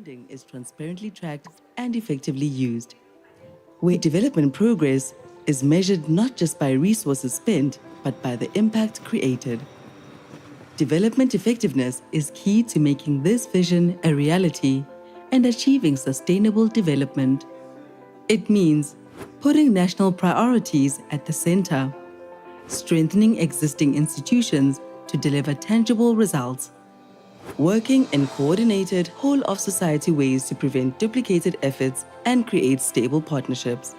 funding is transparently tracked and effectively used, where development progress is measured not just by resources spent, but by the impact created. Development effectiveness is key to making this vision a reality and achieving sustainable development. It means putting national priorities at the center, strengthening existing institutions to deliver tangible results, working in coordinated whole-of-society ways to prevent duplicated efforts and create stable partnerships,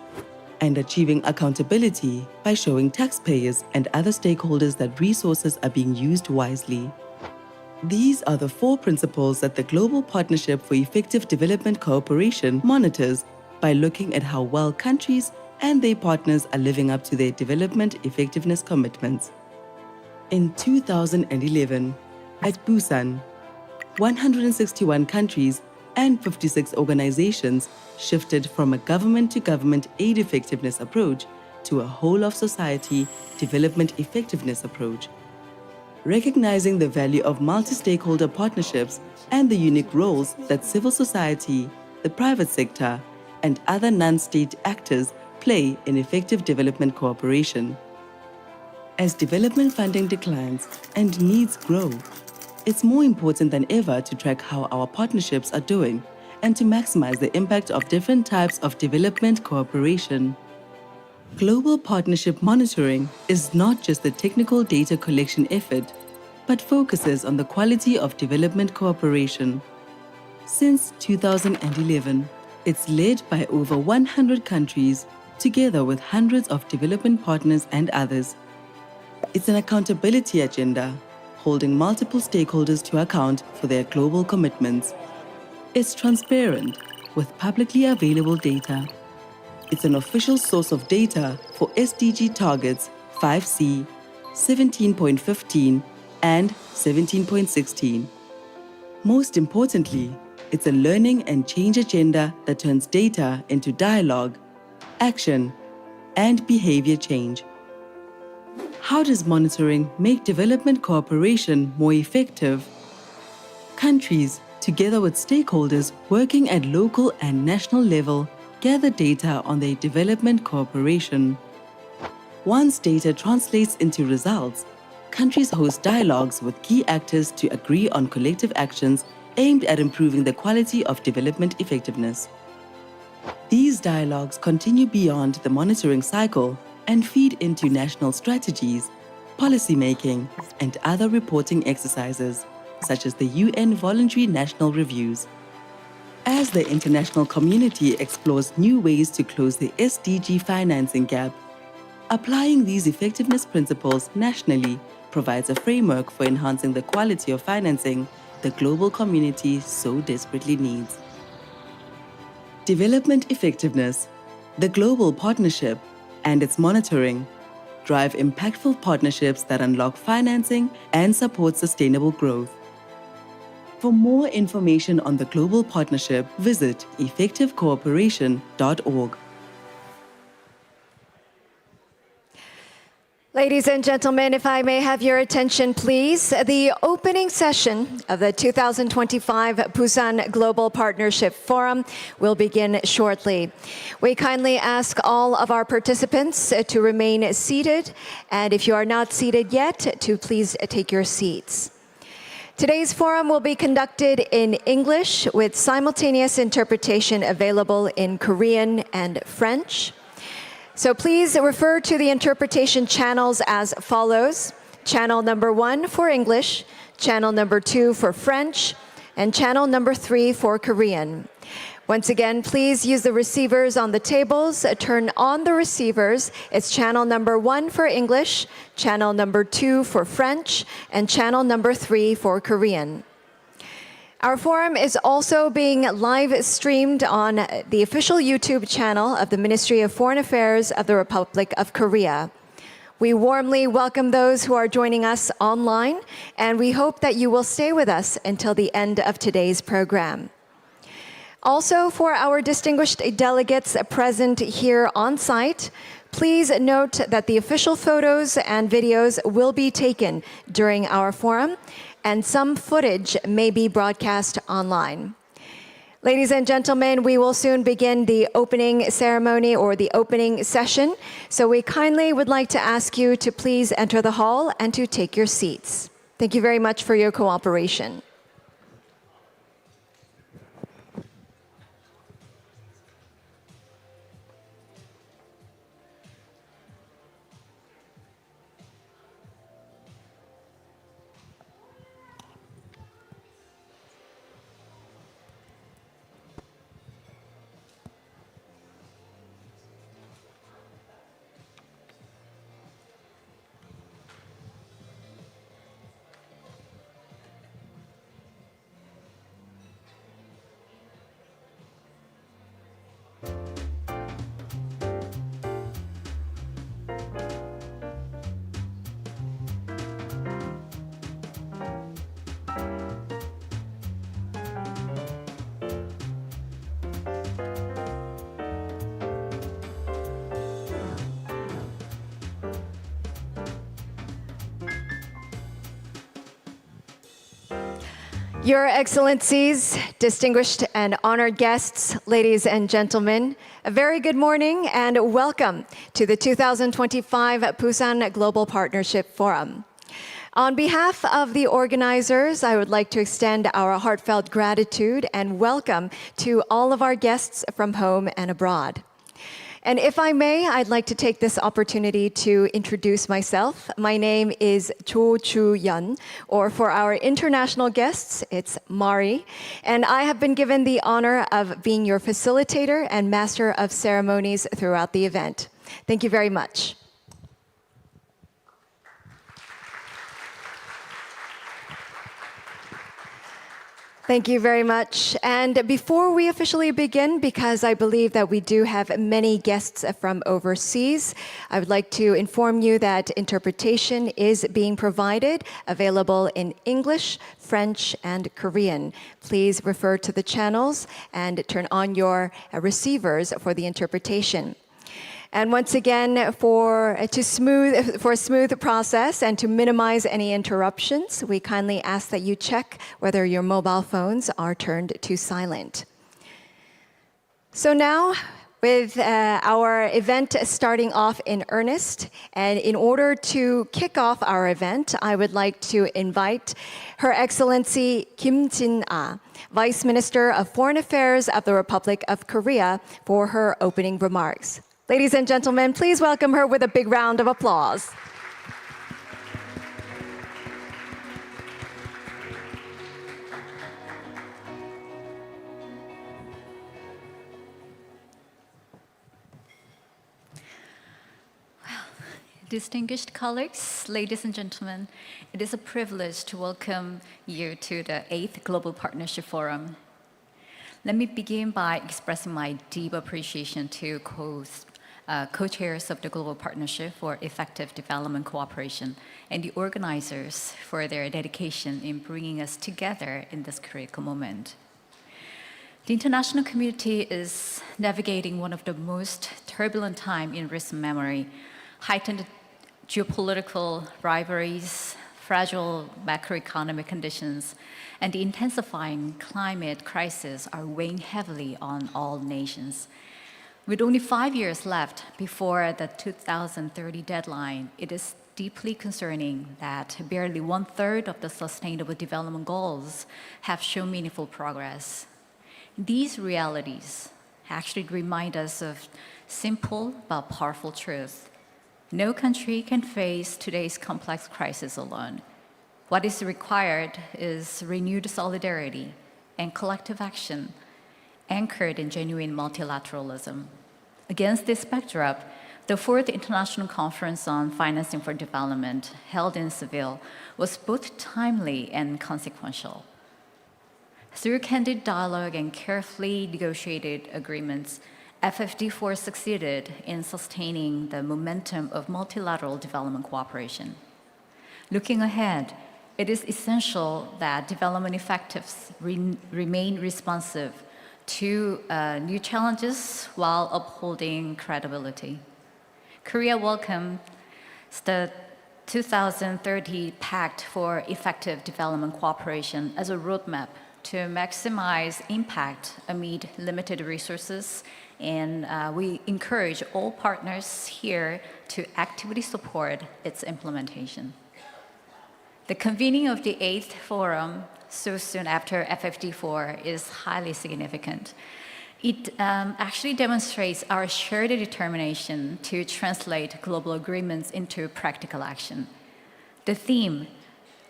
and achieving accountability by showing taxpayers and other stakeholders that resources are being used wisely. These are the 4 principles that the Global Partnership for Effective Development Cooperation monitors by looking at how well countries and their partners are living up to their development effectiveness commitments. In 2011, at Busan, 161 countries and 56 organizations shifted from a government-to-government aid effectiveness approach to a whole-of-society development effectiveness approach. Recognizing the value of multi-stakeholder partnerships and the unique roles that civil society, the private sector, and other non-state actors play in effective development cooperation. As development funding declines and needs grow, it's more important than ever to track how our partnerships are doing and to maximize the impact of different types of development cooperation. Global partnership monitoring is not just a technical data collection effort, but focuses on the quality of development cooperation. Since 2011, it's led by over 100 countries, together with hundreds of development partners and others. It's an accountability agenda, holding multiple stakeholders to account for their global commitments. It's transparent, with publicly available data. It's an official source of data for SDG targets 5C, 17.15, and 17.16. Most importantly, it's a learning and change agenda that turns data into dialogue, action, and behavior change. How does monitoring make development cooperation more effective? Countries, together with stakeholders working at local and national level, gather data on their development cooperation. Once data translates into results, countries host dialogues with key actors to agree on collective actions aimed at improving the quality of development effectiveness. These dialogues continue beyond the monitoring cycle and feed into national strategies, policymaking, and other reporting exercises, such as the UN Voluntary National Reviews. As the international community explores new ways to close the SDG financing gap, applying these effectiveness principles nationally provides a framework for enhancing the quality of financing the global community so desperately needs. Development effectiveness, the global partnership, and its monitoring drive impactful partnerships that unlock financing and support sustainable growth. For more information on the Global Partnership, visit effectivecooperation.org. Ladies and gentlemen, if I may have your attention, please. The opening session of the 2025 Busan Global Partnership Forum will begin shortly. We kindly ask all of our participants to remain seated, and if you are not seated yet, to please take your seats. Today's forum will be conducted in English with simultaneous interpretation available in Korean and French. So please refer to the interpretation channels as follows: channel number 1 for English, channel number 2 for French, and channel number 3 for Korean. Once again, please use the receivers on the tables. Turn on the receivers. It's channel number 1 for English, channel number 2 for French, and channel number 3 for Korean. Our forum is also being live streamed on the official YouTube channel of the Ministry of Foreign Affairs of the Republic of Korea. We warmly welcome those who are joining us online, and we hope that you will stay with us until the end of today's program. Also, for our distinguished delegates present here on site, please note that the official photos and videos will be taken during our forum, and some footage may be broadcast online. Ladies and gentlemen, we will soon begin the opening ceremony or the opening session. So we kindly would like to ask you to please enter the hall and to take your seats. Thank you very much for your cooperation. Your Excellencies, distinguished and honored guests, ladies and gentlemen, a very good morning and welcome to the 2025 Busan Global Partnership Forum. On behalf of the organizers, I would like to extend our heartfelt gratitude and welcome to all of our guests from home and abroad. And if I may, I'd like to take this opportunity to introduce myself. My name is Cho Chu-yeon, or for our international guests, it's Mari. And I have been given the honor of being your facilitator and master of ceremonies throughout the event. Thank you very much. Thank you very much. And before we officially begin, because I believe that we do have many guests from overseas, I would like to inform you that interpretation is being provided, available in English, French, and Korean. Please refer to the channels and turn on your receivers for the interpretation. And once again, for a smooth process and to minimize any interruptions, we kindly ask that you check whether your mobile phones are turned to silent. So now, with our event starting off in earnest, and in order to kick off our event, I would like to invite Her Excellency Kim Jin-ah, Vice Minister of Foreign Affairs of the Republic of Korea, for her opening remarks. Ladies and gentlemen, please welcome her with a big round of applause. Distinguished colleagues, ladies and gentlemen, it is a privilege to welcome you to the 8th Global Partnership Forum. Let me begin by expressing my deep appreciation to co-chairs of the Global Partnership for Effective Development Cooperation and the organizers for their dedication in bringing us together in this critical moment. The international community is navigating one of the most turbulent times in recent memory. Heightened geopolitical rivalries, fragile macroeconomic conditions, and the intensifying climate crisis are weighing heavily on all nations. With only 5 years left before the 2030 deadline, it is deeply concerning that barely 1/3 of the Sustainable Development Goals have shown meaningful progress. These realities actually remind us of simple but powerful truth. No country can face today's complex crisis alone. What is required is renewed solidarity and collective action anchored in genuine multilateralism. Against this backdrop, the 4th International Conference on Financing for Development, held in Seville, was both timely and consequential. Through candid dialogue and carefully negotiated agreements, FFD4 succeeded in sustaining the momentum of multilateral development cooperation. Looking ahead, it is essential that development effectives remain responsive to new challenges while upholding credibility. Korea welcomes the 2030 Pact for Effective Development Cooperation as a roadmap to maximize impact amid limited resources, and we encourage all partners here to actively support its implementation. The convening of the 8th Forum so soon after FFD4 is highly significant. It actually demonstrates our shared determination to translate global agreements into practical action. The theme,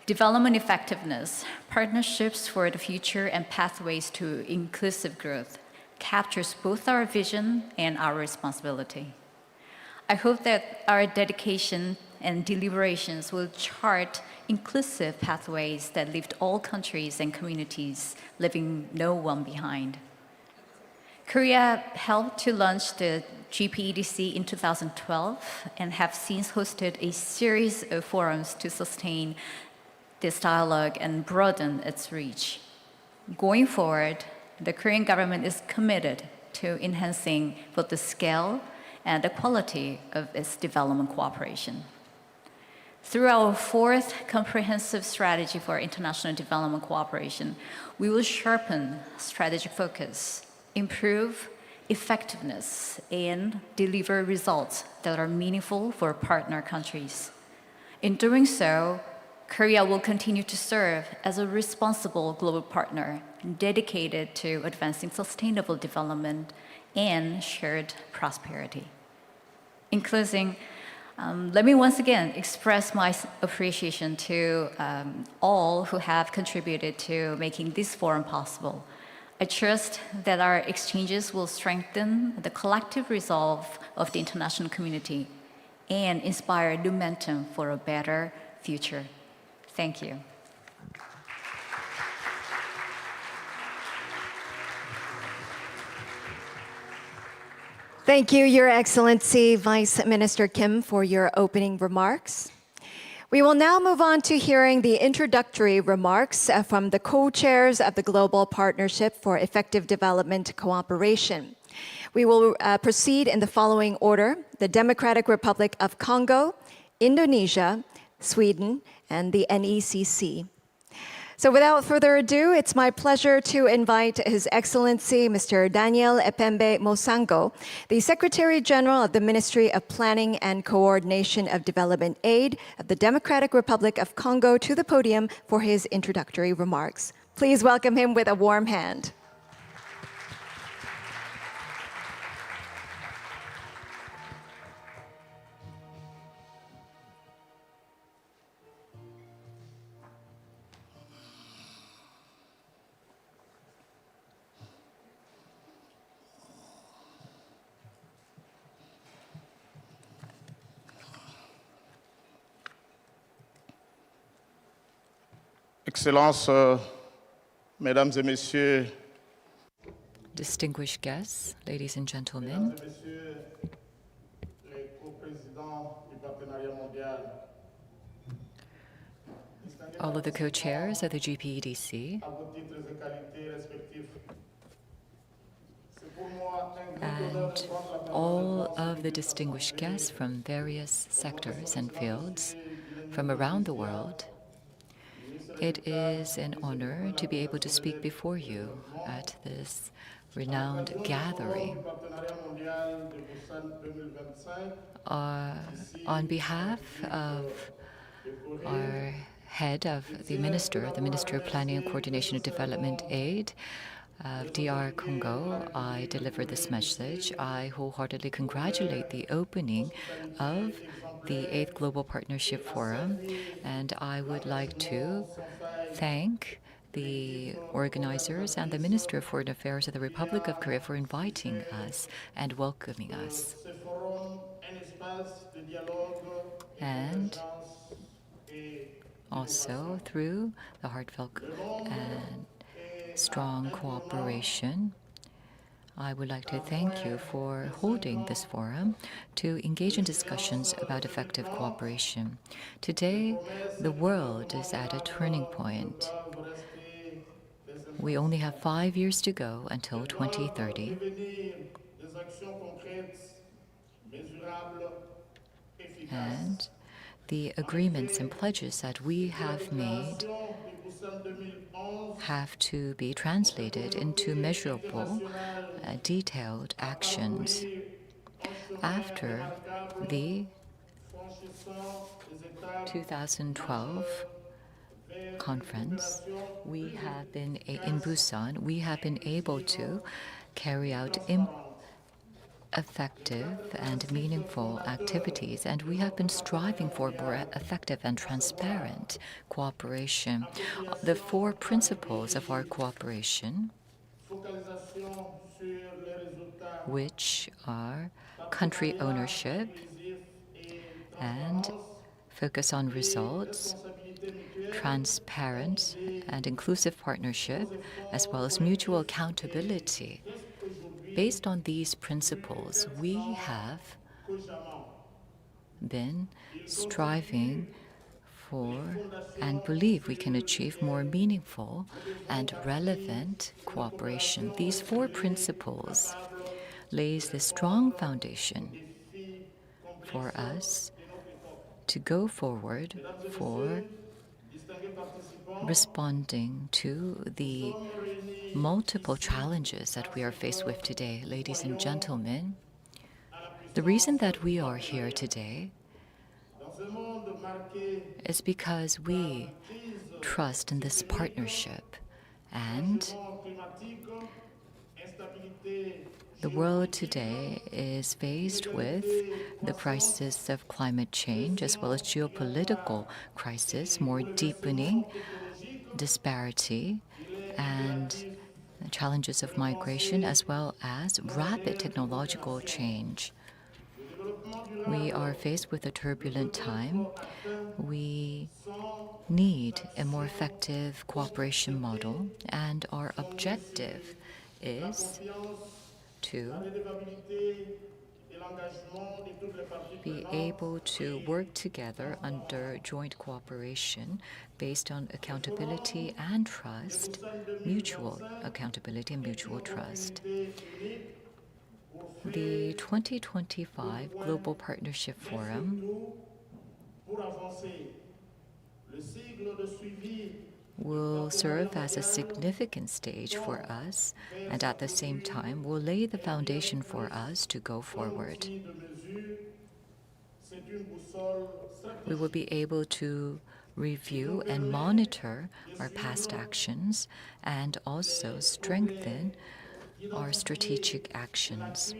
development effectiveness, partnerships for the future and pathways to inclusive growth, captures both our vision and our responsibility. I hope that our dedication and deliberations will chart inclusive pathways that lift all countries and communities, leaving no one behind. Korea helped to launch the GPEDC in 2012 and have since hosted a series of forums to sustain this dialogue and broaden its reach. Going forward, the Korean government is committed to enhancing both the scale and the quality of its development cooperation. Through our 4th comprehensive strategy for international development cooperation, we will sharpen strategic focus, improve effectiveness, and deliver results that are meaningful for partner countries. In doing so, Korea will continue to serve as a responsible global partner dedicated to advancing sustainable development and shared prosperity. In closing, let me once again express my appreciation to all who have contributed to making this forum possible. I trust that our exchanges will strengthen the collective resolve of the international community and inspire momentum for a better future. Thank you. Thank you, Your Excellency Vice Minister Kim, for your opening remarks. We will now move on to hearing the introductory remarks from the co-chairs of the Global Partnership for Effective Development Cooperation. We will proceed in the following order: the Democratic Republic of Congo, Indonesia, Sweden, and the NECC. So without further ado, it's my pleasure to invite His Excellency Mr. Daniel Epembe Mosango, the Secretary General of the Ministry of Planning and Coordination of Development Aid of the Democratic Republic of Congo, to the podium for his introductory remarks. Please welcome him with a warm hand. Excellences, Mesdames et Messieurs, Distinguished guests, ladies and gentlemen, Mesdames et Messieurs, les co-présidents du partenariat mondial, all of the co-chairs of the GPEDC, à vos titres et qualités respectifs. C'est pour moi un grand honneur and de prendre la parole all devant of the distinguished guests from various sectors and fields from around the world. It is an honor to be able to speak before you at this renowned gathering. partenariat mondial de Busan 2025. On behalf of our head of the Minister of Planning and Coordination of Development Aid of DR Congo, I deliver this message. I wholeheartedly congratulate the opening of the 8th Global Partnership Forum, and I would like to thank the organizers and the Minister of Foreign Affairs of the Republic of Korea for inviting us and welcoming us. Ce forum est un espace de dialogue And also through the heartfelt and strong cooperation, I would like to thank you for holding this forum to engage in discussions about effective cooperation. Today, the world is at a turning point. We only have 5 years to go until 2030. And the agreements and pledges that we have made have to be translated into measurable, detailed actions. After the 2012 conference, in Busan, we have been able to carry out effective and meaningful activities, and we have been striving for more effective and transparent cooperation. The 4 principles of our cooperation, which are country ownership and focus on results, transparent and inclusive partnership, as well as mutual accountability. Based on these principles, we have been striving for and believe we can achieve more meaningful and relevant cooperation. These 4 principles lays the strong foundation for us to go forward for responding to the multiple challenges that we are faced with today. Ladies and gentlemen, the reason that we are here today is because we trust in this partnership, and the world today is faced with the crisis of climate change as well as geopolitical crisis, more deepening disparity, and the challenges of migration, as well as rapid technological change. We are faced with a turbulent time. We need a more effective cooperation model, and our objective is to be able to work together under joint cooperation based on accountability and trust, mutual accountability and mutual trust. The 2025 Global Partnership Forum will serve as a significant stage for us, and at the same time will lay the foundation for us to go forward. We will be able to review and monitor our past actions and also strengthen our strategic actions.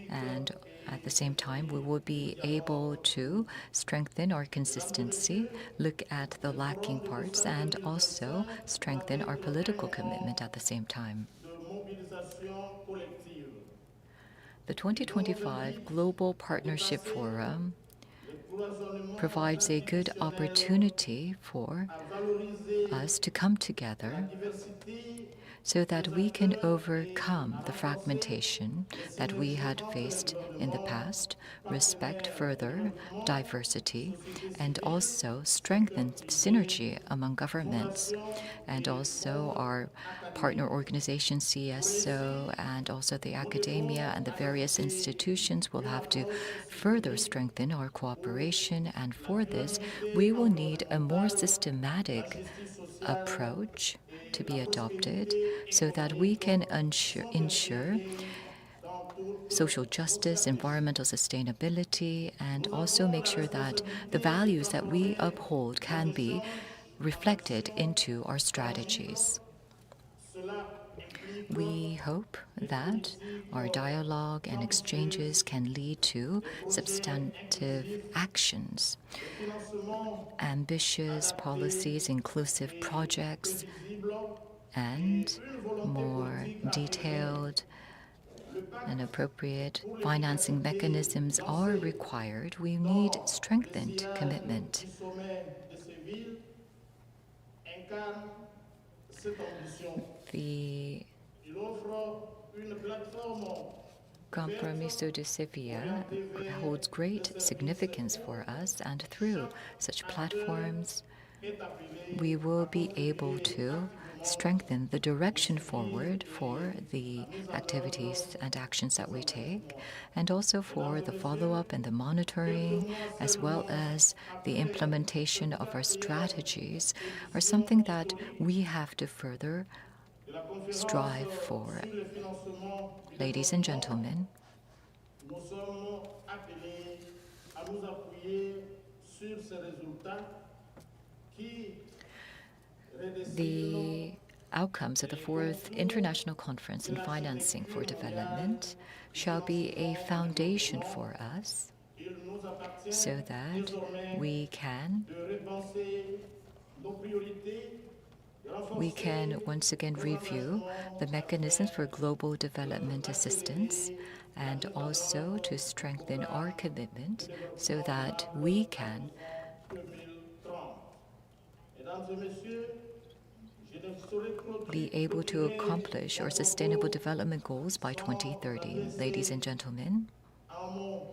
And at the same time, we will be able to strengthen our consistency, look at the lacking parts, and also strengthen our political commitment at the same time. The 2025 Global Partnership Forum provides a good opportunity for us to come together so that we can overcome the fragmentation that we had faced in the past, respect further diversity, and also strengthen synergy among governments, and also our partner organizations, CSO, and also the academia and the various institutions will have to further strengthen our cooperation. And for this, we will need a more systematic approach to be adopted so that we can ensure social justice, environmental sustainability, and also make sure that the values that we uphold can be reflected into our strategies. We hope that our dialogue and exchanges can lead to substantive actions, ambitious policies, inclusive projects, and more detailed and appropriate financing mechanisms are required. We need strengthened commitment. The Compromiso de Sevilla holds great significance for us, and through such platforms, we will be able to strengthen the direction forward for the activities and actions that we take, and also for the follow-up and the monitoring, as well as the implementation of our strategies, are something that we have to further de la conférence strive for. sur le financement du Ladies and développement, gentlemen, nous sommes appelés à nous appuyer sur ces résultats qui the outcomes of the 4th International Conference on Financing for Development shall be a foundation for us il nous appartient so that désormais we can de repenser nos priorités, de renforcer once again review the mechanisms for global development assistance and also to strengthen our commitment so that we can 2030. Mesdames et messieurs, je ne saurais be able to accomplish our sustainable development goals by 2030. Ladies and gentlemen, un mot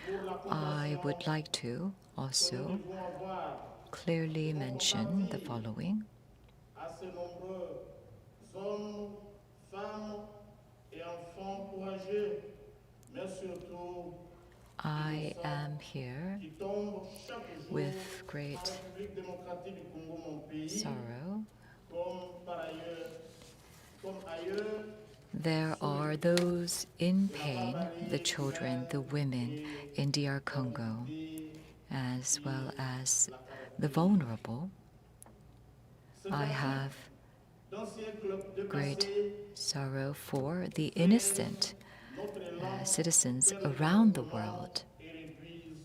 pour la I would like to also devons avoir clearly mention the following. à ces nombreux hommes, femmes et enfants courageux, mais surtout I am here qui tombent chaque jour with en great République démocratique du Congo, mon pays, sorrow. comme ailleurs, There are those in pain, the children, the women in DR Congo, as well as the vulnerable. I have d'un siècle de great passé, sorrow for the innocent notre élan citizens around the world. et réduise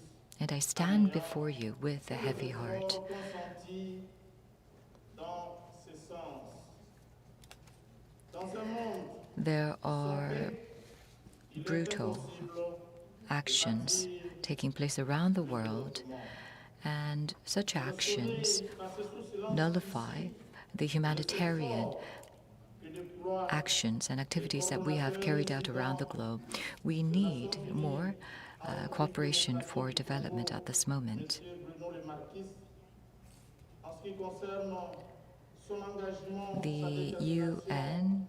And I stand before you with a heavy heart. consenti dans ce sens. Dans un monde There are brutal actions taking place around the world, and such actions nullify the humanitarian actions and activities that we have carried out around the globe. We need more cooperation for development at this moment. Bruno Le Marquis, en ce qui concerne son engagement The UN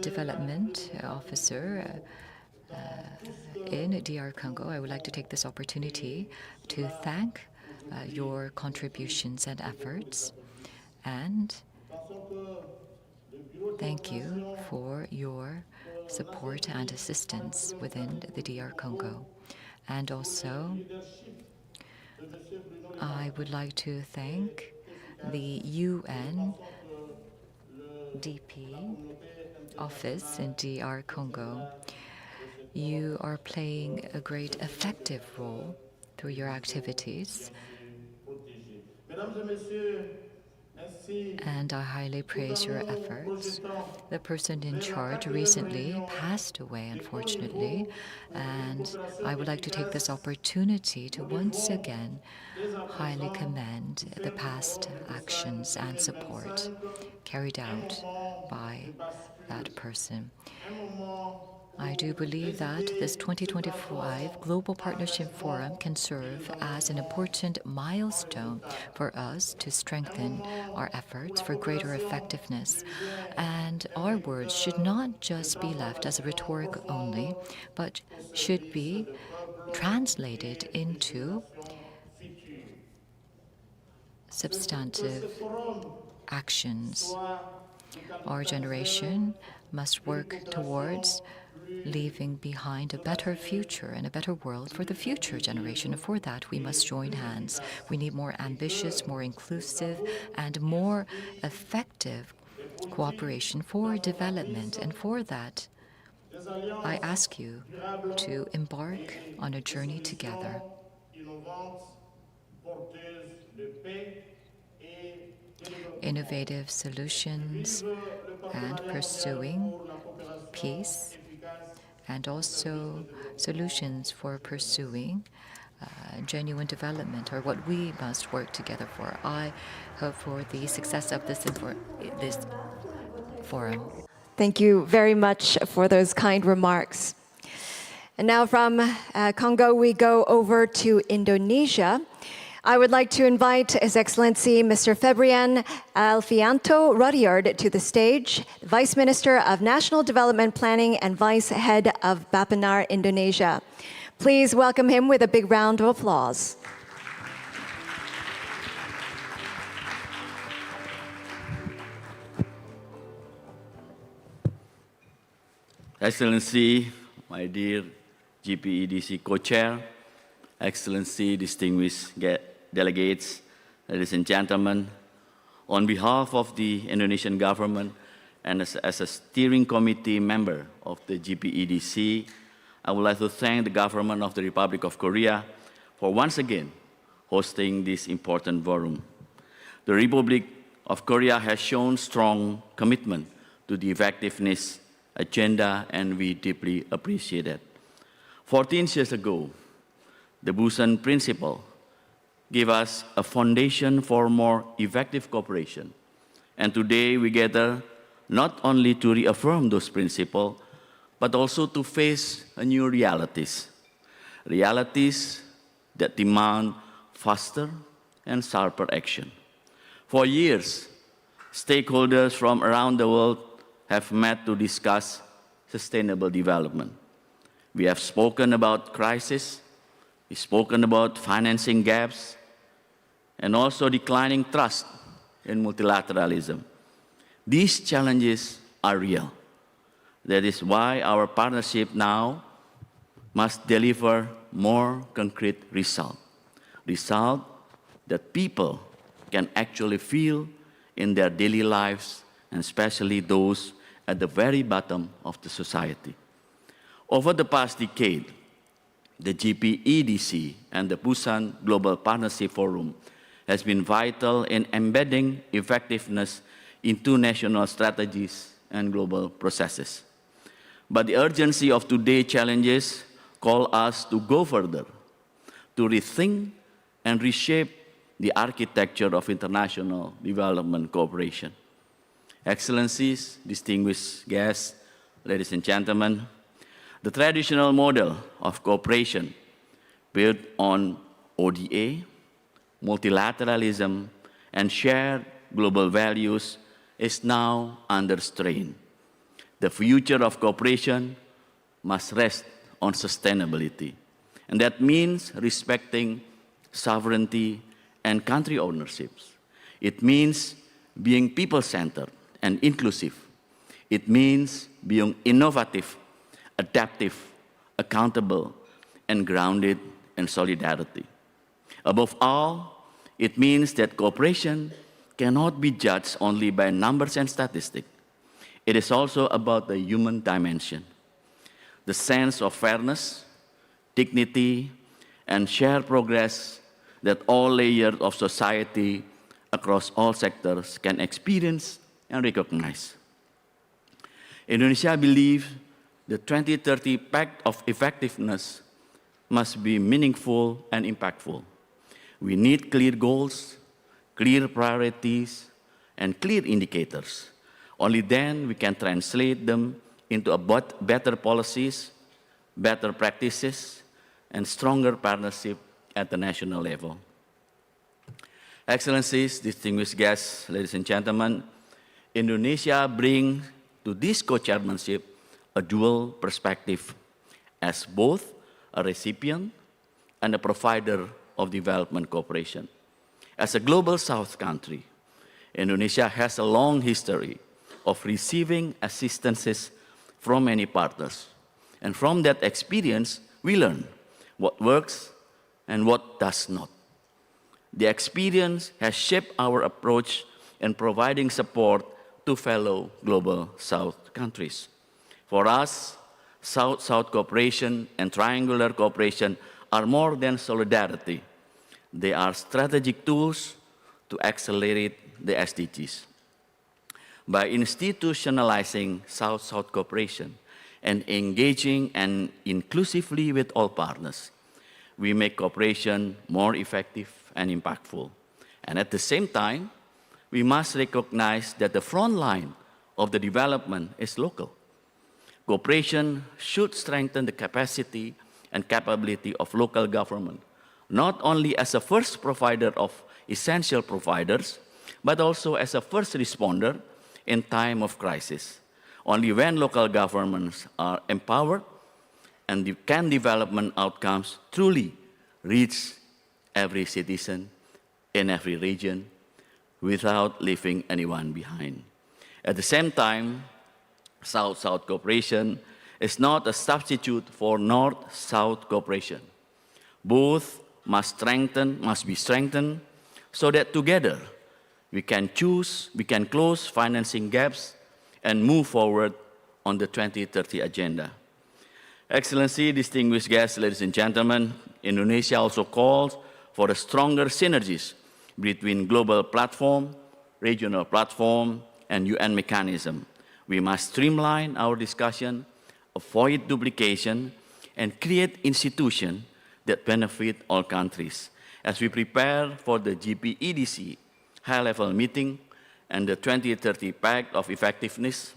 Development Officer in DR Congo, I would like to take this opportunity to thank your contributions and efforts, and thank you for your support and assistance within the DR Congo. And also, I would like to thank the UN DP office in DR Congo. You are playing a great effective role through your activities, Mesdames et messieurs, ainsi and I highly praise your efforts. The person in charge recently passed away, unfortunately, and I would like to take this opportunity to once again highly commend the past actions and support carried out by that person. I do believe that this 2025 Global Partnership Forum can serve as an important milestone for us to strengthen our efforts for greater effectiveness. And our words should not just be left as a rhetoric only, but should be translated into substantive actions. Our generation must work towards leaving behind a better future and a better world for the future generation. And for that, we must join hands. We need more ambitious, more inclusive, and more effective cooperation for development. And for that, I ask you to embark on a journey together. Innovative solutions and pursuing peace, and also solutions for pursuing genuine development are what we must work together for. I hope for the success of this forum. Thank you very much for those kind remarks. And now from Congo, we go over to Indonesia. I would like to invite His Excellency Mr. Febrian Alfianto Rudyard to the stage, Vice Minister of National Development Planning and Vice Head of Bappenar, Indonesia. Please welcome him with a big round of applause. Excellency, my dear GPEDC co-chair, Excellency, distinguished delegates, ladies and gentlemen, on behalf of the Indonesian government and as a steering committee member of the GPEDC, I would like to thank the government of the Republic of Korea for once again hosting this important forum. The Republic of Korea has shown strong commitment to the effectiveness agenda, and we deeply appreciate it. 14 years ago, the Busan Principle gave us a foundation for more effective cooperation. And today we gather not only to reaffirm those principles, but also to face new realities. Realities that demand faster and sharper action. For years, stakeholders from around the world have met to discuss sustainable development. We have spoken about crisis, we've spoken about financing gaps, and also declining trust in multilateralism. These challenges are real. That is why our partnership now must deliver more concrete results. Results that people can actually feel in their daily lives, and especially those at the very bottom of the society. Over the past decade, the GPEDC and the Busan Global Partnership Forum has been vital in embedding effectiveness into national strategies and global processes. But the urgency of today's challenges call us to go further, to rethink and reshape the architecture of international development cooperation. Excellencies, distinguished guests, ladies and gentlemen, the traditional model of cooperation built on ODA, multilateralism, and shared global values is now under strain. The future of cooperation must rest on sustainability, and that means respecting sovereignty and country ownerships. It means being people-centered and inclusive. It means being innovative, adaptive, accountable, and grounded in solidarity. Above all, it means that cooperation cannot be judged only by numbers and statistics. It is also about the human dimension, the sense of fairness, dignity, and shared progress that all layers of society across all sectors can experience and recognize. Indonesia believes the 2030 Pact of Effectiveness must be meaningful and impactful. We need clear goals, clear priorities, and clear indicators. Only then we can translate them into better policies, better practices, and stronger partnership at the national level. Excellencies, distinguished guests, ladies and gentlemen, Indonesia brings to this co-chairmanship a dual perspective as both a recipient and a provider of development cooperation. As a global South country, Indonesia has a long history of receiving assistances from many partners. And from that experience, we learn what works and what does not. The experience has shaped our approach in providing support to fellow global South countries. For us, South-South cooperation and triangular cooperation are more than solidarity. They are strategic tools to accelerate the SDGs. By institutionalizing South-South cooperation and engaging and inclusively with all partners, we make cooperation more effective and impactful. And at the same time, we must recognize that the front line of the development is local. Cooperation should strengthen the capacity and capability of local government, not only as a first provider of essential providers, but also as a first responder in time of crisis. Only when local governments are empowered and can development outcomes truly reach every citizen in every region without leaving anyone behind. At the same time, South-South cooperation is not a substitute for North-South cooperation. Both must be strengthened so that together we can close financing gaps and move forward on the 2030 agenda. Excellency, distinguished guests, ladies and gentlemen, Indonesia also calls for a stronger synergies between global platform, regional platform, and UN mechanism. We must streamline our discussion, avoid duplication, and create institutions that benefit all countries. As we prepare for the GPEDC high-level meeting and the 2030 Pact of Effectiveness,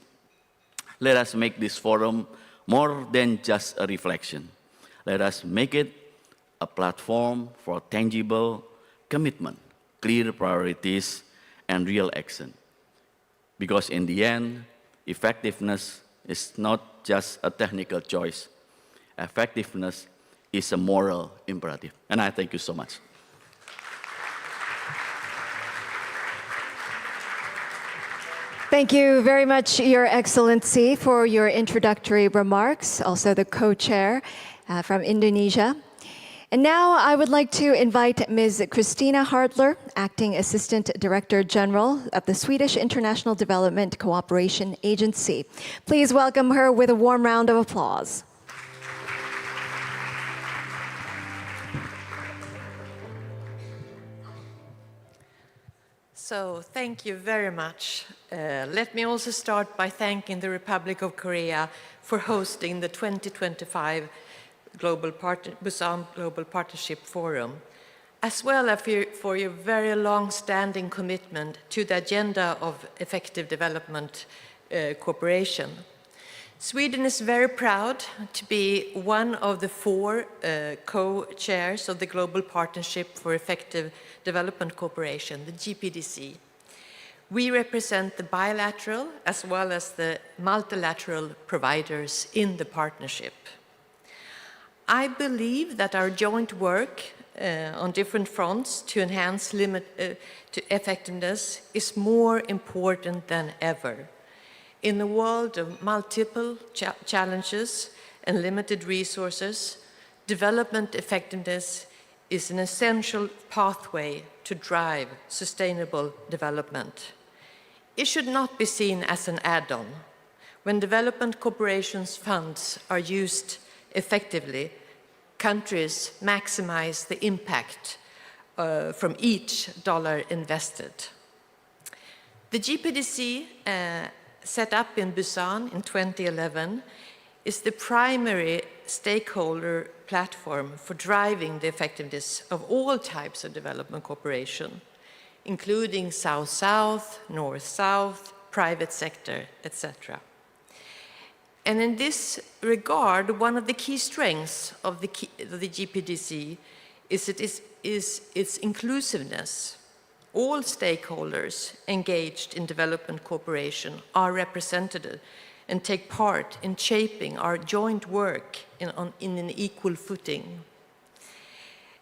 let us make this forum more than just a reflection. Let us make it a platform for tangible commitment, clear priorities, and real action. Because in the end, effectiveness is not just a technical choice. Effectiveness is a moral imperative. And I thank you so much. Thank you very much, Your Excellency, for your introductory remarks, also the co-chair from Indonesia. And now I would like to invite Ms. Christina Hardler, Acting Assistant Director General of the Swedish International Development Cooperation Agency. Please welcome her with a warm round of applause. So, thank you very much. Let me also start by thanking the Republic of Korea for hosting the 2025 Busan Global Partnership Forum, as well as for your very long-standing commitment to the agenda of effective development cooperation. Sweden is very proud to be one of the 4 co-chairs of the Global Partnership for Effective Development Cooperation, the GPDC. We represent the bilateral as well as the multilateral providers in the partnership. I believe that our joint work on different fronts to enhance to effectiveness is more important than ever. In a world of multiple challenges and limited resources, development effectiveness is an essential pathway to drive sustainable development. It should not be seen as an add-on. When development cooperation funds are used effectively, countries maximize the impact from each dollar invested. The GPDC set up in Busan in 2011 is the primary stakeholder platform for driving the effectiveness of all types of development cooperation, including South-South, North-South, private sector, etc. And in this regard, one of the key strengths of the GPDC is its inclusiveness. All stakeholders engaged in development cooperation are represented and take part in shaping our joint work in an equal footing.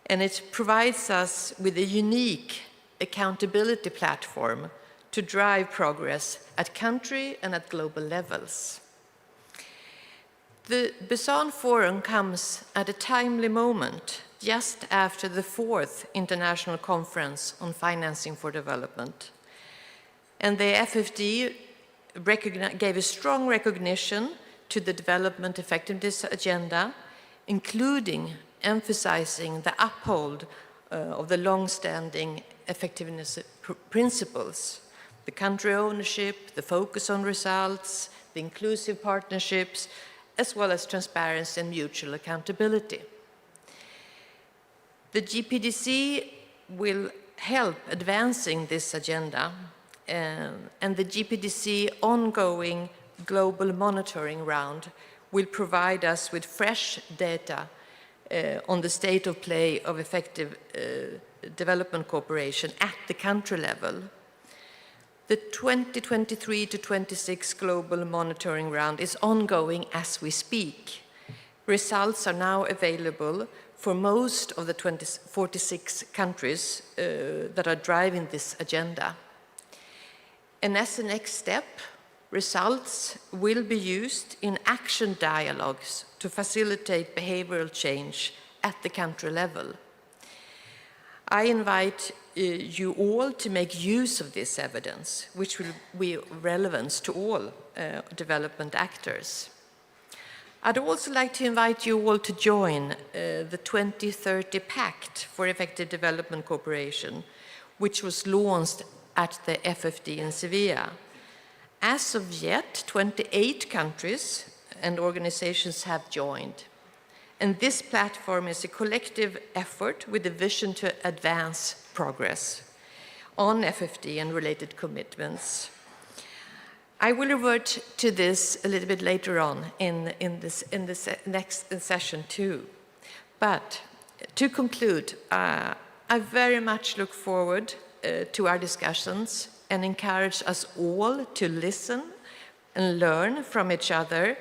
And it provides us with a unique accountability platform to drive progress at country and at global levels. The Busan Forum comes at a timely moment, just after the 4th International Conference on Financing for Development. And the FFD gave a strong recognition to the development effectiveness agenda, including emphasizing the uphold of the long-standing effectiveness principles, the country ownership, the focus on results, the inclusive partnerships, as well as transparency and mutual accountability. The GPDC will help advancing this agenda, and the GPDC ongoing global monitoring round will provide us with fresh data on the state of play of effective development cooperation at the country level. The 2023 to 26 global monitoring round is ongoing as we speak. Results are now available for most of the 46 countries that are driving this agenda. And as a next step, results will be used in action dialogues to facilitate behavioral change at the country level. I invite you all to make use of this evidence, which will be relevant to all development actors. I'd also like to invite you all to join the 2030 Pact for Effective Development Cooperation, which was launched at the FFD in Sevilla. As of yet, 28 countries and organizations have joined. And this platform is a collective effort with a vision to advance progress on FFD and related commitments. I will revert to this a little bit later on in this next session too. But to conclude, I very much look forward to our discussions and encourage us all to listen and learn from each other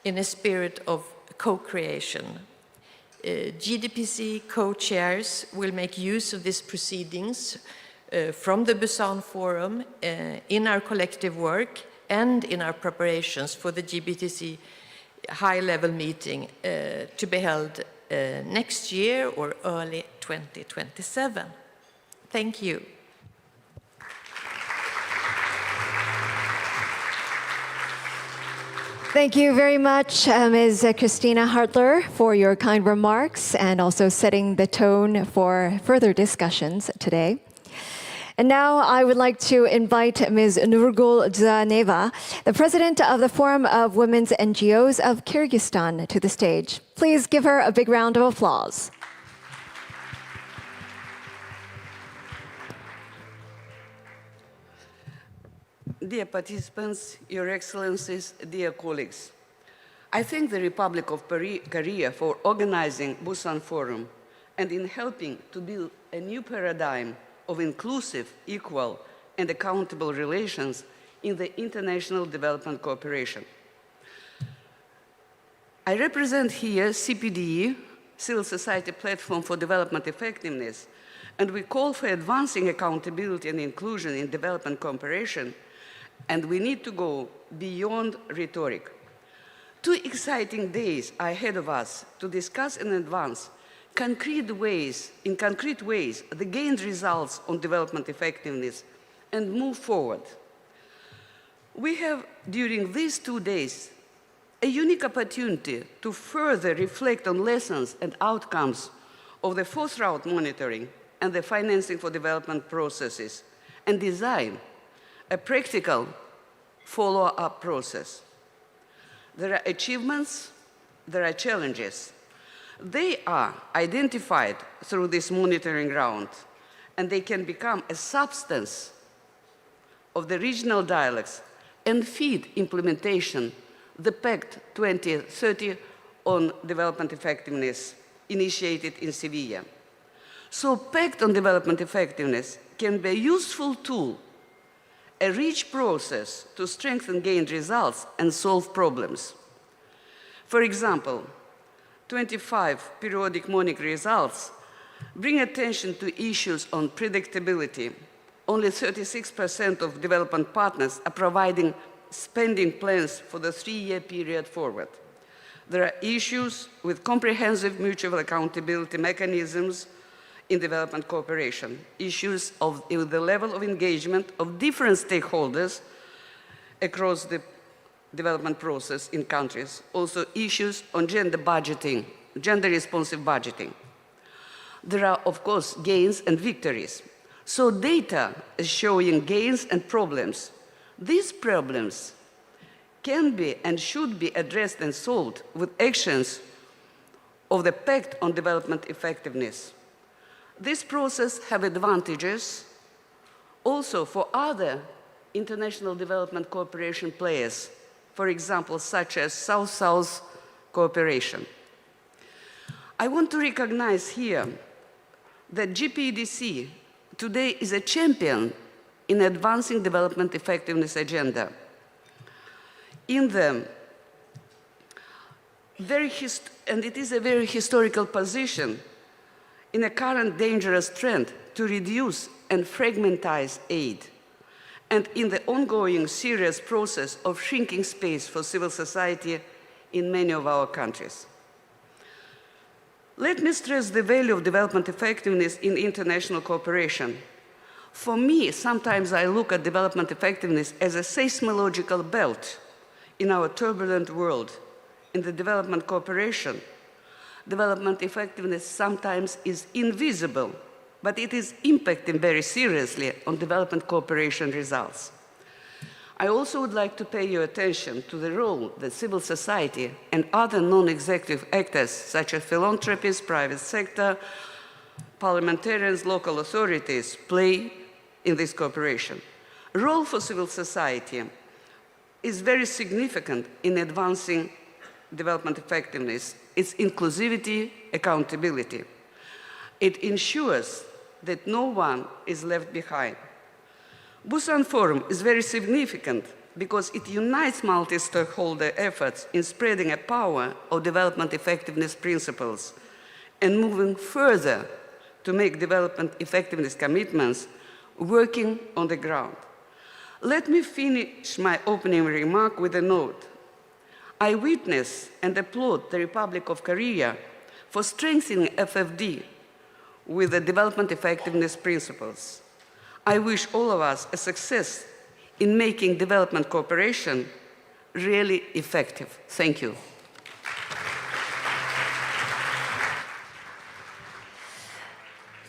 in a spirit of co-creation. GDPC co-chairs will make use of these proceedings from the Busan Forum in our collective work and in our preparations for the GBTC high-level meeting to be held next year or early 2027. Thank you. Thank you very much, Ms. Christina Hartler, for your kind remarks and also setting the tone for further discussions today. And now I would like to invite Ms. Nurgul Dzaneva, the president of the Forum of Women's NGOs of Kyrgyzstan, to the stage. Please give her a big round of applause. Dear participants, Your Excellencies, dear colleagues, I thank the Republic of Korea for organizing Busan Forum and in helping to build a new paradigm of inclusive, equal, and accountable relations in the international development cooperation. I represent here CPDE, Civil Society Platform for Development Effectiveness, and we call for advancing accountability and inclusion in development cooperation, and we need to go beyond rhetoric. 2 exciting days are ahead of us to discuss in advance in concrete ways, the gained results on development effectiveness and move forward. We have, during these 2 days, a unique opportunity to further reflect on lessons and outcomes of the 4th round monitoring and the financing for development processes and design a practical follow-up process. There are achievements, there are challenges. They are identified through this monitoring round, and they can become a substance of the regional dialogues and feed implementation, the Pact 2030 on development effectiveness initiated in Sevilla. So Pact on development effectiveness can be a useful tool, a rich process to strengthen gained results and solve problems. For example, 25 periodic monitoring results bring attention to issues on predictability. Only 36% of development partners are providing spending plans for the 3-year period forward. There are issues with comprehensive mutual accountability mechanisms in development cooperation, issues of the level of engagement of different stakeholders across the development process in countries, also issues on gender budgeting, gender-responsive budgeting. There are, of course, gains and victories. So data is showing gains and problems. These problems can be and should be addressed and solved with actions of the Pact on Development Effectiveness. This process has advantages also for other international development cooperation players, for example, such as South-South cooperation. I want to recognize here that GPEDC today is a champion in advancing development effectiveness agenda. In the and it is a very historical position in a current dangerous trend to reduce and fragmentize aid, and in the ongoing serious process of shrinking space for civil society in many of our countries. Let me stress the value of development effectiveness in international cooperation. For me, sometimes I look at development effectiveness as a seismological belt in our turbulent world. In the development cooperation, development effectiveness sometimes is invisible, but it is impacting very seriously on development cooperation results. I also would like to pay your attention to the role that civil society and other non-executive actors, such as philanthropists, private sector, parliamentarians, local authorities, play in this cooperation. Role for civil society is very significant in advancing development effectiveness, its inclusivity, accountability. It ensures that no one is left behind. Busan Forum is very significant because it unites multi-stakeholder efforts in spreading a power of development effectiveness principles and moving further to make development effectiveness commitments working on the ground. Let me finish my opening remark with a note. I witness and applaud the Republic of Korea for strengthening FFD with the development effectiveness principles. I wish all of us a success in making development cooperation really effective. Thank you.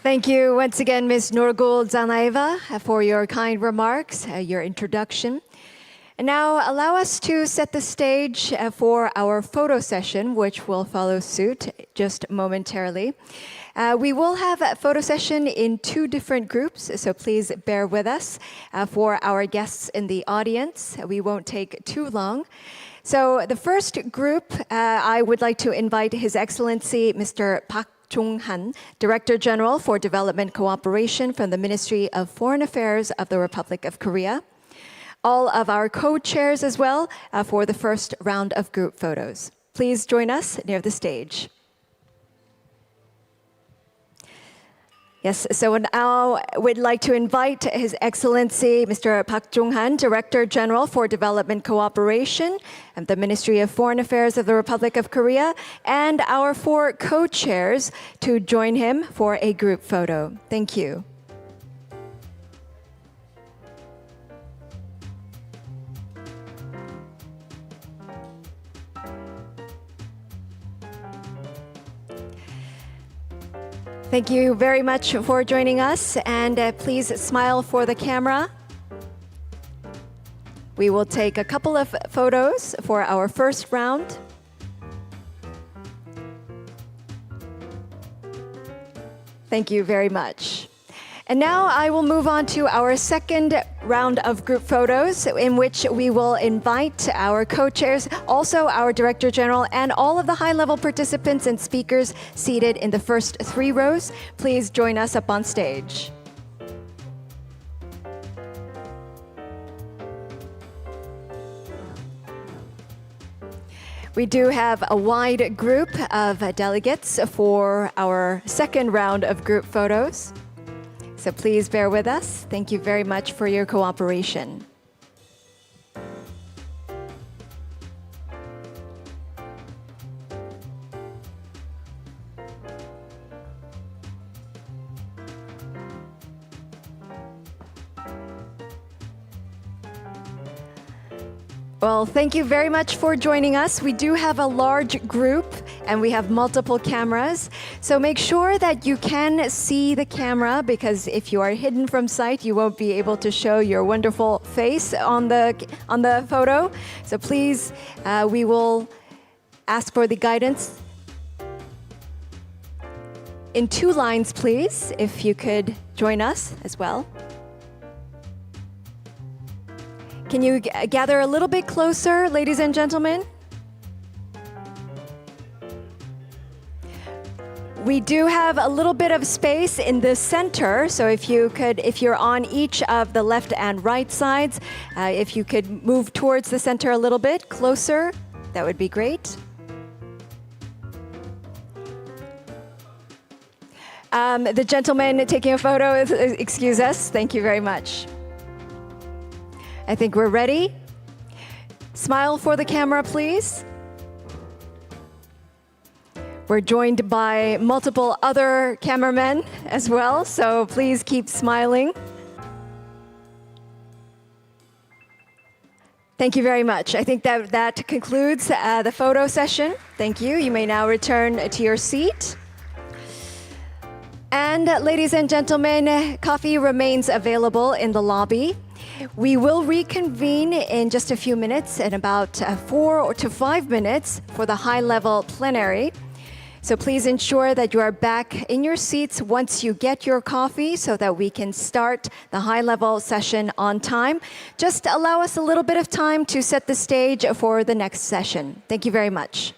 Thank you once again, Ms. Nurgul Dzanaeva, for your kind remarks, your introduction. And now allow us to set the stage for our photo session, which will follow suit just momentarily. We will have a photo session in 2 different groups, so please bear with us. For our guests in the audience, we won't take too long. So the first group, I would like to invite His Excellency Mr. Park Chung-han, Director General for Development Cooperation from the Ministry of Foreign Affairs of the Republic of Korea. All of our co-chairs as well for the first round of group photos. Please join us near the stage. Yes, so now we'd like to invite His Excellency Mr. Park Chung-han, Director General for Development Cooperation of the Ministry of Foreign Affairs of the Republic of Korea, and our 4 co-chairs to join him for a group photo. Thank you. Thank you very much for joining us, and please smile for the camera. We will take a couple of photos for our first round. Thank you very much. And now I will move on to our second round of group photos, in which we will invite our co-chairs, also our Director General, and all of the high-level participants and speakers seated in the first 3 rows. Please join us up on stage. We do have a wide group of delegates for our second round of group photos. So please bear with us. Thank you very much for your cooperation. Well, thank you very much for joining us. We do have a large group and we have multiple cameras. So make sure that you can see the camera, because if you are hidden from sight, you won't be able to show your wonderful face on the photo. So please, we will ask for the guidance. In 2 lines, please, if you could join us as well. Can you gather a little bit closer, ladies and gentlemen? We do have a little bit of space in the center, so if you're on each of the left and right sides, if you could move towards the center a little bit closer, that would be great. The gentleman taking a photo, excuse us. Thank you very much. I think we're ready. Smile for the camera, please. We're joined by multiple other cameramen as well, so please keep smiling. Thank you very much. I think that concludes the photo session. Thank you. You may now return to your seat. And ladies and gentlemen, coffee remains available in the lobby. We will reconvene in just a few minutes, in about 4 to 5 minutes for the high-level plenary. So please ensure that you are back in your seats once you get your coffee so that we can start the high-level session on time. Just allow us a little bit of time to set the stage for the next session. Thank you very much.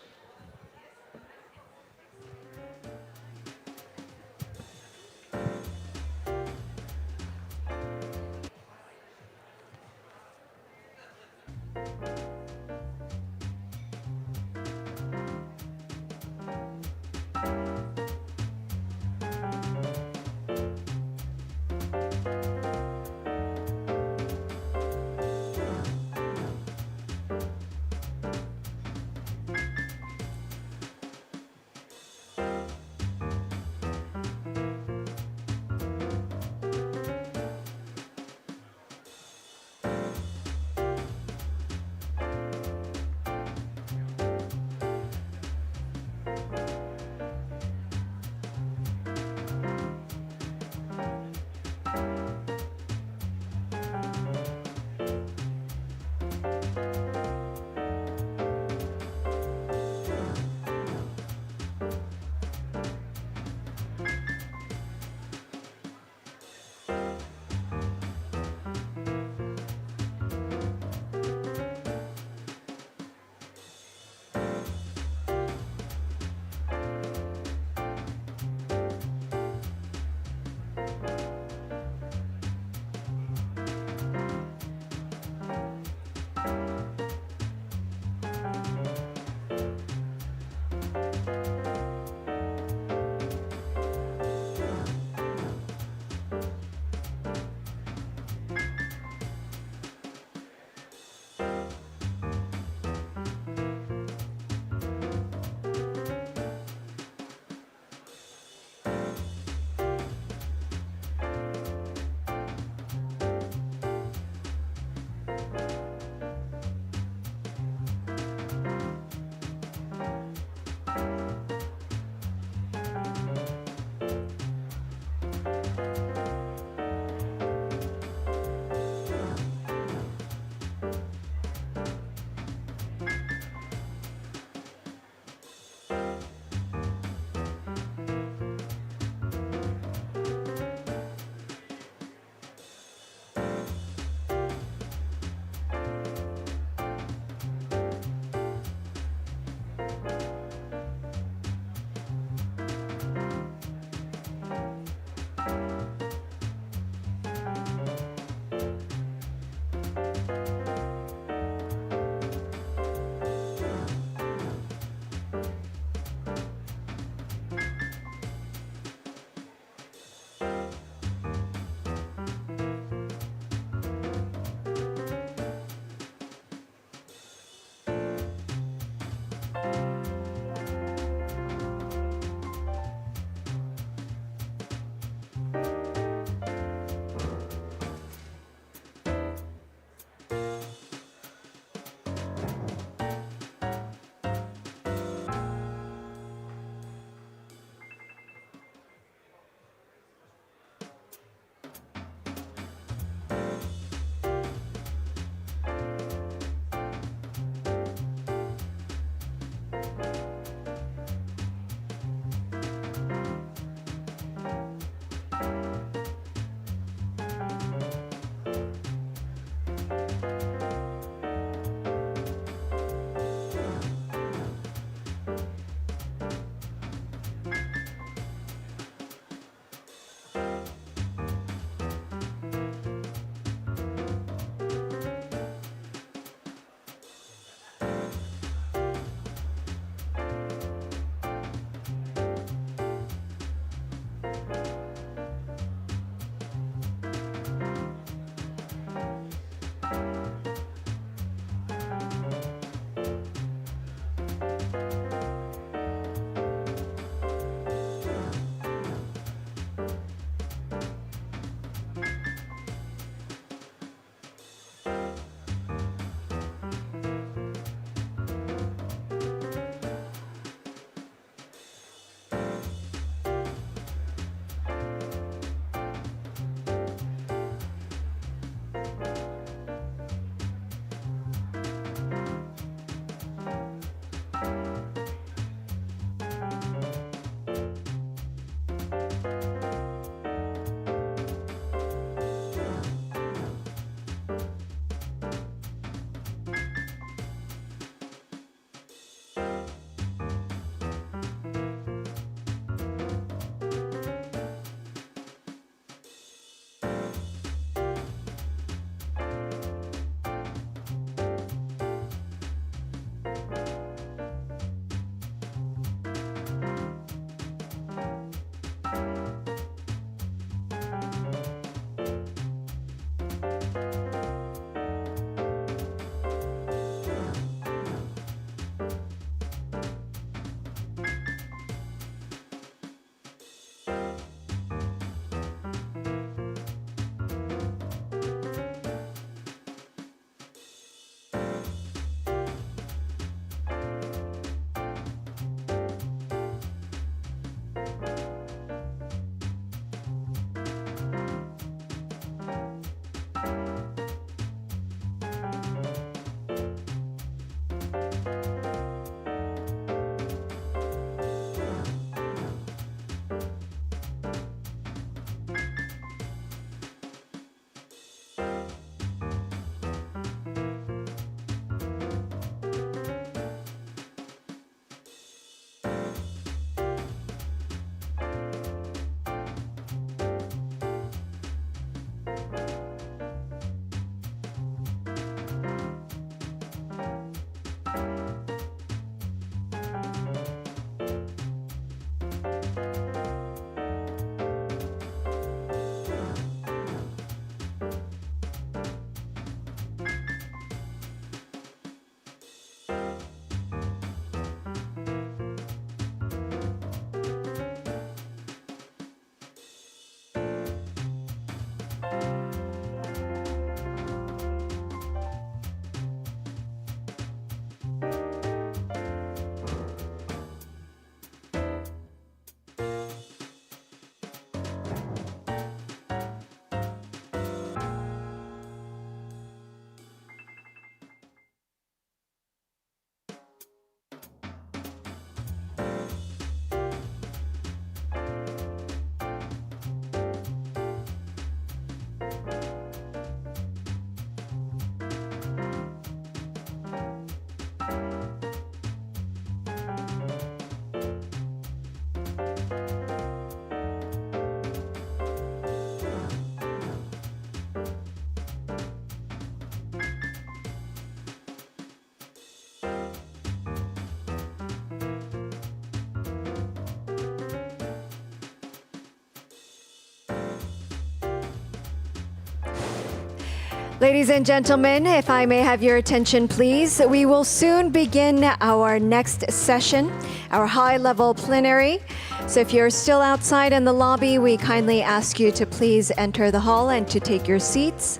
Ladies and gentlemen, if I may have your attention, please. We will soon begin our next session, our high-level plenary. So if you're still outside in the lobby, we kindly ask you to please enter the hall and to take your seats.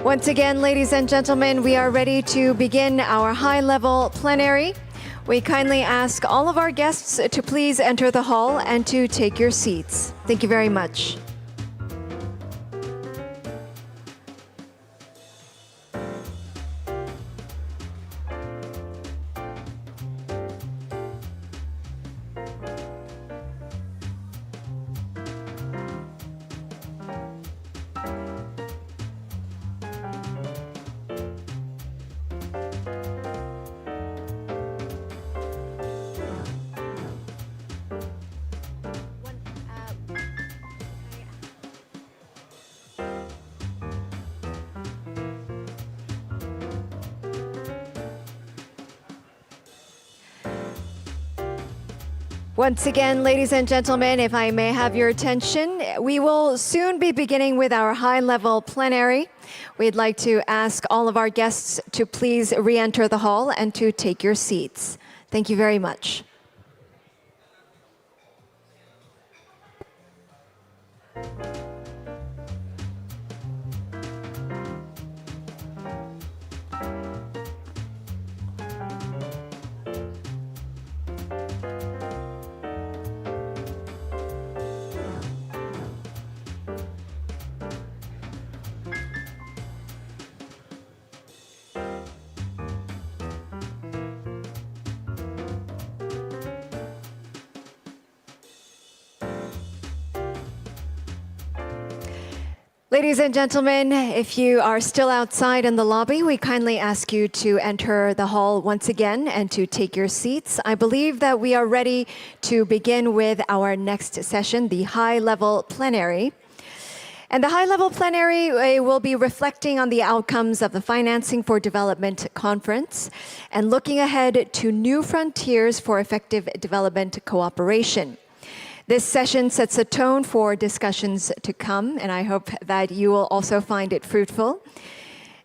Once again, ladies and gentlemen, we are ready to begin our high-level plenary. We kindly ask all of our guests to please enter the hall and to take your seats. Thank you very much. Once again, ladies and gentlemen, if I may have your attention, we will soon be beginning with our high-level plenary. We'd like to ask all of our guests to please re-enter the hall and to take your seats. Thank you very much. Ladies and gentlemen, if you are still outside in the lobby, we kindly ask you to enter the hall once again and to take your seats. I believe that we are ready to begin with our next session, the high-level plenary. And the high-level plenary will be reflecting on the outcomes of the Financing for Development Conference and looking ahead to new frontiers for effective development cooperation. This session sets a tone for discussions to come, and I hope that you will also find it fruitful.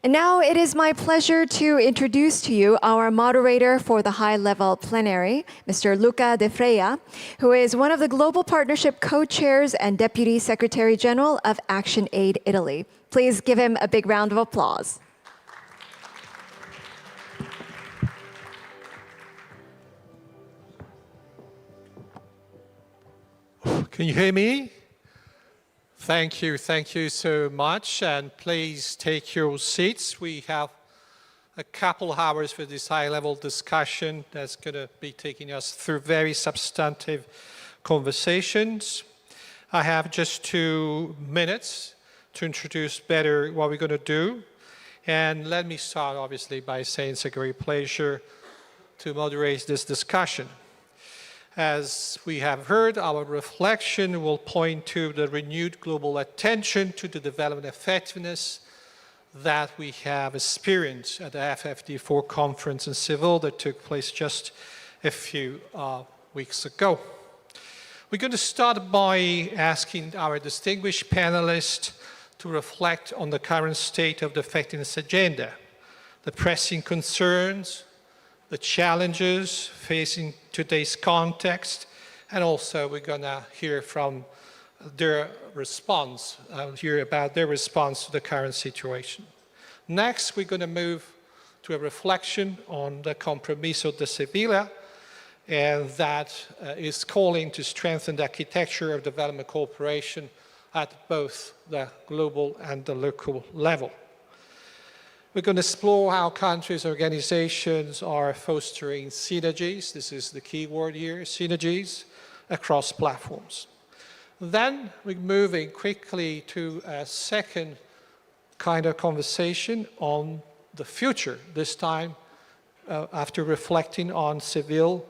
And now it is my pleasure to introduce to you our moderator for the high-level plenary, Mr. Luca De Freya, who is one of the Global Partnership co-chairs and Deputy Secretary General of Action Aid Italy. Please give him a big round of applause. Can you hear me? Thank you so much, and please take your seats. We have a couple hours for this high-level discussion that's going to be taking us through very substantive conversations. I have just 2 minutes to introduce better what we're going to do. And let me start, obviously, by saying it's a great pleasure to moderate this discussion. As we have heard, our reflection will point to the renewed global attention to the development effectiveness that we have experienced at the FFD4 conference in Seville that took place just a few weeks ago. We're going to start by asking our distinguished panelists to reflect on the current state of the effectiveness agenda, the pressing concerns, the challenges facing today's context, and also we're going to hear from their response, hear about their response to the current situation. Next, we're going to move to a reflection on the Compromiso de Sevilla, and that is calling to strengthen the architecture of development cooperation at both the global and the local level. We're going to explore how countries and organizations are fostering synergies, this is the key word here, synergies, across platforms. Then we're moving quickly to a second kind of conversation on the future. This time, after reflecting on Seville,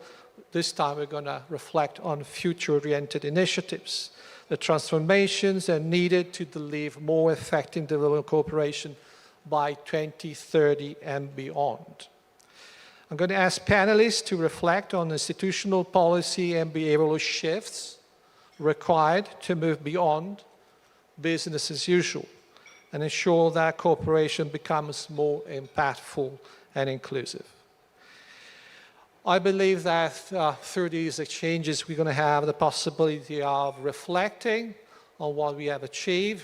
this time we're going to reflect on future-oriented initiatives, the transformations that are needed to deliver more effective development cooperation by 2030 and beyond. I'm going to ask panelists to reflect on institutional policy and behavioral shifts required to move beyond business as usual and ensure that cooperation becomes more impactful and inclusive. I believe that through these exchanges, we're going to have the possibility of reflecting on what we have achieved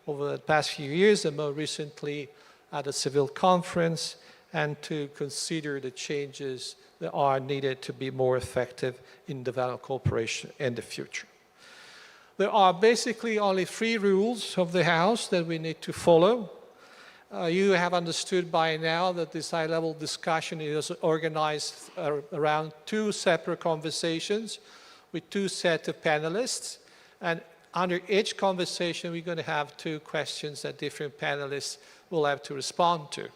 over the past few years, and more recently at the Civil Conference, and to consider the changes that are needed to be more effective in development cooperation in the future. There are basically only 3 rules of the House that we need to follow. You have understood by now that this high-level discussion is organized around 2 separate conversations with 2 sets of panelists. And under each conversation, we're going to have 2 questions that different panelists will have to respond to.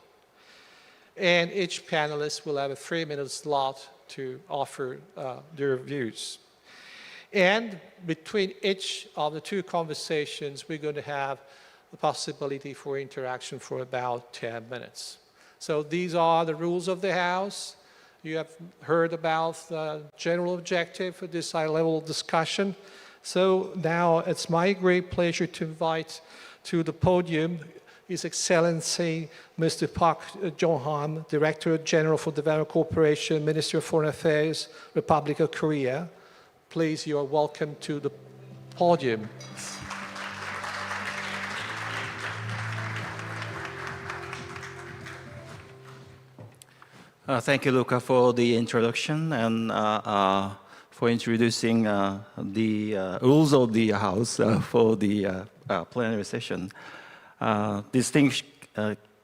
And each panelist will have a 3-minute slot to offer their views. And between each of the 2 conversations, we're going to have the possibility for interaction for about 10 minutes. So these are the rules of the House. You have heard about the general objective for this high-level discussion. So now it's my great pleasure to invite to the podium His Excellency Mr. Park Jong-han, Director General for Development Cooperation, Minister of Foreign Affairs, Republic of Korea. Please, you are welcome to the podium. Thank you, Luca, for the introduction and for introducing the rules of the House for the plenary session. Distinguished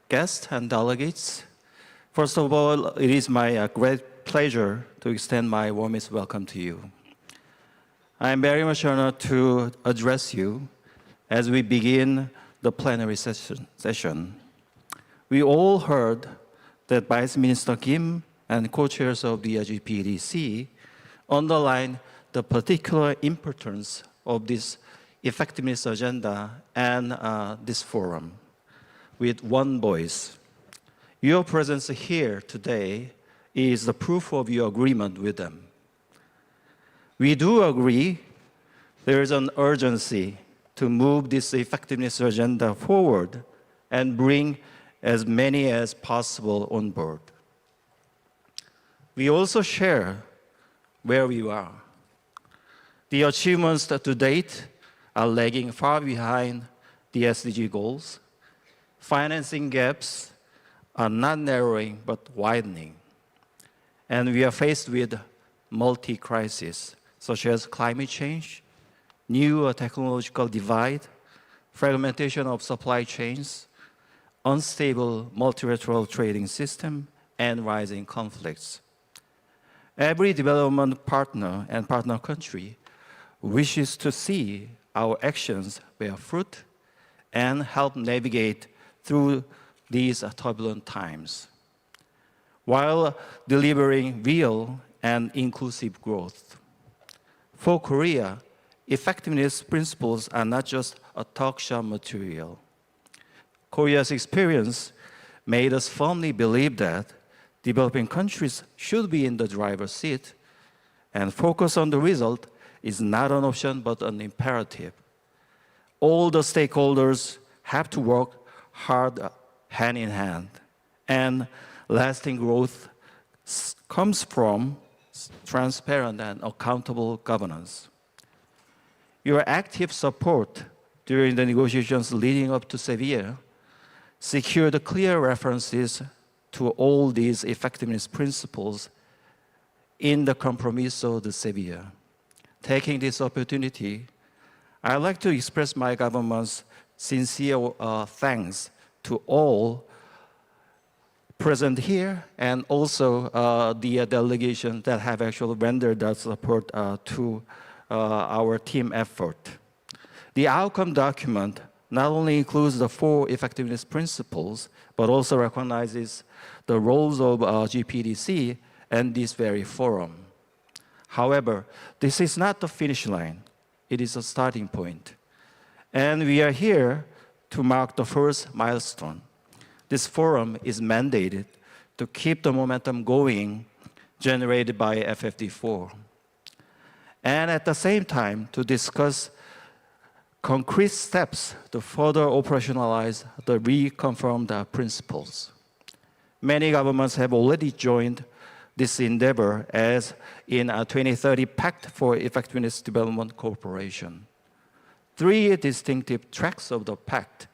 guests and delegates, first of all, it is my great pleasure to extend my warmest welcome to you. I am very much honored to address you as we begin the plenary session. We all heard that Vice Minister Kim and co-chairs of the GPDC underline the particular importance of this effectiveness agenda and this forum with one voice. Your presence here today is the proof of your agreement with them. We do agree there is an urgency to move this effectiveness agenda forward and bring as many as possible on board. We also share where we are. The achievements to date are lagging far behind the SDG goals. Financing gaps are not narrowing but widening. And we are faced with multi-crises, such as climate change, new technological divide, fragmentation of supply chains, unstable multilateral trading system, and rising conflicts. Every development partner and partner country wishes to see our actions bear fruit and help navigate through these turbulent times, while delivering real and inclusive growth. For Korea, effectiveness principles are not just a talk show material. Korea's experience made us firmly believe that developing countries should be in the driver's seat, and focus on the result is not an option but an imperative. All the stakeholders have to work hard hand in hand, and lasting growth comes from transparent and accountable governance. Your active support during the negotiations leading up to Seville secured clear references to all these effectiveness principles in the Compromiso de Seville. Taking this opportunity, I'd like to express my government's sincere thanks to all present here and also the delegation that have actually rendered that support to our team effort. The outcome document not only includes the 4 effectiveness principles, but also recognizes the roles of GPDC and this very forum. However, this is not the finish line. It is a starting point. And we are here to mark the first milestone. This forum is mandated to keep the momentum going generated by FFD4. And at the same time, to discuss concrete steps to further operationalize the reconfirmed principles. Many governments have already joined this endeavor, as in a 2030 Pact for Effectiveness Development Cooperation. 3 distinctive tracks of the pact,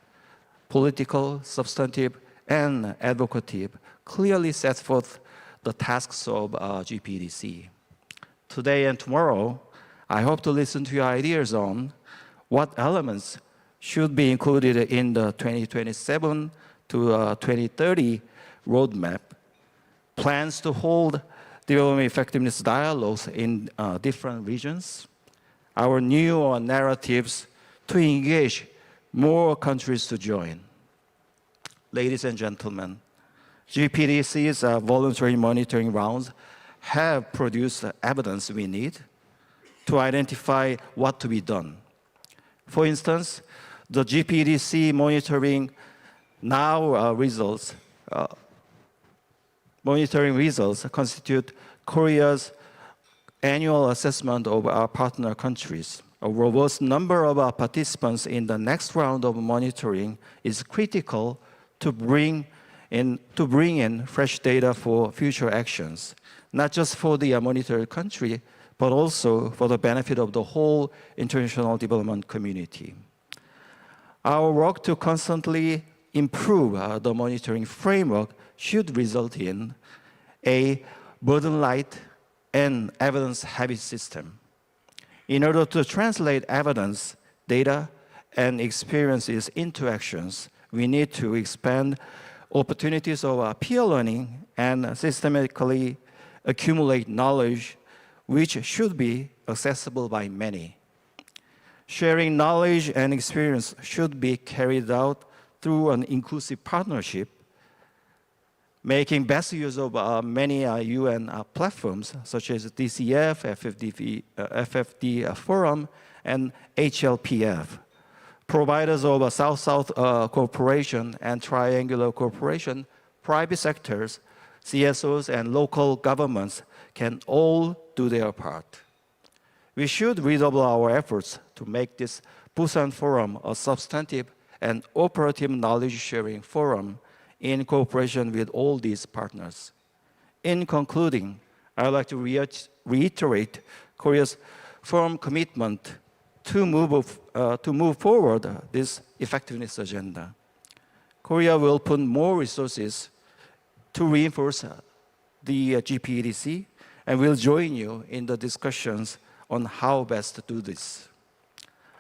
political, substantive, and advocative, clearly set forth the tasks of GPDC. Today and tomorrow, I hope to listen to your ideas on what elements should be included in the 2027 to 2030 roadmap, plans to hold development effectiveness dialogues in different regions, our new narratives to engage more countries to join. Ladies and gentlemen, GPDC's voluntary monitoring rounds have produced the evidence we need to identify what to be done. For instance, the GPDC monitoring results constitute Korea's annual assessment of our partner countries. A robust number of our participants in the next round of monitoring is critical to bring in fresh data for future actions, not just for the monitored country, but also for the benefit of the whole international development community. Our work to constantly improve the monitoring framework should result in a burden-light and evidence-heavy system. In order to translate evidence, data, and experiences into actions, we need to expand opportunities of peer learning and systematically accumulate knowledge which should be accessible by many. Sharing knowledge and experience should be carried out through an inclusive partnership, making best use of many UN platforms such as DCF, FFD Forum, and HLPF. Providers of South-South cooperation and triangular cooperation, private sectors, CSOs, and local governments can all do their part. We should redouble our efforts to make this Busan Forum a substantive and operative knowledge-sharing forum in cooperation with all these partners. In concluding, I would like to reiterate Korea's firm commitment to move forward this effectiveness agenda. Korea will put more resources to reinforce the GPDC and will join you in the discussions on how best to do this.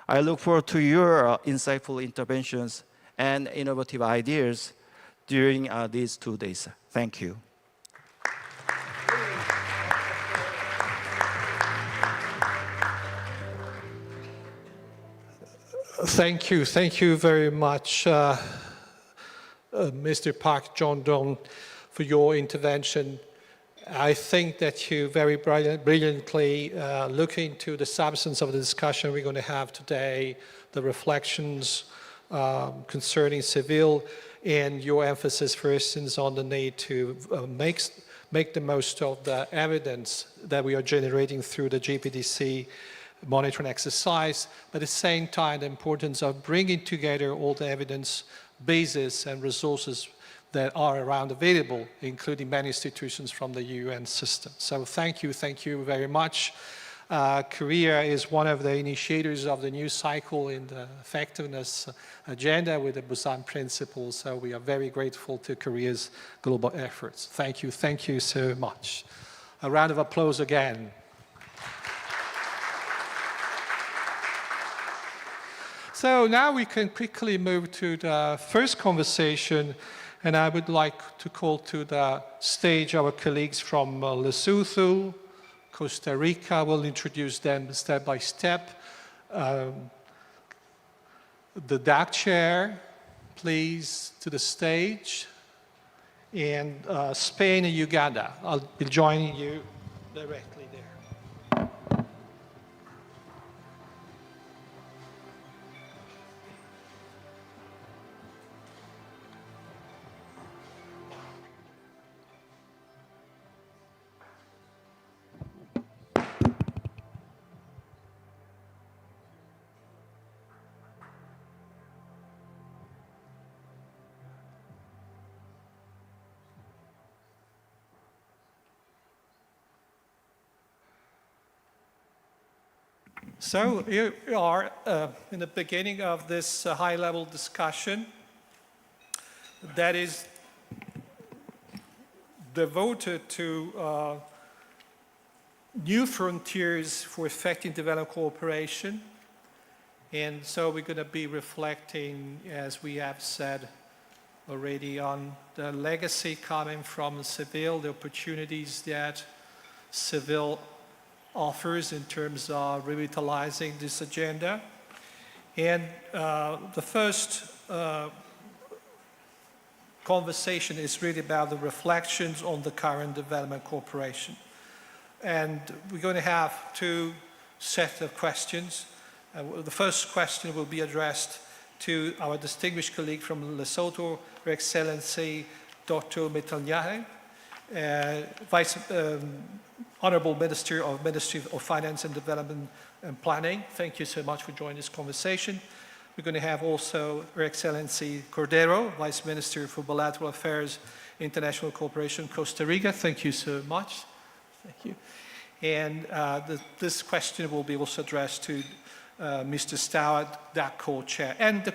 I look forward to your insightful interventions and innovative ideas during these 2 days. Thank you. Thank you very much, Mr. Park Jong-dong, for your intervention. I think that you very brilliantly look into the substance of the discussion we're going to have today, the reflections concerning civil, and your emphasis, for instance, on the need to make the most of the evidence that we are generating through the GPDC monitoring exercise, but at the same time, the importance of bringing together all the evidence bases and resources that are around available, including many institutions from the UN system. So thank you very much. Korea is one of the initiators of the new cycle in the effectiveness agenda with the Busan principles, so we are very grateful to Korea's global efforts. Thank you so much. A round of applause again. So now we can quickly move to the first conversation, and I would like to call to the stage our colleagues from Lesotho, Costa Rica. We'll introduce them step by step. The DAC chair, please, to the stage. And Spain and Uganda. I'll be joining you directly there. So here we are in the beginning of this high-level discussion that is devoted to new frontiers for effective development cooperation. And so we're going to be reflecting, as we have said already, on the legacy coming from Seville, the opportunities that Seville offers in terms of revitalizing this agenda. And the first conversation is really about the reflections on the current development cooperation. And we're going to have two sets of questions. The first question will be addressed to our distinguished colleague from Lesotho, Her Excellency Dr. Metalnyane, Honorable Minister of Ministry of Finance and Development and Planning. Thank you so much for joining this conversation. We're going to have also Her Excellency Cordero, Vice Minister for Bilateral Affairs, International Cooperation, Costa Rica. Thank you so much. Thank you. And this question will be also addressed to Mr. Stoward, that co-chair. And the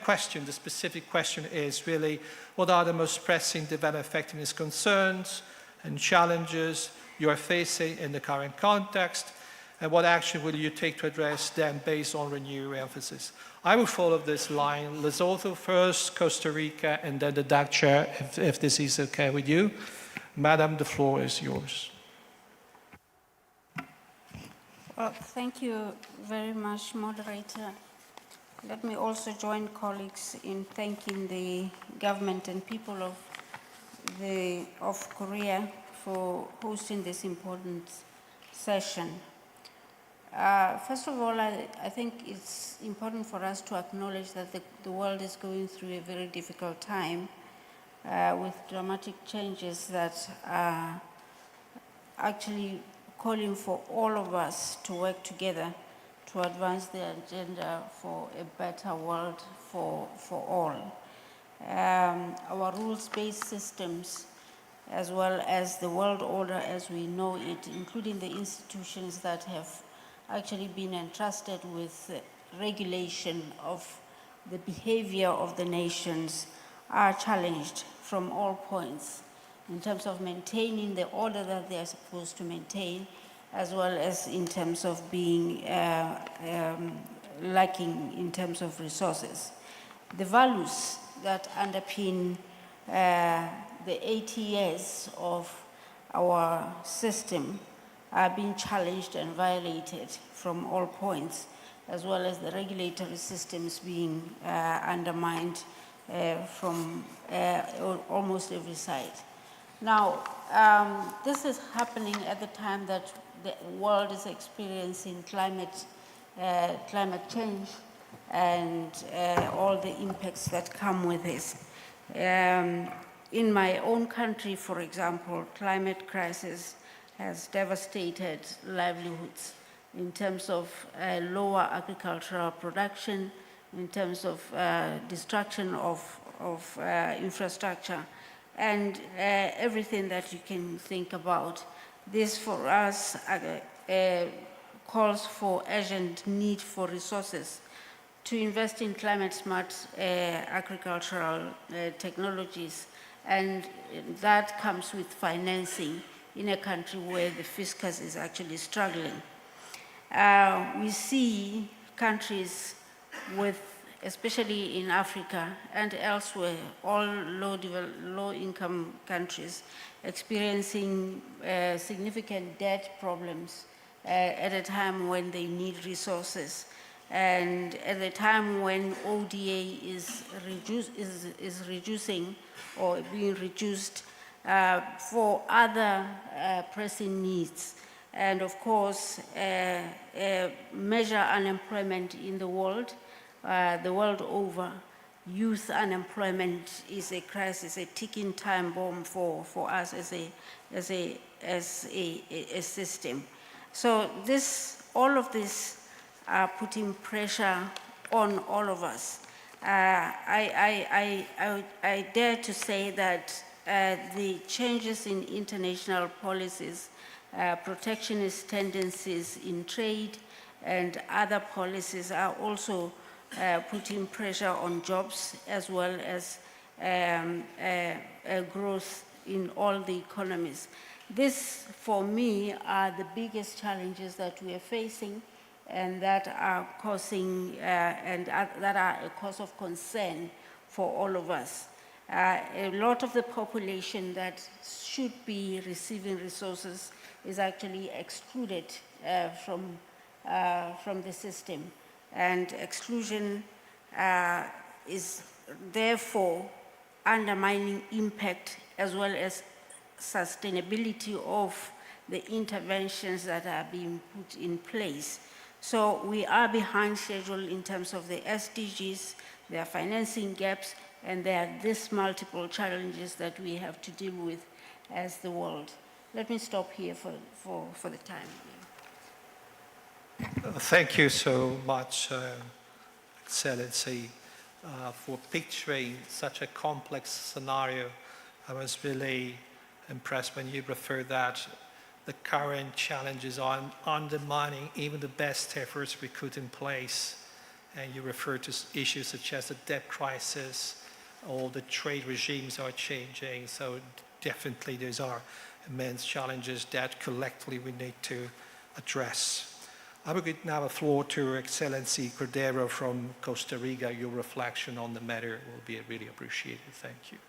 specific question is really, what are the most pressing development effectiveness concerns and challenges you are facing in the current context, and what action will you take to address them based on renewed emphasis? I will follow this line, Lesotho first, Costa Rica, and then the DAC chair, if this is okay with you. Madam, the floor is yours. Well, thank you very much, moderator. Let me also join colleagues in thanking the government and people of Korea for hosting this important session. First of all, I think it's important for us to acknowledge that the world is going through a very difficult time with dramatic changes that are actually calling for all of us to work together to advance the agenda for a better world for all. Our rules-based systems, as well as the world order as we know it, including the institutions that have actually been entrusted with regulation of the behavior of the nations, are challenged from all points in terms of maintaining the order that they are supposed to maintain, as well as in terms of being lacking in terms of resources. The values that underpin the 80 years of our system are being challenged and violated from all points, as well as the regulatory systems being undermined from almost every side. Now, this is happening at the time that the world is experiencing climate change and all the impacts that come with this. In my own country, for example, climate crisis has devastated livelihoods in terms of lower agricultural production, in terms of destruction of infrastructure, and everything that you can think about. This, for us, calls for urgent need for resources to invest in climate-smart agricultural technologies, and that comes with financing in a country where the fiscus is actually struggling. We see countries with, especially in Africa and elsewhere, all low-income countries experiencing significant debt problems at a time when they need resources, and at a time when ODA is reducing or being reduced for other pressing needs. And of course, measure unemployment in the world over. Youth unemployment is a crisis, a ticking time bomb for us as a system. So all of this are putting pressure on all of us. I dare to say that the changes in international policies, protectionist tendencies in trade, and other policies are also putting pressure on jobs as well as growth in all the economies. This, for me, are the biggest challenges that we are facing and that are causing, that are a cause of concern for all of us. A lot of the population that should be receiving resources is actually excluded from the system. And exclusion is therefore undermining impact as well as sustainability of the interventions that are being put in place. So we are behind schedule in terms of the SDGs, there are financing gaps, and there are these multiple challenges that we have to deal with as the world. Let me stop here for the time. Thank you so much, Excellency, for picturing such a complex scenario. I was really impressed when you referred that the current challenges are undermining even the best efforts we put in place. And you referred to issues such as the debt crisis or the trade regimes are changing. So definitely those are immense challenges that collectively we need to address. I will give now the floor to Excellency Cordero from Costa Rica. Your reflection on the matter will be really appreciated. Thank you.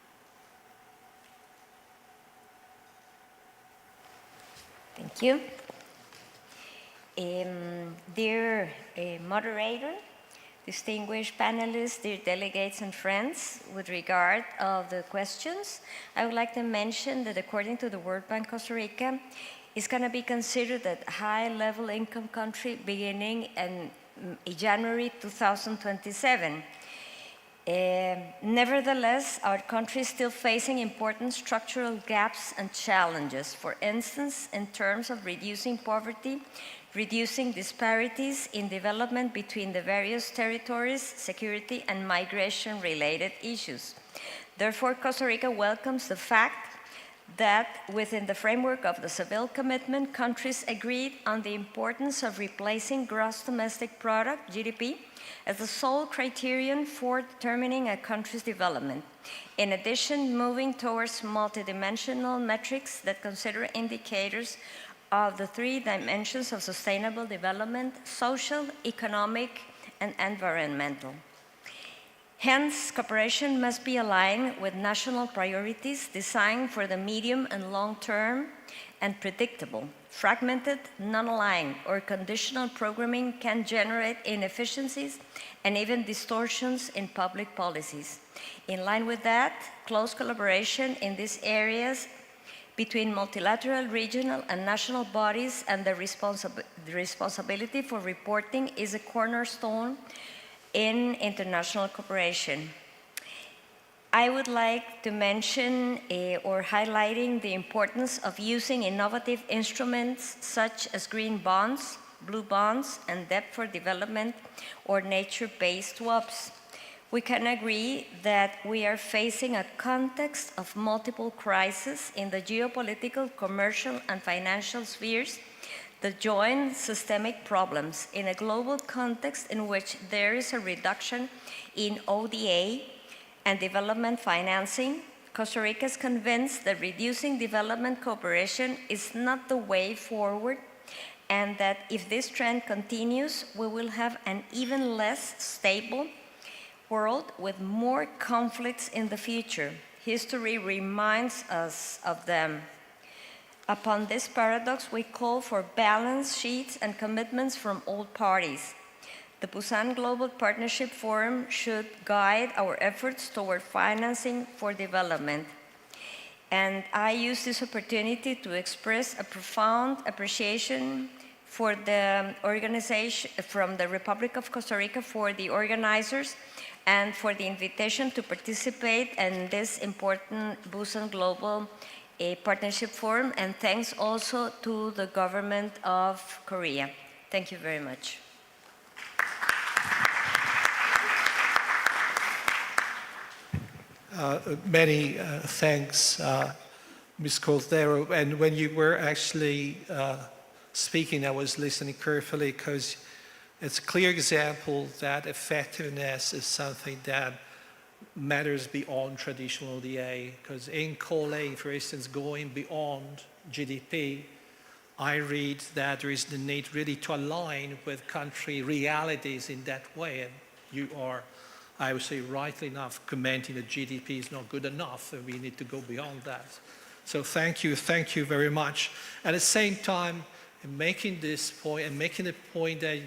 Thank you. Dear moderator, distinguished panelists, dear delegates and friends, with regard of the questions, I would like to mention that according to the World Bank, Costa Rica is going to be considered a high-level income country beginning in January 2027. Nevertheless, our country is still facing important structural gaps and challenges. For instance, in terms of reducing poverty, reducing disparities in development between the various territories, security and migration-related issues. Therefore, Costa Rica welcomes the fact that within the framework of the Seville Commitment, countries agreed on the importance of replacing gross domestic product, GDP, as the sole criterion for determining a country's development. In addition, moving towards multidimensional metrics that consider indicators of the three dimensions of sustainable development: social, economic, and environmental. Hence, cooperation must be aligned with national priorities designed for the medium and long term and predictable. Fragmented, non-aligned, or conditional programming can generate inefficiencies and even distortions in public policies. In line with that, close collaboration in these areas between multilateral, regional, and national bodies and the responsibility for reporting is a cornerstone in international cooperation. I would like to mention or highlighting the importance of using innovative instruments such as green bonds, blue bonds, and debt for development or nature-based swaps. We can agree that we are facing a context of multiple crises in the geopolitical, commercial, and financial spheres that join systemic problems in a global context in which there is a reduction in ODA and development financing. Costa Rica is convinced that reducing development cooperation is not the way forward, and that if this trend continues, we will have an even less stable world with more conflicts in the future. History reminds us of them. Upon this paradox, we call for balance sheets and commitments from all parties. The Busan Global Partnership Forum should guide our efforts toward financing for development. And I use this opportunity to express a profound appreciation for the organization, from the Republic of Costa Rica, for the organizers, and for the invitation to participate in this important Busan Global Partnership Forum, and thanks also to the government of Korea. Thank you very much. Many thanks, Ms. Cordero. And when you were actually speaking, I was listening carefully because It's a clear example that effectiveness is something that matters beyond traditional ODA, because in calling, for instance, going beyond GDP, I read that there is the need really to align with country realities in that way. And you are, I would say, rightly enough, commenting that GDP is not good enough and we need to go beyond that. So thank you very much. At the same time, in making this point and making the point that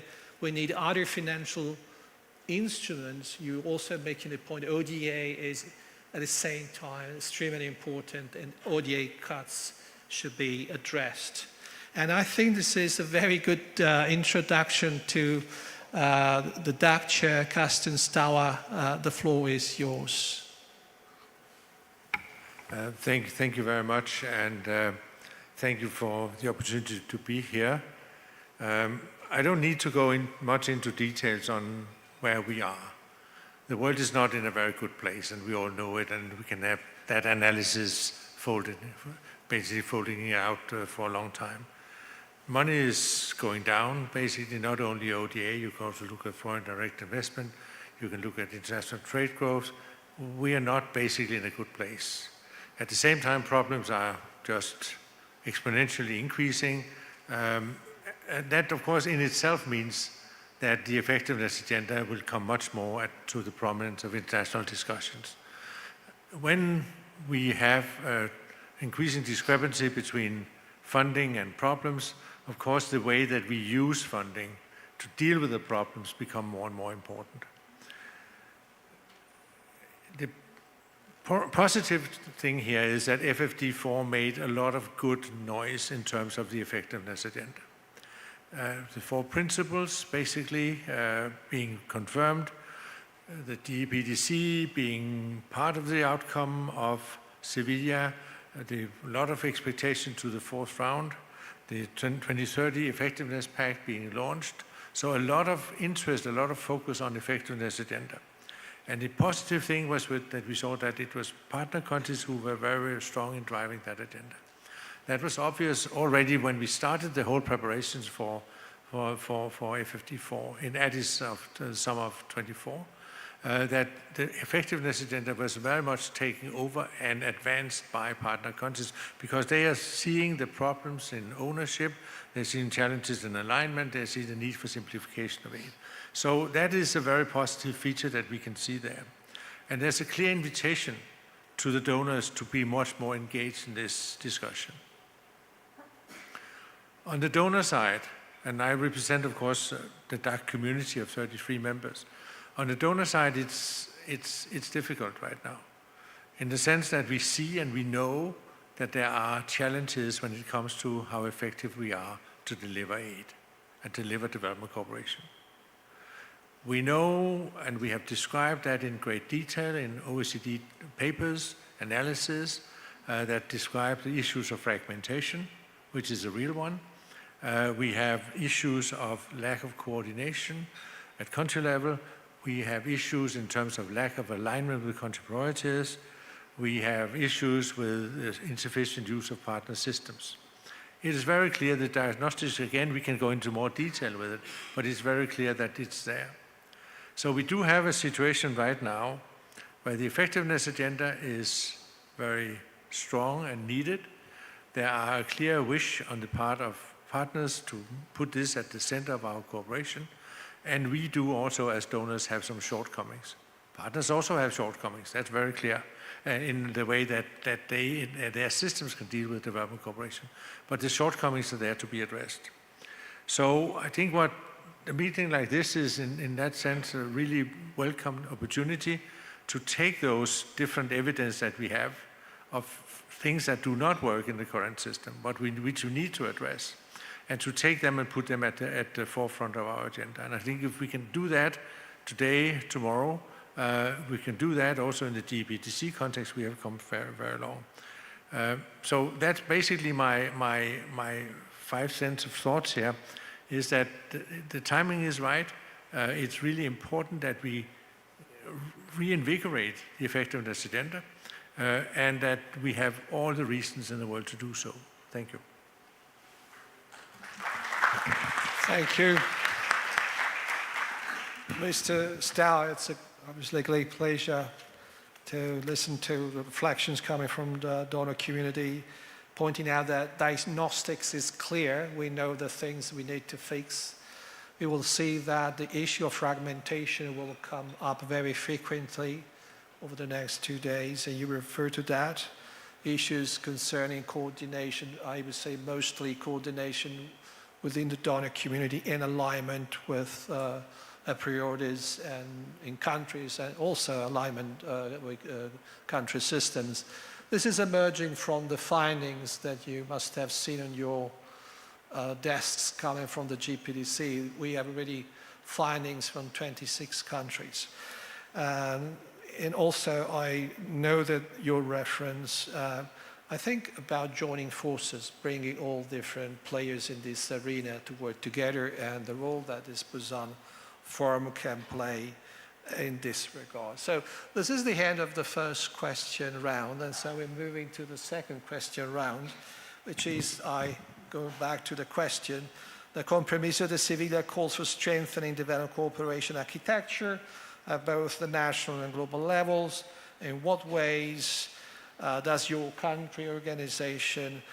we need other financial instruments, you also making the point ODA is at the same time extremely important, and ODA cuts should be addressed. And I think this is a very good introduction to the DAC chair, Carsten Stauer. The floor is yours. Thank you very much, and thank you for the opportunity to be here. I don't need to go much into details on where we are. The world is not in a very good place, and we all know it, and we can have that analysis basically folding out for a long time. Money is going down, basically not only ODA, you can also look at foreign direct investment, you can look at international trade growth. We are not basically in a good place. At the same time, problems are just exponentially increasing. And that, of course, in itself means that the effectiveness agenda will come much more to the prominence of international discussions. When we have increasing discrepancy between funding and problems, of course, the way that we use funding to deal with the problems become more and more important. The positive thing here is that FFD4 made a lot of good noise in terms of the effectiveness agenda. The 4 principles basically being confirmed, the DEPDC being part of the outcome of Sevilla, a lot of expectation to the 4th round, the 2030 Effectiveness Pact being launched. So a lot of interest, a lot of focus on effectiveness agenda. And the positive thing was that we saw that it was partner countries who were very, very strong in driving that agenda. That was obvious already when we started the whole preparations for FFD4 in Addis of the summer of 24, that the effectiveness agenda was very much taken over and advanced by partner countries because they are seeing the problems in ownership, they're seeing challenges in alignment, they see the need for simplification of aid. So that is a very positive feature that we can see there. And there's a clear invitation to the donors to be much more engaged in this discussion. On the donor side, and I represent, of course, the DAC community of 33 members. On the donor side, it's difficult right now, in the sense that we see and we know that there are challenges when it comes to how effective we are to deliver aid and deliver development cooperation. We know, and we have described that in great detail in OECD papers, analysis, that describe the issues of fragmentation, which is a real one. We have issues of lack of coordination at country level. We have issues in terms of lack of alignment with country priorities. We have issues with insufficient use of partner systems. It is very clear that diagnostics, again, we can go into more detail with it, but it's very clear that it's there. So we do have a situation right now where the effectiveness agenda is very strong and needed. There are a clear wish on the part of partners to put this at the center of our cooperation. And we do also, as donors, have some shortcomings. Partners also have shortcomings, that's very clear, in the way that their systems can deal with development cooperation. But the shortcomings are there to be addressed. So I think what a meeting like this is, in that sense, a really welcome opportunity to take those different evidence that we have of things that do not work in the current system, but which we need to address, and to take them and put them at the forefront of our agenda. And I think if we can do that today, tomorrow, we can do that also in the DEPDC context. We have come very, very long. So that's basically my 5 cents of thoughts here, is that the timing is right. It's really important that we reinvigorate the effectiveness agenda, and that we have all the reasons in the world to do so. Thank you. Thank you. Mr. Stour, it's obviously a great pleasure to listen to the reflections coming from the donor community, pointing out that diagnostics is clear. We know the things we need to fix. We will see that the issue of fragmentation will come up very frequently over the next 2 days, and you refer to that. Issues concerning coordination, I would say mostly coordination within the donor community in alignment with priorities and in countries, and also alignment with country systems. This is emerging from the findings that you must have seen on your desks coming from the GPDC. We have already findings from 26 countries. And also, I know that your reference, I think about joining forces, bringing all different players in this arena to work together, and the role that this Busan Forum can play in this regard. So this is the end of the first question round, and so we're moving to the second question round, which is, I go back to the question, the Compromiso de Sevilla calls for strengthening development cooperation architecture at both the national and global levels. In what ways does your country organization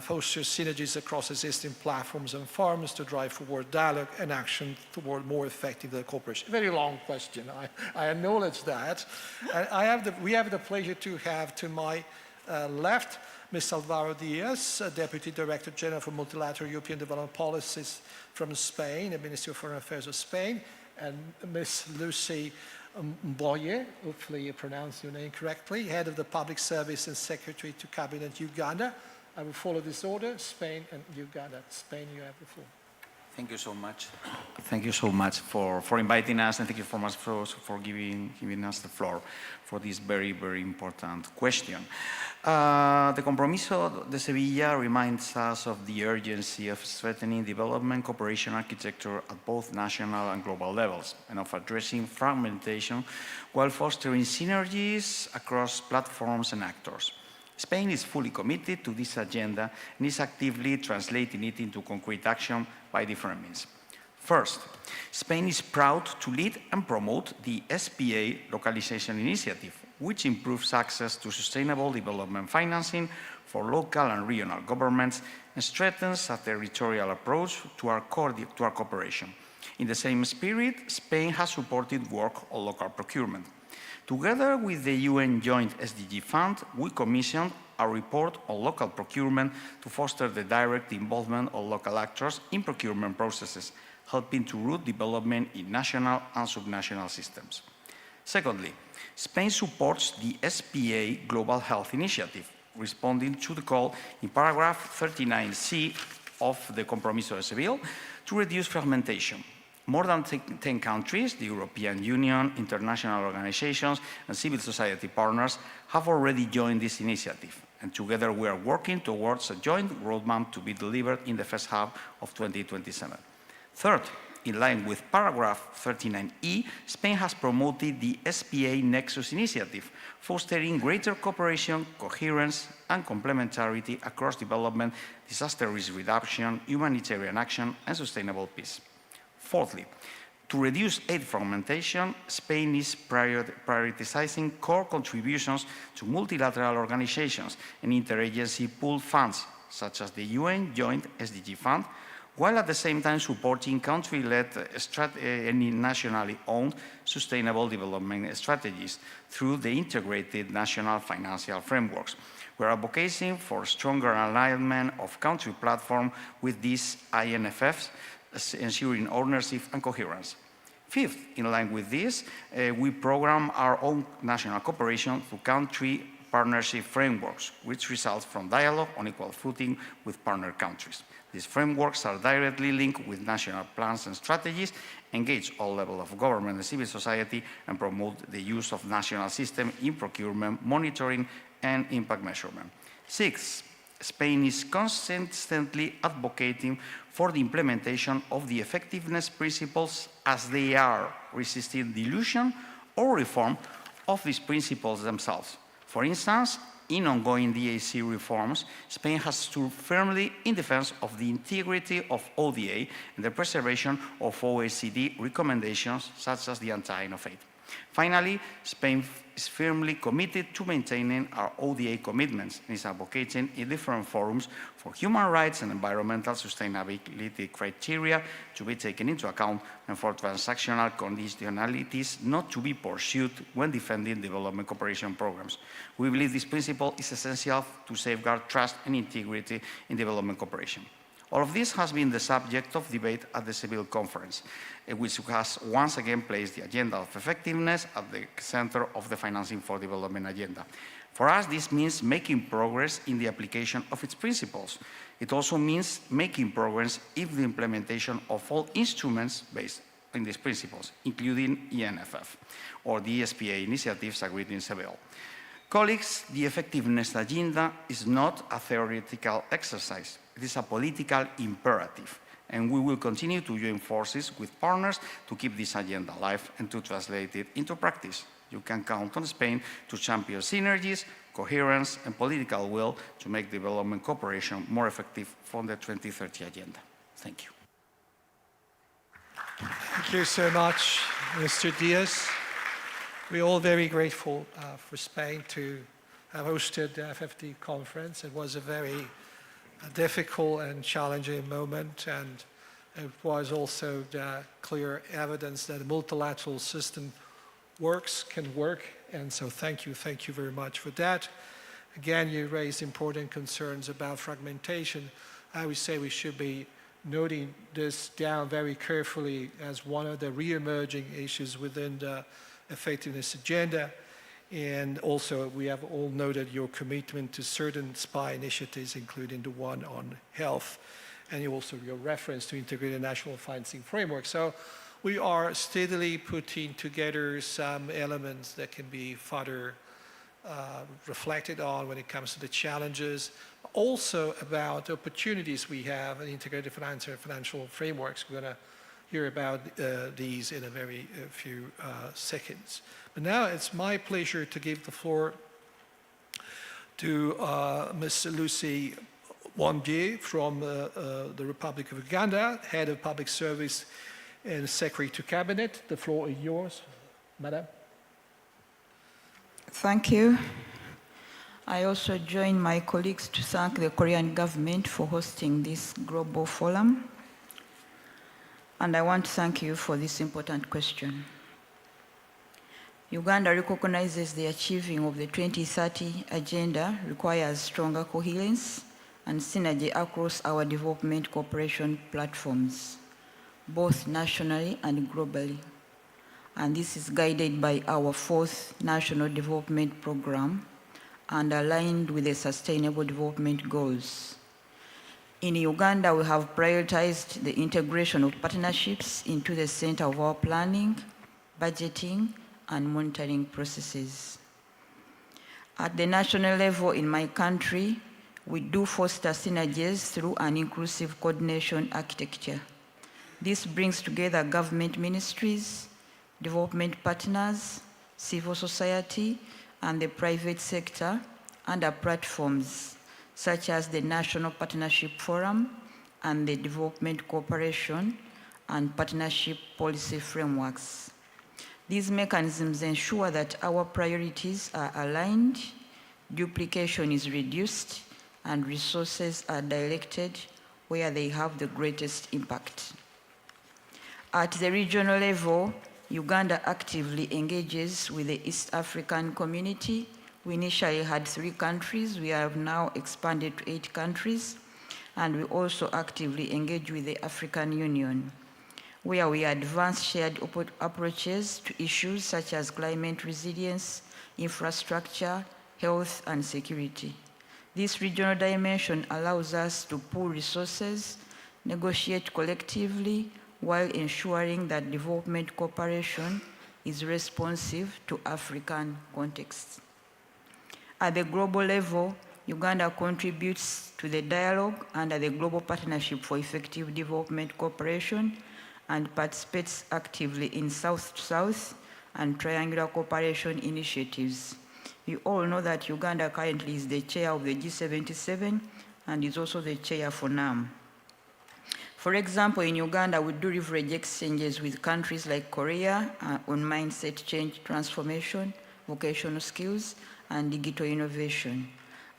foster synergies across existing platforms and forums to drive forward dialogue and action toward more effective cooperation? Very long question, I acknowledge that. And we have the pleasure to have to my left Ms. Alvaro Diaz, Deputy Director General for Multilateral European Development Policies from Spain, the Ministry of Foreign Affairs of Spain, and Ms. Lucy Mboye, hopefully you pronounced your name correctly, Head of the Public Service and Secretary to Cabinet Uganda. I will follow this order, Spain and Uganda. Spain, you have the floor. Thank you so much. Thank you so much for inviting us, and thank you so much for giving us the floor for this very, very important question. The Compromiso de Sevilla reminds us of the urgency of strengthening development cooperation architecture at both national and global levels, and of addressing fragmentation while fostering synergies across platforms and actors. Spain is fully committed to this agenda and is actively translating it into concrete action by different means. First, Spain is proud to lead and promote the SPA localization initiative, which improves access to sustainable development financing for local and regional governments and strengthens a territorial approach to our cooperation. In the same spirit, Spain has supported work on local procurement. Together with the UN Joint SDG Fund, we commissioned a report on local procurement to foster the direct involvement of local actors in procurement processes, helping to root development in national and subnational systems. Secondly, Spain supports the SPA Global Health Initiative, responding to the call in paragraph 39C of the Compromiso de Sevilla to reduce fragmentation. More than 10 countries, the European Union, international organizations, and civil society partners have already joined this initiative, and together we are working towards a joint roadmap to be delivered in the first half of 2027. Third, in line with paragraph 39E, Spain has promoted the SPA Nexus initiative, fostering greater cooperation, coherence, and complementarity across development, disaster risk reduction, humanitarian action, and sustainable peace. Fourthly, to reduce aid fragmentation, Spain is prioritizing core contributions to multilateral organizations and interagency pooled funds, such as the UN Joint SDG Fund, while at the same time supporting country-led and nationally owned sustainable development strategies through the integrated national financial frameworks. We are advocating for stronger alignment of country platform with these INFFs, ensuring ownership and coherence. Fifth, in line with this, we program our own national cooperation through country partnership frameworks, which result from dialogue on equal footing with partner countries. These frameworks are directly linked with national plans and strategies, engage all levels of government and civil society, and promote the use of national systems in procurement, monitoring, and impact measurement. Sixth, Spain is consistently advocating for the implementation of the effectiveness principles as they are, resisting dilution or reform of these principles themselves. For instance, in ongoing DAC reforms, Spain has stood firmly in defense of the integrity of ODA and the preservation of OECD recommendations such as the anti-innovate. Finally, Spain is firmly committed to maintaining our ODA commitments and is advocating in different forums for human rights and environmental sustainability criteria to be taken into account and for transactional conditionalities not to be pursued when defending development cooperation programs. We believe this principle is essential to safeguard trust and integrity in development cooperation. All of this has been the subject of debate at the Seville conference, which has once again placed the agenda of effectiveness at the center of the Financing for Development agenda. For us, this means making progress in the application of its principles. It also means making progress in the implementation of all instruments based on these principles, including ENFF, or the ESPA initiatives agreed in Seville. Colleagues, the effectiveness agenda is not a theoretical exercise. It is a political imperative, and we will continue to join forces with partners to keep this agenda alive and to translate it into practice. You can count on Spain to champion synergies, coherence, and political will to make development cooperation more effective for the 2030 agenda. Thank you. Thank you so much, Mr. Diaz. We're all very grateful for Spain to have hosted the FFD conference. It was a very difficult and challenging moment, and it was also the clear evidence that a multilateral system can work, and so thank you very much for that. Again, you raised important concerns about fragmentation. I would say we should be noting this down very carefully as one of the re-emerging issues within the effectiveness agenda. And also, we have all noted your commitment to certain SPI initiatives, including the one on health, and also your reference to integrated national financing framework. So we are steadily putting together some elements that can be further reflected on when it comes to the challenges, also about opportunities we have in integrated financial frameworks. We're going to hear about these in a very few seconds. But now it's my pleasure to give the floor to Ms. Lucy Wambie from the Republic of Uganda, Head of Public Service and Secretary to Cabinet. The floor is yours, Madam. Thank you. I also join my colleagues to thank the Korean government for hosting this global forum. And I want to thank you for this important question. Uganda recognizes the achieving of the 2030 agenda requires stronger coherence and synergy across our development cooperation platforms, both nationally and globally. And this is guided by our 4th National Development Program and aligned with the Sustainable Development Goals. In Uganda, we have prioritized the integration of partnerships into the center of our planning, budgeting, and monitoring processes. At the national level in my country, we do foster synergies through an inclusive coordination architecture. This brings together government ministries, development partners, civil society, and the private sector under platforms such as the National Partnership Forum and the Development Cooperation and Partnership Policy Frameworks. These mechanisms ensure that our priorities are aligned, duplication is reduced, and resources are directed where they have the greatest impact. At the regional level, Uganda actively engages with the East African community. We initially had 3 countries. We have now expanded to 8 countries. And we also actively engage with the African Union, where we advance shared approaches to issues such as climate resilience, infrastructure, health, and security. This regional dimension allows us to pool resources, negotiate collectively, while ensuring that development cooperation is responsive to African contexts. At the global level, Uganda contributes to the dialogue under the Global Partnership for Effective Development Cooperation and participates actively in South-to-South and triangular cooperation initiatives. You all know that Uganda currently is the chair of the G77 and is also the chair for NAM. For example, in Uganda, we do leverage exchanges with countries like Korea on mindset change transformation, vocational skills, and digital innovation,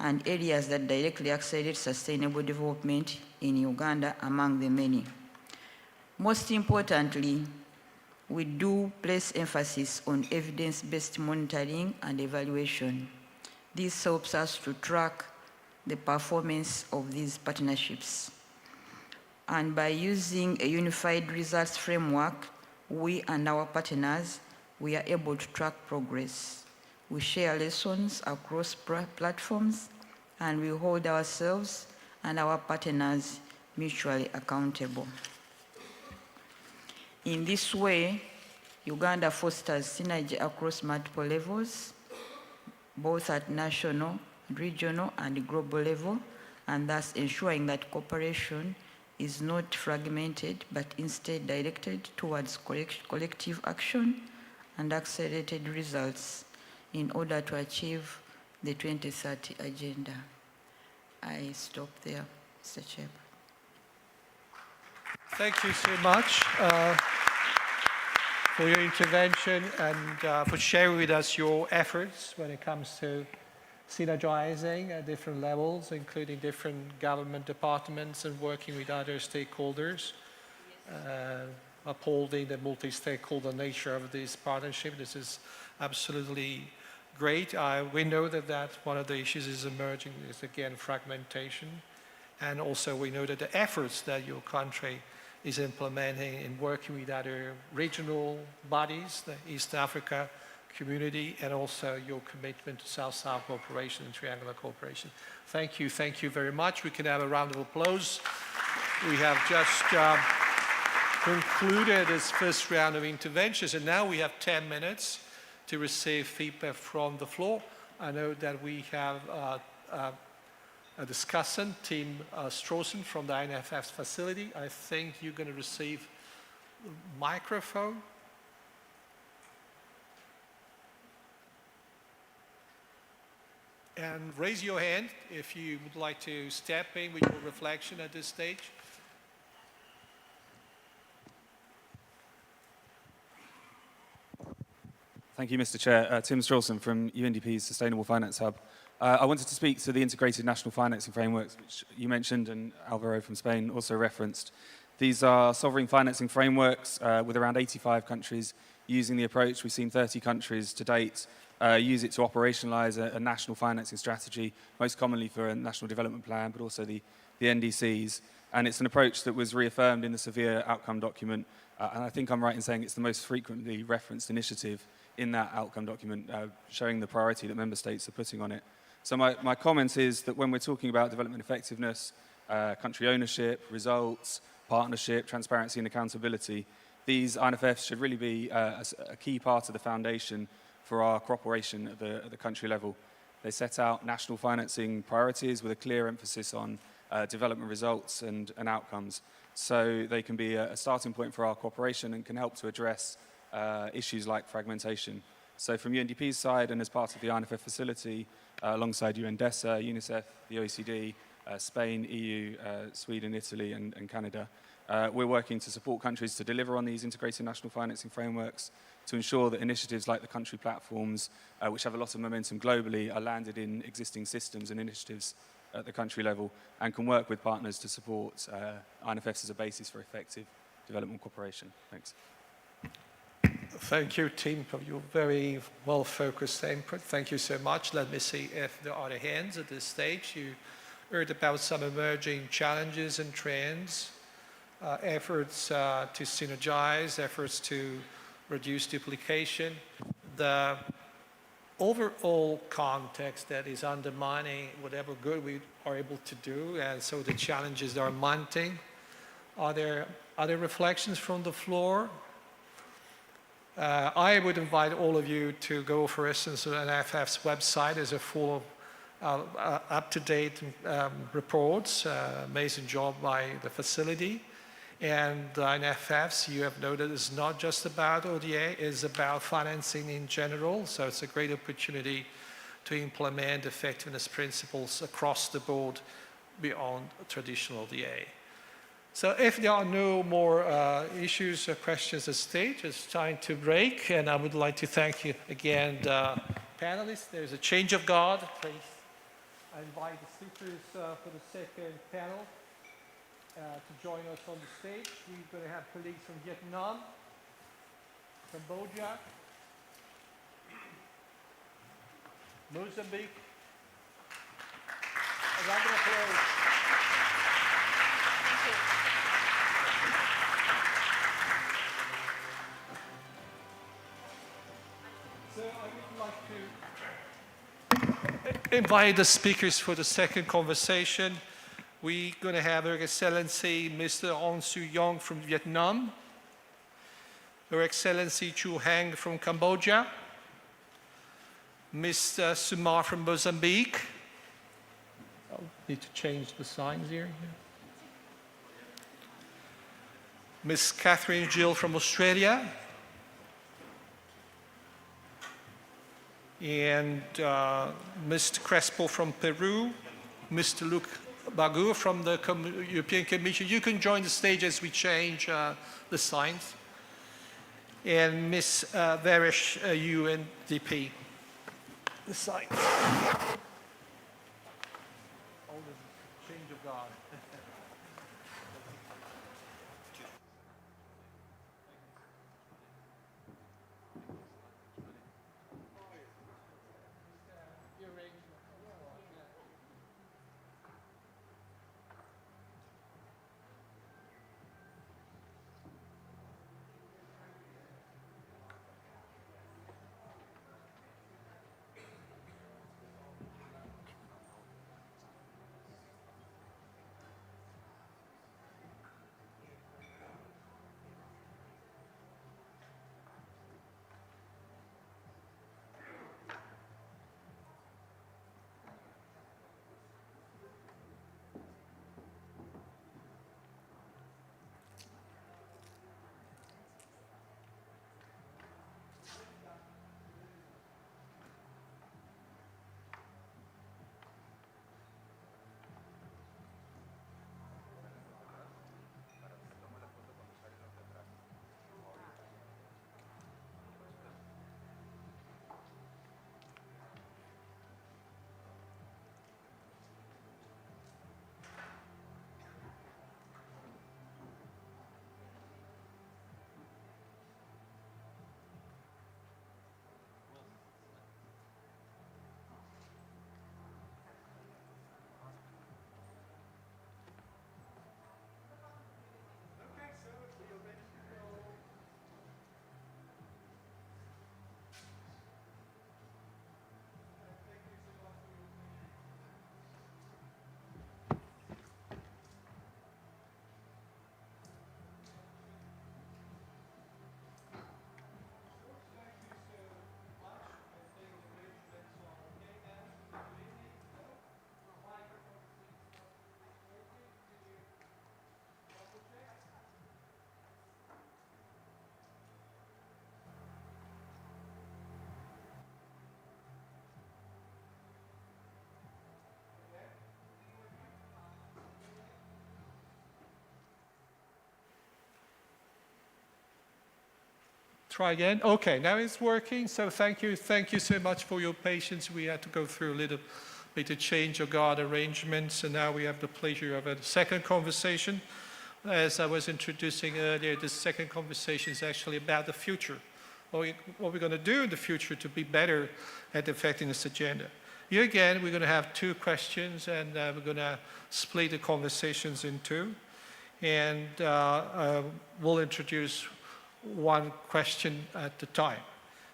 and areas that directly accelerate sustainable development in Uganda, among the many. Most importantly, we do place emphasis on evidence-based monitoring and evaluation. This helps us to track the performance of these partnerships. And by using a unified results framework, we and our partners, we are able to track progress. We share lessons across platforms, and we hold ourselves and our partners mutually accountable. In this way, Uganda fosters synergy across multiple levels, both at national, regional, and global level, and thus ensuring that cooperation is not fragmented, but instead directed towards collective action and accelerated results in order to achieve the 2030 agenda. I stop there, Mr. Chairman. Thank you so much for your intervention and for sharing with us your efforts when it comes to synergizing at different levels, including different government departments and working with other stakeholders, upholding the multi-stakeholder nature of this partnership. This is absolutely great. We know that one of the issues is emerging is, again, fragmentation. And also we know that the efforts that your country is implementing in working with other regional bodies, the East Africa community, and also your commitment to South-South cooperation and triangular cooperation. Thank you very much. We can have a round of applause. We have just concluded this first round of interventions, and now we have 10 minutes to receive feedback from the floor. I know that we have a discussant, Tim Strossen from the INFF facility. I think you're going to receive the microphone. And raise your hand if you would like to step in with your reflection at this stage. Thank you, Mr. Chair. Tim Strawson from UNDP's Sustainable Finance Hub. I wanted to speak to the integrated national financing frameworks, which you mentioned and Alvaro from Spain also referenced. These are sovereign financing frameworks with around 85 countries using the approach. We've seen 30 countries to date use it to operationalize a national financing strategy, most commonly for a national development plan, but also the NDCs. And it's an approach that was reaffirmed in the Severe outcome document. And I think I'm right in saying it's the most frequently referenced initiative in that outcome document, showing the priority that member states are putting on it. So my comment is that when we're talking about development effectiveness, country ownership, results, partnership, transparency and accountability, these INFFs should really be a key part of the foundation for our cooperation at the country level. They set out national financing priorities with a clear emphasis on development results and outcomes. So they can be a starting point for our cooperation and can help to address issues like fragmentation. So from UNDP's side and as part of the INFF facility, alongside UNDESA, UNICEF, the OECD, Spain, EU, Sweden, Italy and Canada, we're working to support countries to deliver on these integrated national financing frameworks, to ensure that initiatives like the country platforms, which have a lot of momentum globally, are landed in existing systems and initiatives at the country level and can work with partners to support INFFs as a basis for effective development cooperation. Thanks. Thank you, Tim, for your very well-focused input. Thank you so much. Let me see if there are other hands at this stage. You heard about some emerging challenges and trends, efforts to synergize, efforts to reduce duplication. The overall context that is undermining whatever good we are able to do, and so the challenges are mounting. Are there other reflections from the floor? I would invite all of you to go, for instance, to NFF's website. There's a full of up-to-date reports, amazing job by the facility. And NFFs, you have noted, is not just about ODA, it's about financing in general. So it's a great opportunity to implement effectiveness principles across the board beyond traditional DA. So if there are no more issues or questions at stage, it's time to break, and I would like to thank you again, the panelists. There's a change of guard, please. I invite the speakers for the second panel to join us on the stage. We're going to have colleagues from Vietnam, Cambodia, Mozambique. A round of applause. So I would like to invite the speakers for the second conversation. We're going to have Her Excellency Mr. Ong Su Yong from Vietnam, Her Excellency Chu Hang from Cambodia, Mr. Sumar from Mozambique. I'll need to change the signs here. Ms. Catherine Gill from Australia, and Mr. Crespo from Peru, Mr. Luc Bagur from the European Commission. You can join the stage as we change the signs. And Ms. Veresh, UNDP. The signs. All the change of guard. Try again. Okay, now it's working. So thank you so much for your patience. We had to go through a little bit of change of guard arrangements, and now we have the pleasure of a second conversation. As I was introducing earlier, this second conversation is actually about the future. What we're going to do in the future to be better at the effectiveness agenda. Here again, we're going to have two questions, and we're going to split the conversations in two. And we'll introduce one question at a time.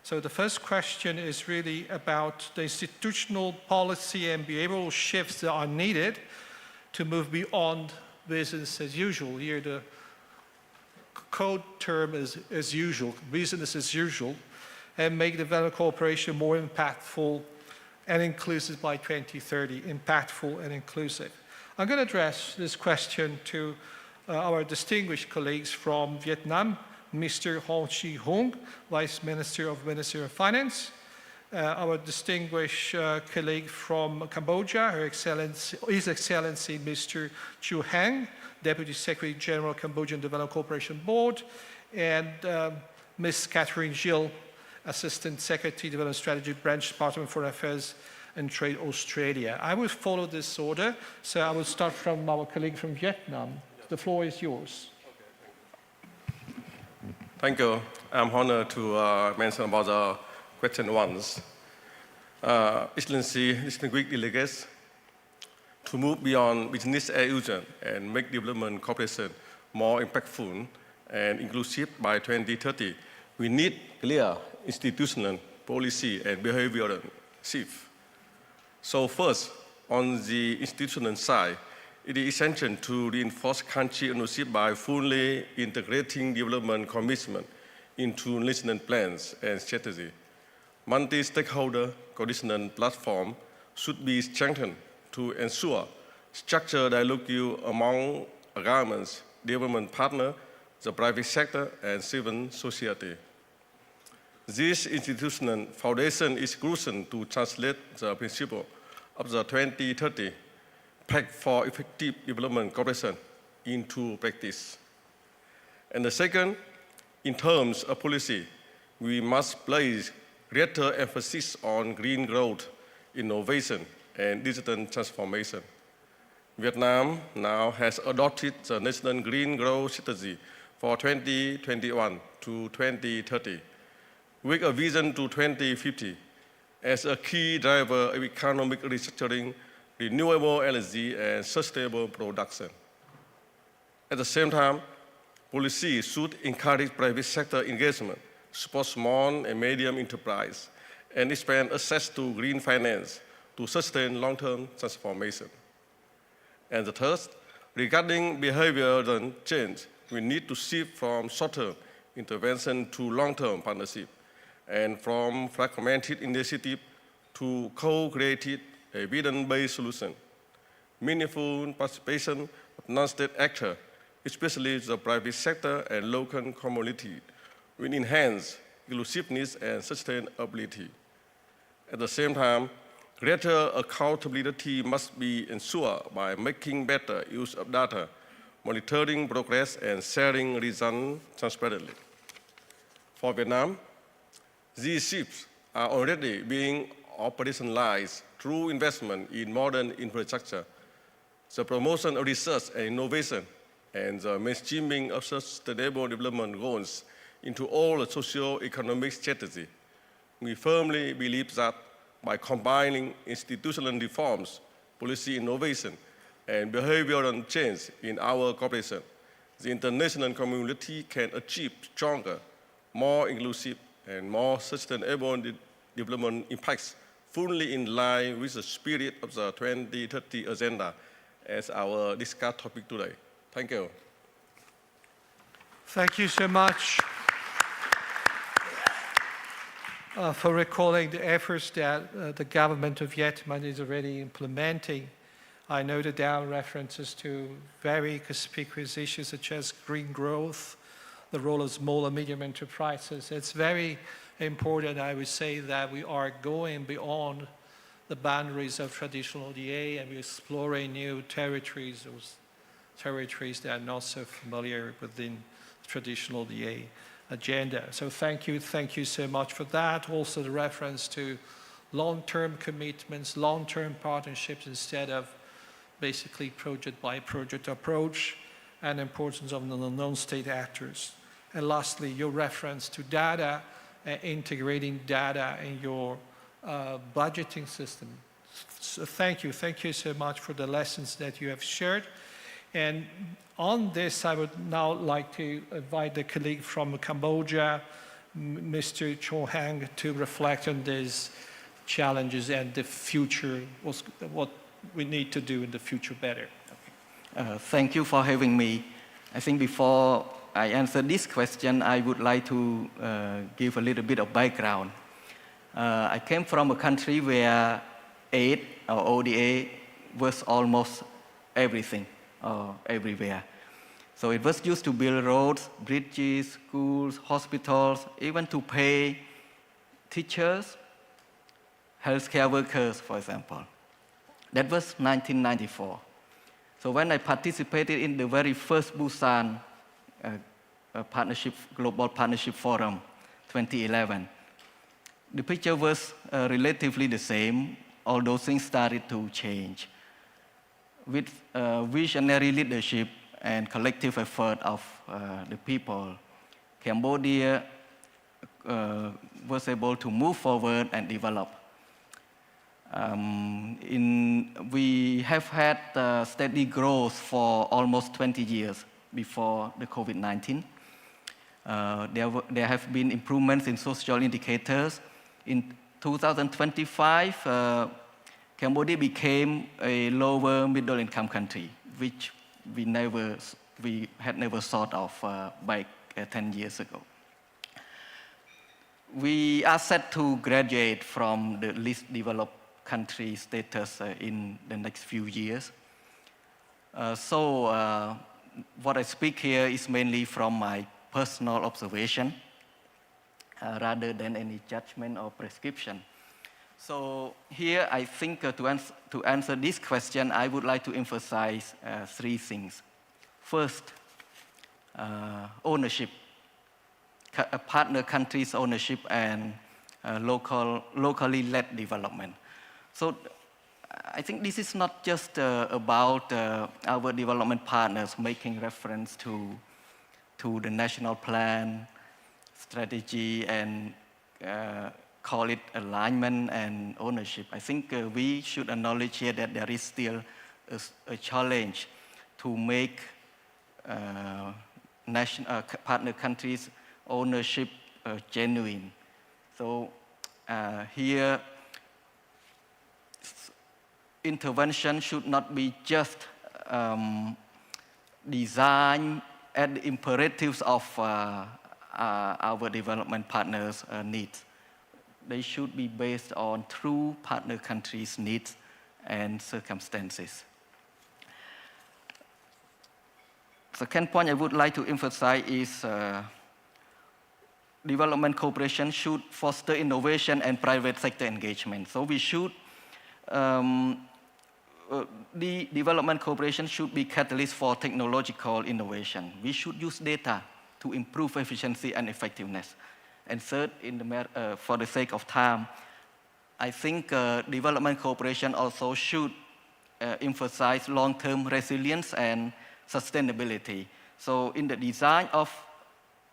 So the first question is really about the institutional policy and behavioral shifts that are needed to move beyond business as usual. Here the code term is as usual, business as usual, and make development cooperation more impactful and inclusive by 2030, impactful and inclusive. I'm going to address this question to our distinguished colleagues from Vietnam, Mr. Hong Chi Hung, Vice Minister of Finance, our distinguished colleague from Cambodia, His Excellency Mr. Chu Hang, Deputy Secretary General, Cambodian Development Cooperation Board, and Ms. Catherine Gill, Assistant Secretary, Development Strategy Branch, Department of Foreign Affairs and Trade, Australia. I will follow this order, so I will start from our colleague from Vietnam. The floor is yours. Thank you. I'm honored to mention about the question ones. Excellency, distinguished delegates, to move beyond business as usual and make development cooperation more impactful and inclusive by 2030, we need clear institutional policy and behavioral shift. So first, on the institutional side, it is essential to reinforce country ownership by fully integrating development commitment into national plans and strategy. Multi-stakeholder coordination platform should be strengthened to ensure structured dialogue among governments, development partners, the private sector, and civil society. This institutional foundation is crucial to translate the principle of the 2030 Pact for Effective Development Cooperation into practice. And the second, in terms of policy, we must place greater emphasis on green growth, innovation, and digital transformation. Vietnam now has adopted the National Green Growth Strategy for 2021 to 2030, with a vision to 2050 as a key driver of economic restructuring, renewable energy, and sustainable production. At the same time, policy should encourage private sector engagement, support small and medium enterprise, and expand access to green finance to sustain long-term transformation. And the third, regarding behavioral change, we need to shift from short-term intervention to long-term partnership, and from fragmented initiative to co-created evidence-based solution. Meaningful participation of non-state actors, especially the private sector and local community, will enhance inclusiveness and sustainability. At the same time, greater accountability must be ensured by making better use of data, monitoring progress, and sharing results transparently. For Vietnam, these shifts are already being operationalized through investment in modern infrastructure, the promotion of research and innovation, and the mainstreaming of sustainable development goals into all the socio-economic strategy. We firmly believe that by combining institutional reforms, policy innovation, and behavioral change in our cooperation, the international community can achieve stronger, more inclusive, and more sustainable development impacts fully in line with the spirit of the 2030 agenda as our discussed topic today. Thank you. Thank you so much for recalling the efforts that the government of Vietnam is already implementing. I noted down references to very conspicuous issues such as green growth, the role of small and medium enterprises. It's very important, I would say, that we are going beyond the boundaries of traditional ODA and we're exploring new territories, those territories that are not so familiar within the traditional ODA agenda. So thank you so much for that. Also the reference to long-term commitments, long-term partnerships instead of basically project by project approach, and importance of the non-state actors. And lastly, your reference to data, integrating data in your budgeting system. So thank you so much for the lessons that you have shared. And on this, I would now like to invite the colleague from Cambodia, Mr. Cho Hang, to reflect on these challenges and the future, what we need to do in the future better. Thank you for having me. I think before I answer this question, I would like to give a little bit of background. I came from a country where aid or ODA was almost everything, everywhere. So it was used to build roads, bridges, schools, hospitals, even to pay teachers healthcare workers, for example. That was 1994. So when I participated in the very first Busan Global Partnership Forum, 2011, the picture was relatively the same, although things started to change. With visionary leadership and collective effort of the people, Cambodia was able to move forward and develop. We have had steady growth for almost 20 years before the COVID-19. There have been improvements in social indicators. In 2025, Cambodia became a lower middle income country, which we had never thought of back 10 years ago. We are set to graduate from the least developed country status in the next few years. What I speak here is mainly from my personal observation rather than any judgment or prescription. So here I think to answer this question, I would like to emphasize three things. First, ownership, partner countries' ownership and locally led development. So I think this is not just about our development partners making reference to the national plan, strategy, and call it alignment and ownership. I think we should acknowledge here that there is still a challenge to make partner countries' ownership genuine. So here, intervention should not be just designed at the imperatives of our development partners' needs. They should be based on true partner countries' needs and circumstances. Second point I would like to emphasize is development cooperation should foster innovation and private sector engagement. So we should the development cooperation should be catalyst for technological innovation. We should use data to improve efficiency and effectiveness. And third, for the sake of time, I think development cooperation also should emphasize long-term resilience and sustainability. So in the design of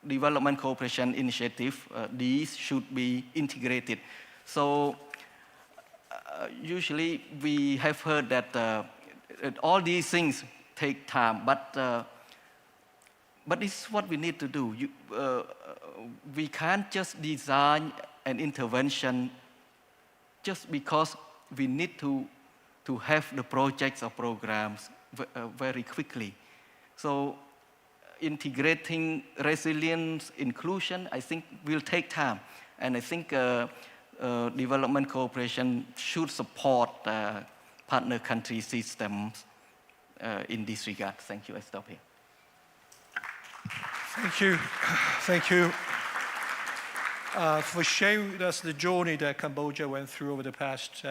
development cooperation initiative, these should be integrated. So usually we have heard that all these things take time, but this is what we need to do. We can't just design an intervention just because we need to have the projects or programs very quickly. So integrating resilience, inclusion, I think will take time. And I think development cooperation should support partner country systems in this regard. Thank you. I stop here. Thank you. Thank you for sharing with us the journey that Cambodia went through over the past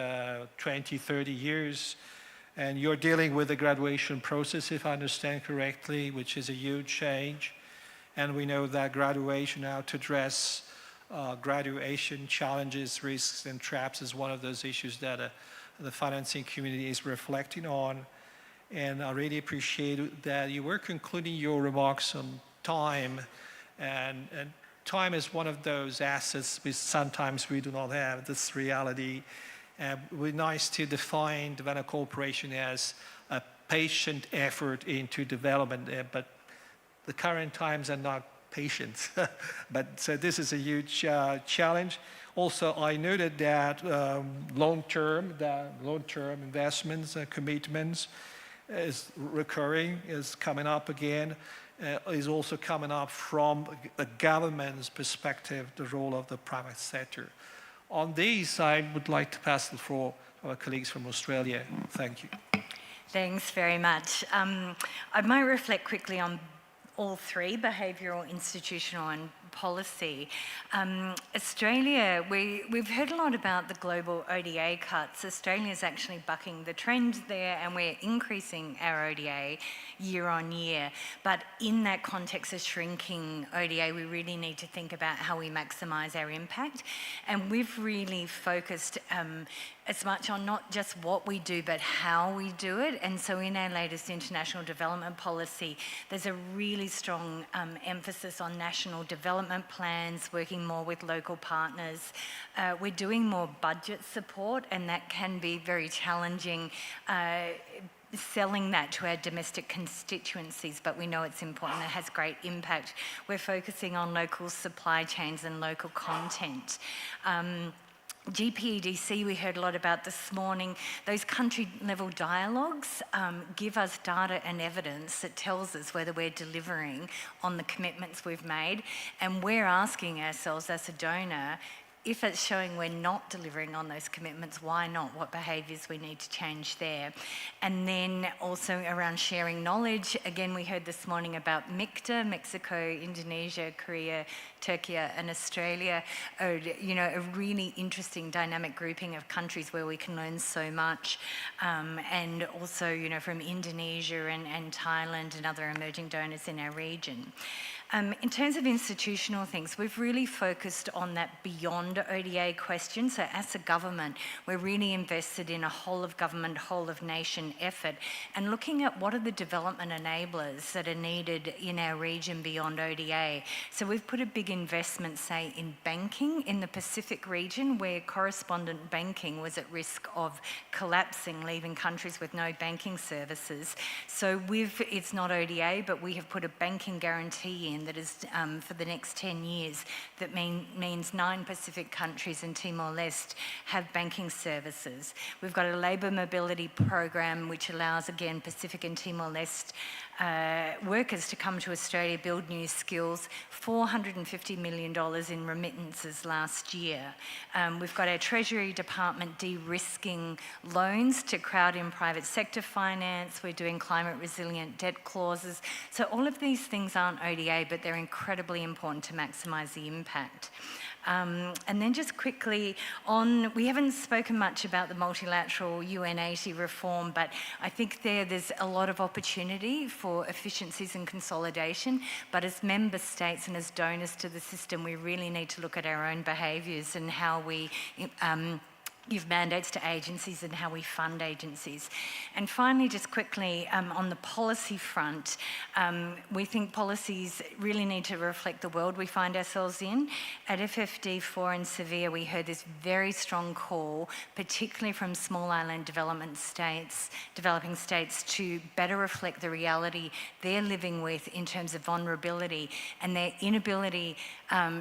20, 30 years. And you're dealing with the graduation process, if I understand correctly, which is a huge change. And we know that graduation now to address graduation challenges, risks, and traps is one of those issues that the financing community is reflecting on. And I really appreciate that you were concluding your remarks on time. And time is one of those assets which sometimes we do not have, this reality. We're nice to define development cooperation as a patient effort into development, but the current times are not patient. So this is a huge challenge. Also, I noted that long-term investments and commitments is recurring, is coming up again, is also coming up from a government's perspective, the role of the private sector. On these, I would like to pass the floor to our colleagues from Australia. Thank you. Thanks very much. I might reflect quickly on all three, behavioural, institutional and policy. Australia, we've heard a lot about the global ODA cuts. Australia's actually bucking the trend there, and we're increasing our ODA year on year. But in that context of shrinking ODA, we really need to think about how we maximise our impact. And we've really focused as much on not just what we do, but how we do it. And so in our latest international development policy, there's a really strong emphasis on national development plans, working more with local partners. We're doing more budget support, and that can be very challenging, selling that to our domestic constituencies, but we know it's important, it has great impact. We're focusing on local supply chains and local content. GPEDC, we heard a lot about this morning. Those country-level dialogues give us data and evidence that tells us whether we're delivering on the commitments we've made, and we're asking ourselves as a donor, if it's showing we're not delivering on those commitments, why not? What behaviours we need to change there? And then also around sharing knowledge. Again, we heard this morning about MICTA, Mexico, Indonesia, Korea, Turkey and Australia. You know, a really interesting dynamic grouping of countries where we can learn so much. And also, you know, from Indonesia and Thailand and other emerging donors in our region. In terms of institutional things, we've really focused on that beyond ODA question. So as a government, we're really invested in a whole of government, whole of nation effort and looking at what are the development enablers that are needed in our region beyond ODA. So we've put a big investment, say, in banking in the Pacific region, where correspondent banking was at risk of collapsing, leaving countries with no banking services. So it's not ODA, but we have put a banking guarantee in that is for the next 10 years. That means 9 Pacific countries and Timor-Leste have banking services. We've got a labour mobility program which allows, again, Pacific and Timor-Leste workers to come to Australia, build new skills, $450 million in remittances last year. We've got our Treasury Department de-risking loans to crowd in private sector finance. We're doing climate resilient debt clauses. So all of these things aren't ODA, but they're incredibly important to maximise the impact. And then just quickly we haven't spoken much about the multilateral UN80 reform, but I think there's a lot of opportunity for efficiencies and consolidation. But as member states and as donors to the system, we really need to look at our own behaviours and how we give mandates to agencies and how we fund agencies. And finally, just quickly, on the policy front, we think policies really need to reflect the world we find ourselves in. At FFD4 in Sevilla, we heard this very strong call, particularly from small island developing states, to better reflect the reality they're living with in terms of vulnerability and their inability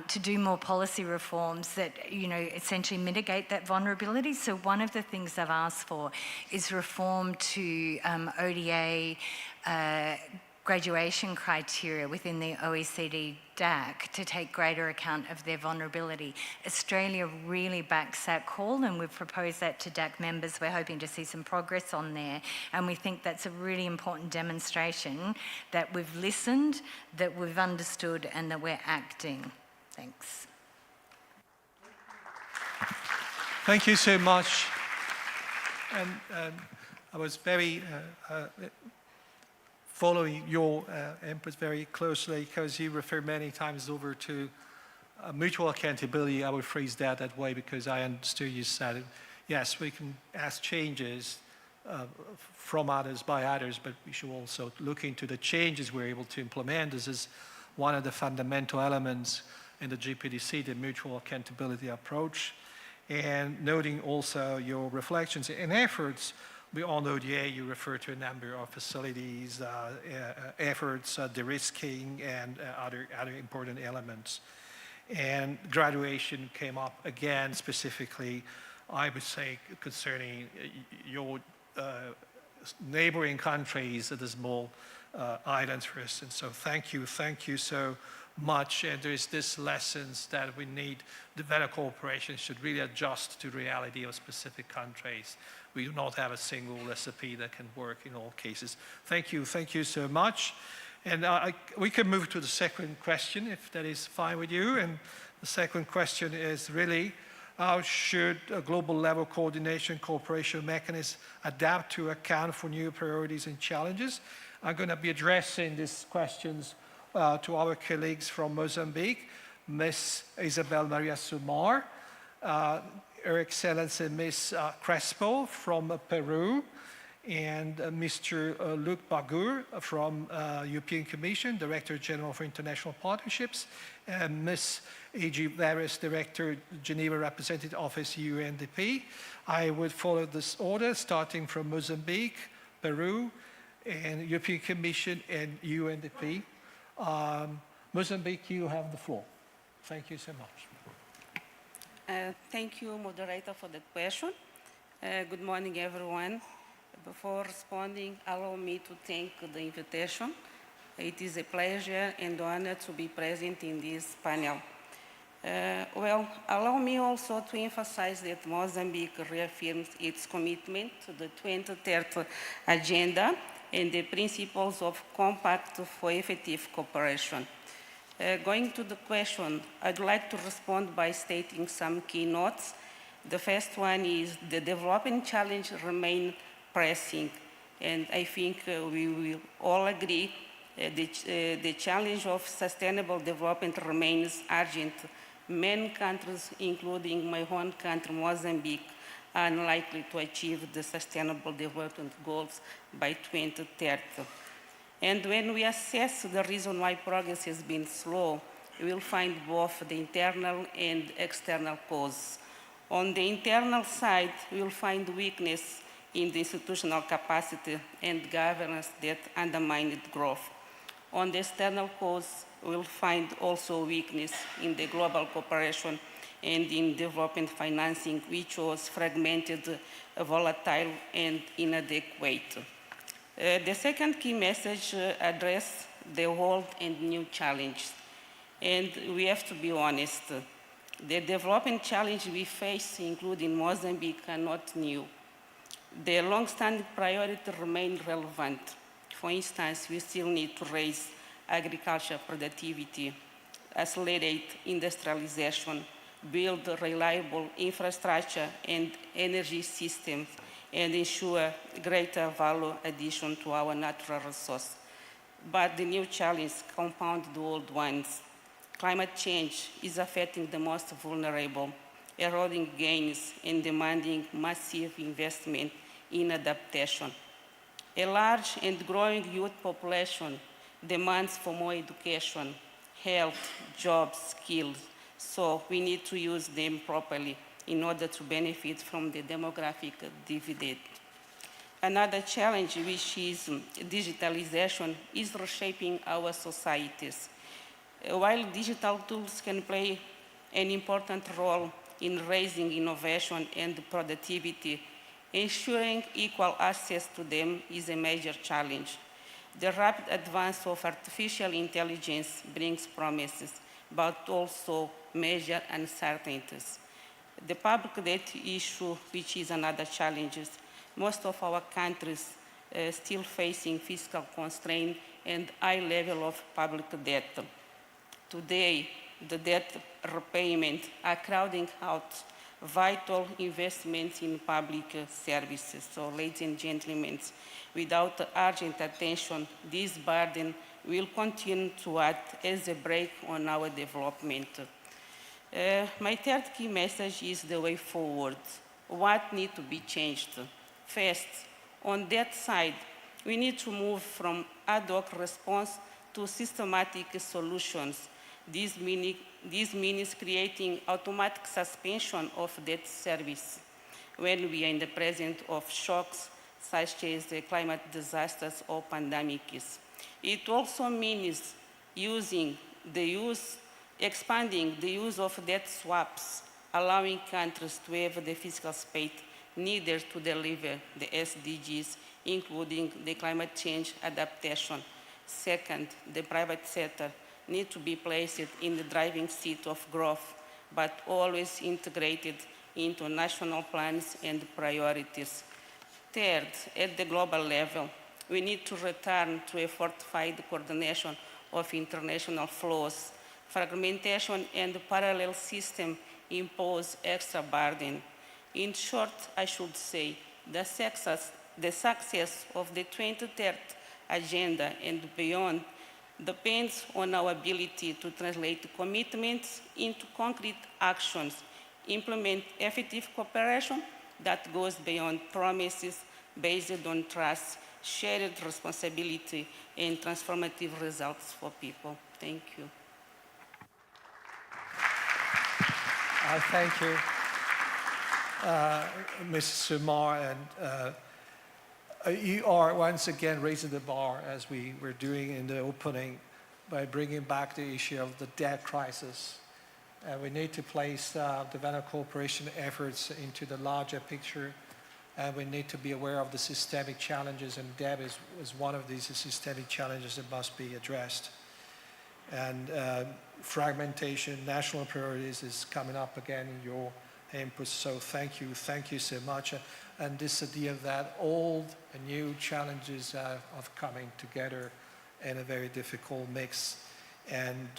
to do more policy reforms that, you know, essentially mitigate that vulnerability. So one of the things I've asked for is reform to ODA graduation criteria within the OECD DAC to take greater account of their vulnerability. Australia really backs that call, and we've proposed that to DAC members. We're hoping to see some progress on there, and we think that's a really important demonstration that we've listened, that we've understood, and that we're acting. Thanks. Thank you so much. And I was very following your input very closely because you refer many times over to mutual accountability. I would phrase that way because I understood you said it. Yes, we can ask changes from others by others, but we should also look into the changes we're able to implement. This is one of the fundamental elements in the GPDC, the mutual accountability approach. And noting also your reflections and efforts beyond ODA, you refer to a number of facilities, efforts, de-risking, and other important elements. And graduation came up again specifically, I would say, concerning your neighboring countries, the small islands, for instance. So thank you so much. And there's this lessons that we need. Development cooperation should really adjust to the reality of specific countries. We do not have a single recipe that can work in all cases. Thank you so much. And we can move to the second question, if that is fine with you. And the second question is really, how should a global level coordination cooperation mechanism adapt to account for new priorities and challenges? I'm going to be addressing these questions to our colleagues from Mozambique, Ms. Isabel Maria Sumar, Her Excellency Ms. Crespo from Peru, and Mr. Luc Bagur from European Commission, Director General for International Partnerships, and Ms. A.G. Vargas, Director, Geneva Representative Office, UNDP. I would follow this order, starting from Mozambique, Peru, and European Commission and UNDP. Mozambique, you have the floor. Thank you so much. Thank you, moderator, for the question. Good morning, everyone. Before responding, allow me to thank the invitation. It is a pleasure and honor to be present in this panel. Allow me also to emphasize that Mozambique reaffirms its commitment to the 2030 Agenda and the principles of Compact for Effective Cooperation. Going to the question, I'd like to respond by stating some key notes. The first one is the development challenge remains pressing, and I think we will all agree the challenge of sustainable development remains urgent. Many countries, including my own country, Mozambique, are unlikely to achieve the sustainable development goals by 2030. And when we assess the reason why progress has been slow, we will find both the internal and external causes. On the internal side, we will find weakness in the institutional capacity and governance that undermined growth. On the external cause, we will find also weakness in the global cooperation and in development financing, which was fragmented, volatile, and inadequate. The second key message addresses the old and new challenges. And we have to be honest. The development challenge we face, including Mozambique, are not new. The long-standing priorities remain relevant. For instance, we still need to raise agricultural productivity, accelerate industrialization, build reliable infrastructure and energy systems, and ensure greater value addition to our natural resources. But the new challenges compound the old ones. Climate change is affecting the most vulnerable, eroding gains and demanding massive investment in adaptation. A large and growing youth population demands for more education, health, jobs, skills, so we need to use them properly in order to benefit from the demographic dividend. Another challenge, which is digitalization, is reshaping our societies. While digital tools can play an important role in raising innovation and productivity, ensuring equal access to them is a major challenge. The rapid advance of artificial intelligence brings promises, but also major uncertainties. The public debt issue, which is another challenge, most of our countries still facing fiscal constraint and high level of public debt. Today, the debt repayment are crowding out vital investments in public services. So, ladies and gentlemen, without urgent attention, this burden will continue to act as a brake on our development. My third key message is the way forward. What needs to be changed? First, on that side, we need to move from ad hoc response to systematic solutions. This means creating automatic suspension of debt service when we are in the presence of shocks such as climate disasters or pandemics. It also means expanding the use of debt swaps, allowing countries to have the fiscal space needed to deliver the SDGs, including the climate change adaptation. Second, the private sector needs to be placed in the driving seat of growth, but always integrated into national plans and priorities. Third, at the global level, We need to return to a fortified coordination of international flows. Fragmentation and parallel system impose extra burden. In short, I should say, the success of the 23rd Agenda and beyond depends on our ability to translate commitments into concrete actions, implement effective cooperation that goes beyond promises based on trust, shared responsibility, and transformative results for people. Thank you. Thank you, Mrs. Sumar, and you are once again raising the bar, as we were doing in the opening, by bringing back the issue of the debt crisis. We need to place development cooperation efforts into the larger picture, and we need to be aware of the systemic challenges, and debt is one of these systemic challenges that must be addressed. And fragmentation, national priorities is coming up again in your input, so thank you so much. And this idea that old and new challenges of coming together in a very difficult mix. And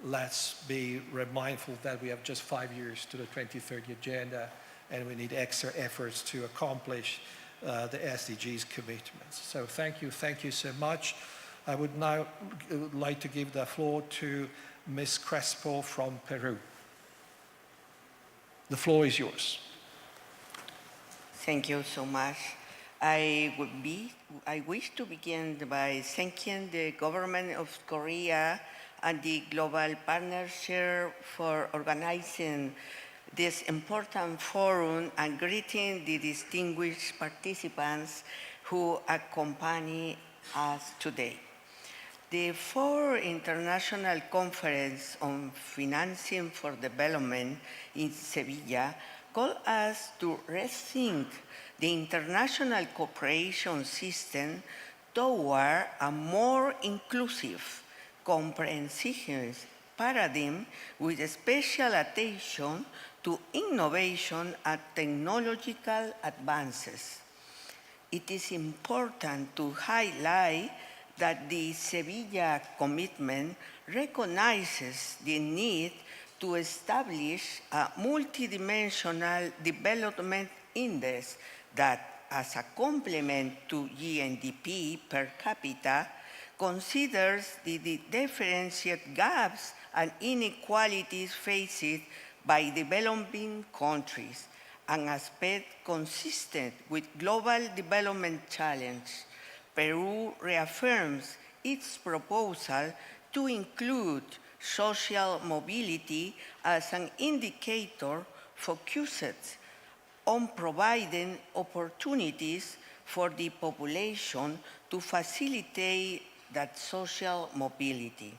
let's be mindful that we have just 5 years to the 2030 Agenda, and we need extra efforts to accomplish the SDGs commitments. So thank you so much. I would now like to give the floor to Ms. Crespo from Peru. The floor is yours. Thank you so much. I wish to begin by thanking the government of Korea and the Global Partnership for organizing this important forum and greeting the distinguished participants who accompany us today. The 4th International Conference on Financing for Development in Sevilla called us to rethink the international cooperation system toward a more inclusive, comprehensive paradigm with special attention to innovation and technological advances. It is important to highlight that the Sevilla commitment recognizes the need to establish a multidimensional development index that, as a complement to GNDP per capita, considers the differentiated gaps and inequalities faced by developing countries, an aspect consistent with global development challenge. Peru reaffirms its proposal to include social mobility as an indicator focused on providing opportunities for the population to facilitate that social mobility.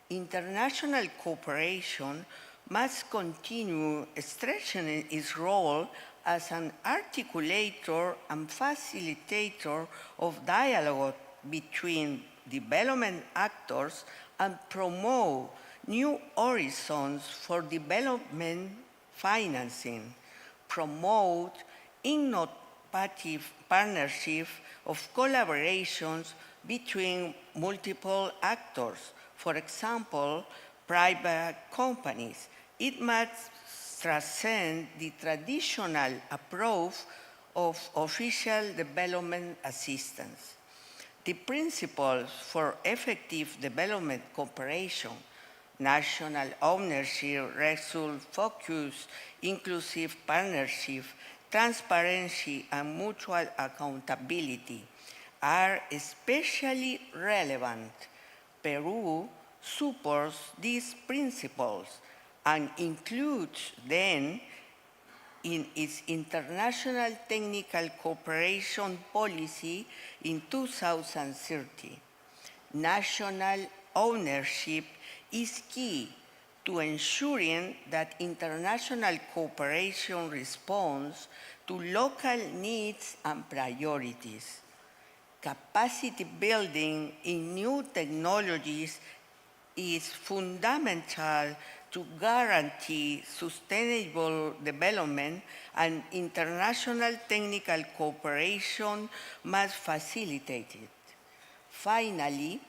International cooperation must continue strengthening its role as an articulator and facilitator of dialogue between development actors and promote new horizons for development financing, promote innovative partnerships of collaborations between multiple actors, for example, private companies. It must transcend the traditional approach of official development assistance. The principles for effective development cooperation, national ownership, result-focused, inclusive partnership, transparency, and mutual accountability are especially relevant. Peru supports these principles and includes them in its international technical cooperation policy in 2030. National ownership is key to ensuring that international cooperation responds to local needs and priorities. Capacity building in new technologies is fundamental to guarantee sustainable development, and international technical cooperation must facilitate it. Finally,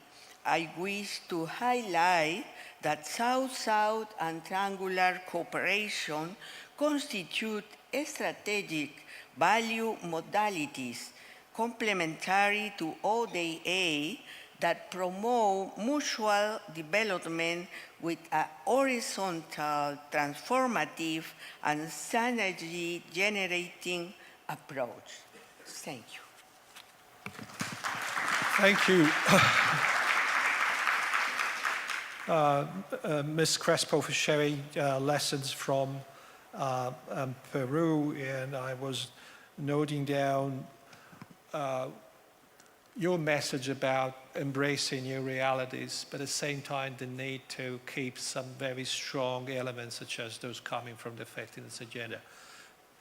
I wish to highlight that South-South and triangular cooperation constitute strategic value modalities complementary to ODA that promote mutual development with a horizontal, transformative, and synergy-generating approach. Thank you. Thank you. Ms. Crespo, for sharing lessons from Peru, and I was noting down your message about embracing new realities, but at the same time the need to keep some very strong elements such as those coming from the effectiveness agenda.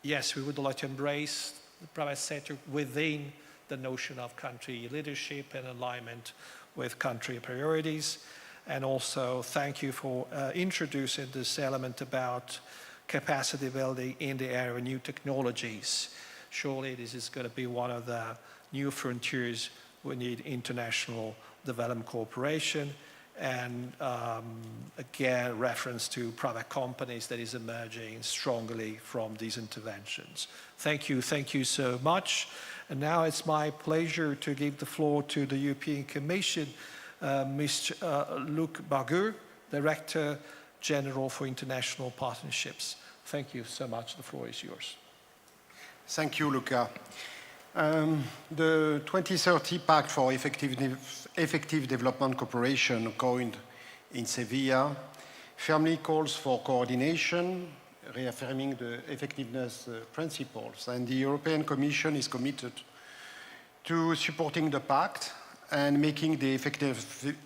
Yes, we would like to embrace the private sector within the notion of country leadership and alignment with country priorities. And also thank you for introducing this element about capacity building in the area of new technologies. Surely this is going to be one of the new frontiers. We need international development cooperation and again, reference to private companies that is emerging strongly from these interventions. Thank you so much. And now it's my pleasure to give the floor to the European Commission, Mr. Luc Barguer, Director General for International Partnerships. Thank you so much. The floor is yours. Thank you, Luca. The 2030 Pact for Effective Development Cooperation, coined in Sevilla, firmly calls for coordination, reaffirming the effectiveness principles, and the European Commission is committed to supporting the Pact and making the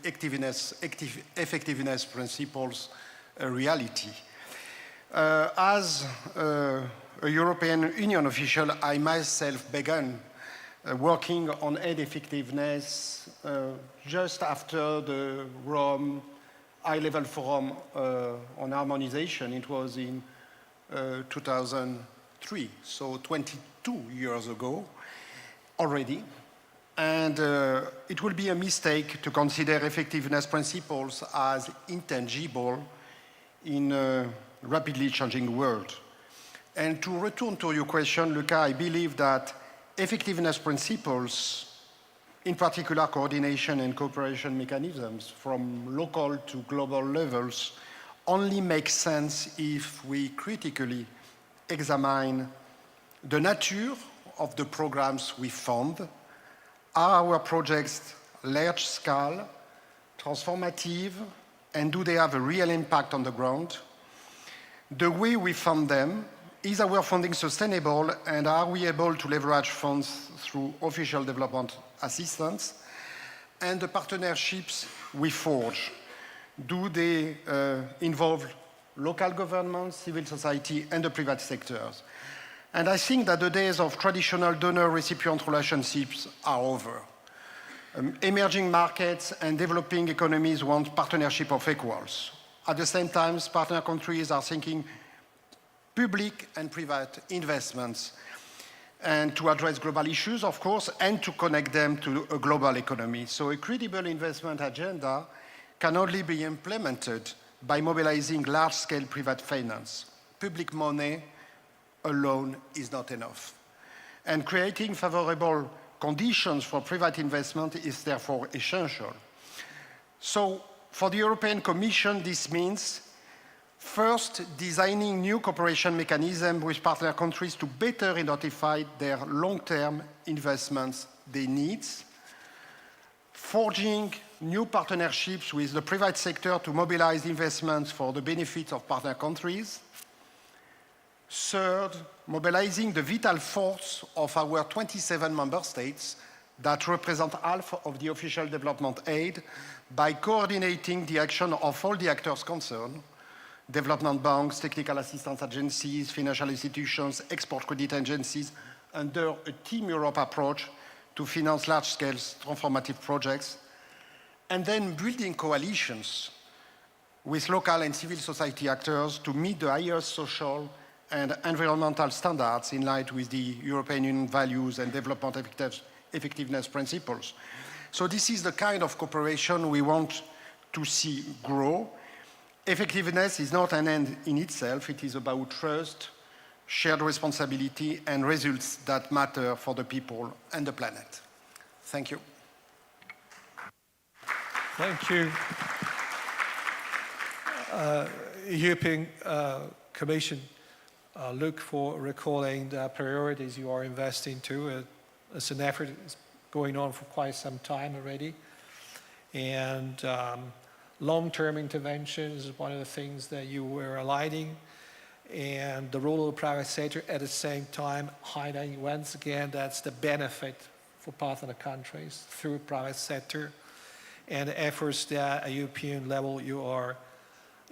effectiveness principles a reality. As a European Union official, I myself began working on aid effectiveness just after the Rome High-Level Forum on Harmonization. It was in 2003, so 22 years ago already. And it will be a mistake to consider effectiveness principles as intangible in a rapidly changing world. And to return to your question, Luca, I believe that effectiveness principles, in particular coordination and cooperation mechanisms from local to global levels, only make sense if we critically examine the nature of the programs we fund. Are our projects large scale, transformative, and do they have a real impact on the ground? The way we fund them, is our funding sustainable, and are we able to leverage funds through official development assistance? And the partnerships we forge, do they involve local governments, civil society, and the private sectors? And I think that the days of traditional donor-recipient relationships are over. Emerging markets and developing economies want partnership of equals. At the same time, partner countries are thinking public and private investments, and to address global issues, of course, and to connect them to a global economy. So a credible investment agenda can only be implemented by mobilizing large-scale private finance. Public money alone is not enough. And creating favorable conditions for private investment is therefore essential. So for the European Commission, this means first, designing new cooperation mechanisms with partner countries to better identify their long-term investments they need. Forging new partnerships with the private sector to mobilize investments for the benefit of partner countries. Third, mobilizing the vital force of our 27 member states that represent half of the official development aid by coordinating the action of all the actors concerned: development banks, technical assistance agencies, financial institutions, export credit agencies, under a Team Europe approach to finance large-scale transformative projects, and then building coalitions with local and civil society actors to meet the highest social and environmental standards in line with the European Union values and development effectiveness principles. So this is the kind of cooperation we want to see grow. Effectiveness is not an end in itself. It is about trust, shared responsibility, and results that matter for the people and the planet. Thank you. Thank you. European Commission look for recalling the priorities you are investing to. It's an effort that's going on for quite some time already. And long-term interventions is one of the things that you were aligning, and the role of the private sector at the same time highlighting once again that's the benefit for partner countries through private sector and efforts that at European level you are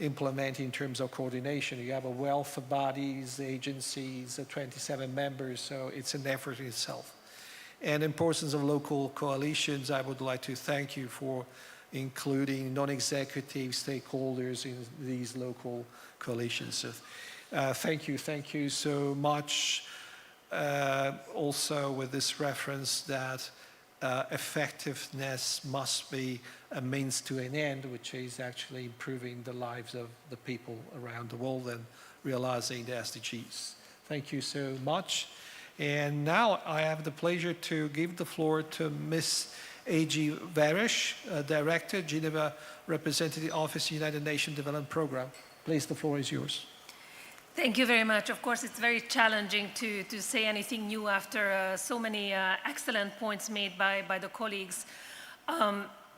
implementing in terms of coordination. You have a wealth of bodies, agencies, 27 members, so it's an effort in itself. And the importance of local coalitions, I would like to thank you for including non-executive stakeholders in these local coalitions. So, thank you so much. Also with this reference that effectiveness must be a means to an end, which is actually improving the lives of the people around the world and realizing the SDGs. Thank you so much. And now I have the pleasure to give the floor to Ms. A.G. Varish, Director, Geneva Representative Office, United Nations Development Program. Please, the floor is yours. Thank you very much. Of course, it's very challenging to say anything new after so many excellent points made by the colleagues.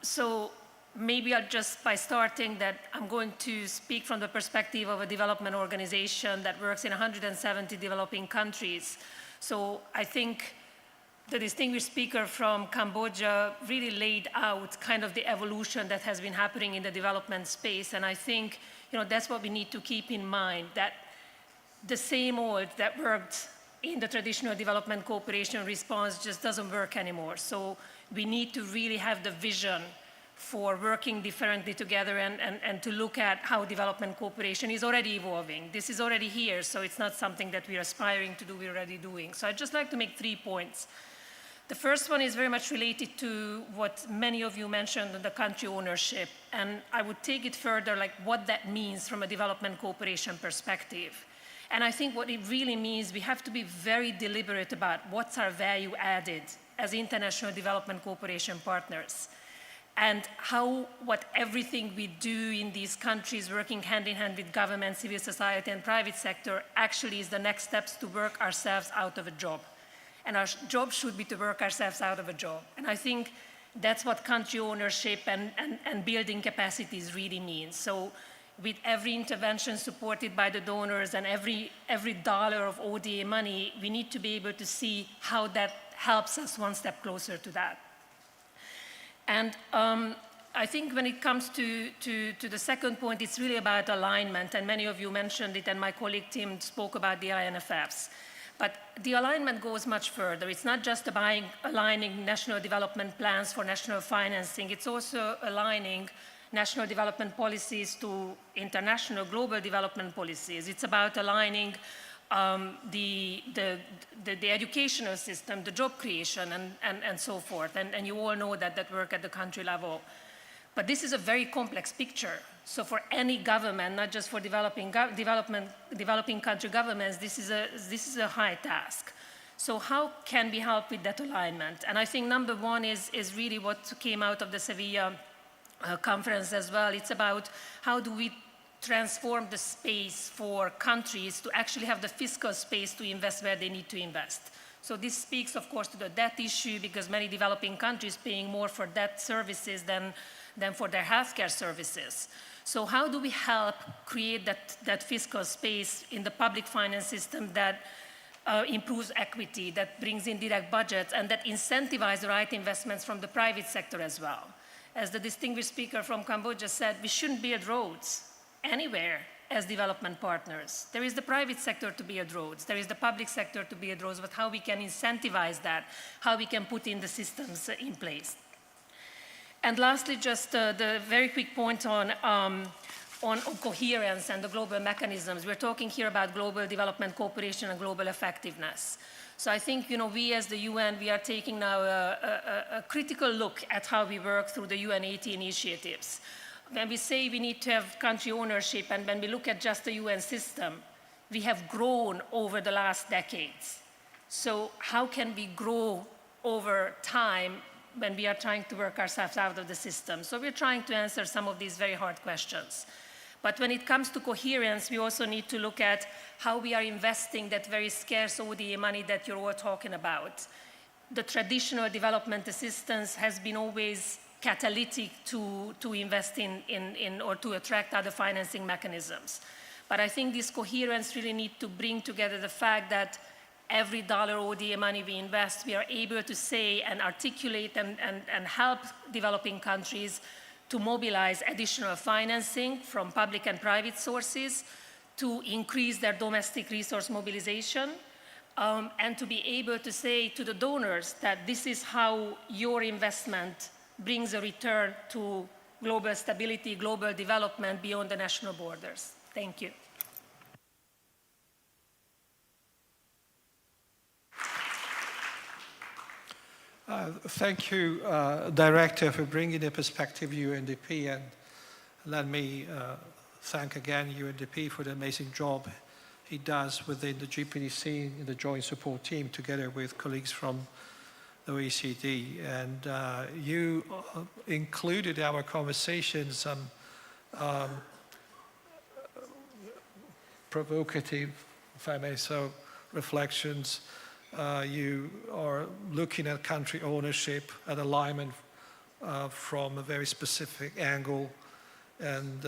So maybe I'll just by starting that I'm going to speak from the perspective of a development organization that works in 170 developing countries. So I think the distinguished speaker from Cambodia really laid out kind of the evolution that has been happening in the development space. And I think, that's what we need to keep in mind, that the same old that worked in the traditional development cooperation response just doesn't work anymore. So we need to really have the vision for working differently together and to look at how development cooperation is already evolving. This is already here, so it's not something that we're aspiring to do, we're already doing. So I'd just like to make 3 points. The first one is very much related to what many of you mentioned on the country ownership, and I would take it further, like what that means from a development cooperation perspective. And I think what it really means, we have to be very deliberate about what's our value added as international development cooperation partners, and what everything we do in these countries, working hand in hand with government, civil society, and private sector, actually is the next steps to work ourselves out of a job. And our job should be to work ourselves out of a job. And I think that's what country ownership and building capacities really means. So with every intervention supported by the donors and every dollar of ODA money, we need to be able to see how that helps us one step closer to that. And I think when it comes to the second point, it's really about alignment. And many of you mentioned it, and my colleague Tim spoke about the INFFs. But the alignment goes much further. It's not just about aligning national development plans for national financing. It's also aligning national development policies to international global development policies. It's about aligning the educational system, the job creation, and so forth. And you all know that work at the country level. But this is a very complex picture. So for any government, not just for developing country governments, this is a high task. So how can we help with that alignment? And I think number one is really what came out of the Sevilla conference as well. It's about how do we transform the space for countries to actually have the fiscal space to invest where they need to invest. So this speaks, of course, to the debt issue, because many developing countries paying more for debt services than for their healthcare services. So how do we help create that fiscal space in the public finance system that improves equity, that brings in direct budgets, and that incentivizes the right investments from the private sector as well? As the distinguished speaker from Cambodia said, we shouldn't build roads anywhere as development partners. There is the private sector to build roads. There is the public sector to build roads, but how we can incentivize that, how we can put in the systems in place. And lastly, just the very quick point on on coherence and the global mechanisms. We're talking here about global development cooperation and global effectiveness. So I think, we as the UN, we are taking now a critical look at how we work through the UN 80 initiatives. When we say we need to have country ownership, and when we look at just the UN system, we have grown over the last decades. So how can we grow over time when we are trying to work ourselves out of the system? So we're trying to answer some of these very hard questions. But when it comes to coherence, we also need to look at how we are investing that very scarce ODA money that you're all talking about. The traditional development assistance has been always catalytic to invest in or to attract other financing mechanisms. But I think this coherence really needs to bring together the fact that every dollar ODA money we invest, we are able to say and articulate and help developing countries to mobilize additional financing from public and private sources to increase their domestic resource mobilization, and to be able to say to the donors that this is how your investment brings a return to global stability, global development beyond the national borders. Thank you. Thank you, Director, for bringing the perspective of UNDP, and let me thank again UNDP for the amazing job he does within the GPDC in the Joint Support Team together with colleagues from the OECD. And you included in our conversation some provocative, if I may so, reflections. You are looking at country ownership, at alignment from a very specific angle, and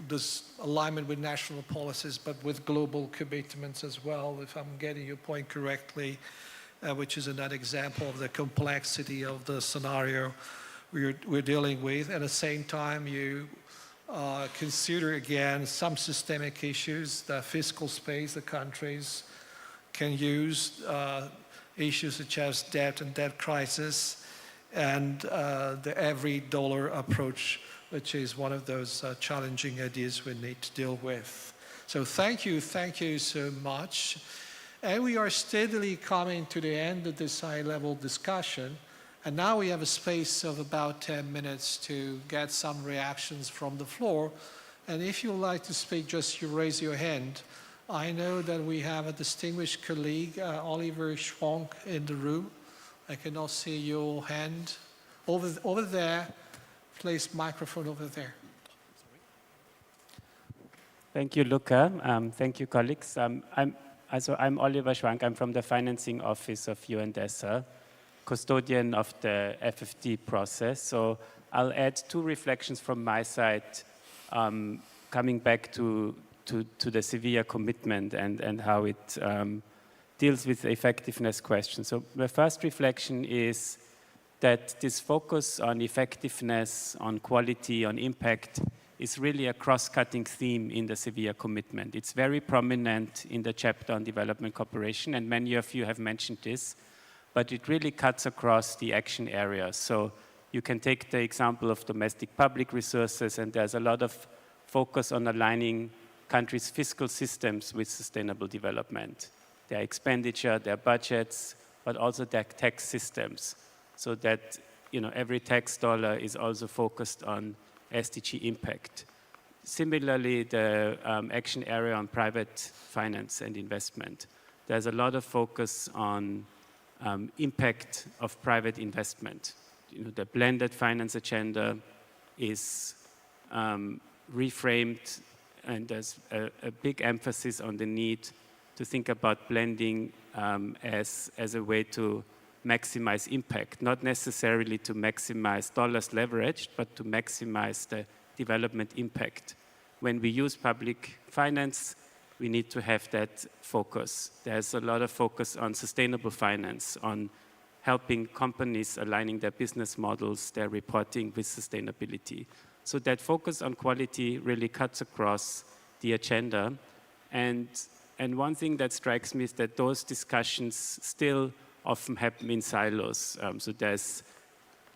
this alignment with national policies, but with global commitments as well, if I'm getting your point correctly, which is another example of the complexity of the scenario we're dealing with. At the same time, you consider again some systemic issues, the fiscal space the countries can use, issues such as debt and debt crisis, and the every dollar approach, which is one of those challenging ideas we need to deal with. So thank you so much. And we are steadily coming to the end of this high-level discussion. And now we have a space of about 10 minutes to get some reactions from the floor. And if you'd like to speak, just you raise your hand. I know that we have a distinguished colleague, Oliver Schwank, in the room. I cannot see your hand. Over there, please, microphone over there. Thank you, Luca. Thank you, colleagues. I'm Oliver Schwank. I'm from the Financing Office of UNDESA, custodian of the FFD process. So I'll add two reflections from my side, coming back to the Sevilla commitment and how it deals with the effectiveness question. So the first reflection is that this focus on effectiveness, on quality, on impact is really a cross-cutting theme in the Sevilla commitment. It's very prominent in the chapter on development cooperation, and many of you have mentioned this, but it really cuts across the action areas. So you can take the example of domestic public resources, and there's a lot of focus on aligning countries' fiscal systems with sustainable development, their expenditure, their budgets, but also their tax systems, so that every tax dollar is also focused on SDG impact. Similarly, the action area on private finance and investment. There's a lot of focus on impact of private investment. The blended finance agenda is reframed, and there's a big emphasis on the need to think about blending as a way to maximize impact, not necessarily to maximize dollars leveraged, but to maximize the development impact. When we use public finance, we need to have that focus. There's a lot of focus on sustainable finance, on helping companies aligning their business models, their reporting with sustainability. So that focus on quality really cuts across the agenda. And one thing that strikes me is that those discussions still often happen in silos. So there's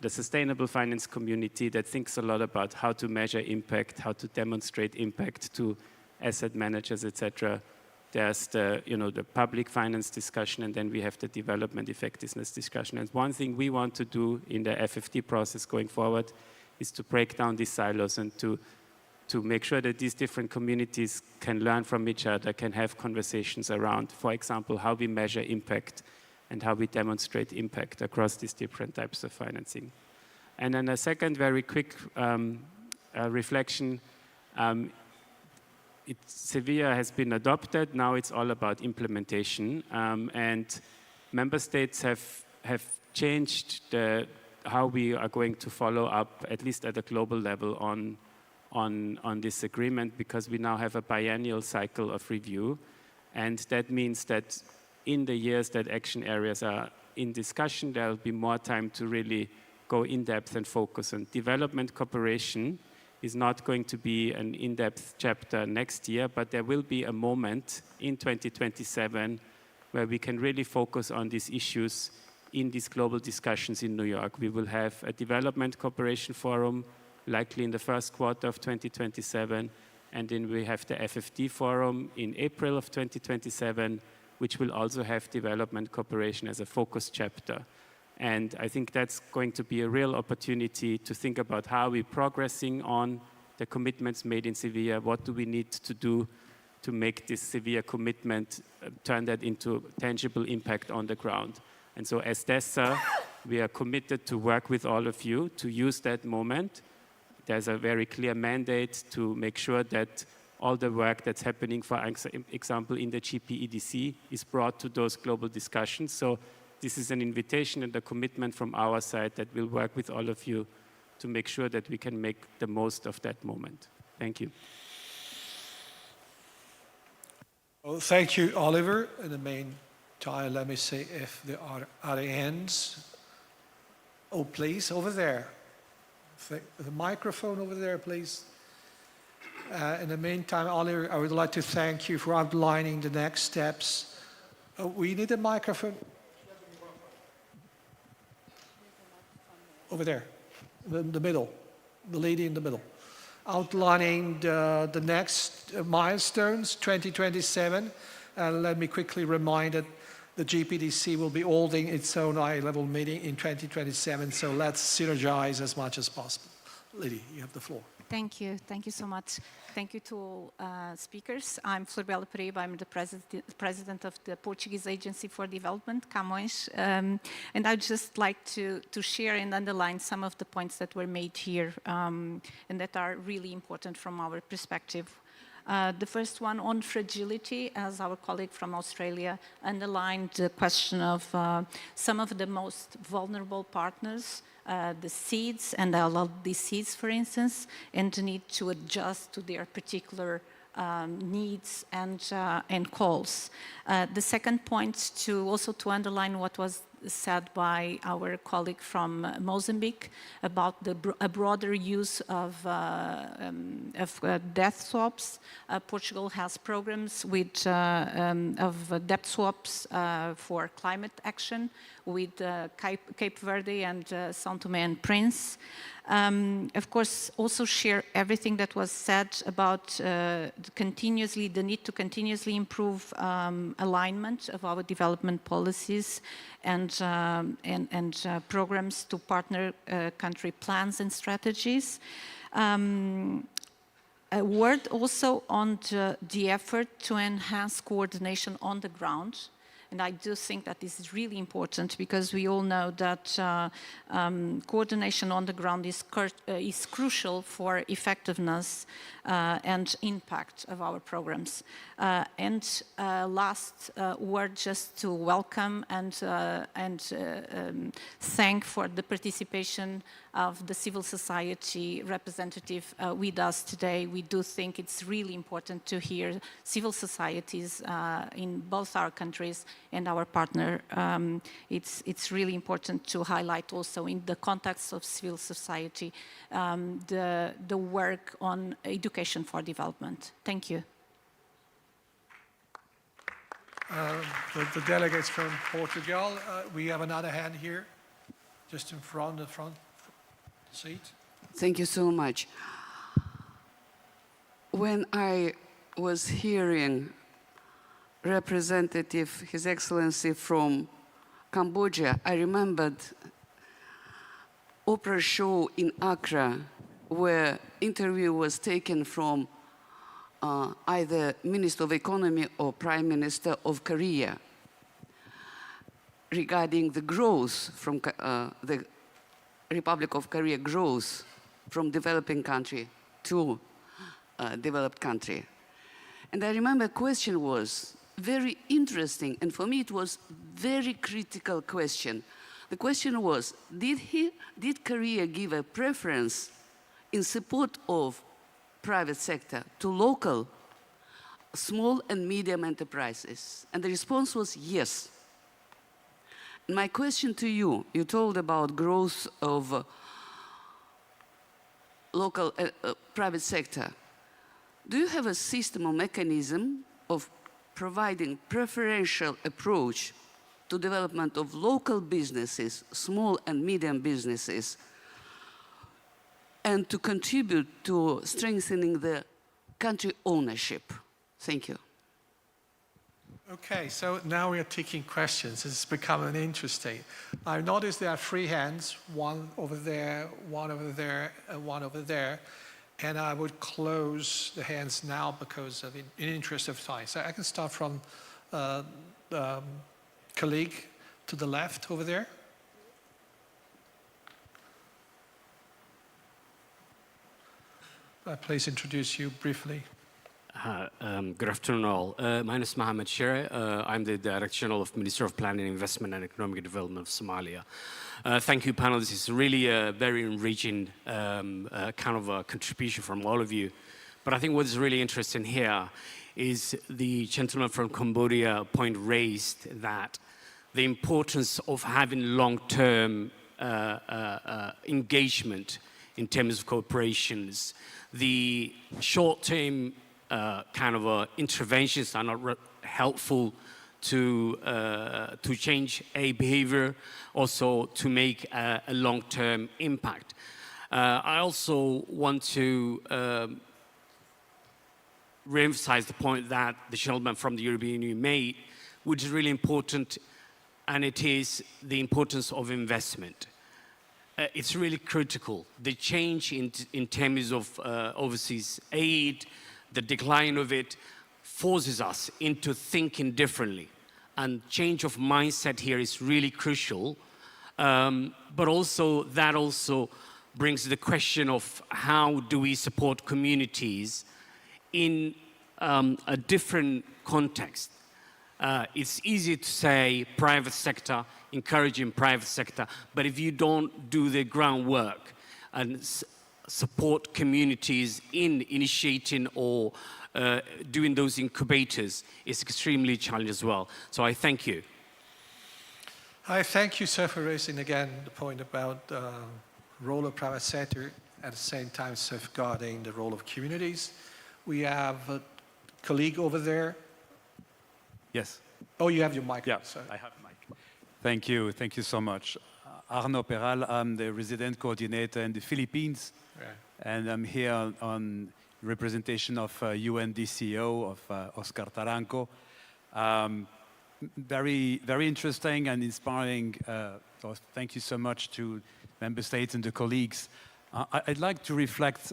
the sustainable finance community that thinks a lot about how to measure impact, how to demonstrate impact to asset managers, etc. There's the, the public finance discussion, and then we have the development effectiveness discussion. And one thing we want to do in the FFT process going forward is to break down these silos and to make sure that these different communities can learn from each other, can have conversations around, for example, how we measure impact and how we demonstrate impact across these different types of financing. And then a second very quick reflection. Sevilla has been adopted. Now it's all about implementation. And member states have changed how we are going to follow up, at least at a global level, on this agreement, because we now have a biennial cycle of review. And that means that in the years that action areas are in discussion, there'll be more time to really go in depth and focus on development cooperation. Is not going to be an in-depth chapter next year, but there will be a moment in 2027 where we can really focus on these issues in these global discussions in New York. We will have a development cooperation forum, likely in the first quarter of 2027, and then we have the FFT forum in April of 2027, which will also have development cooperation as a focus chapter. And I think that's going to be a real opportunity to think about how we're progressing on the commitments made in Sevilla. What do we need to do to make this Sevilla commitment, turn that into tangible impact on the ground? And so as DESA, we are committed to work with all of you to use that moment. There's a very clear mandate to make sure that all the work that's happening, for example, in the GPEDC is brought to those global discussions. So this is an invitation and a commitment from our side that we'll work with all of you to make sure that we can make the most of that moment. Thank you. Well, thank you, Oliver. In the meantime, let me see if there are other hands. Oh, please, over there. The microphone over there, please. In the meantime, Oliver, I would like to thank you for outlining the next steps. We need a microphone. Over there, the middle, the lady in the middle. Outlining the next milestones, 2027. And let me quickly remind that the GPDC will be holding its own high-level meeting in 2027, so let's synergize as much as possible. Lady, you have the floor. Thank you so much. Thank you to all speakers. I'm Florbela Pereira, I'm the president of the Portuguese Agency for Development, Camões, and I'd just like to share and underline some of the points that were made here and that are really important from our perspective. The first one on fragility, as our colleague from Australia underlined the question of some of the most vulnerable partners, the seeds and the LLDCs, for instance, and the need to adjust to their particular needs and calls. The second point also to underline what was said by our colleague from Mozambique about a broader use of debt swaps. Portugal has programs of debt swaps for climate action with Cape Verde and São Tomé and Prince. Of course, also share everything that was said about the need to continuously improve alignment of our development policies and programs to partner country plans and strategies. A word also on the effort to enhance coordination on the ground. And I do think that this is really important because we all know that coordination on the ground is crucial for effectiveness and impact of our programs. Last word, just to welcome and thank for the participation of the civil society representative with us today. We do think it's really important to hear civil societies in both our countries and our partner. It's really important to highlight also in the context of civil society the work on education for development. Thank you. The delegates from Portugal, we have another hand here, just in front, seat. Thank you so much. When I was hearing representative, His Excellency from Cambodia, I remembered Oprah show in Accra, where interview was taken from either Minister of Economy or Prime Minister of Korea regarding the growth from the Republic of Korea growth from developing country to developed country. And I remember the question was very interesting, and for me it was very critical question. The question was, did Korea give a preference in support of private sector to local small and medium enterprises? And the response was yes. And my question to you, you told about growth of local private sector. Do you have a system or mechanism of providing preferential approach to development of local businesses, small and medium businesses, and to contribute to strengthening the country ownership? Thank you. Okay, so now we are taking questions. It's becoming interesting. I noticed there are 3 hands, one over there, one over there, and one over there. And I would close the hands now because of in interest of time. So I can start from colleague to the left over there. Please introduce you briefly. Good afternoon all. My name is Mohammed Shere. I'm the Director General of Ministry of Planning, Investment and Economic Development of Somalia. Thank you, panel. This is really a very enriching kind of a contribution from all of you. But I think what's really interesting here is the gentleman from Cambodia point raised that the importance of having long-term engagement in terms of cooperations. The short-term kind of interventions are not helpful to change a behavior, also to make a long-term impact. I also want to re-emphasize the point that the gentleman from the European Union made, which is really important, and it is the importance of investment. It's really critical. The change in terms of overseas aid, the decline of it, forces us into thinking differently. And change of mindset here is really crucial. But also, that also brings the question of how do we support communities in a different context. It's easy to say private sector, encouraging private sector, but if you don't do the groundwork and support communities in initiating or doing those incubators, it's extremely challenging as well. So I thank you. I thank you, sir, for raising again the point about the role of private sector, at the same time safeguarding the role of communities. We have a colleague over there. Yes. Oh, you have your mic. Yeah, sir. I have mic. Thank you so much. Arnaud Peral, I'm the resident coordinator in the Philippines, and I'm here on representation of UNDCO, of Oscar Taranco. Very, very interesting and inspiring. So thank you so much to member states and the colleagues. I'd like to reflect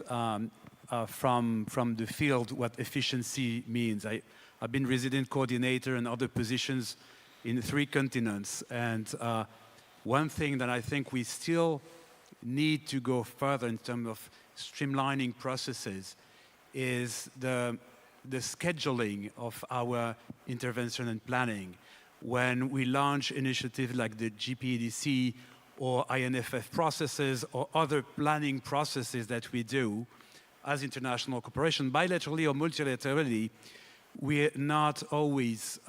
from the field what efficiency means. I've been resident coordinator and other positions in 3 continents, and one thing that I think we still need to go further in terms of streamlining processes is the scheduling of our intervention and planning. When we launch initiatives like the GPDC or INFF processes or other planning processes that we do as international cooperation, bilaterally or multilaterally, we're not always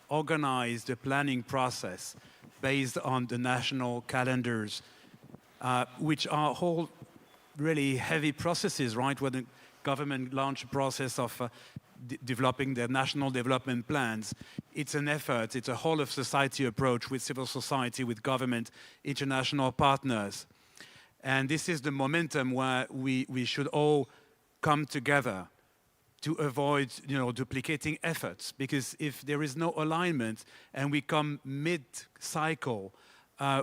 organize the planning process based on the national calendars, which are whole really heavy processes, right? When the government launch a process of developing their national development plans, it's an effort, it's a whole of society approach with civil society, with government, international partners. And this is the momentum where we should all come together to avoid, duplicating efforts. Because if there is no alignment and we come mid-cycle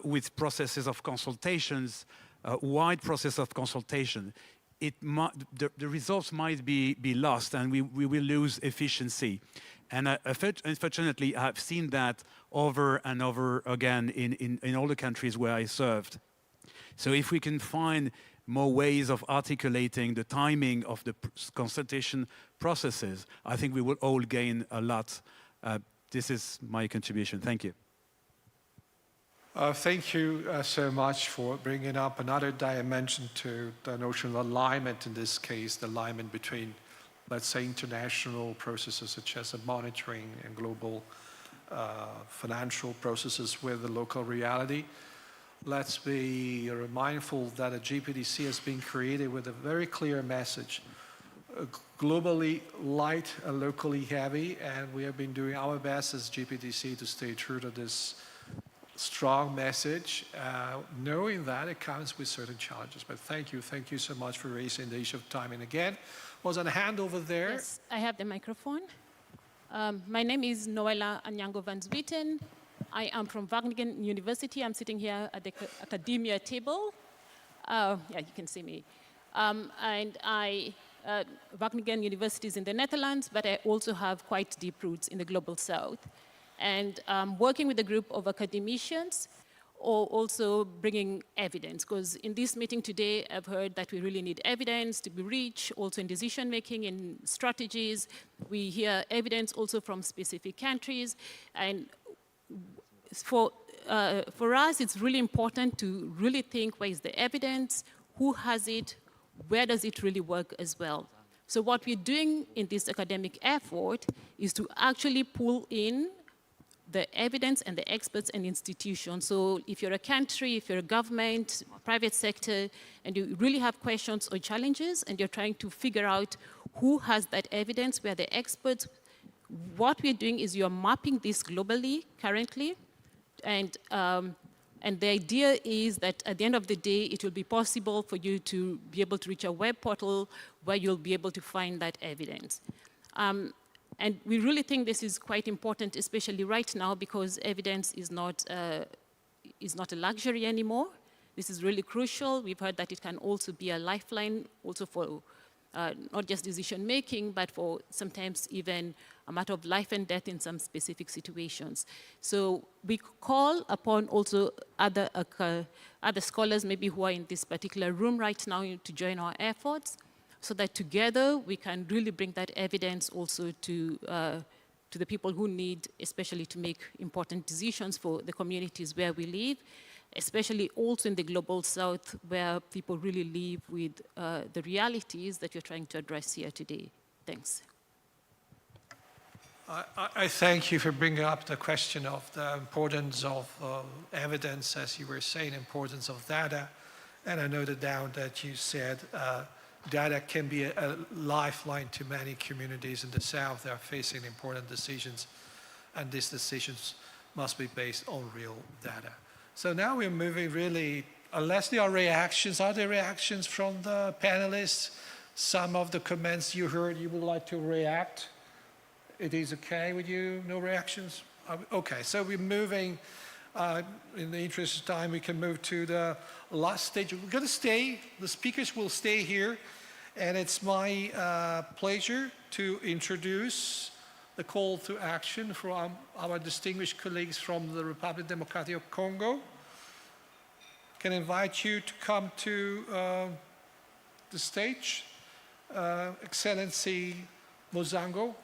with processes of consultations, wide process of consultation, the results might be lost and we will lose efficiency. And unfortunately, I've seen that over and over again in all the countries where I served. So if we can find more ways of articulating the timing of the consultation processes, I think we will all gain a lot. This is my contribution. Thank you. Thank you so much for bringing up another dimension to the notion of alignment, in this case, the alignment between, let's say, international processes such as monitoring and global financial processes with the local reality. Let's be mindful that a GPDC has been created with a very clear message, globally light and locally heavy, and we have been doing our best as GPDC to stay true to this strong message, knowing that it comes with certain challenges. But thank you so much for raising the issue of timing again. Was on a hand over there. Yes, I have the microphone. My name is Noella Anyango van Zwieten. I am from Wageningen University. I'm sitting here at the academia table. Yeah, you can see me. And Wageningen University is in the Netherlands, but I also have quite deep roots in the global south. And working with a group of academicians, or also bringing evidence, because in this meeting today, I've heard that we really need evidence to be rich, also in decision-making and strategies. We hear evidence also from specific countries, and for us, it's really important to really think, where is the evidence, who has it, where does it really work as well. So what we're doing in this academic effort is to actually pull in the evidence and the experts and institutions. So if you're a country, if you're a government, private sector, and you really have questions or challenges, and you're trying to figure out who has that evidence, where the experts, what we're doing is you're mapping this globally currently, and the idea is that at the end of the day, it will be possible for you to be able to reach a web portal where you'll be able to find that evidence. And we really think this is quite important, especially right now, because evidence is not a luxury anymore. This is really crucial. We've heard that it can also be a lifeline, also for not just decision-making, but for sometimes even a matter of life and death in some specific situations. So we call upon also other scholars, maybe who are in this particular room right now, to join our efforts, so that together we can really bring that evidence also to the people who need, especially to make important decisions for the communities where we live, especially also in the global south, where people really live with the realities that you're trying to address here today. Thanks. I thank you for bringing up the question of the importance of evidence, as you were saying, importance of data. And I noted down that you said data can be a lifeline to many communities in the South that are facing important decisions, and these decisions must be based on real data. So now we're moving really, unless there are reactions, are there reactions from the panelists? Some of the comments you heard, you would like to react? It is okay with you, no reactions? Okay, so we're moving, in the interest of time, we can move to the last stage. We're gonna stay, the speakers will stay here, and it's my pleasure to introduce the call to action from our distinguished colleagues from the Republic Democratic of Congo. Can I invite you to come to the stage. Excellency Mozango.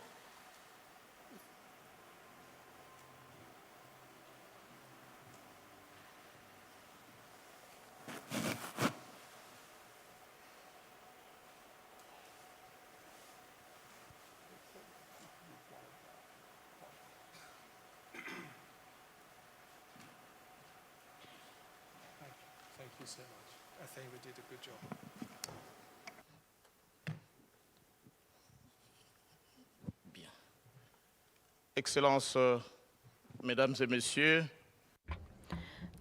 Thank you so much. I think we did a good job. Bien. Excellences, Mesdames et Messieurs,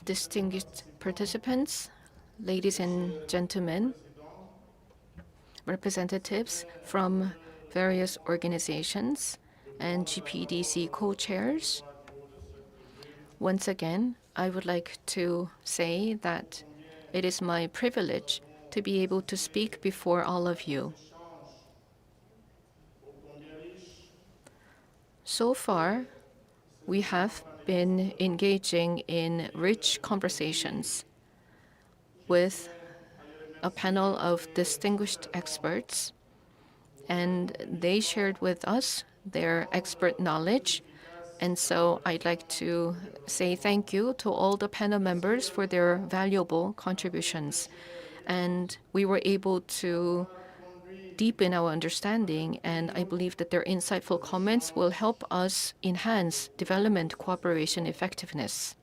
distinguished participants, ladies and gentlemen, representatives from various organizations and GPEDC co-chairs. Once again, I would like to say that it is my privilege to be able to speak before all of you. So far, we have been engaging in rich conversations with a panel of distinguished experts, and they shared with us their expert knowledge. And so I'd like to say thank you to all the panel members for their valuable contributions. And we were able to deepen our understanding, and I believe that their insightful comments will help us enhance development cooperation effectiveness.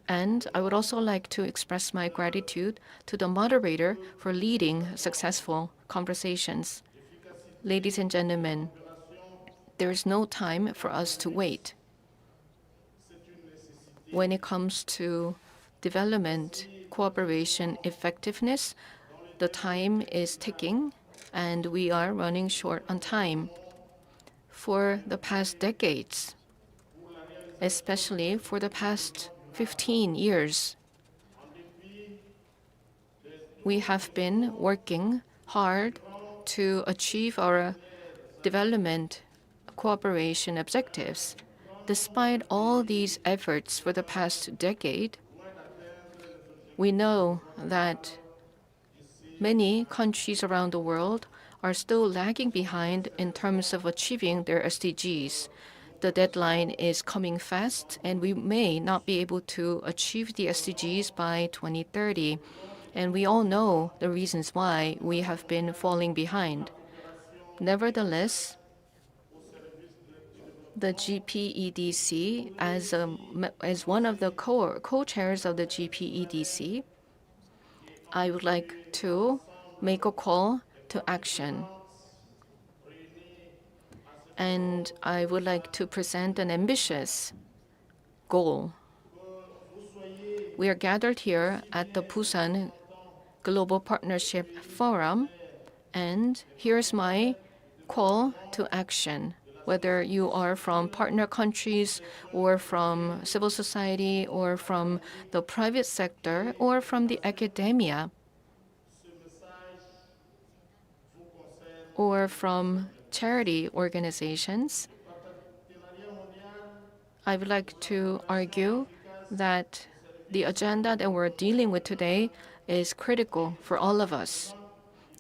And I would also like to express my gratitude to the moderator for leading successful conversations. Ladies and gentlemen, there is no time for us to wait. When it comes to development cooperation effectiveness, the time is ticking, and we are running short on time. For the past decades, especially for the past 15 years, we have been working hard to achieve our development cooperation objectives. Despite all these efforts for the past decade, we know that many countries around the world are still lagging behind in terms of achieving their SDGs. The deadline is coming fast, and we may not be able to achieve the SDGs by 2030. And we all know the reasons why we have been falling behind. Nevertheless, the GPEDC, as one of the co-chairs of the GPEDC, I would like to make a call to action. And I would like to present an ambitious goal. We are gathered here at the Busan Global Partnership Forum, and here's my call to action. Whether you are from partner countries or from civil society or from the private sector or from the academia or from charity organizations, I would like to argue that the agenda that we're dealing with today is critical for all of us.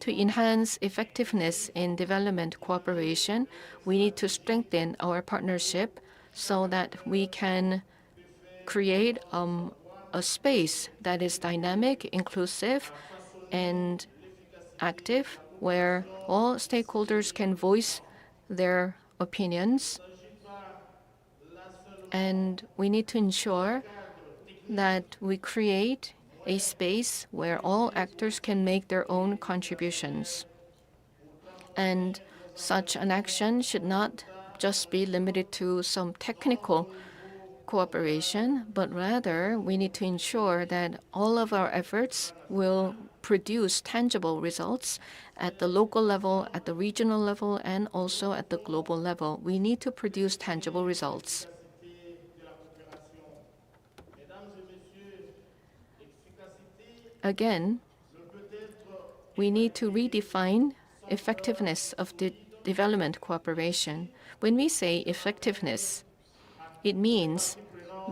To enhance effectiveness in development cooperation, we need to strengthen our partnership so that we can create a space that is dynamic, inclusive, and active, where all stakeholders can voice their opinions. And we need to ensure that we create a space where all actors can make their own contributions. And such an action should not just be limited to some technical cooperation, but rather we need to ensure that all of our efforts will produce tangible results at the local level, at the regional level, and also at the global level. We need to produce tangible results. Again, we need to redefine effectiveness of the development cooperation. When we say effectiveness, it means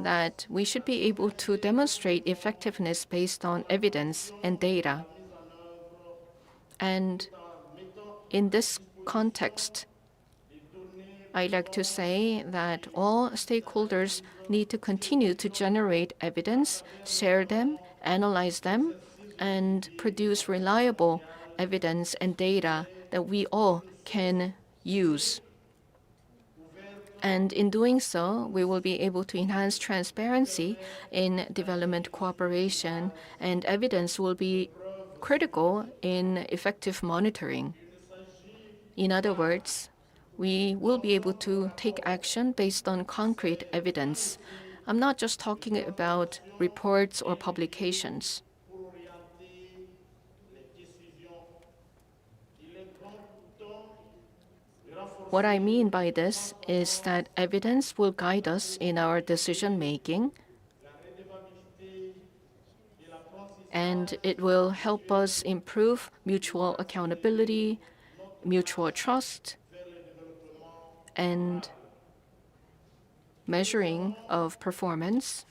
that we should be able to demonstrate effectiveness based on evidence and data. And in this context, I'd like to say that all stakeholders need to continue to generate evidence, share them, analyze them, and produce reliable evidence and data that we all can use. And in doing so, we will be able to enhance transparency in development cooperation, and evidence will be critical in effective monitoring. In other words, we will be able to take action based on concrete evidence. I'm not just talking about reports or publications. What I mean by this is that evidence will guide us in our decision-making, and it will help us improve mutual accountability, mutual trust, and measuring of performance.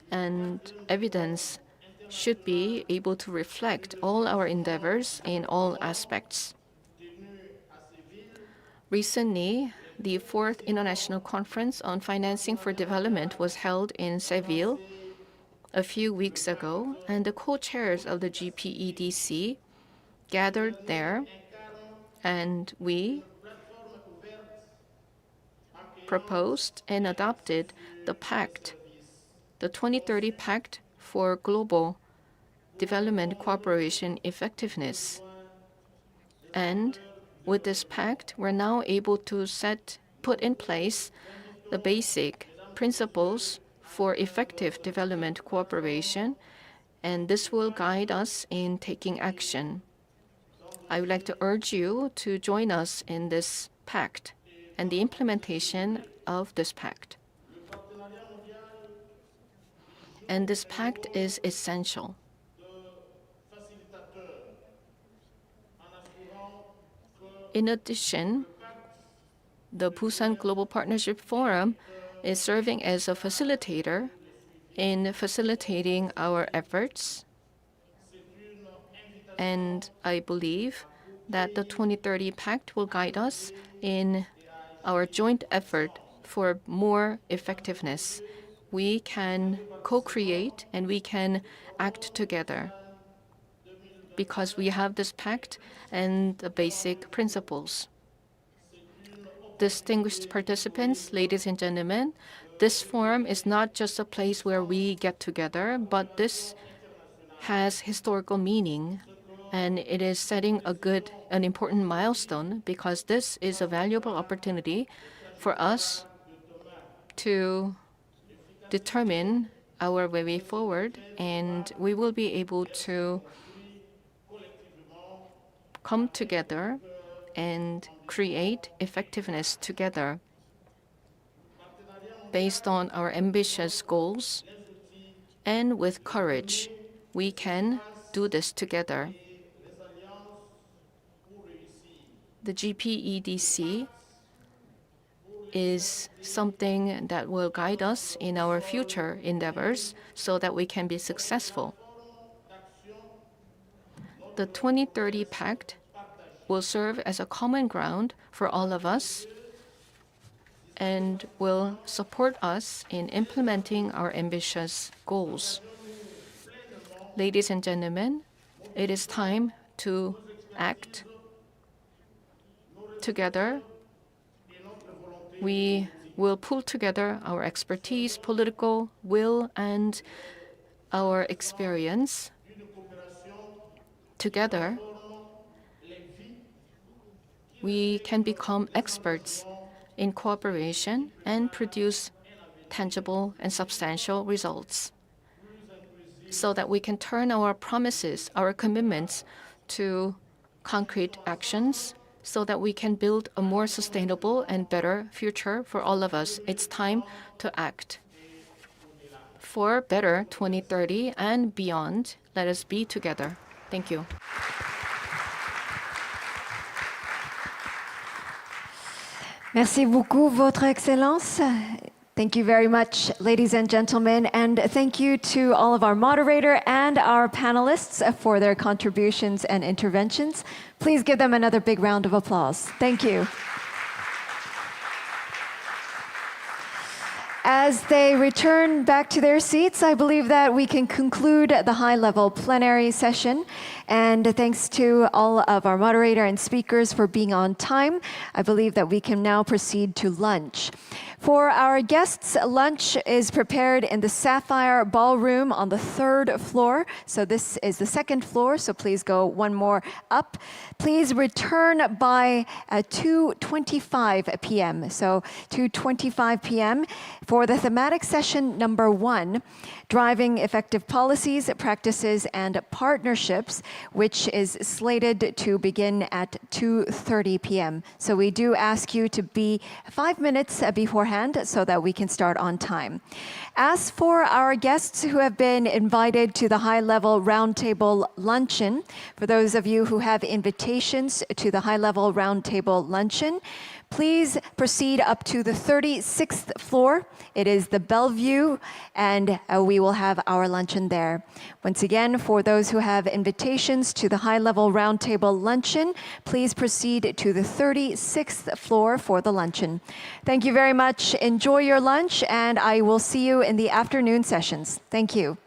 And evidence should be able to reflect all our endeavors in all aspects. Recently, the 4th International Conference on Financing for Development was held in Seville a few weeks ago, and the co-chairs of the GPEDC gathered there, and we proposed and adopted the pact, the 2030 Pact for Global Development Cooperation Effectiveness. And with this pact, we're now able to put in place the basic principles for effective development cooperation, and this will guide us in taking action. I would like to urge you to join us in this pact and the implementation of this pact. And this pact is essential. In addition, the Busan Global Partnership Forum is serving as a facilitator in facilitating our efforts. And I believe that the 2030 Pact will guide us in our joint effort for more effectiveness. We can co-create and we can act together because we have this pact and the basic principles. Distinguished participants, ladies and gentlemen, this forum is not just a place where we get together, but this has historical meaning, and it is setting an important milestone because this is a valuable opportunity for us to determine our way forward, and we will be able to come together and create effectiveness together based on our ambitious goals, and with courage, we can do this together. The GPEDC is something that will guide us in our future endeavors so that we can be successful. The 2030 Pact will serve as a common ground for all of us and will support us in implementing our ambitious goals. Ladies and gentlemen, it is time to act together. We will pull together our expertise, political will, and our experience. Together, we can become experts in cooperation and produce tangible and substantial results so that we can turn our promises, our commitments to concrete actions so that we can build a more sustainable and better future for all of us. It's time to act. For better 2030 and beyond, let us be together. Thank you. Merci beaucoup, Votre Excellence. Thank you very much, ladies and gentlemen, and thank you to all of our moderator and our panelists for their contributions and interventions. Please give them another big round of applause. Thank you. As they return back to their seats, I believe that we can conclude the high-level plenary session. And thanks to all of our moderator and speakers for being on time, I believe that we can now proceed to lunch. For our guests, lunch is prepared in the Sapphire Ballroom on the 3rd floor. So this is the 2nd floor, so please go one more up. Please return by 2:25 p.m. So 2:25 p.m. for the thematic session number 1, Driving Effective Policies, Practices, and Partnerships, which is slated to begin at 2:30 p.m. So we do ask you to be 5 minutes beforehand so that we can start on time. As for our guests who have been invited to the high-level roundtable luncheon, for those of you who have invitations to the high-level roundtable luncheon, please proceed up to the 36th floor. It is the Bellevue, and we will have our luncheon there. Once again, for those who have invitations to the high-level roundtable luncheon, please proceed to the 36th floor for the luncheon. Thank you very much. Enjoy your lunch, and I will see you in the afternoon sessions. Thank you.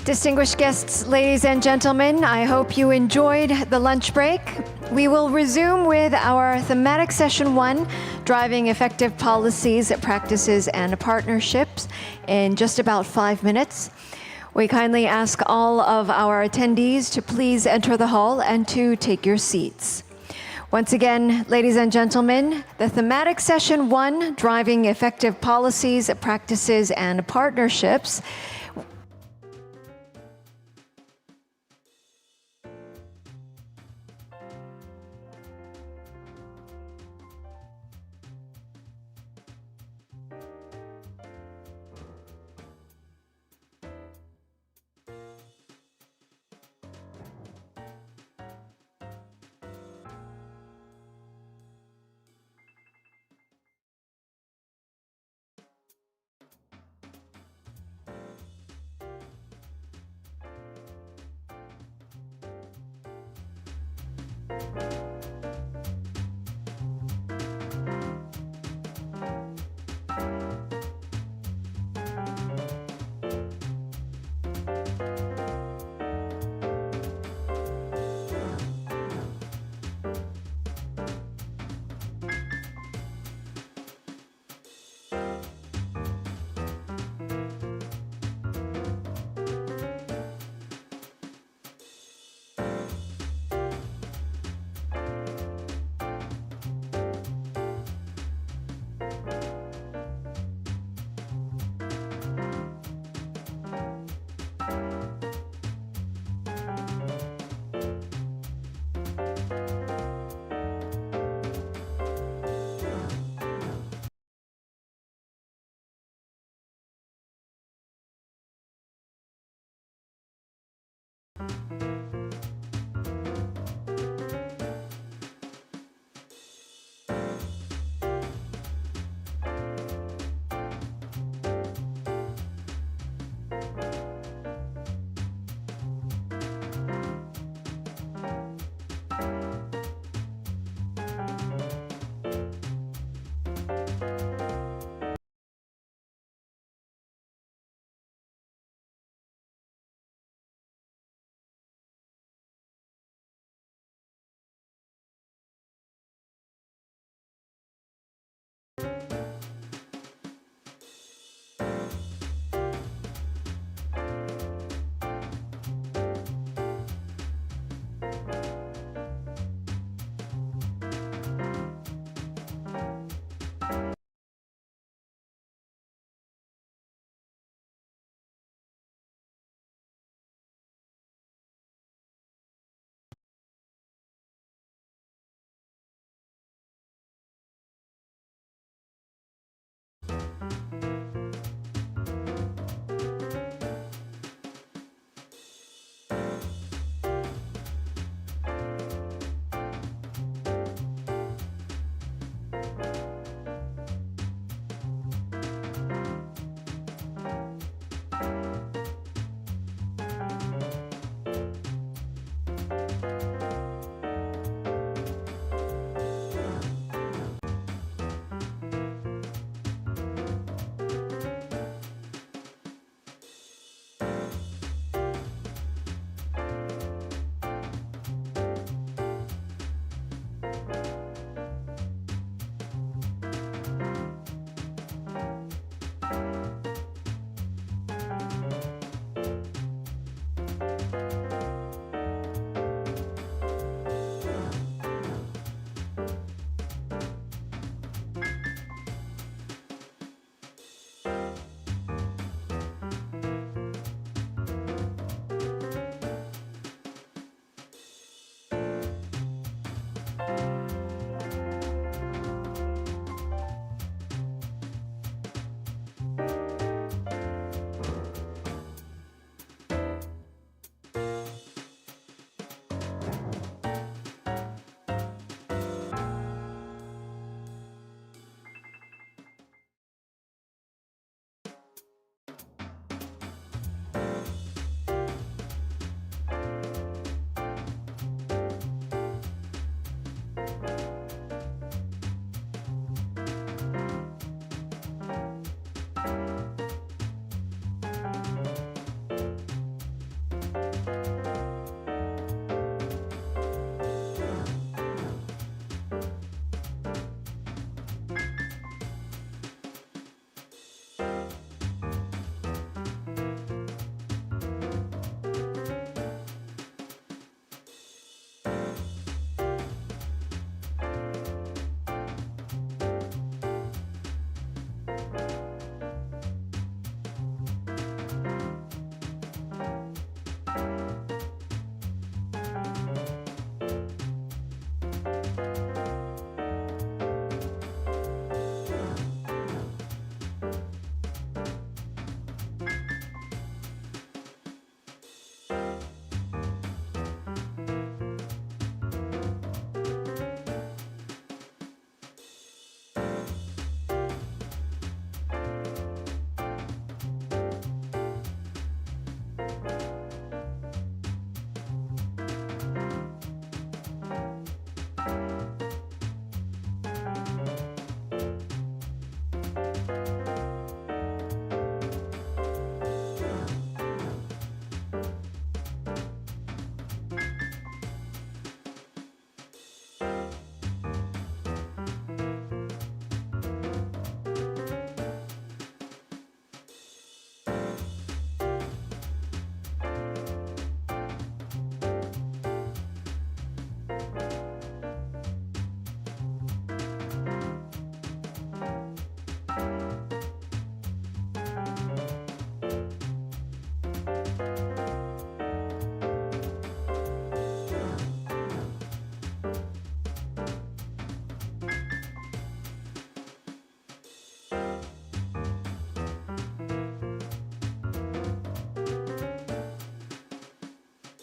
Distinguished guests, ladies and gentlemen, I hope you enjoyed the lunch break. We will resume with our thematic session 1, Driving Effective Policies, Practices, and Partnerships, in just about 5 minutes. We kindly ask all of our attendees to please enter the hall and to take your seats. Once again, ladies and gentlemen, the thematic session 1, Driving Effective Policies, Practices, and Partnerships,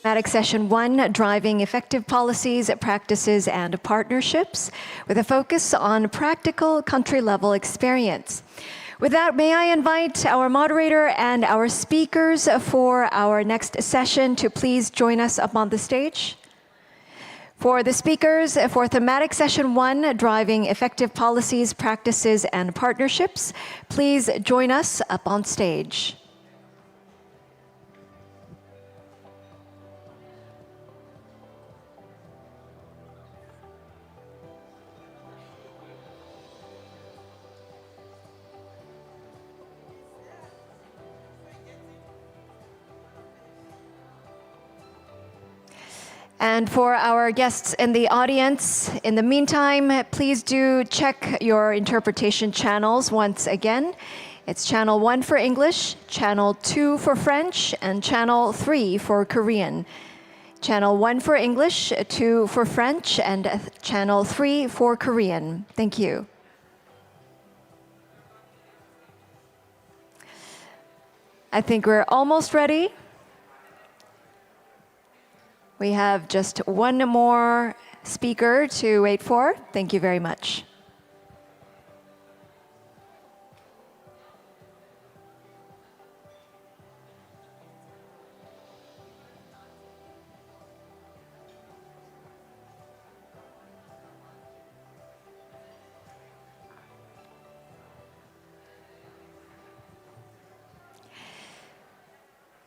Thematic Session 1, Driving Effective Policies, Practices, and Partnerships, with a focus on practical country-level experience. With that, may I invite our moderator and our speakers for our next session to please join us up on the stage. For the speakers for Thematic Session 1, Driving Effective Policies, Practices, and Partnerships, please join us up on stage. And for our guests in the audience, in the meantime, please do check your interpretation channels once again. It's channel 1 for English, channel 2 for French, and channel 3 for Korean. Channel 1 for English, 2 for French, and channel 3 for Korean. Thank you. I think we're almost ready. We have just one more speaker to wait for. Thank you very much.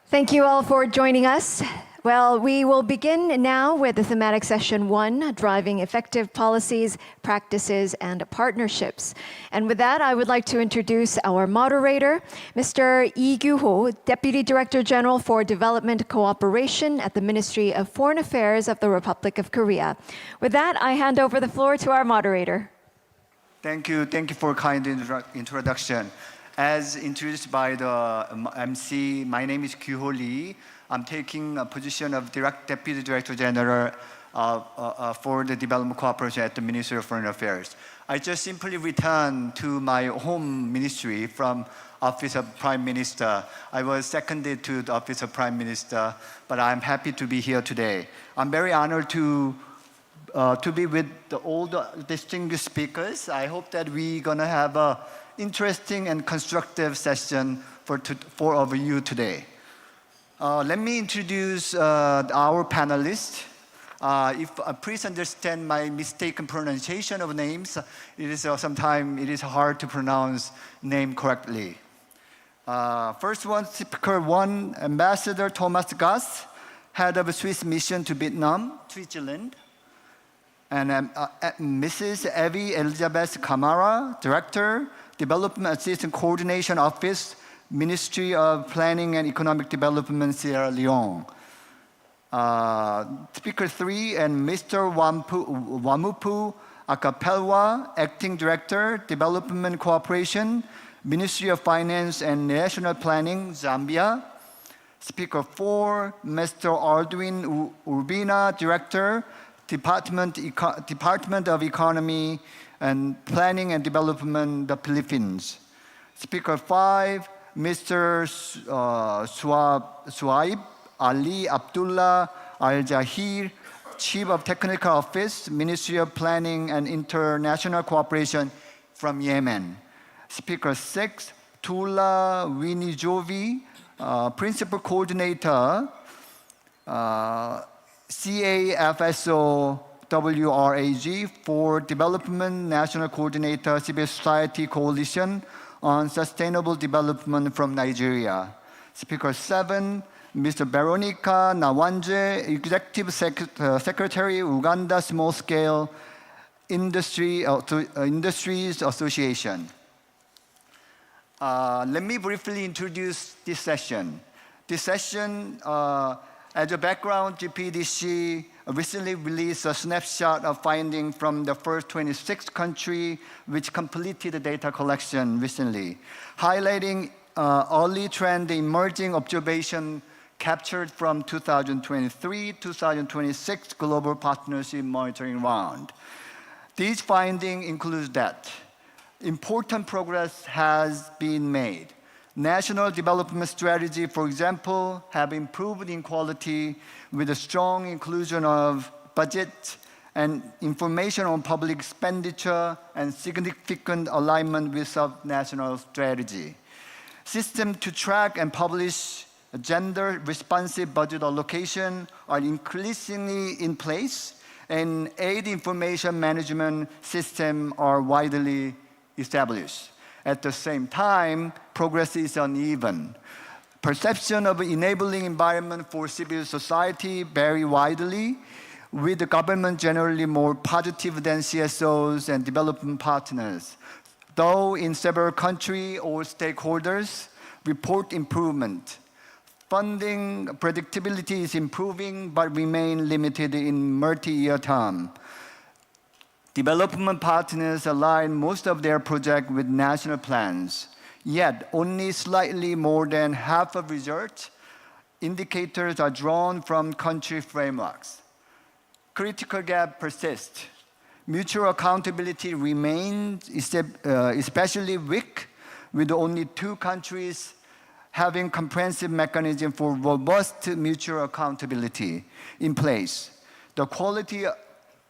Thank you all for joining us. Well, we will begin now with the Thematic Session 1, Driving Effective Policies, Practices, and Partnerships. And with that, I would like to introduce our moderator, Mr. Lee Gyu-ho, Deputy Director General for Development Cooperation at the Ministry of Foreign Affairs of the Republic of Korea. With that, I hand over the floor to our moderator. Thank you for a kind introduction. As introduced by the MC, my name is Gyu-ho Lee. I'm taking a position of Deputy Director General for the Development Cooperation at the Ministry of Foreign Affairs. I just simply returned to my home ministry from Office of Prime Minister. I was seconded to the Office of Prime Minister, but I'm happy to be here today. I'm very honored to be with all the distinguished speakers. I hope that we're gonna have an interesting and constructive session for of you today. Let me introduce our panelists. Please understand my mistaken pronunciation of names. Sometimes it is hard to pronounce name correctly. First one, Speaker 1, Ambassador Thomas Gass, Head of Swiss Mission to Vietnam, Switzerland. And Mrs. Evie Elizabeth Camara, Director, Development Assistance Coordination Office, Ministry of Planning and Economic Development, Sierra Leone. Speaker 3 and Mr. Wamupu Akapelwa, Acting Director, Development Cooperation, Ministry of Finance and National Planning, Zambia. Speaker 4, Mr. Aldwin Urbina, Director, Department of Economy and Planning and Development, the Philippines. Speaker 5, Mr. Suaib Ali Abdullah Al-Jahir, Chief of Technical Office, Ministry of Planning and International Cooperation from Yemen. Speaker 6, Tula Winijovi, Principal Coordinator, CAFSO WRAG for Development, National Coordinator, Civil Society Coalition on Sustainable Development from Nigeria. Speaker 7, Mr. Veronica Nawanje, Executive Secretary, Uganda Small Scale Industries Association. Let me briefly introduce this session. This session, as a background, GPDC recently released a snapshot of findings from the first 26 countries which completed the data collection recently, highlighting early trend, emerging observation captured from 2023-2026 Global Partnership Monitoring Round. These findings include that important progress has been made. National development strategy, for example, have improved in quality with a strong inclusion of budget and information on public expenditure and significant alignment with sub-national strategy. System to track and publish gender-responsive budget allocation are increasingly in place, and aid information management systems are widely established. At the same time, progress is uneven. Perception of enabling environment for civil society vary widely, with the government generally more positive than CSOs and development partners. Though in several countries, all stakeholders report improvement. Funding predictability is improving, but remain limited in multi-year term. Development partners align most of their projects with national plans, yet only slightly more than half of results indicators are drawn from country frameworks. Critical gap persists. Mutual accountability remains especially weak, with only 2 countries having comprehensive mechanism for robust mutual accountability in place. The quality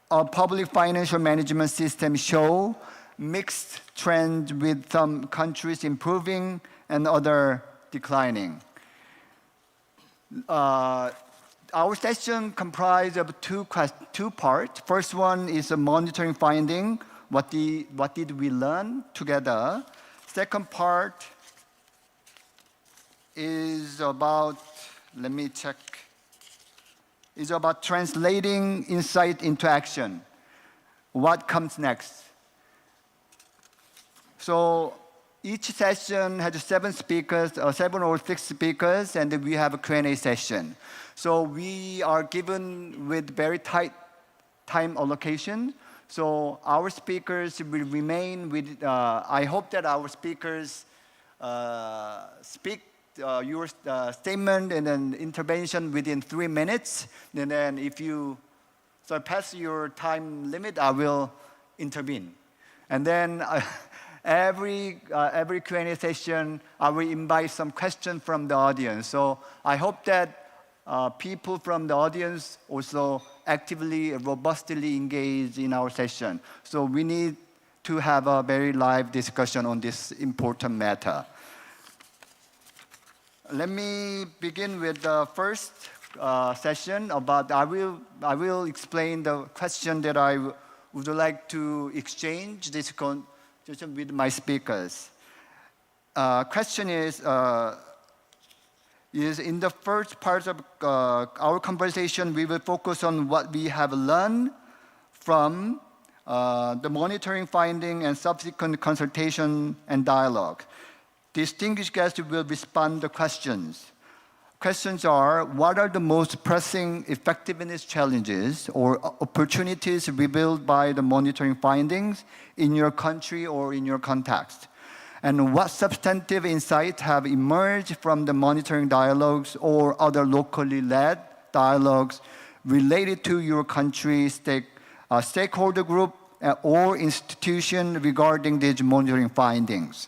of public financial management systems show mixed trends, with some countries improving and others declining. Our session comprised of two parts. First one is a monitoring finding. What did we learn together? Second part is about, let me check, is about translating insight into action. What comes next? So each session has 7 speakers, 7 or 6 speakers, and then we have a Q&A session. So we are given with very tight time allocation. So our speakers will remain with, I hope that our speakers speak your statement and then intervention within 3 minutes. And then if you surpass your time limit, I will intervene. And then every Q&A session, I will invite some questions from the audience. So I hope that people from the audience also actively, robustly engage in our session. So we need to have a very live discussion on this important matter. Let me begin with the first session about, I will explain the question that I would like to exchange this conversation with my speakers. Question is in the first part of our conversation, we will focus on what we have learned from the monitoring finding and subsequent consultation and dialogue. Distinguished guests will respond to questions. Questions are, what are the most pressing effectiveness challenges or opportunities revealed by the monitoring findings in your country or in your context? And what substantive insights have emerged from the monitoring dialogues or other locally led dialogues related to your country's stakeholder group or institution regarding these monitoring findings?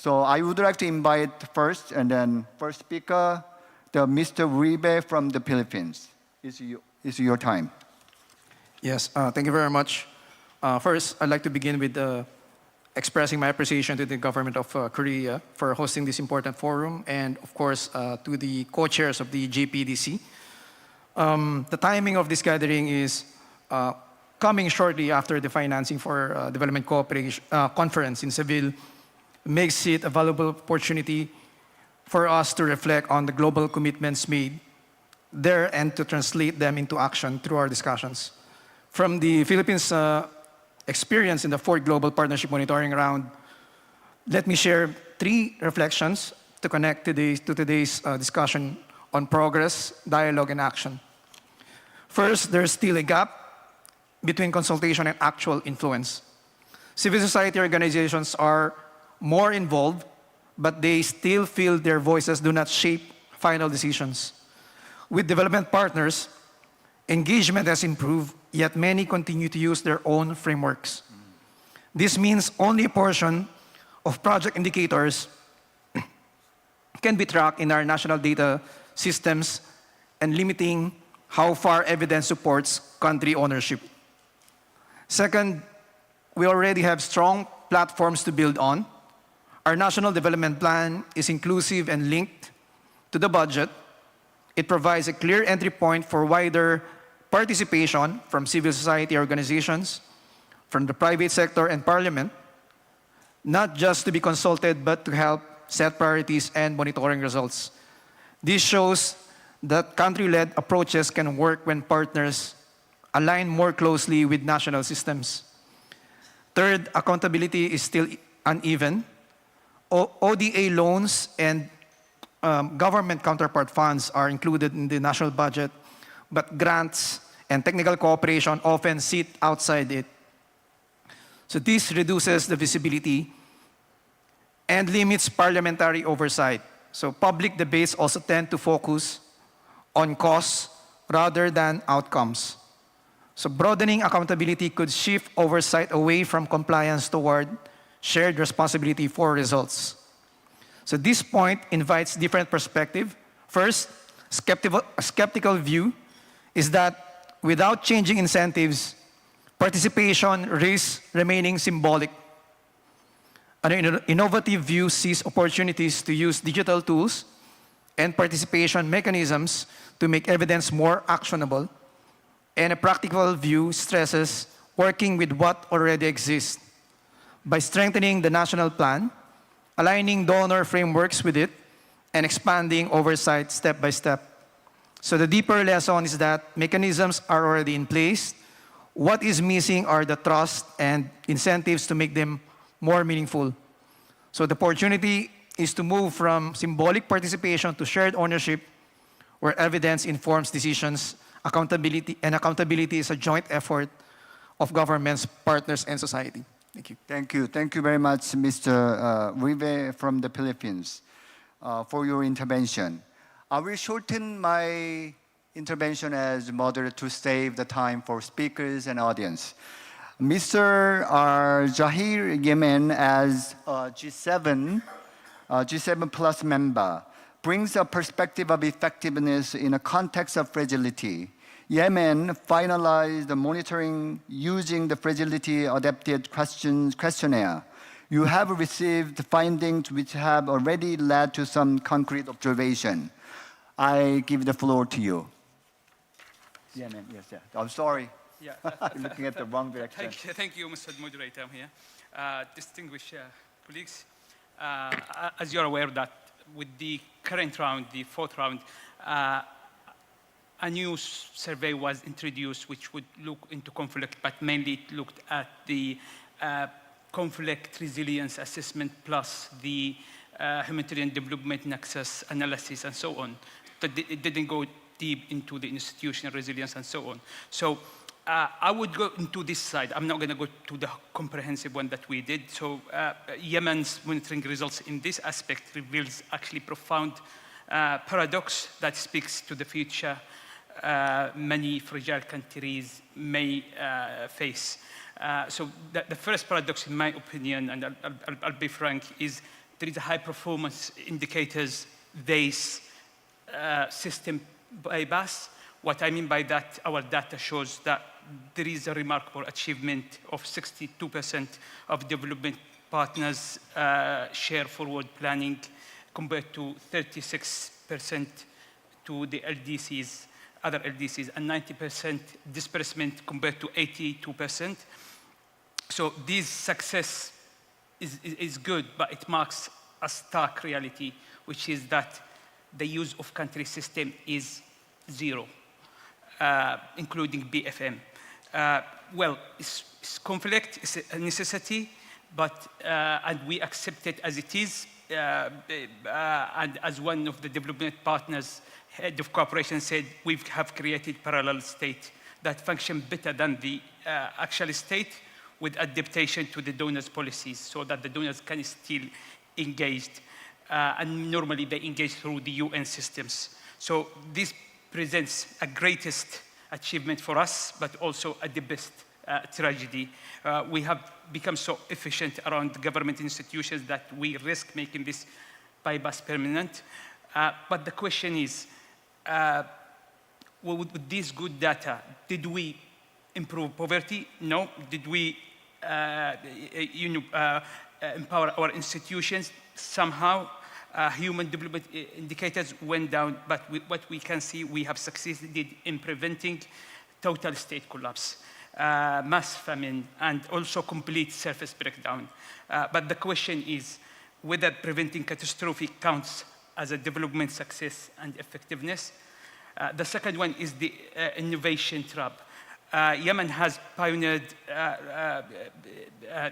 So I would like to invite first speaker, Mr. Uribe from the Philippines. It's your time. Yes, thank you very much. First, I'd like to begin with expressing my appreciation to the government of Korea for hosting this important forum, and of course to the co-chairs of the JPDC. The timing of this gathering is coming shortly after the Financing for Development Cooperation Conference in Seville, makes it a valuable opportunity for us to reflect on the global commitments made there and to translate them into action through our discussions. From the Philippines' experience in the 4th Global Partnership Monitoring Round, let me share 3 reflections to connect to today's discussion on progress, dialogue, and action. First, there's still a gap between consultation and actual influence. Civil society organizations are more involved, but they still feel their voices do not shape final decisions. With development partners, engagement has improved, yet many continue to use their own frameworks. This means only a portion of project indicators can be tracked in our national data systems and limiting how far evidence supports country ownership. Second, we already have strong platforms to build on. Our National Development Plan is inclusive and linked to the budget. It provides a clear entry point for wider participation from civil society organizations, from the private sector and parliament, not just to be consulted, but to help set priorities and monitoring results. This shows that country-led approaches can work when partners align more closely with national systems. Third, accountability is still uneven. ODA loans and government counterpart funds are included in the national budget, but grants and technical cooperation often sit outside it. So this reduces the visibility and limits parliamentary oversight. So public debates also tend to focus on costs rather than outcomes. So broadening accountability could shift oversight away from compliance toward shared responsibility for results. So this point invites different perspective. First, a skeptical view is that without changing incentives, participation risks remaining symbolic. An innovative view sees opportunities to use digital tools and participation mechanisms to make evidence more actionable. And a practical view stresses working with what already exists. By strengthening the national plan, aligning donor frameworks with it, and expanding oversight step by step. So the deeper lesson is that mechanisms are already in place. What is missing are the trust and incentives to make them more meaningful. So the opportunity is to move from symbolic participation to shared ownership, where evidence informs decisions. Accountability is a joint effort of governments, partners, and society. Thank you. Thank you. Thank you very much, Mr. Rive from the Philippines, for your intervention. I will shorten my intervention as moderator to save the time for speakers and audience. Mr. Zahir Yemen, as a G7 plus member, brings a perspective of effectiveness in a context of fragility. Yemen finalized the monitoring using the fragility adapted questionnaire. You have received findings which have already led to some concrete observation. I give the floor to you. Yemen, yes, yeah. I'm sorry. Yeah. Looking at the wrong direction. Thank you, Mr. Moderator. I'm here. Distinguished colleagues, as you're aware that with the current round, the fourth round, a new survey was introduced which would look into conflict, but mainly it looked at the conflict resilience assessment plus the humanitarian development nexus analysis and so on. But it didn't go deep into the institutional resilience and so on. So I would go into this side. I'm not going to go to the comprehensive one that we did. So Yemen's monitoring results in this aspect reveals actually profound paradox that speaks to the future many fragile countries may face. So the first paradox, in my opinion, and I'll be frank, is there is a high performance indicators base system bypass. What I mean by that, our data shows that there is a remarkable achievement of 62% of development partners share forward planning compared to 36% to the LDCs, other LDCs, and 90% disbursement compared to 82%. So this success is good, but it marks a stark reality, which is that the use of country system is zero, including BFM. Well, it's conflict, it's a necessity, but and we accept it as it is. And as one of the development partners, head of cooperation said, we have created parallel state that function better than the actual state with adaptation to the donors' policies so that the donors can still engage. And normally they engage through the UN systems. So this presents a greatest achievement for us, but also a deepest tragedy. We have become so efficient around government institutions that we risk making this bypass permanent. But the question is, with this good data, did we improve poverty? No. Did we empower our institutions? Somehow, human development indicators went down, but what we can see, we have succeeded in preventing total state collapse, mass famine, and also complete surface breakdown. But the question is whether preventing catastrophe counts as a development success and effectiveness. The second one is the innovation trap. Yemen has pioneered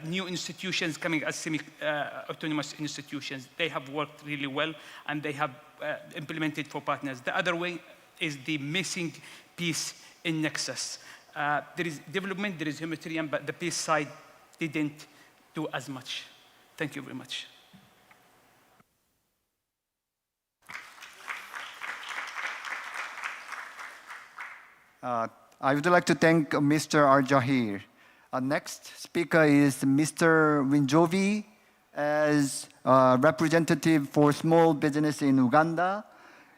new institutions coming as semi-autonomous institutions. They have worked really well, and they have implemented for partners. The other way is the missing piece in Nexus. There is development, there is humanitarian, but the peace side didn't do as much. Thank you very much. I would like to thank Mr. Al-Jahir. Next speaker is Mr. Winjovi, as representative for small business in Uganda.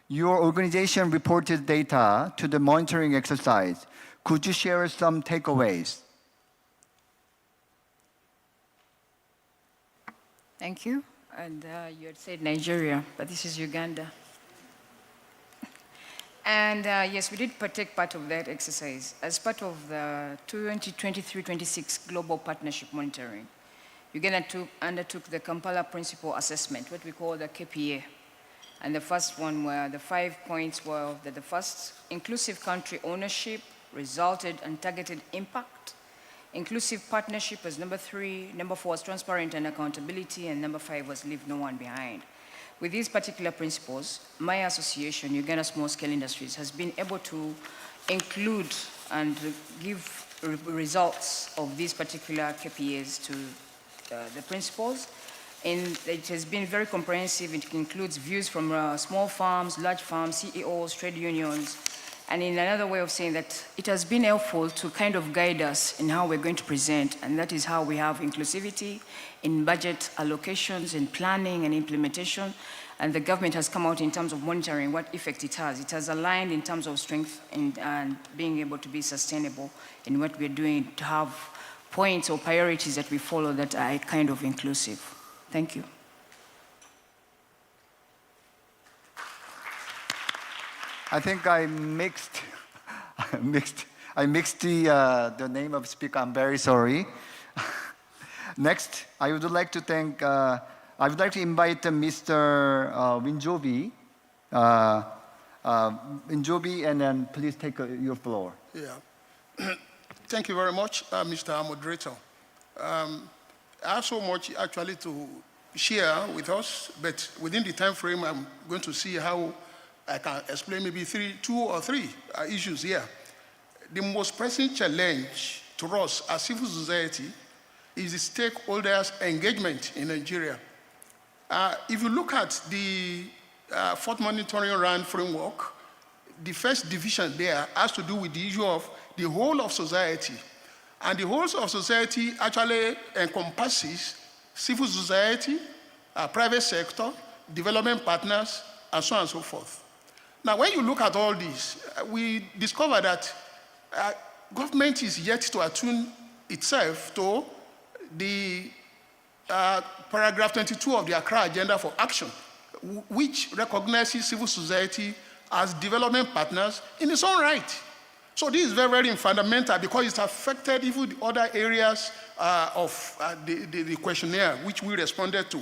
Your organization reported data to the monitoring exercise. Could you share some takeaways? Thank you. And you had said Nigeria, but this is Uganda. And yes, we did take part of that exercise as part of the 2023-26 Global Partnership Monitoring. Uganda undertook the Kampala Principle Assessment, what we call the KPA. And the first one were, the 5 points were that the first, inclusive country ownership resulted and targeted impact. Inclusive partnership was number 3, number 4 was transparent and accountability, and number 5 was leave no one behind. With these particular principles, my association, Uganda Small Scale Industries, has been able to include and give results of these particular KPAs to the principles. And it has been very comprehensive. It includes views from small farms, large farms, CEOs, trade unions. And in another way of saying that, it has been helpful to kind of guide us in how we're going to present, and that is how we have inclusivity in budget allocations, in planning and implementation, and the government has come out in terms of monitoring what effect it has. It has aligned in terms of strength and being able to be sustainable in what we're doing, to have points or priorities that we follow that are kind of inclusive. Thank you. I think I mixed the name of speaker. I'm very sorry. Next, I would like to thank. I would like to invite Mr. Winjovi. Winjovi, and then please take your floor. Yeah. Thank you very much, Mr. Moderator. I have so much actually to share with us, but within the time frame, I'm going to see how I can explain maybe 2 or 3 issues here. The most pressing challenge to us as civil society is the stakeholders' engagement in Nigeria. If you look at the 4th monitoring round framework, the first division there has to do with the issue of the whole of society. And the whole of society actually encompasses civil society, private sector, development partners, and so on and so forth. Now, when you look at all this, we discover that government is yet to attune itself to the paragraph 22 of the Accra Agenda for Action, which recognizes civil society as development partners in its own right. So this is very, very fundamental because it's affected even the other areas of the questionnaire which we responded to.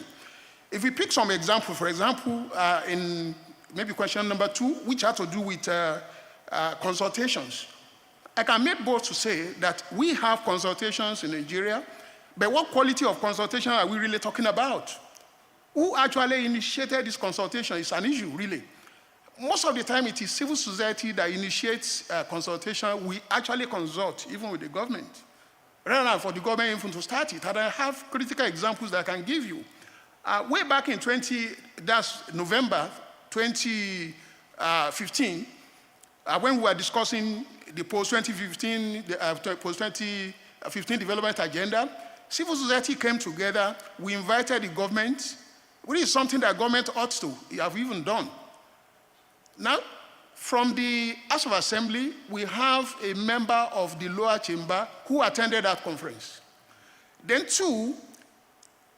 If we pick some example, for example, in maybe question number 2, which had to do with consultations. I can make bold to say that we have consultations in Nigeria, but what quality of consultation are we really talking about? Who actually initiated this consultation is an issue, really. Most of the time, it is civil society that initiates consultation. We actually consult, even with the government, rather than for the government even to start it. And I have critical examples that I can give you. Way back in November 2015, when we were discussing the post-2015 development agenda, civil society came together. We invited the government. which is something that government ought to have even done. Now, from the House of Assembly, we have a member of the lower chamber who attended that conference. Then two,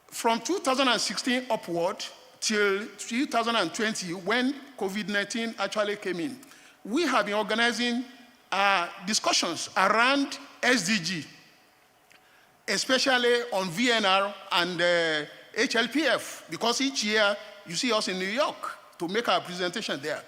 from 2016 upward till 2020, when COVID-19 actually came in, we have been organizing discussions around SDG, especially on VNR and HLPF, because each year you see us in New York to make our presentation there.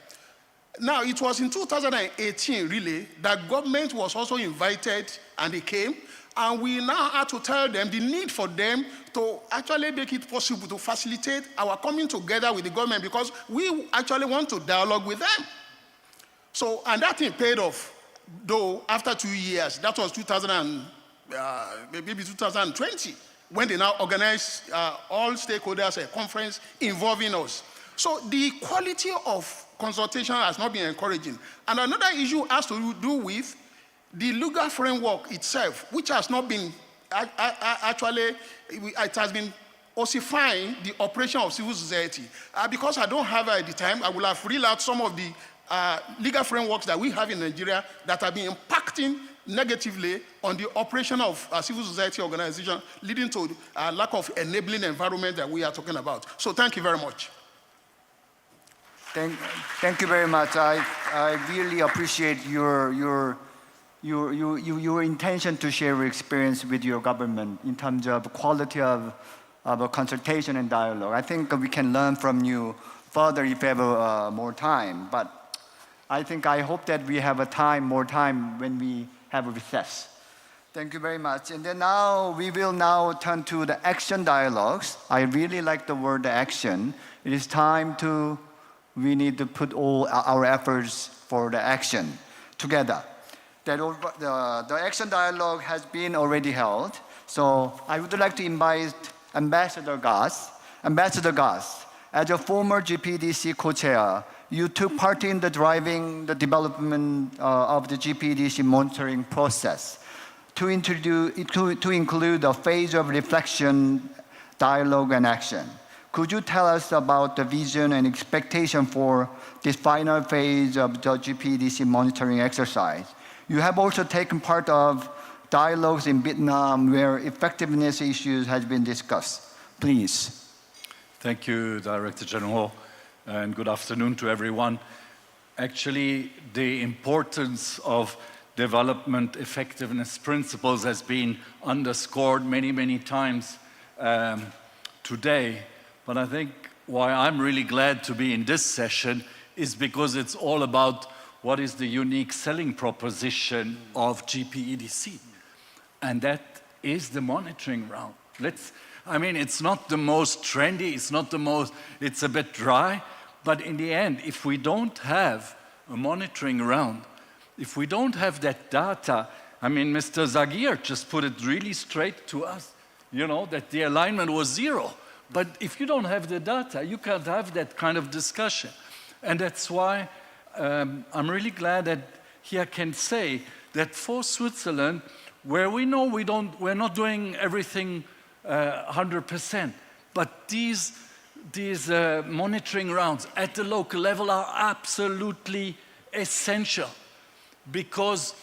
Now, it was in 2018, really, that government was also invited, and they came, and we now had to tell them the need for them to actually make it possible to facilitate our coming together with the government, because we actually want to dialogue with them. So, and that thing paid off, though, after 2 years. That was maybe 2020, when they now organized all stakeholders a conference involving us. So the quality of consultation has not been encouraging. And another issue has to do with the legal framework itself, which has not been, actually, it has been ossifying the operation of civil society. Because I don't have the time, I will have read out some of the legal frameworks that we have in Nigeria that have been impacting negatively on the operation of civil society organization, leading to a lack of enabling environment that we are talking about. So thank you very much. Thank you very much. I really appreciate your intention to share your experience with your government in terms of quality of a consultation and dialogue. I think we can learn from you further if we have more time. But I hope that we have more time when we have a recess. Thank you very much. And then we will now turn to the action dialogues. I really like the word action. It is time we need to put all our efforts for the action together. The action dialogue has been already held. So I would like to invite Ambassador Goss. Ambassador Goss, as a former GPDC co-chair, you took part in driving the development of the GPDC monitoring process to include a phase of reflection, dialogue, and action. Could you tell us about the vision and expectation for this final phase of the GPDC monitoring exercise? You have also taken part of dialogues in Vietnam where effectiveness issues have been discussed. Please. Thank you, Director General, and good afternoon to everyone. Actually, the importance of development effectiveness principles has been underscored many, many times today. But I think why I'm really glad to be in this session is because it's all about what is the unique selling proposition of GPEDC. And that is the monitoring round. It's not the most trendy, it's a bit dry, but in the end, if we don't have a monitoring round, if we don't have that data, Mr. Zaghir just put it really straight to us, that the alignment was 0. But if you don't have the data, you can't have that kind of discussion. And that's why I'm really glad that here I can say that for Switzerland, where we know we're not doing everything 100%, but these monitoring rounds at the local level are absolutely essential, because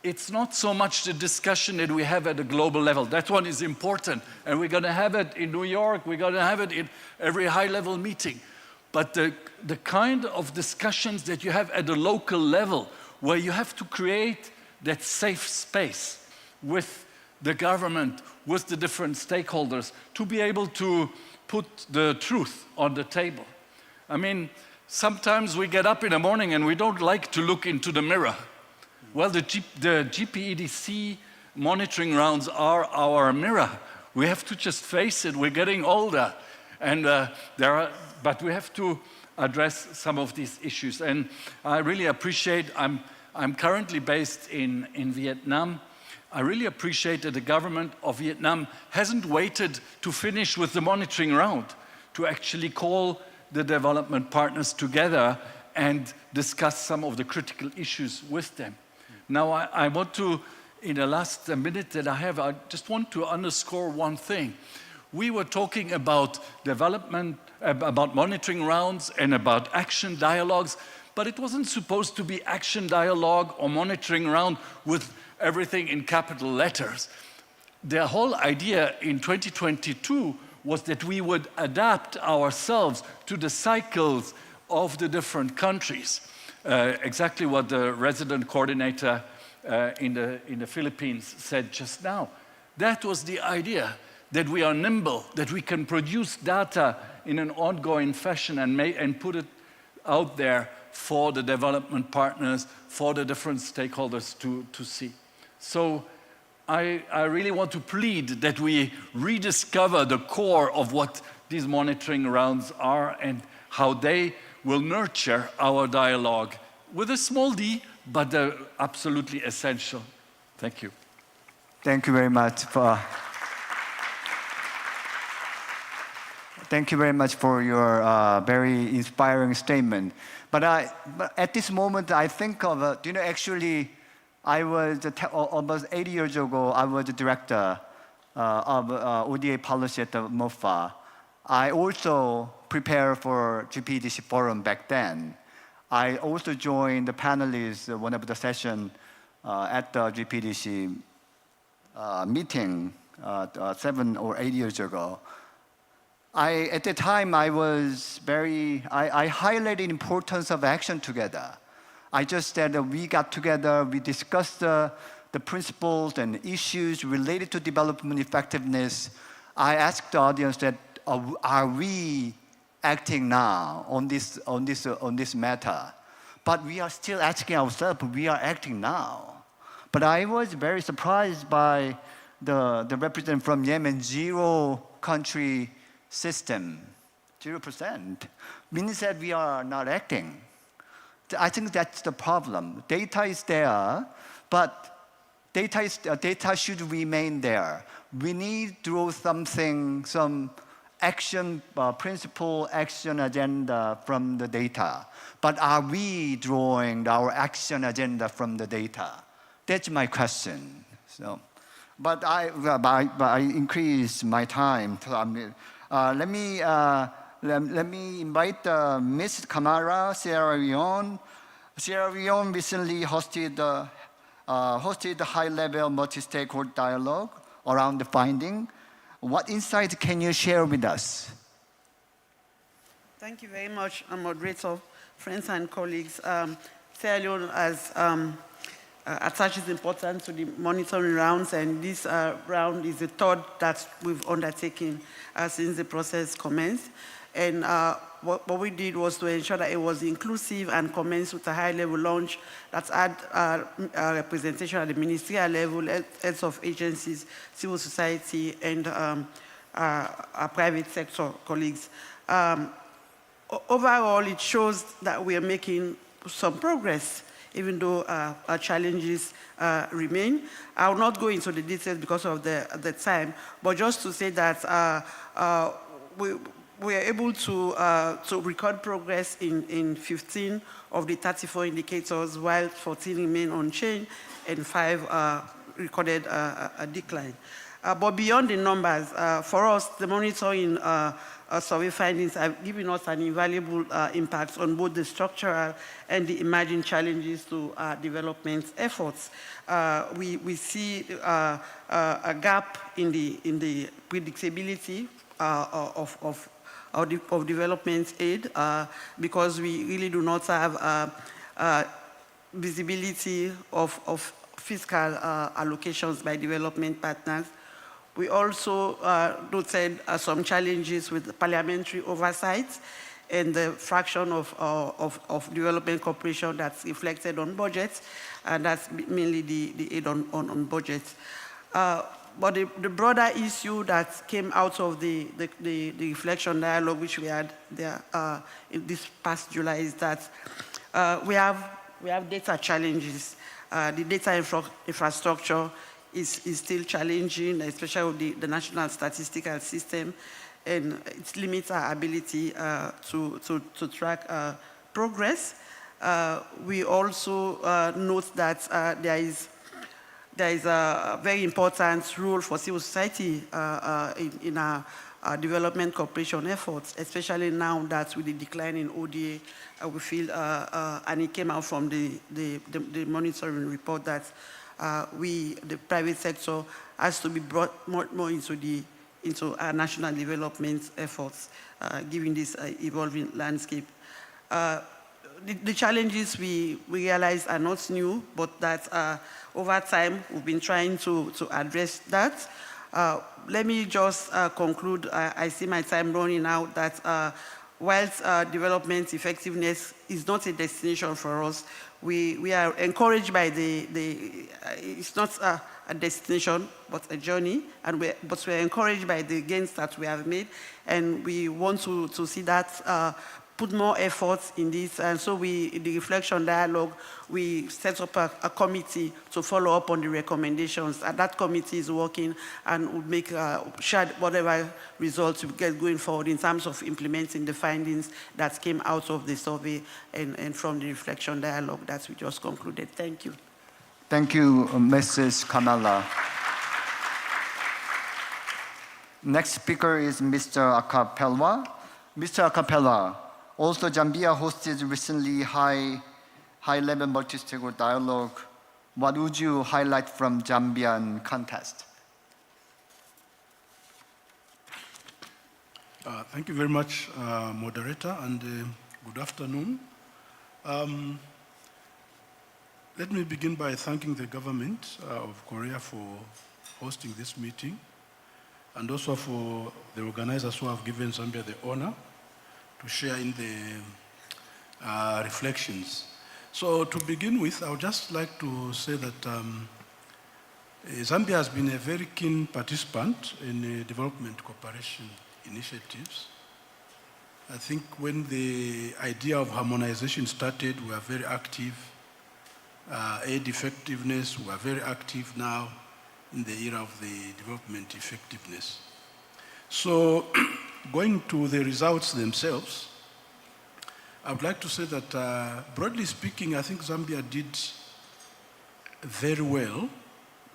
it's not so much the discussion that we have at a global level. That one is important, and we're going to have it in New York, we're going to have it in every high-level meeting. But the kind of discussions that you have at a local level, where you have to create that safe space with the government, with the different stakeholders, to be able to put the truth on the table. Sometimes we get up in the morning and we don't like to look into the mirror. Well, the GPEDC monitoring rounds are our mirror. We have to just face it. We're getting older, and but we have to address some of these issues. And I really appreciate. I'm currently based in Vietnam. I really appreciate that the government of Vietnam hasn't waited to finish with the monitoring round to actually call the development partners together and discuss some of the critical issues with them. Now, I want to, in the last minute that I have, I just want to underscore one thing. We were talking about development, about monitoring rounds and about action dialogues, but it wasn't supposed to be action dialogue or monitoring round with everything in capital letters. The whole idea in 2022 was that we would adapt ourselves to the cycles of the different countries. Exactly what the resident coordinator in the Philippines said just now. That was the idea, that we are nimble, that we can produce data in an ongoing fashion and put it out there for the development partners, for the different stakeholders to see. So I really want to plead that we rediscover the core of what these monitoring rounds are and how they will nurture our dialogue with a small d, but they're absolutely essential. Thank you. Thank you very much for your very inspiring statement. But at this moment, I think of, actually, I was, almost 80 years ago, I was the director of ODA policy at the MOFA. I also prepared for GPDC forum back then. I also joined the panelists, one of the sessions at the GPDC meeting 7 or 8 years ago. At the time, I highlighted the importance of action together. I just said that we got together, we discussed the principles and issues related to development effectiveness. I asked the audience that, are we acting now on this matter? But we are still asking ourselves, we are acting now. But I was very surprised by the representative from Yemen, zero country system, 0%, means that we are not acting. I think that's the problem. Data is there, but data should remain there. We need to do something, some action, principle action agenda from the data. But are we drawing our action agenda from the data? That's my question. So, but I increase my time. Let me invite Ms. Kamara, Sierra Leone. Sierra Leone recently hosted the high-level multi-stakeholder dialogue around the finding. What insights can you share with us? Thank you very much, moderator, friends and colleagues. Sierra Leone has attaches importance to the monitoring rounds, and this round is the third that we've undertaken since the process commenced. And what we did was to ensure that it was inclusive and commenced with a high-level launch that had representation at the ministerial level, heads of agencies, civil society, and our private sector colleagues. Overall, it shows that we are making some progress, even though our challenges remain. I will not go into the details because of the time, but just to say that we are able to record progress in 15 of the 34 indicators, while 14 remain unchanged and 5 recorded a decline. But beyond the numbers, for us, the monitoring survey findings have given us an invaluable impact on both the structural and the emerging challenges to development efforts. We see a gap in the predictability of development aid because we really do not have visibility of fiscal allocations by development partners. We also noted some challenges with parliamentary oversight and the fraction of development cooperation that's reflected on budgets, and that's mainly the aid on budgets. But the broader issue that came out of the reflection dialogue, which we had there in this past July, is that we have data challenges. The data infrastructure is still challenging, especially with the national statistical system, and it limits our ability to track progress. We also note that there is there is a very important role for civil society in our development cooperation efforts, especially now that with the decline in ODA, we feel, and it came out from the monitoring report that the private sector has to be brought more into our national development efforts, given this evolving landscape. The challenges we realize are not new, but that over time we've been trying to address that. Let me just conclude. I see my time running out, that whilst development effectiveness is not a destination for us, we are encouraged by it's not a destination, but a journey, but we're encouraged by the gains that we have made, and we want to see that put more efforts in this. And so in the reflection dialogue, we set up a committee to follow up on the recommendations. And that committee is working and will make share whatever results we get going forward in terms of implementing the findings that came out of the survey and from the reflection dialogue that we just concluded. Thank you. Thank you, Mrs. Kamala. Next speaker is Mr. Akapelwa. Mr. Akapelwa, also Zambia hosted recently high-level multi-stakeholder dialogue. What would you highlight from Zambian context? Thank you very much, moderator, and good afternoon. Let me begin by thanking the government of Korea for hosting this meeting, and also for the organizers who have given Zambia the honor to share in the reflections. So to begin with, I would just like to say that Zambia has been a very keen participant in development cooperation initiatives. I think when the idea of harmonization started, we were very active. Aid effectiveness, we are very active now in the era of the development effectiveness. So going to the results themselves, I would like to say that broadly speaking, I think Zambia did very well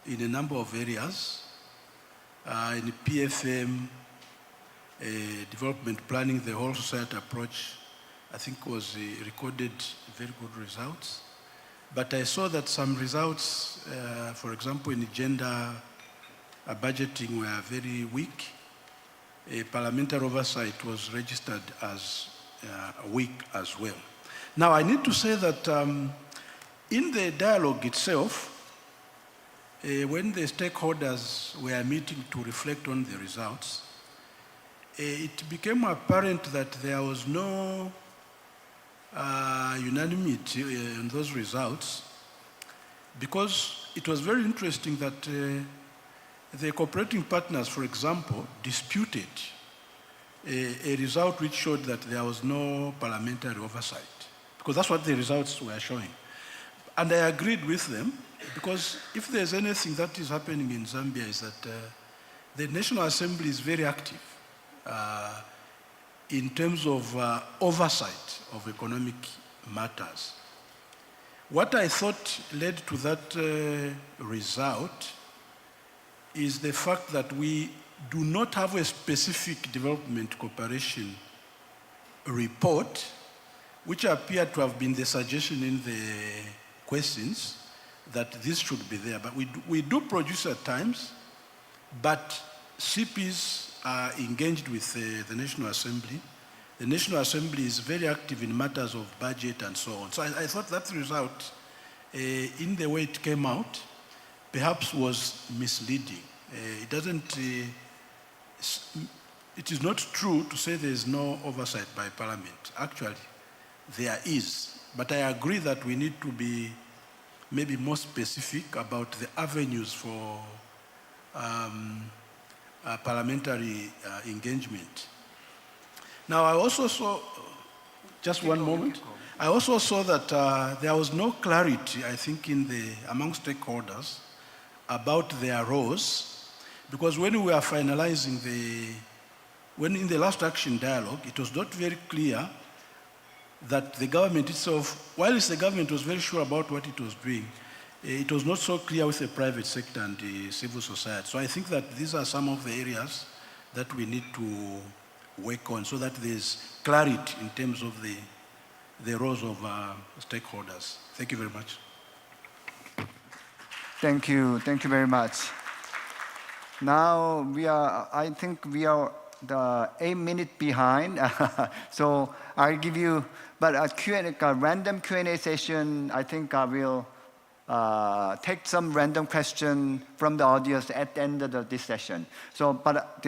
in a number of areas. In PFM, development planning, the whole society approach, I think recorded very good results. But I saw that some results, for example, in gender budgeting were very weak. Parliamentary oversight was registered as weak as well. Now, I need to say that in the dialogue itself, when the stakeholders were meeting to reflect on the results, it became apparent that there was no unanimity in those results, because it was very interesting that the cooperating partners, for example, disputed a result which showed that there was no parliamentary oversight, because that's what the results were showing. And I agreed with them, because if there's anything that is happening in Zambia is that the National Assembly is very active in terms of oversight of economic matters. What I thought led to that result is the fact that we do not have a specific development cooperation report, which appeared to have been the suggestion in the questions that this should be there. But we do produce at times, but CPs are engaged with the National Assembly. The National Assembly is very active in matters of budget and so on. So I thought that result, in the way it came out, perhaps was misleading. It is not true to say there is no oversight by Parliament. Actually, there is. But I agree that we need to be maybe more specific about the avenues for parliamentary engagement. Now, I also saw, just one moment, I also saw that there was no clarity, I think, among stakeholders about their roles, because when we were finalizing in the last action dialogue, it was not very clear that the government itself, whilst the government was very sure about what it was doing, it was not so clear with the private sector and the civil society. So I think that these are some of the areas that we need to work on so that there's clarity in terms of the roles of stakeholders. Thank you very much. Thank you very much. Now I think we are the 8 minutes behind. So I'll give you, but a random Q&A session, I think I will take some random question from the audience at the end of this session. So, but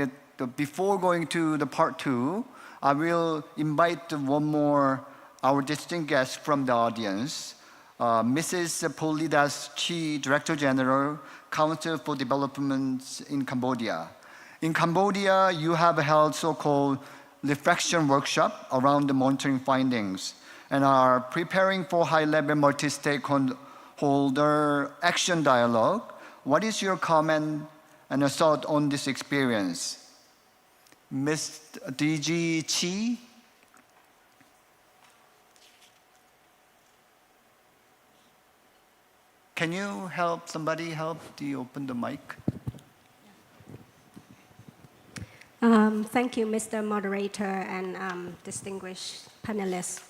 before going to the part 2, I will invite one more, our distinguished guest from the audience, Mrs. Polidas Chi, Director General, Council for Development in Cambodia. In Cambodia, you have held so-called reflection workshop around the monitoring findings and are preparing for high-level multi-stakeholder action dialogue. What is your comment and a thought on this experience? Ms. DG Chi? Can you help, somebody help to open the mic? Thank you, Mr. Moderator and distinguished panelists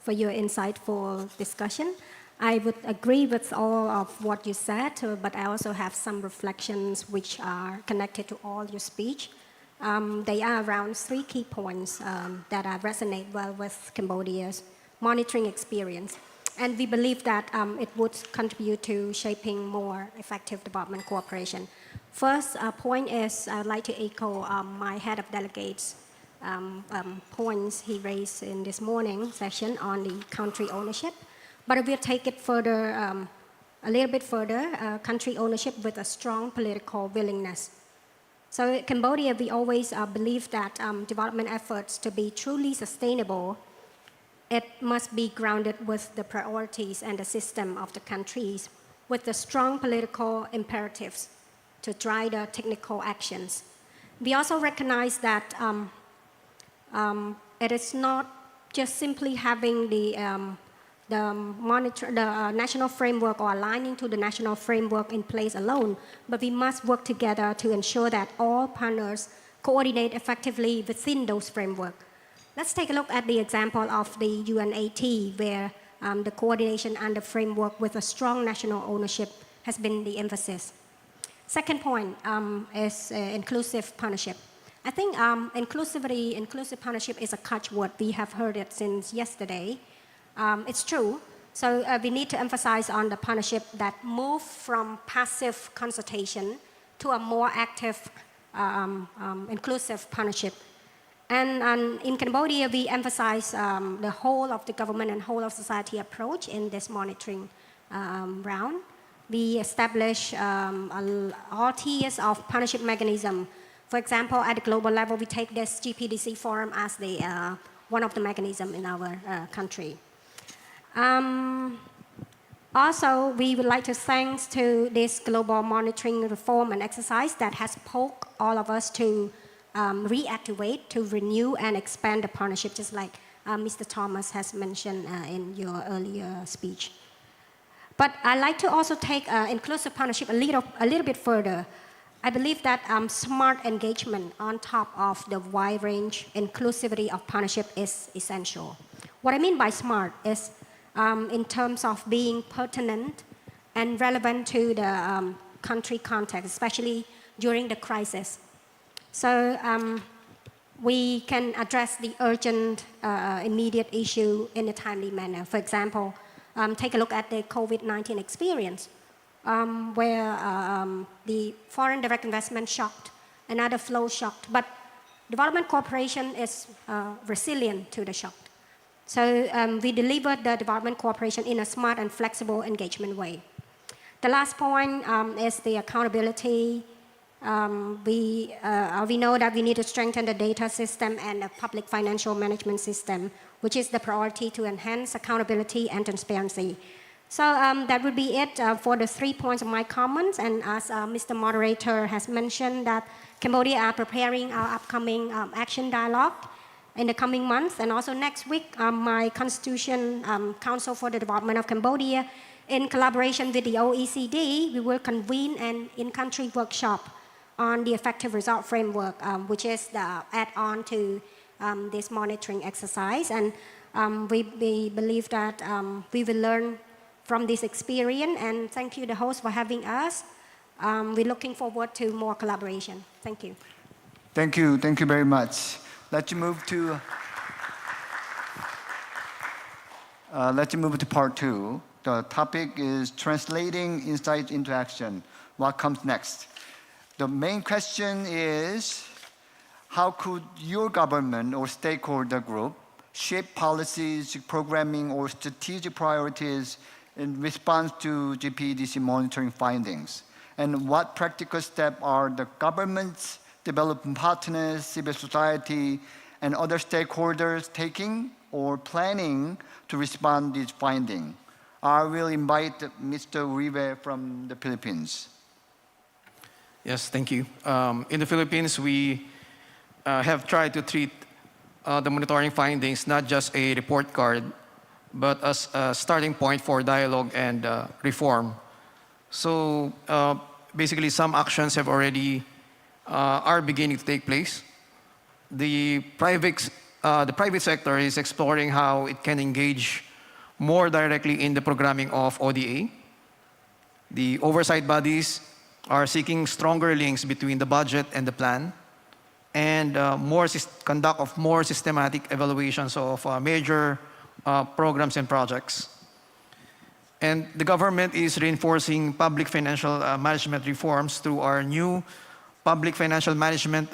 for your insightful discussion. I would agree with all of what you said, but I also have some reflections which are connected to all your speech. They are around 3 key points that resonate well with Cambodia's monitoring experience. And we believe that it would contribute to shaping more effective development cooperation. First point is I'd like to echo my head of delegates points he raised in this morning session on the country ownership. But we'll take it further, a little bit further, country ownership with a strong political willingness. So in Cambodia, we always believe that development efforts to be truly sustainable, it must be grounded with the priorities and the system of the countries, with the strong political imperatives to drive the technical actions. We also recognize that it is not just simply having the national framework or aligning to the national framework in place alone, but we must work together to ensure that all partners coordinate effectively within those frameworks. Let's take a look at the example of the UNAT, where the coordination and the framework with a strong national ownership has been the emphasis. Second point is inclusive partnership. I think inclusive partnership is a catchword. We have heard it since yesterday. It's true. So we need to emphasize on the partnership that move from passive consultation to a more active, inclusive partnership. And in Cambodia, we emphasize the whole of the government and whole of society approach in this monitoring round. We establish all tiers of partnership mechanism. For example, at the global level, we take this GPDC forum as the one of the mechanisms in our country. Also, we would like to thank to this global monitoring reform and exercise that has poked all of us to reactivate, to renew and expand the partnership, just like Mr. Thomas has mentioned in your earlier speech. But I'd like to also take inclusive partnership a little bit further. I believe that smart engagement on top of the wide range inclusivity of partnership is essential. What I mean by smart is in terms of being pertinent and relevant to the country context, especially during the crisis. So we can address the urgent, immediate issue in a timely manner. For example, take a look at the COVID-19 experience, where the foreign direct investment shocked, another flow shocked, but development cooperation is resilient to the shock. So we delivered the development cooperation in a smart and flexible engagement way. The last point is the accountability. We know that we need to strengthen the data system and the public financial management system, which is the priority to enhance accountability and transparency. So that would be it for the 3 points of my comments. And as Mr. Moderator has mentioned, that Cambodia are preparing our upcoming action dialogue in the coming months. And also next week, my Constitution Council for the Development of Cambodia in collaboration with the OECD, we will convene an in-country workshop on the effective result framework, which is the add-on to this monitoring exercise. And we believe that we will learn from this experience. And thank you, the host, for having us. We're looking forward to more collaboration. Thank you. Thank you very much. Let's move to part 2. The topic is translating insight into action. What comes next? The main question is, how could your government or stakeholder group shape policies, programming, or strategic priorities in response to GPEDC monitoring findings? And what practical steps are the governments, development partners, civil society, and other stakeholders taking or planning to respond to these findings? I will invite Mr. Uribe from the Philippines. Yes, thank you. In the Philippines, we have tried to treat the monitoring findings not just a report card, but as a starting point for dialogue and reform. So basically, some actions have already are beginning to take place. The private sector is exploring how it can engage more directly in the programming of ODA. The oversight bodies are seeking stronger links between the budget and the plan, and conduct of more systematic evaluations of major programs and projects. And the government is reinforcing public financial management reforms through our new public financial management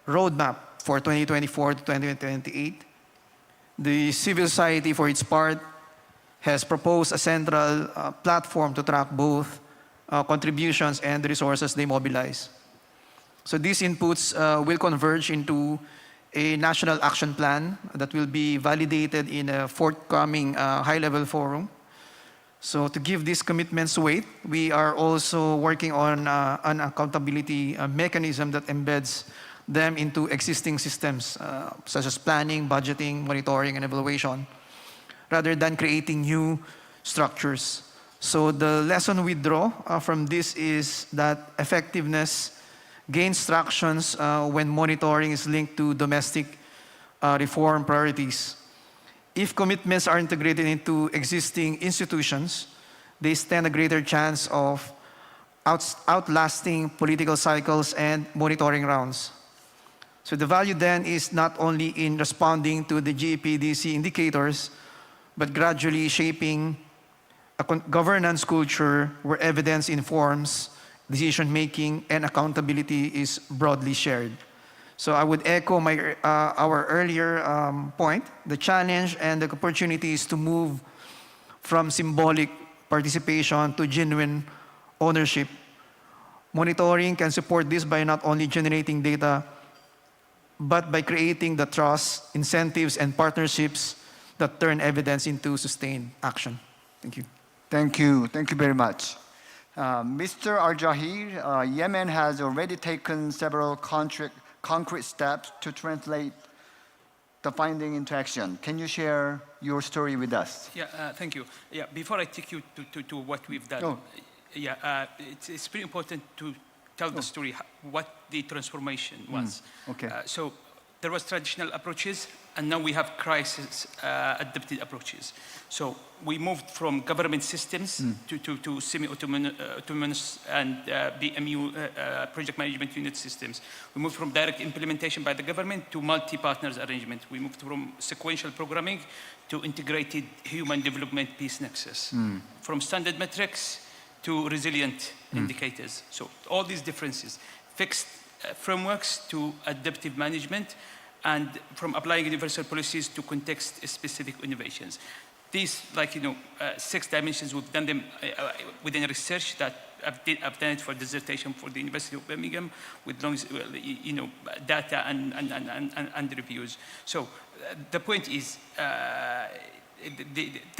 roadmap for 2024 to 2028. The civil society, for its part, has proposed a central platform to track both contributions and the resources they mobilize. So these inputs will converge into a national action plan that will be validated in a forthcoming high-level forum. So to give these commitments weight, we are also working on an accountability mechanism that embeds them into existing systems, such as planning, budgeting, monitoring, and evaluation, rather than creating new structures. So the lesson we draw from this is that effectiveness gains traction when monitoring is linked to domestic reform priorities. If commitments are integrated into existing institutions, they stand a greater chance of outlasting political cycles and monitoring rounds. So the value then is not only in responding to the GPEDC indicators, but gradually shaping a governance culture where evidence informs decision-making and accountability is broadly shared. So I would echo our earlier point. The challenge and the opportunity is to move from symbolic participation to genuine ownership. Monitoring can support this by not only generating data, but by creating the trust, incentives, and partnerships that turn evidence into sustained action. Thank you. Thank you very much. Mr. Al-Jahir, Yemen has already taken several concrete steps to translate the finding into action. Can you share your story with us? Yeah, thank you. Yeah, before I take you to what we've done, it's pretty important to tell the story, what the transformation was. Okay. So there was traditional approaches, and now we have crisis-adapted approaches. So we moved from government systems to semi-autonomous and BMU, project management unit systems. We moved from direct implementation by the government to multi-partners arrangement. We moved from sequential programming to integrated human development peace nexus. From standard metrics to resilient indicators. So all these differences, fixed frameworks to adaptive management, and from applying universal policies to context-specific innovations. These, 6 dimensions, we've done them within research that I've done it for dissertation for the University of Birmingham with long, data and reviews. So the point is, there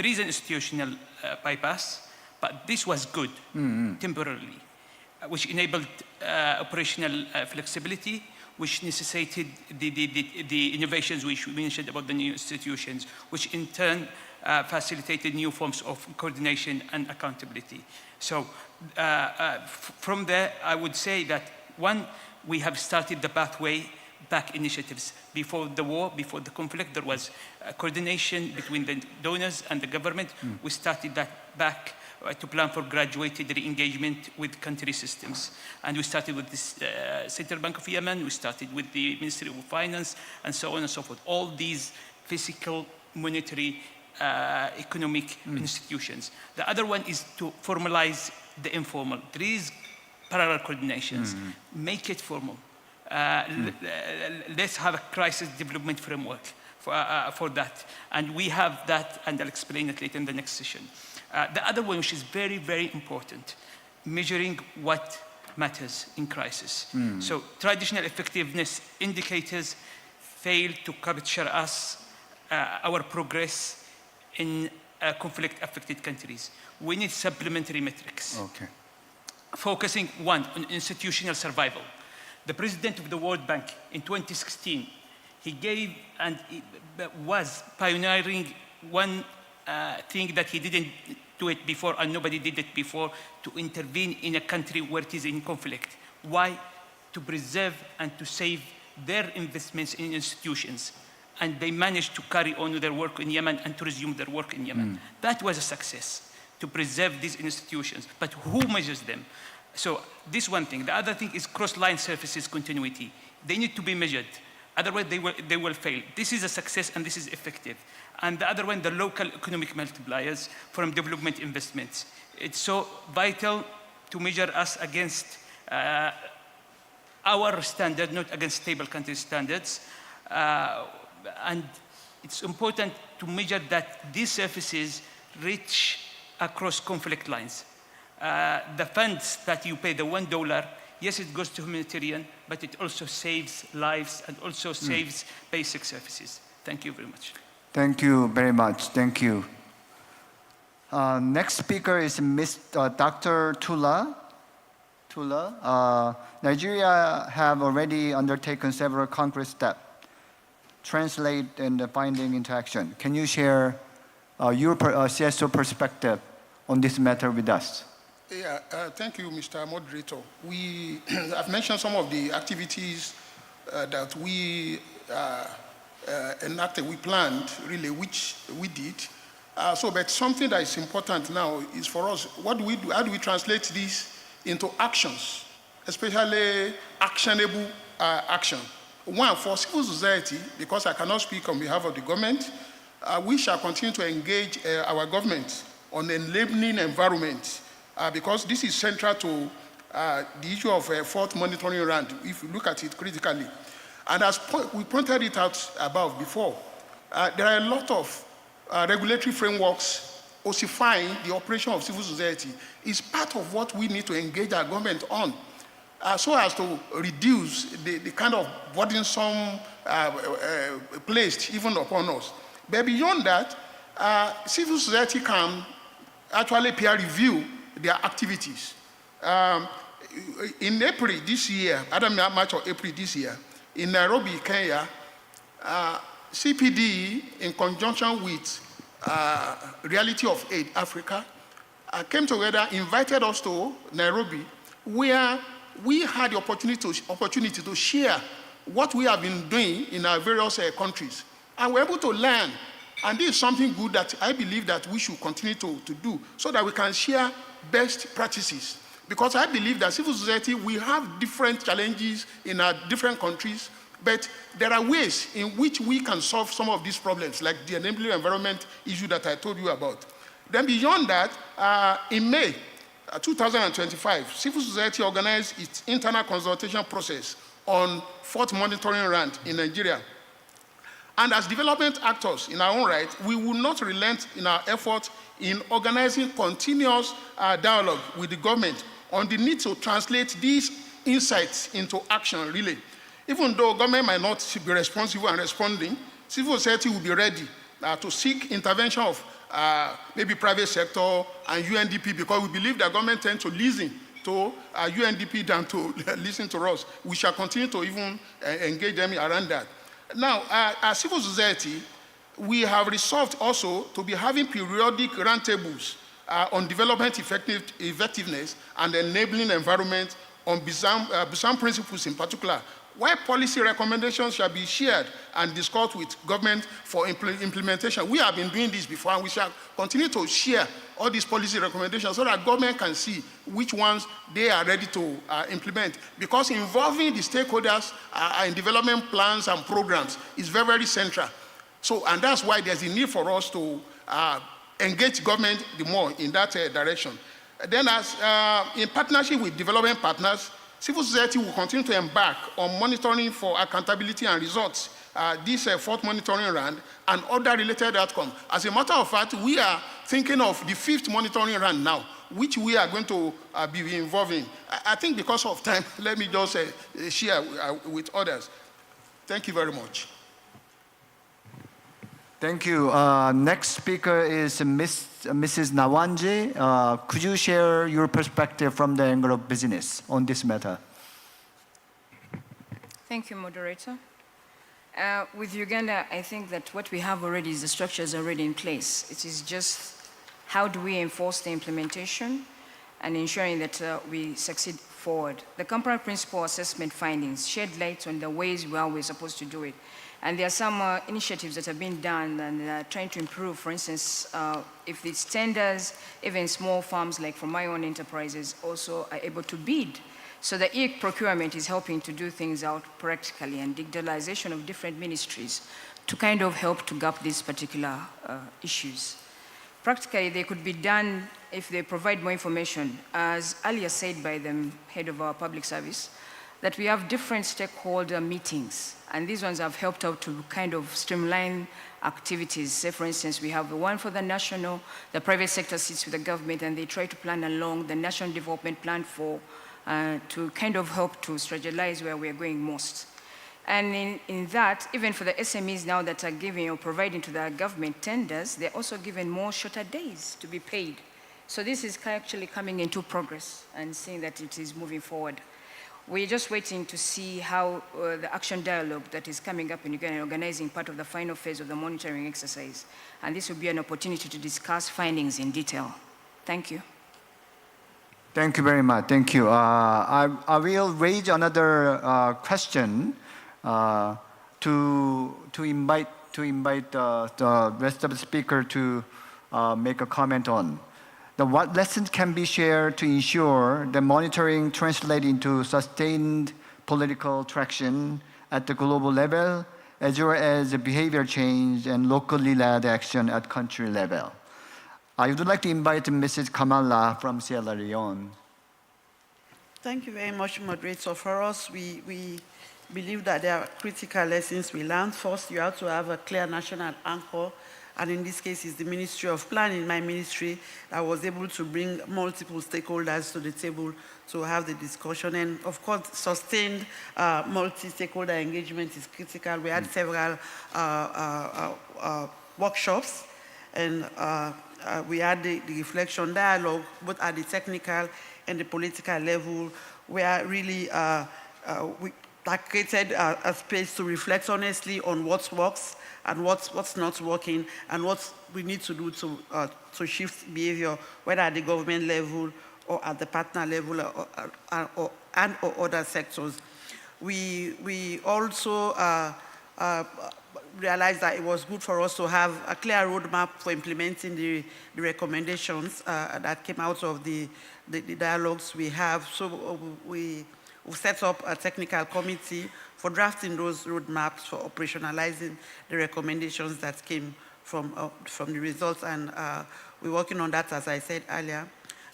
is an institutional bypass, but this was good temporarily, which enabled operational flexibility, which necessitated the innovations which we mentioned about the new institutions, which in turn facilitated new forms of coordination and accountability. So from there, I would say that, one, we have started the pathway back initiatives. Before the war, before the conflict, there was coordination between the donors and the government. We started that back to plan for graduated re-engagement with country systems. And we started with this Central Bank of Yemen, we started with the Ministry of Finance, and so on and so forth. All these physical, monetary, economic institutions. The other one is to formalize the informal. There is parallel coordinations. Make it formal. Let's have a crisis development framework for that. And we have that, and I'll explain it later in the next session. The other one, which is very, very important, measuring what matters in crisis. So traditional effectiveness indicators fail to capture our progress in conflict-affected countries. We need supplementary metrics. Okay. Focusing, one, on institutional survival. The president of the World Bank in 2016, he gave and was pioneering one thing that he didn't do it before, and nobody did it before, to intervene in a country where it is in conflict. Why? To preserve and to save their investments in institutions. And they managed to carry on with their work in Yemen and to resume their work in Yemen. That was a success, to preserve these institutions. But who measures them? So this one thing. The other thing is cross-line services continuity. They need to be measured. Otherwise, they will fail. This is a success and this is effective. And the other one, the local economic multipliers from development investments. It's so vital to measure us against our standard, not against stable country standards. And it's important to measure that these services reach across conflict lines. The funds that you pay, the $1, yes, it goes to humanitarian, but it also saves lives and also saves basic services. Thank you very much. Thank you very much. Thank you. Next speaker is Dr. Tula. Nigeria have already undertaken several concrete steps. Translate and the finding into action. Can you share your CSO perspective on this matter with us? Yeah, thank you, Mr. Moderator. I've mentioned some of the activities that we enacted, we planned, really, which we did. But something that is important now is for us, what do we do? How do we translate this into actions, especially actionable action? One, for civil society, because I cannot speak on behalf of the government, we shall continue to engage our government on enabling environment, because this is central to the issue of fourth monitoring round, if you look at it critically. And as we pointed it out above before, there are a lot of regulatory frameworks ossifying the operation of civil society. It's part of what we need to engage our government on, so as to reduce the kind of burdensome placed even upon us. But beyond that, civil society can actually peer review their activities. In April this year, March or April this year, in Nairobi, Kenya, CPD, in conjunction with Reality of Aid Africa, came together, invited us to Nairobi, where we had the opportunity to share what we have been doing in our various countries. And we're able to learn. And this is something good that I believe that we should continue to do, so that we can share best practices. Because I believe that civil society, we have different challenges in our different countries, but there are ways in which we can solve some of these problems, like the enabling environment issue that I told you about. Then beyond that, in May 2025, civil society organized its internal consultation process on fourth monitoring round in Nigeria. And as development actors in our own right, we will not relent in our effort in organizing continuous dialogue with the government on the need to translate these insights into action, really. Even though government might not be responsible and responding, civil society will be ready to seek intervention of maybe private sector and UNDP, because we believe that government tends to listen to UNDP than to listen to us. We shall continue to even engage them around that. Now, as civil society, we have resolved also to be having periodic roundtables on development effectiveness and enabling environment on Busan principles in particular, where policy recommendations shall be shared and discussed with government for implementation. We have been doing this before, and we shall continue to share all these policy recommendations so that government can see which ones they are ready to implement. Because involving the stakeholders in development plans and programs is very, very central. So, and that's why there's a need for us to engage government the more in that direction. Then, as in partnership with development partners, civil society will continue to embark on monitoring for accountability and results, this fourth monitoring round, and other related outcomes. As a matter of fact, we are thinking of the fifth monitoring round now, which we are going to be involved in. I think because of time, let me just share with others. Thank you very much. Thank you. Next speaker is Mrs. Nawanje. Could you share your perspective from the angle of business on this matter? Thank you, moderator. With Uganda, I think that what we have already is the structures already in place. It is just how do we enforce the implementation and ensuring that we succeed forward. The Kampala Principle Assessment findings shed light on the ways we're supposed to do it. And there are some initiatives that have been done and trying to improve. For instance, if it's tenders, even small farms like from my own enterprises also are able to bid. So the e-procurement is helping to do things out practically, and digitalization of different ministries to kind of help to gap these particular issues. Practically, they could be done if they provide more information, as earlier said by the head of our public service, that we have different stakeholder meetings, and these ones have helped out to kind of streamline activities. Say, for instance, we have the one for the national, the private sector sits with the government, and they try to plan along the national development plan for, to kind of help to strategize where we're going most. And in that, even for the SMEs now that are giving or providing to the government tenders, they're also given more shorter days to be paid. So this is actually coming into progress and seeing that it is moving forward. We're just waiting to see how the action dialogue that is coming up in Uganda, organizing part of the final phase of the monitoring exercise. And this will be an opportunity to discuss findings in detail. Thank you. Thank you very much. Thank you. I will raise another question to invite the rest of the speaker to make a comment on. What lessons can be shared to ensure that monitoring translates into sustained political traction at the global level, as well as behavior change and locally led action at country level? I would like to invite Mrs. Kamala from Sierra Leone. Thank you very much, moderator. For us, we believe that there are critical lessons we learned. First, you have to have a clear national anchor. And in this case, it's the Ministry of Planning, my ministry, that was able to bring multiple stakeholders to the table to have the discussion. And of course, sustained multi-stakeholder engagement is critical. We had several workshops, and we had the reflection dialogue, both at the technical and the political level, where really we created a space to reflect honestly on what works and what's not working, and what we need to do to shift behavior, whether at the government level or at the partner level or other sectors. We also realized that it was good for us to have a clear roadmap for implementing the recommendations that came out of the dialogues we have. So we set up a technical committee for drafting those roadmaps, for operationalizing the recommendations that came from the results, and we're working on that, as I said earlier.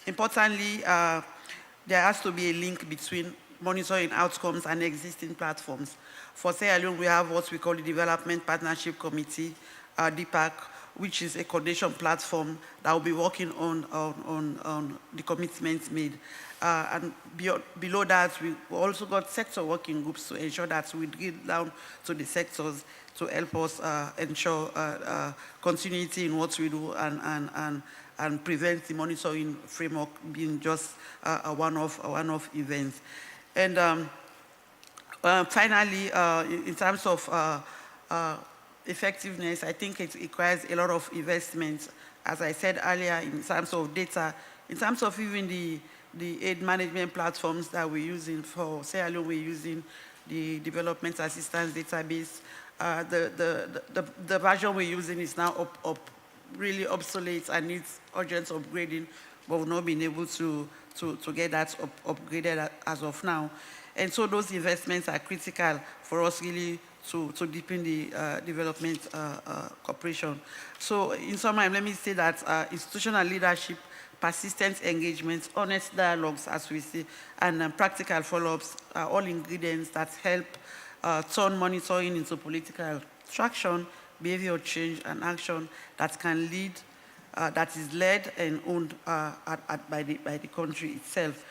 Importantly, there has to be a link between monitoring outcomes and existing platforms. For Sierra Leone, we have what we call the Development Partnership Committee, DPAC, which is a coordination platform that will be working on the commitments made. And below that, we also got sector working groups to ensure that we get down to the sectors to help us ensure continuity in what we do and prevent the monitoring framework being just a one-off event. And finally, in terms of effectiveness, I think it requires a lot of investment, as I said earlier, in terms of data, in terms of even the aid management platforms that we're using. For Sierra Leone, we're using the development assistance database. The version we're using is now really obsolete and needs urgent upgrading, but we've not been able to get that upgraded as of now. And so those investments are critical for us really to deepen the development cooperation. So in summary, let me say that institutional leadership, persistent engagement, honest dialogues, as we see, and practical follow-ups are all ingredients that help turn monitoring into political traction, behavior change, and action that can lead, that is led and owned by the country itself.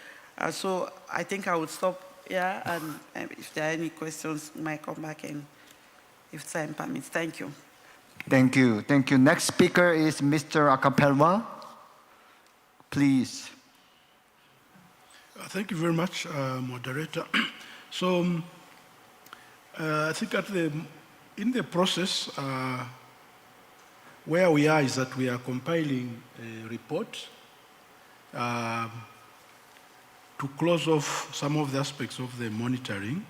So I think I would stop here, and if there are any questions, we might come back and if time permits. Thank you. Thank you. Thank you. Next speaker is Mr. Acapelwa. Please. Thank you very much, moderator. So I think in the process, where we are is that we are compiling a report to close off some of the aspects of the monitoring,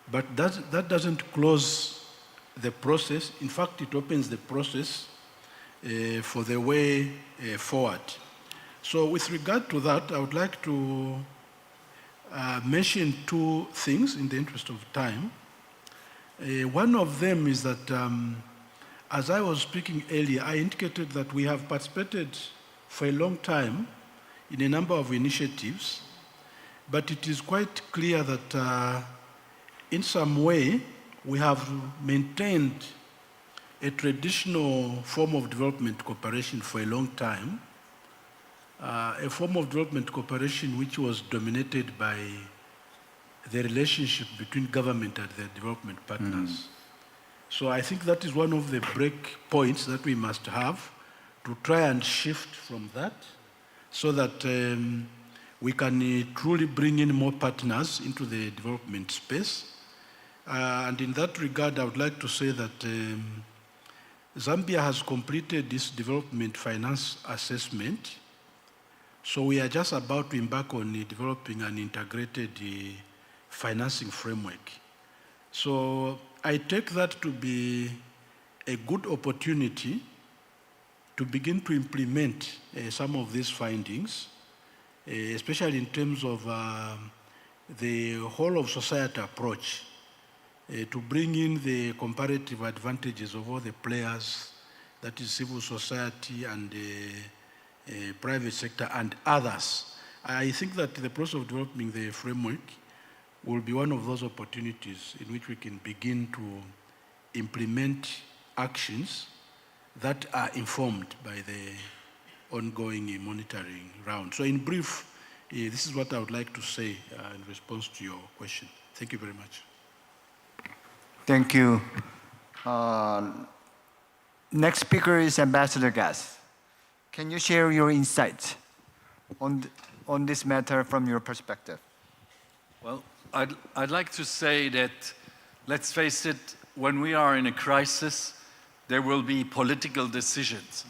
but that doesn't close the process. In fact, it opens the process for the way forward. So with regard to that, I would like to mention two things in the interest of time. One of them is that, as I was speaking earlier, I indicated that we have participated for a long time in a number of initiatives, but it is quite clear that in some way we have maintained a traditional form of development cooperation for a long time, a form of development cooperation which was dominated by the relationship between government and the development partners. So I think that is one of the break points that we must have to try and shift from that so that we can truly bring in more partners into the development space. And in that regard, I would like to say that Zambia has completed this development finance assessment. So we are just about to embark on developing an integrated financing framework. So I take that to be a good opportunity to begin to implement some of these findings, especially in terms of the whole of society approach, to bring in the comparative advantages of all the players, that is civil society and private sector and others. I think that the process of developing the framework will be one of those opportunities in which we can begin to implement actions that are informed by the ongoing monitoring round. So in brief, this is what I would like to say in response to your question. Thank you very much. Thank you. Next speaker is Ambassador Gass. Can you share your insights on this matter from your perspective? Well, I'd like to say that, let's face it, when we are in a crisis, there will be political decisions.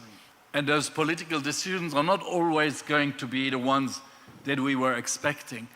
And those political decisions are not always going to be the ones that we were expecting.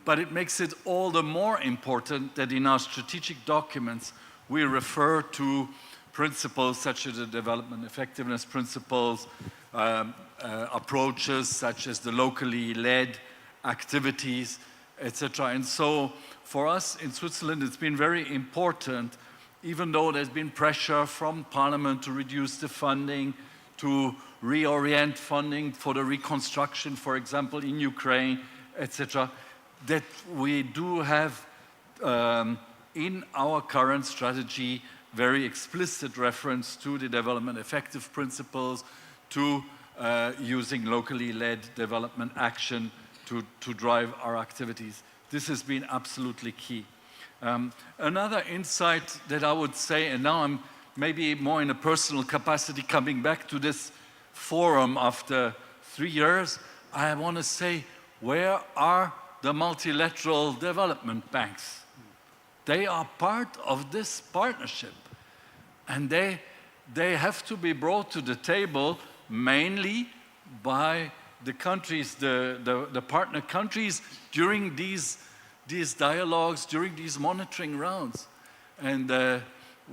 But it makes it all the more important that in our strategic documents, we refer to principles such as the development effectiveness principles, approaches such as the locally led activities, etc. And so for us in Switzerland, it's been very important, even though there's been pressure from Parliament to reduce the funding, to reorient funding for the reconstruction, for example, in Ukraine, etc., that we do have in our current strategy very explicit reference to the development effective principles, to using locally led development action to drive our activities. This has been absolutely key. Another insight that I would say, and now I'm maybe more in a personal capacity coming back to this forum after 3 years, I want to say, where are the multilateral development banks? They are part of this partnership. And they have to be brought to the table mainly by the countries, the partner countries, during these dialogues, during these monitoring rounds. And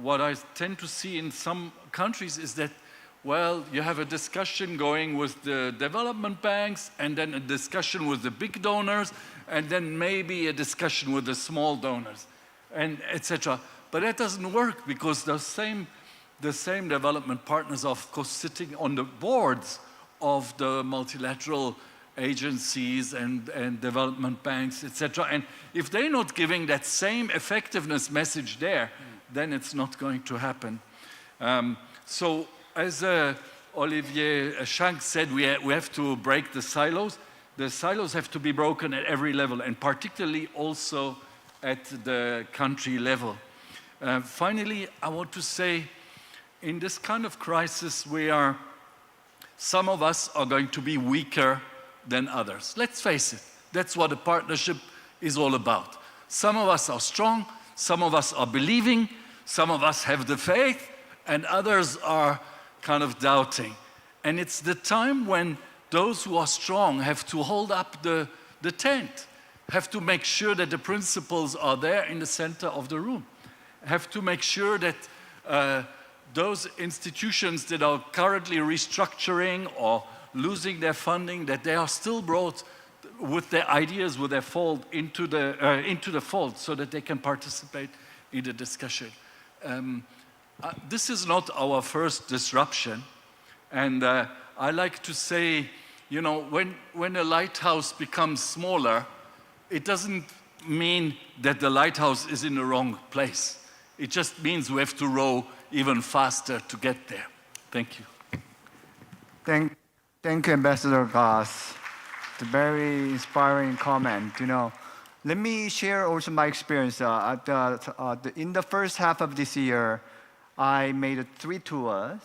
what I tend to see in some countries is that, well, you have a discussion going with the development banks, and then a discussion with the big donors, and then maybe a discussion with the small donors, and etc. But that doesn't work, because the same development partners are, of course, sitting on the boards of the multilateral agencies and development banks, etc. And if they're not giving that same effectiveness message there, then it's not going to happen. So as Olivier Shank said, we have to break the silos. The silos have to be broken at every level, and particularly also at the country level. Finally, I want to say, in this kind of crisis, some of us are going to be weaker than others. Let's face it, that's what a partnership is all about. Some of us are strong, some of us are believing, some of us have the faith, and others are kind of doubting. And it's the time when those who are strong have to hold up the tent, have to make sure that the principles are there in the center of the room, have to make sure that those institutions that are currently restructuring or losing their funding, that they are still brought with their ideas, with their fold into the fold, so that they can participate in the discussion. This is not our first disruption, and I like to say, you know, when a lighthouse becomes smaller, it doesn't mean that the lighthouse is in the wrong place. It just means we have to row even faster to get there. Thank you. Thank you, Ambassador Goss. It's a very inspiring comment. You know, let me share also my experience. In the first half of this year, I made 3 tours.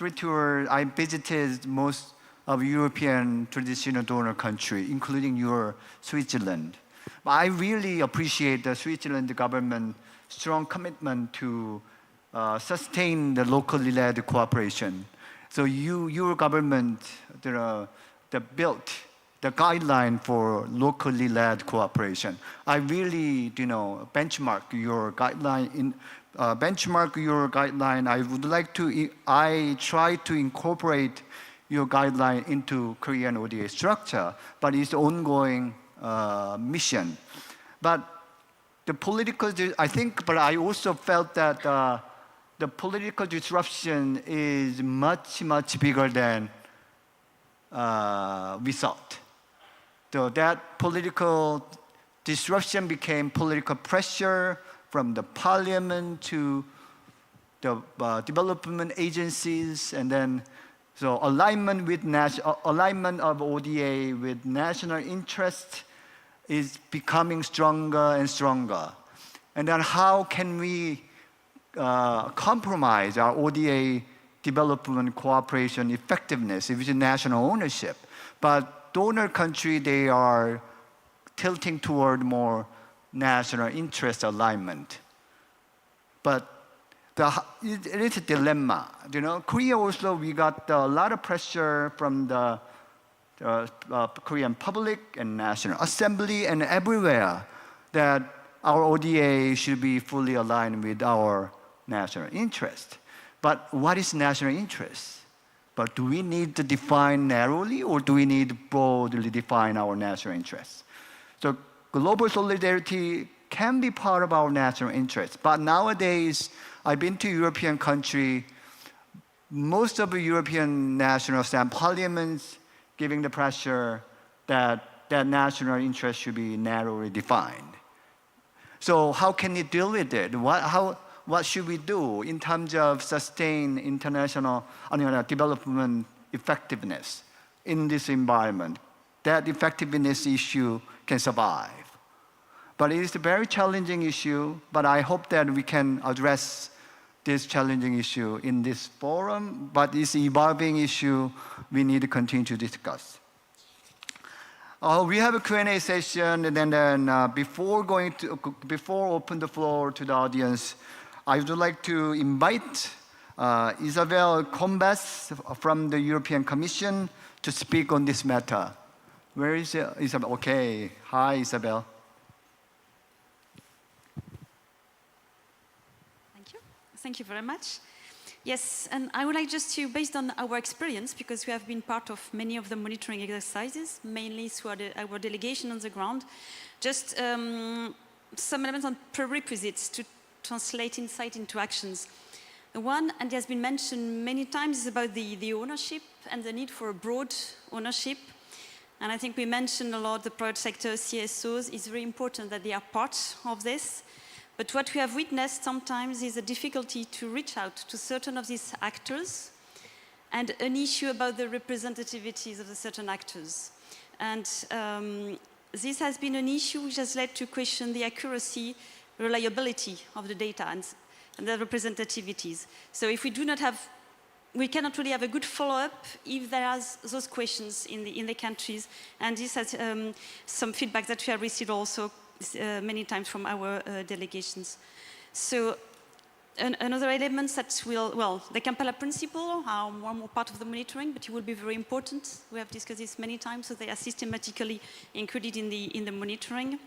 I visited most of European traditional donor countries, including your Switzerland. But I really appreciate the Switzerland government's strong commitment to sustain the locally led cooperation. So your government built the guideline for locally led cooperation. I really, benchmark your guideline. I try to incorporate your guideline into Korean ODA structure, but it's an ongoing mission. But the political, but I also felt that the political disruption is much, much bigger than we thought. So that political disruption became political pressure from the parliament to the development agencies, and then so alignment of ODA with national interest is becoming stronger and stronger. And then how can we compromise our ODA development cooperation effectiveness if it's national ownership? But donor country, they are tilting toward more national interest alignment. But it is a dilemma. Korea also, we got a lot of pressure from the Korean public and National Assembly and everywhere that our ODA should be fully aligned with our national interest. But what is national interest? But do we need to define narrowly, or do we need to broadly define our national interests? So global solidarity can be part of our national interest. But nowadays, I've been to European country, most of the European nationals and parliaments giving the pressure that national interest should be narrowly defined. So how can we deal with it? What should we do in terms of sustain international development effectiveness in this environment? That effectiveness issue can survive. But it is a very challenging issue, but I hope that we can address this challenging issue in this forum, but this evolving issue we need to continue to discuss. We have a Q&A session, and then before open the floor to the audience, I would like to invite Isabel Combes from the European Commission to speak on this matter. Where is Isabel? Okay. Hi, Isabel. Thank you. Thank you very much. Yes, and I would like just to, based on our experience, because we have been part of many of the monitoring exercises, mainly through our delegation on the ground, just some elements on prerequisites to translate insight into actions. The one, and it has been mentioned many times, is about the ownership and the need for a broad ownership. And I think we mentioned a lot the private sector, CSOs. It's very important that they are part of this. But what we have witnessed sometimes is a difficulty to reach out to certain of these actors and an issue about the representativities of the certain actors. And this has been an issue which has led to question the accuracy, reliability of the data and the representativities. So if we do not have, we cannot really have a good follow-up if there are those questions in the countries. And this has some feedback that we have received also many times from our delegations. So another element that will, well, the Kampala principle are more and more part of the monitoring, but it will be very important. We have discussed this many times, so they are systematically included in the monitoring.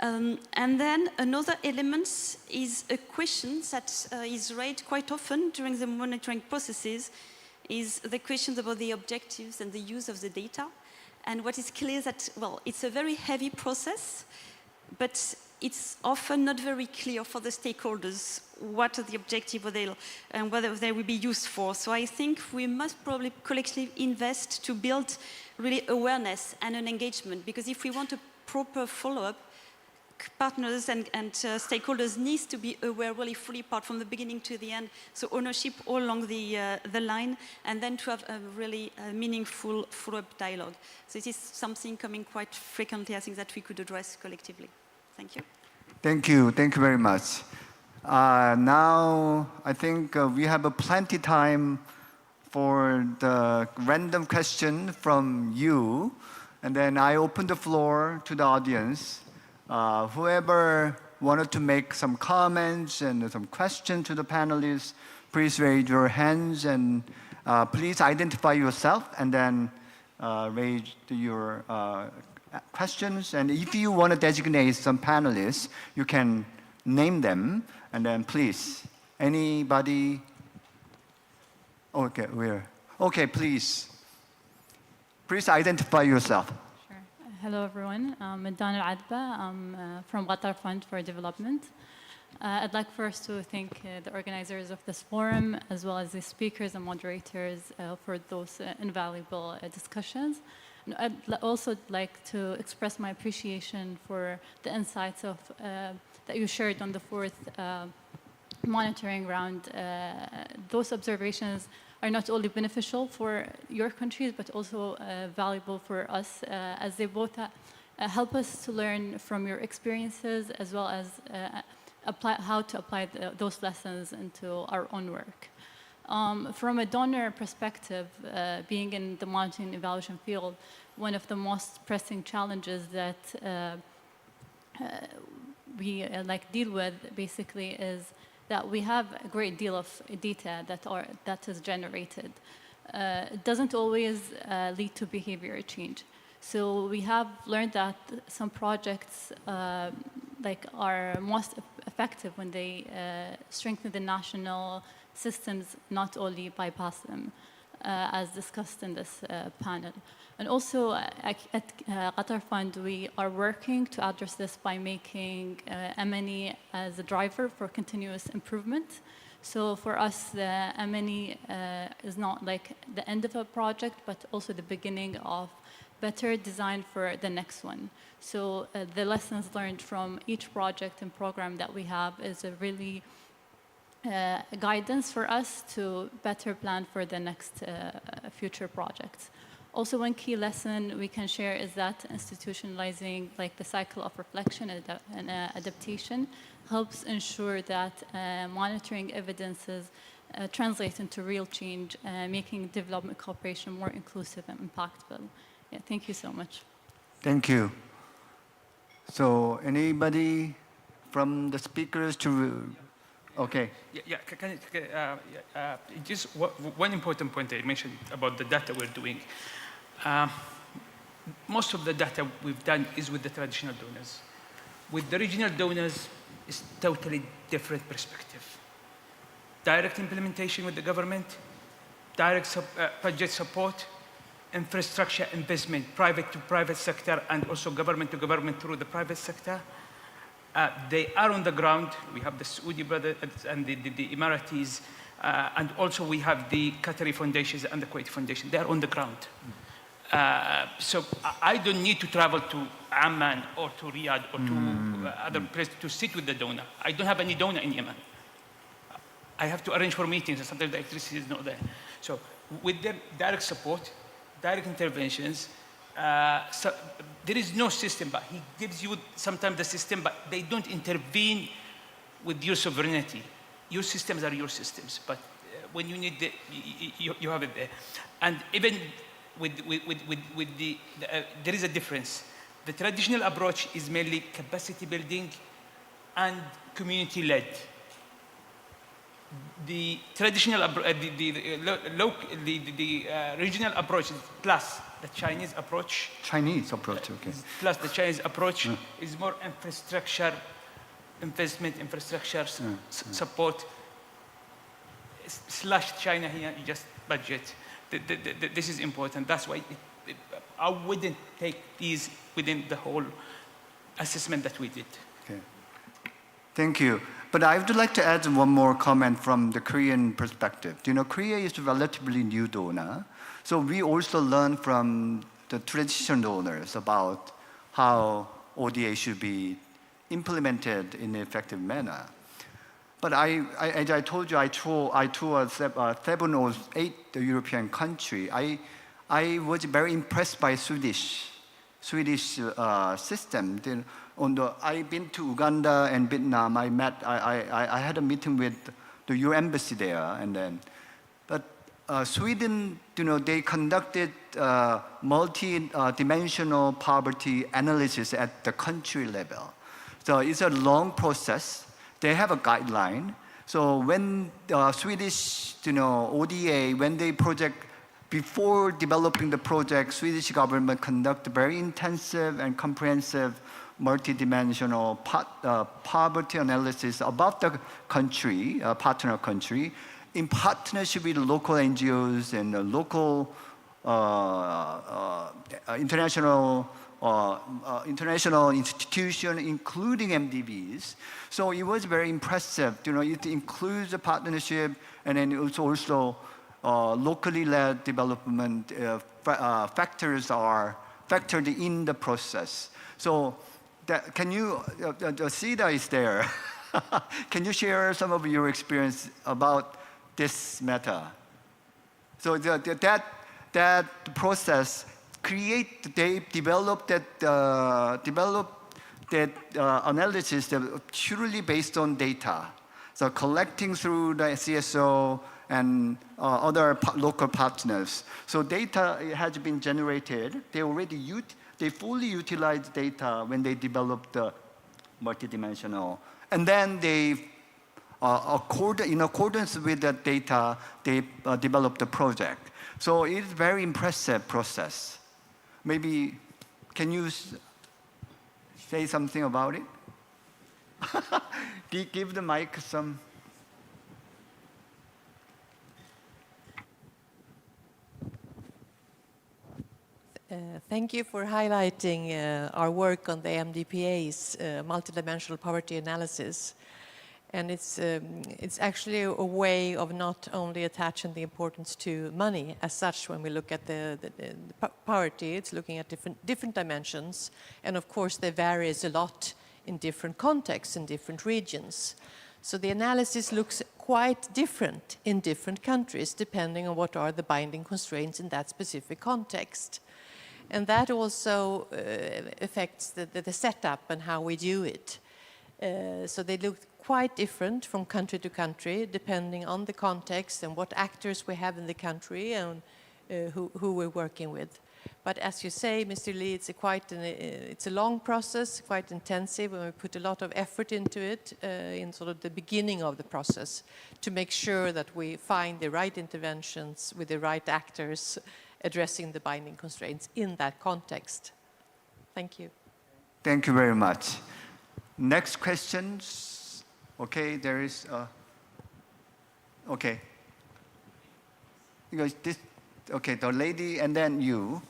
And then another element is a question that is raised quite often during the monitoring processes, is the questions about the objectives and the use of the data. And what is clear is that, well, it's a very heavy process, but it's often not very clear for the stakeholders what are the objectives and whether they will be used for. So I think we must probably collectively invest to build really awareness and an engagement, because if we want a proper follow-up, partners and stakeholders need to be aware, really fully part from the beginning to the end, so ownership all along the line, and then to have a really meaningful follow-up dialogue. So this is something coming quite frequently, I think, that we could address collectively. Thank you. Thank you very much. Now, I think we have plenty time for the random question from you, and then I open the floor to the audience. Whoever wanted to make some comments and some questions to the panelists, please raise your hands and please identify yourself and then raise your questions. And if you want to designate some panelists, you can name them. And then please, anybody? Okay, where? Okay, please. Please identify yourself. Hello, everyone. I'm Dana Adba. I'm from Qatar Fund for Development. I'd like first to thank the organizers of this forum, as well as the speakers and moderators for those invaluable discussions. And I'd also like to express my appreciation for the insights that you shared on the fourth monitoring round. Those observations are not only beneficial for your countries, but also valuable for us, as they both help us to learn from your experiences, as well as how to apply those lessons into our own work. From a donor perspective, being in the monitoring and evaluation field, one of the most pressing challenges that we deal with basically is that we have a great deal of data that is generated. It doesn't always lead to behavior change. So we have learned that some projects are most effective when they strengthen the national systems, not only bypass them, as discussed in this panel. And also at Qatar Fund, we are working to address this by making M&E as a driver for continuous improvement. So for us, the M&E is not like the end of a project, but also the beginning of better design for the next one. So the lessons learned from each project and program that we have is a really guidance for us to better plan for the next future projects. Also, one key lesson we can share is that institutionalizing the cycle of reflection and adaptation helps ensure that monitoring evidences translate into real change, making development cooperation more inclusive and impactful. Yeah, thank you so much. Thank you. So anybody from the speakers to Okay. Just one important point I mentioned about the data we're doing. Most of the data we've done is with the traditional donors. With the regional donors, it's totally different perspective. Direct implementation with the government, direct budget support, infrastructure investment, private to private sector, and also government to government through the private sector. They are on the ground. We have the Saudi brothers and the Emiratis, and also we have the Qatari foundations and the Kuwaiti foundation. They are on the ground. So I don't need to travel to Amman or to Riyadh or to other places to sit with the donor. I don't have any donor in Yemen. I have to arrange for meetings, and sometimes the electricity is not there. So with their direct support, direct interventions, so there is no system, but he gives you sometimes the system, but they don't intervene with your sovereignty. Your systems are your systems, but when you need it, you have it there. And even with the there is a difference. The traditional approach is mainly capacity building and community-led. The traditional, regional approach is plus the Chinese approach. Chinese approach, okay. Plus the Chinese approach is more infrastructure, investment, infrastructure support. Slash China here, just budget. This is important. That's why I wouldn't take these within the whole assessment that we did. Okay. Thank you. But I would like to add one more comment from the Korean perspective. You know, Korea is a relatively new donor. So we also learn from the traditional donors about how ODA should be implemented in an effective manner. But as I told you, I toured 7 or 8 European countries. I was very impressed by Swedish system. Then I've been to Uganda and Vietnam. I had a meeting with your embassy there, but Sweden, you know, they conducted multi-dimensional poverty analysis at the country level. So it's a long process. They have a guideline. So when Swedish, you know, ODA, when they before developing the project, Swedish government conduct very intensive and comprehensive multidimensional poverty analysis about the country, partner country, in partnership with local NGOs and local international institutions, including MDBs. So it was very impressive. You know, it includes a partnership, and then it's also locally led development factors are factored in the process. So can you, Sida is there. Can you share some of your experience about this matter? So that process they developed that analysis that purely based on data. So collecting through the CSO and other local partners. So data has been generated. They fully utilized data when they developed the multidimensional. And then they, in accordance with that data, they developed the project. So it's a very impressive process. Maybe, can you say something about it? Give the mic some. Thank you for highlighting our work on the MDPA's multidimensional poverty analysis. And it's actually a way of not only attaching the importance to money as such when we look at the poverty, it's looking at different dimensions. And of course, they varies a lot in different contexts, in different regions. So the analysis looks quite different in different countries, depending on what are the binding constraints in that specific context. And that also affects the setup and how we do it. So they look quite different from country to country, depending on the context and what actors we have in the country and who we're working with. But as you say, Mr. Lee, it's a long process, quite intensive, and we put a lot of effort into it in sort of the beginning of the process to make sure that we find the right interventions with the right actors addressing the binding constraints in that context. Thank you. Thank you very much. Next questions. Okay, there is. Okay. Because this. Okay, the lady and then you.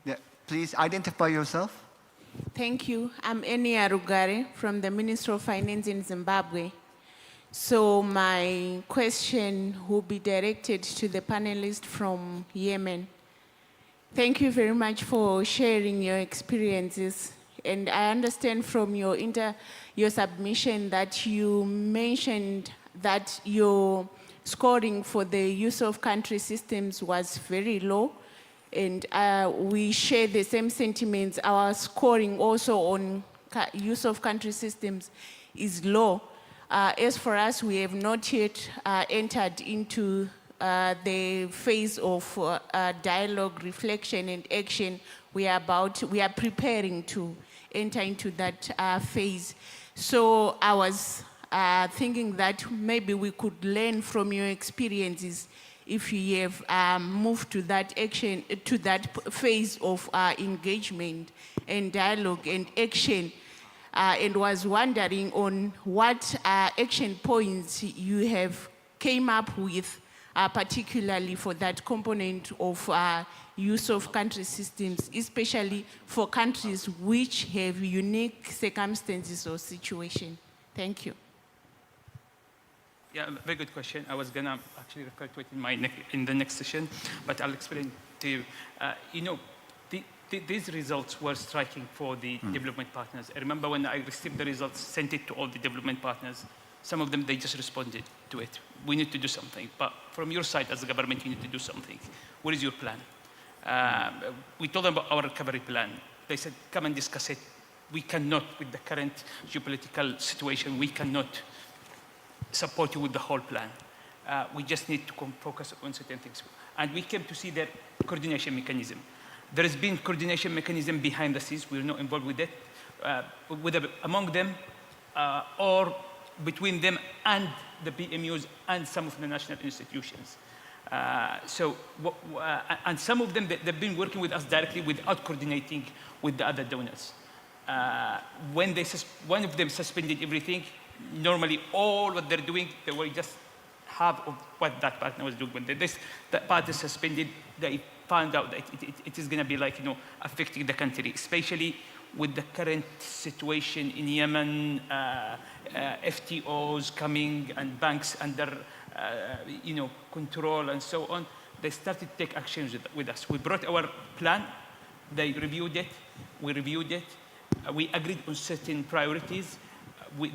Yeah, please identify yourself. Thank you. I'm Eni Arugare from the Ministry of Finance in Zimbabwe. So my question will be directed to the panelist from Yemen. Thank you very much for sharing your experiences. And I understand from your submission that you mentioned that your scoring for the use of country systems was very low. And we share the same sentiments. Our scoring also on use of country systems is low. As for us, we have not yet entered into the phase of dialogue, reflection, and action. We are preparing to enter into that phase. So I was thinking that maybe we could learn from your experiences if you have moved to that action, to that phase of engagement and dialogue and action, and was wondering on what action points you have came up with, particularly for that component of use of country systems, especially for countries which have unique circumstances or situation. Thank you. Yeah, very good question. I was gonna actually refer to it in the next session, but I'll explain to you. You know, these results were striking for the development partners. I remember when I received the results, sent it to all the development partners. Some of them, they just responded to it. We need to do something. But from your side, as a government, you need to do something. What is your plan? We told them about our recovery plan. They said, come and discuss it. We cannot, with the current geopolitical situation, we cannot support you with the whole plan. We just need to focus on certain things. And we came to see their coordination mechanism. There has been coordination mechanism behind the scenes. We're not involved with it, among them or between them and the BMUs and some of the national institutions. And some of them, they've been working with us directly without coordinating with the other donors. When one of them suspended everything, normally all what they're doing, they will just half of what that partner was doing. When that partner suspended, they found out that it is going to be like, affecting the country, especially with the current situation in Yemen, FTOs coming and banks under, control and so on. They started to take actions with us. We brought our plan. They reviewed it. We reviewed it. We agreed on certain priorities.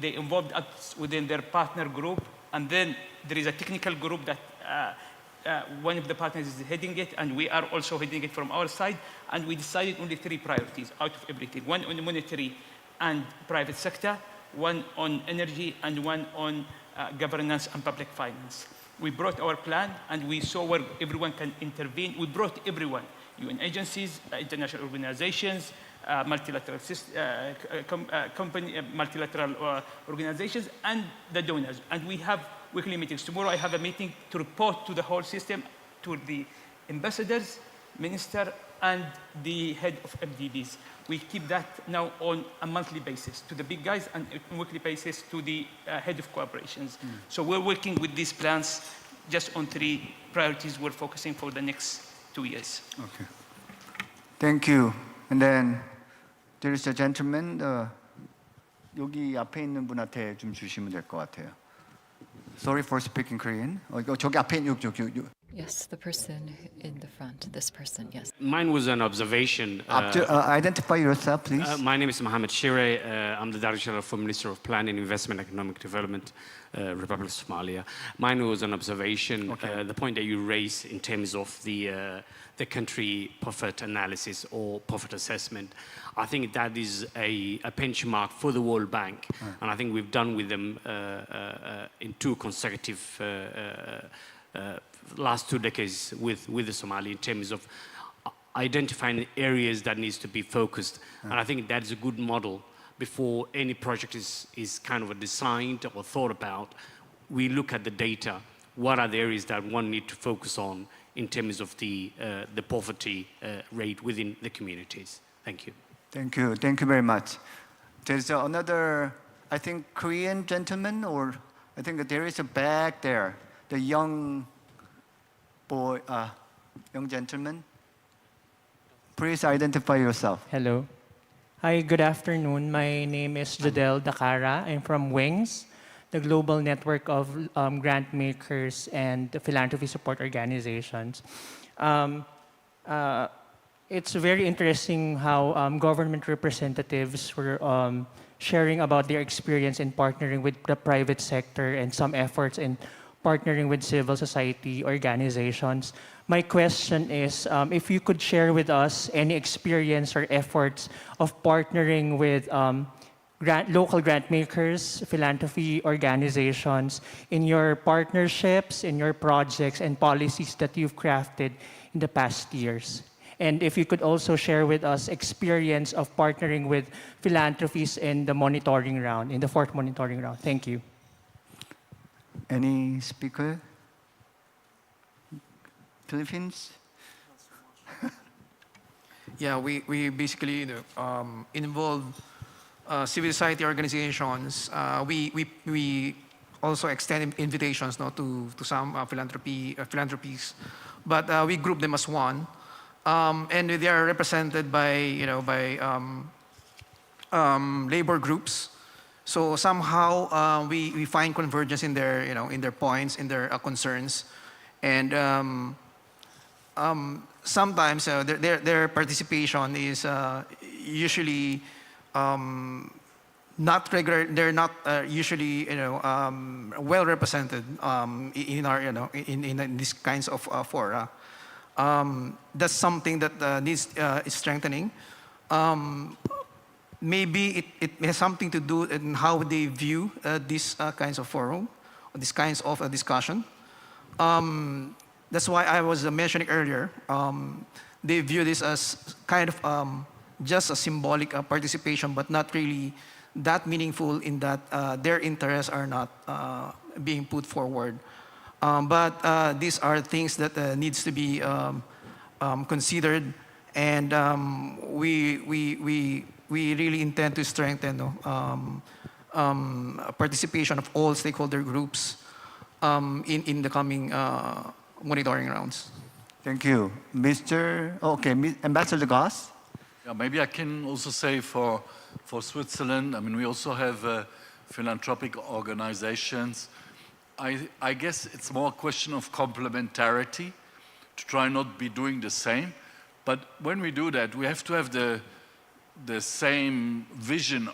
They involved us within their partner group. And then there is a technical group that one of the partners is heading it, and we are also heading it from our side. And we decided only 3 priorities out of everything. 1 on the monetary and private sector, 1 on energy, and 1 on governance and public finance. We brought our plan, and we saw where everyone can intervene. We brought everyone, UN agencies, international organizations, multilateral multilateral organizations, and the donors. And we have weekly meetings. Tomorrow I have a meeting to report to the whole system, to the ambassadors, minister, and the head of MDBs. We keep that now on a monthly basis to the big guys, and on a weekly basis to the head of cooperations. So we're working with these plans just on 3 priorities we're focusing for the next 2 years. Okay. Thank you. And then there is a gentleman. 여기 앞에 있는 분한테 좀 주시면 될 것 같아요. Sorry for speaking Korean. 저기 앞에 여기. Yes, the person in the front, this person, yes. Mine was an observation. Identify yourself, please. My name is Mohammed Shire. I'm the Director General for Ministry of Planning, Investment, Economic Development, Republic of Somalia. Mine was an observation. Okay. The point that you raised in terms of the country profit analysis or profit assessment, I think that is a benchmark for the World Bank. And I think we've done with them in 2 consecutive last 2 decades with the Somali in terms of identifying areas that needs to be focused. And I think that's a good model before any project is kind of designed or thought about. We look at the data. What are the areas that one need to focus on in terms of the poverty rate within the communities? Thank you. Thank you. Thank you very much. There's another, I think, Korean gentleman, or I think there is a back there, the young boy, young gentleman. Please identify yourself. Hello. Hi, good afternoon. My name is Jadel Dakara. I'm from WINGS, the global network of grant makers and philanthropy support organizations. It's very interesting how government representatives were sharing about their experience in partnering with the private sector and some efforts in partnering with civil society organizations. My question is, if you could share with us any experience or efforts of partnering with local grant makers, philanthropy organizations, in your partnerships, in your projects and policies that you've crafted in the past years. And if you could also share with us experience of partnering with philanthropies in the monitoring round, in the fourth monitoring round. Thank you. Any speaker? Philippines? Yeah, we basically involve civil society organizations. We also extend invitations to some philanthropies, but we group them as one, and they are represented by labor groups. So somehow we find convergence in their points, in their concerns, and sometimes their participation is usually not regular. They're not usually well represented in our in these kinds of fora. That's something that needs strengthening. Maybe it has something to do in how they view these kinds of forum, these kinds of discussion. That's why I was mentioning earlier, they view this as kind of just a symbolic participation, but not really that meaningful in that their interests are not being put forward. But these are things that needs to be considered, and we really intend to strengthen participation of all stakeholder groups in the coming monitoring rounds. Thank you. Ambassador Goss? Yeah, maybe I can also say for Switzerland, I mean, we also have philanthropic organizations. I guess it's more a question of complementarity, to try not be doing the same. But when we do that, we have to have the same vision.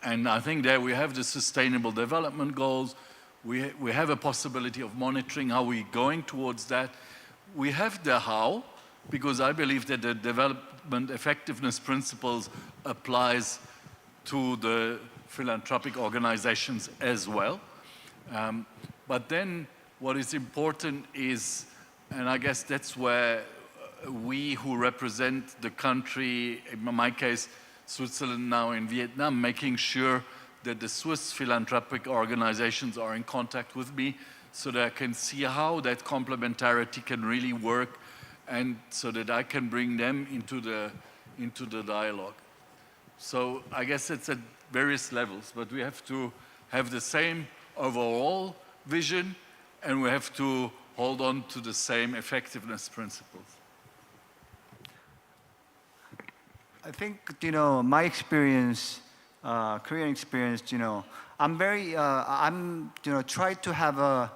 And I think there we have the sustainable development goals. We have a possibility of monitoring how we're going towards that. We have the how, because I believe that the development effectiveness principles applies to the philanthropic organizations as well. But then what is important is, and I guess that's where we who represent the country, in my case, Switzerland now in Vietnam, making sure that the Swiss philanthropic organizations are in contact with me so that I can see how that complementarity can really work, and so that I can bring them into the dialogue. So I guess it's at various levels, but we have to have the same overall vision, and we have to hold on to the same effectiveness principles. I think, my experience, Korean experience, I'm try to have a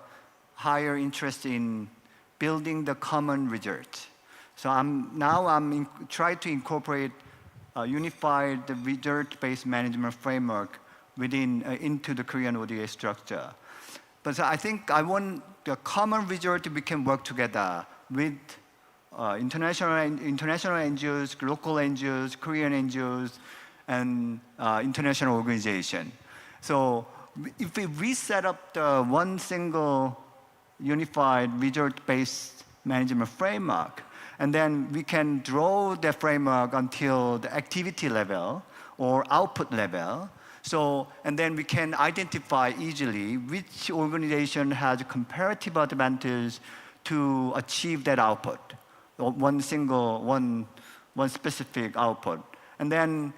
higher interest in building the common result. So I'm try to incorporate a unified result-based management framework into the Korean ODA structure. But I think I want the common result we can work together with international NGOs, local NGOs, Korean NGOs, and international organization. So if we set up the one single unified result-based management framework, And then we can draw the framework until the activity level or output level. So, and then we can identify easily which organization has comparative advantage to achieve that output, one specific output. And then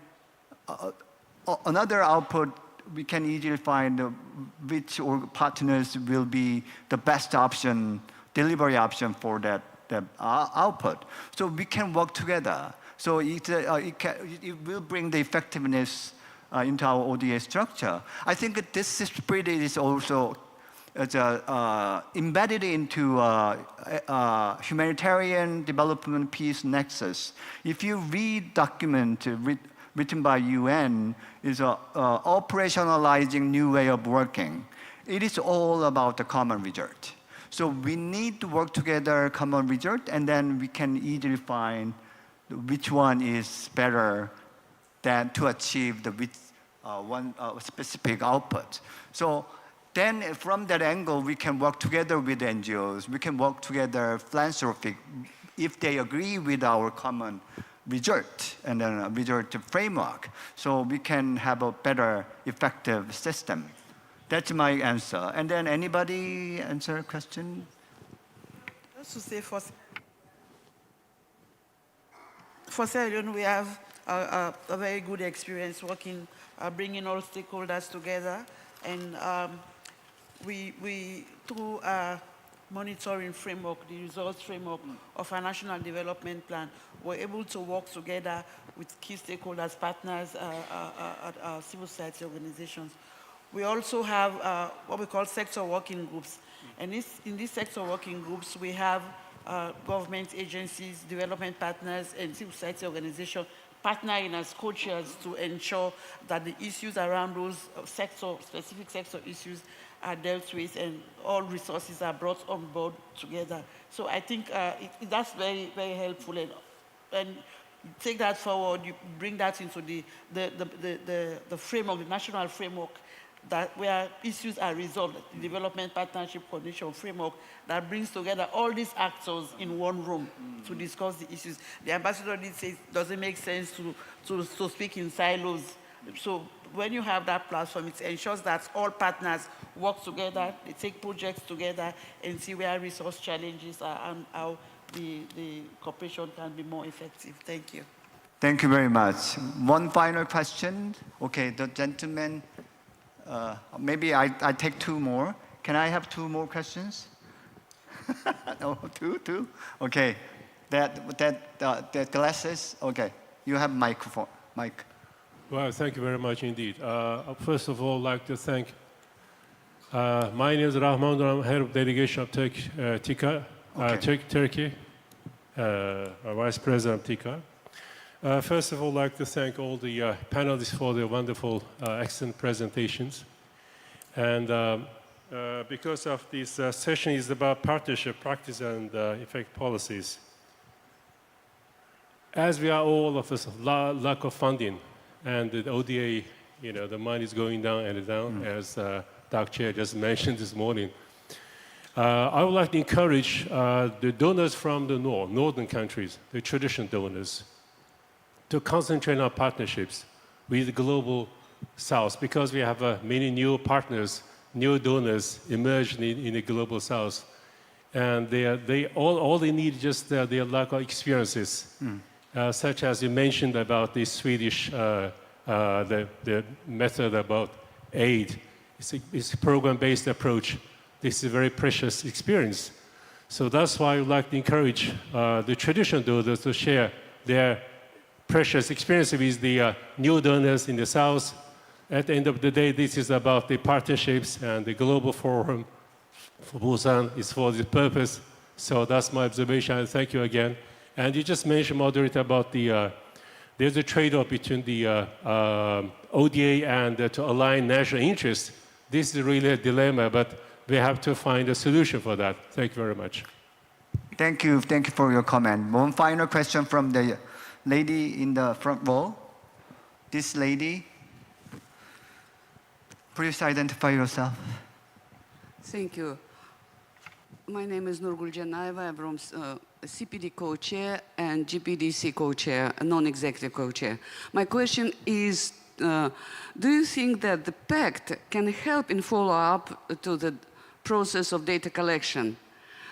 another output, we can easily find which partners will be the best option, delivery option for that output. So we can work together. So it will bring the effectiveness into our ODA structure. I think this spirit is also embedded into humanitarian development peace nexus. If you read document written by UN, is operationalizing new way of working. It is all about the common result. So we need to work together, common result, and then we can easily find which one is better than to achieve the one specific output. So then from that angle, we can work together with NGOs. We can work together philanthropic if they agree with our common result and then a result framework. So we can have a better, effective system. That's my answer. And then anybody answer a question? Just to say for Sierra Leone, we have a very good experience working, bringing all stakeholders together. And we through a monitoring framework, the results framework of our national development plan, we're able to work together with key stakeholders, partners, civil society organizations. We also have what we call sector working groups. And in these sector working groups, we have government agencies, development partners, and civil society organizations partnering as co-chairs to ensure that the issues around those specific sector issues are dealt with and all resources are brought on board together. So I think that's very, very helpful. And you take that forward, you bring that into the framework, the national framework, that where issues are resolved, the development partnership coordination framework that brings together all these actors in one room to discuss the issues. The ambassador did say it doesn't make sense to speak in silos. So when you have that platform, it ensures that all partners work together, they take projects together and see where resource challenges are and how the cooperation can be more effective. Thank you. Thank you very much. One final question. Okay, the gentleman. Maybe I take two more. Can I have two more questions? No, two? Okay. That glasses? Okay. You have microphone. Mic. Well, thank you very much indeed. First of all, I'd like to thank, my name is Rahman, I'm head of delegation of Turkey, Vice President of TICA. First of all, I'd like to thank all the panelists for their wonderful, excellent presentations. And because of this session is about partnership, practice, and effect policies. As we are all of us, lack of funding, and the ODA, the money is going down and down, as Dr. Chair just mentioned this morning. I would like to encourage the donors from the northern countries, the traditional donors, to concentrate on partnerships with the global South, because we have many new partners, new donors emerging in the global South, and all they need is just their lack of experiences, such as you mentioned about the Swedish the method about aid. It's a program-based approach. This is a very precious experience. So that's why I would like to encourage the traditional donors to share their precious experience with the new donors in the South. At the end of the day, this is about the partnerships, and the global forum for Busan is for this purpose. So that's my observation, and thank you again. And you just mentioned, moderator, about there's a trade-off between the ODA and to align national interests. This is really a dilemma, but we have to find a solution for that. Thank you very much. Thank you for your comment. One final question from the lady in the front row. This lady, please identify yourself. Thank you. My name is Nurgul Janaeva. I'm from CPD co-chair and GPDC co-chair, a non-executive co-chair. My question is, do you think that the pact can help in follow-up to the process of data collection?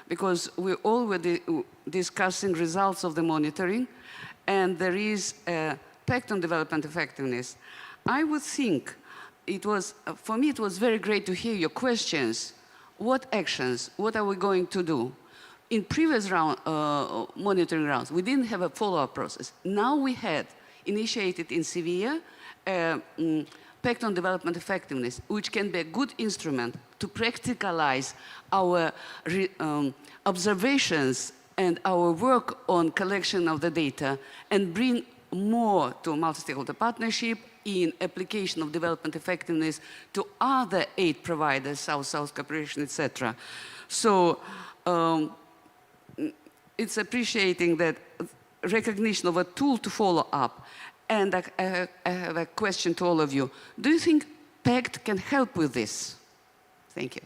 Because we're already discussing results of the monitoring, and there is a pact on development effectiveness. I would think it was, for me, it was very great to hear your questions. What actions, what are we going to do? In previous monitoring rounds, we didn't have a follow-up process. Now we had initiated in Sevilla Pact on Development Effectiveness, which can be a good instrument to practicalize our observations and our work on collection of the data and bring more to multi-stakeholder partnership in application of development effectiveness to other aid providers, South-South cooperation, etc. So it's appreciating that recognition of a tool to follow up. And I have a question to all of you. Do you think PACT can help with this? Thank you.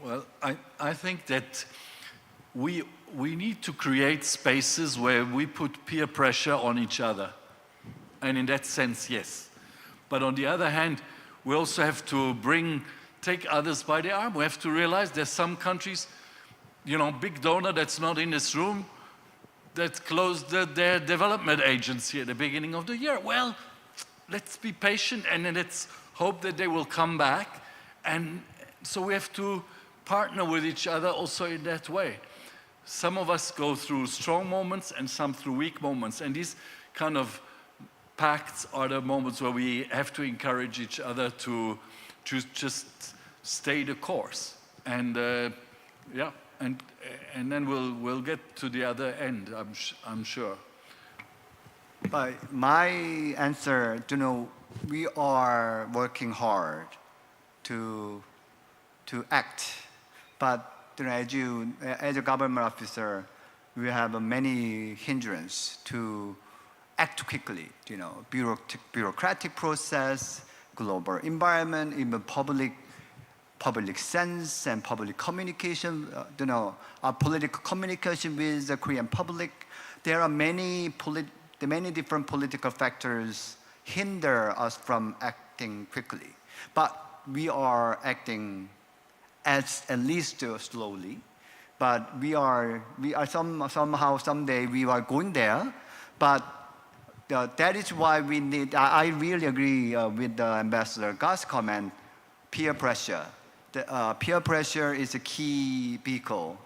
Well, I think that we need to create spaces where we put peer pressure on each other. And in that sense, yes. But on the other hand, we also have to take others by the arm. We have to realize there's some countries, big donor that's not in this room, that closed their development agency at the beginning of the year. Well, let's be patient and let's hope that they will come back. And so we have to partner with each other also in that way. Some of us go through strong moments and some through weak moments. And these kind of pacts are the moments where we have to encourage each other to just stay the course. And yeah, and then we'll get to the other end, I'm sure. But my answer, we are working hard to act. But as a government officer, we have many hindrances to act quickly. Bureaucratic process, global environment, even public sense and public communication. Our political communication with the Korean public. There are many different political factors hinder us from acting quickly. But we are acting at least slowly. But we are somehow, someday, we are going there. But that is why we need, I really agree with the Ambassador Goss' comment, peer pressure. Peer pressure is a key vehicle.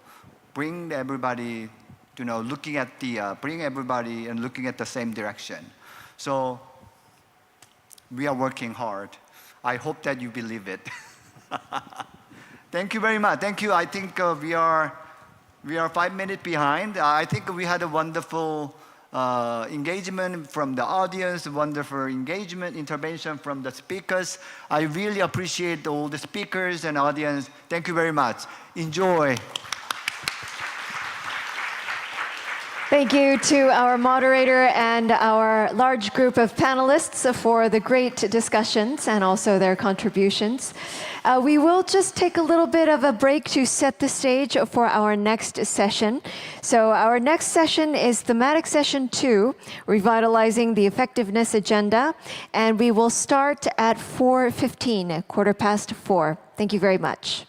Bring everybody, bring everybody and looking at the same direction. So we are working hard. I hope that you believe it. Thank you very much. Thank you. I think we are 5 minutes behind. I think we had a wonderful engagement from the audience, wonderful engagement, intervention from the speakers. I really appreciate all the speakers and audience. Thank you very much. Enjoy. Thank you to our moderator and our large group of panelists for the great discussions and also their contributions. We will just take a little bit of a break to set the stage for our next session. So our next session is Thematic Session 2, Revitalizing the Effectiveness Agenda, and we will start at 4:15, 4:15. Thank you very much.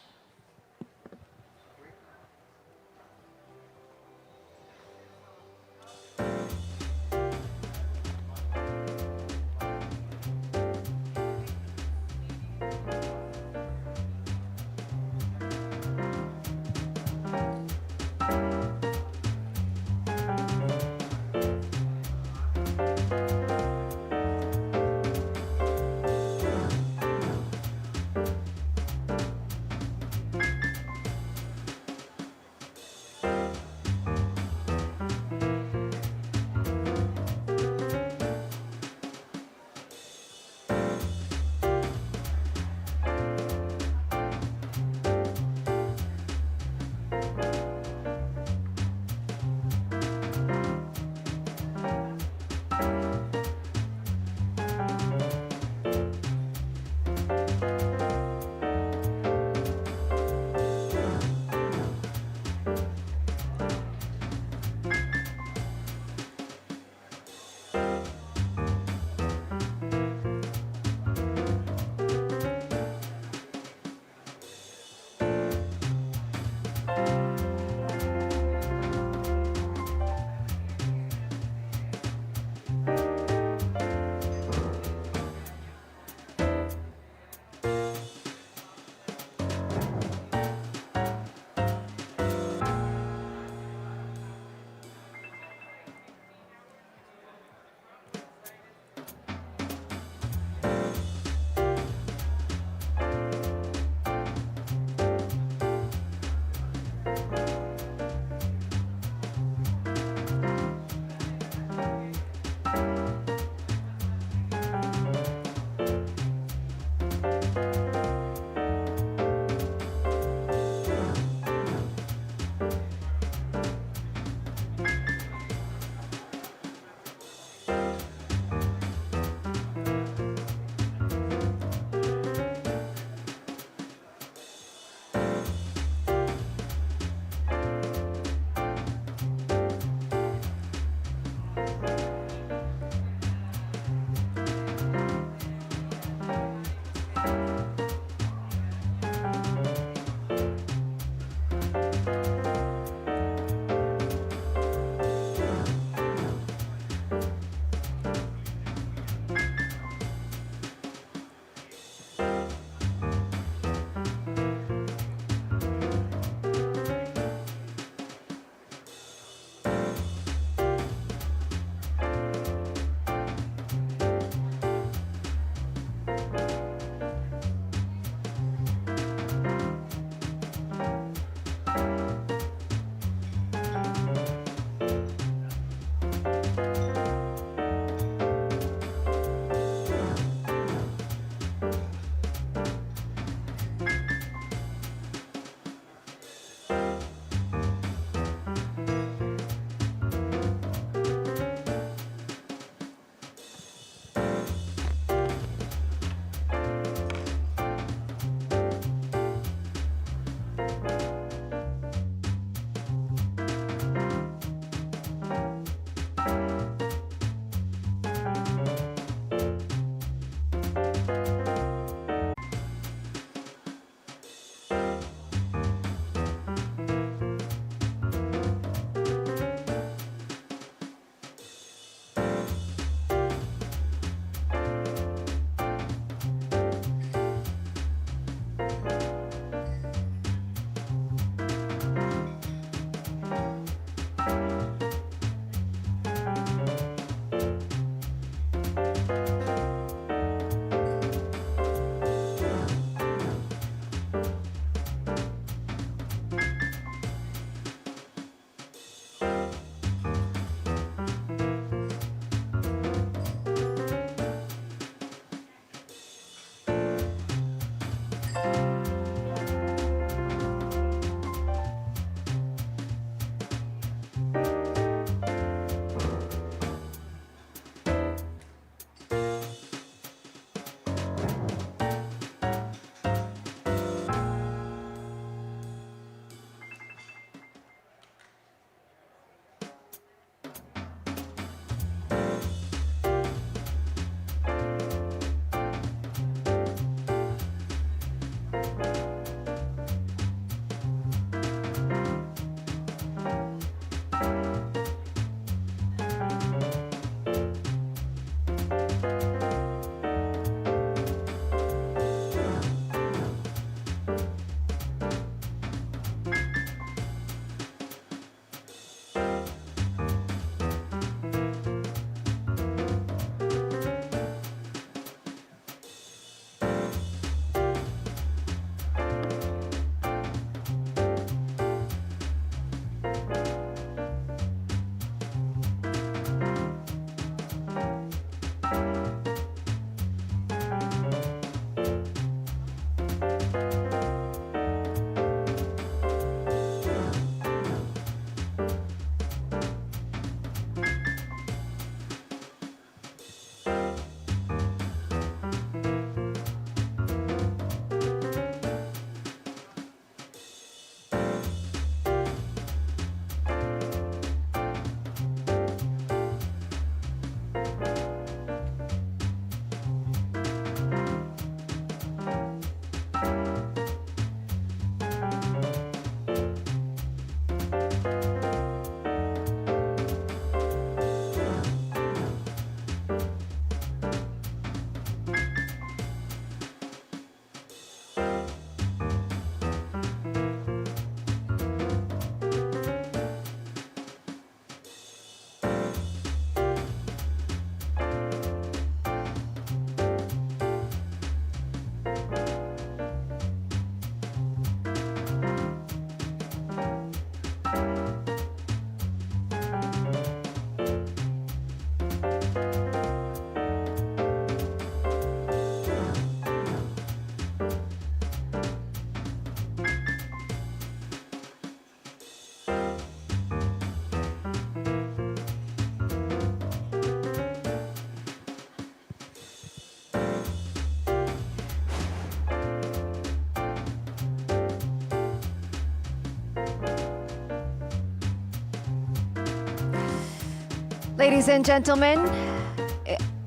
Ladies and gentlemen,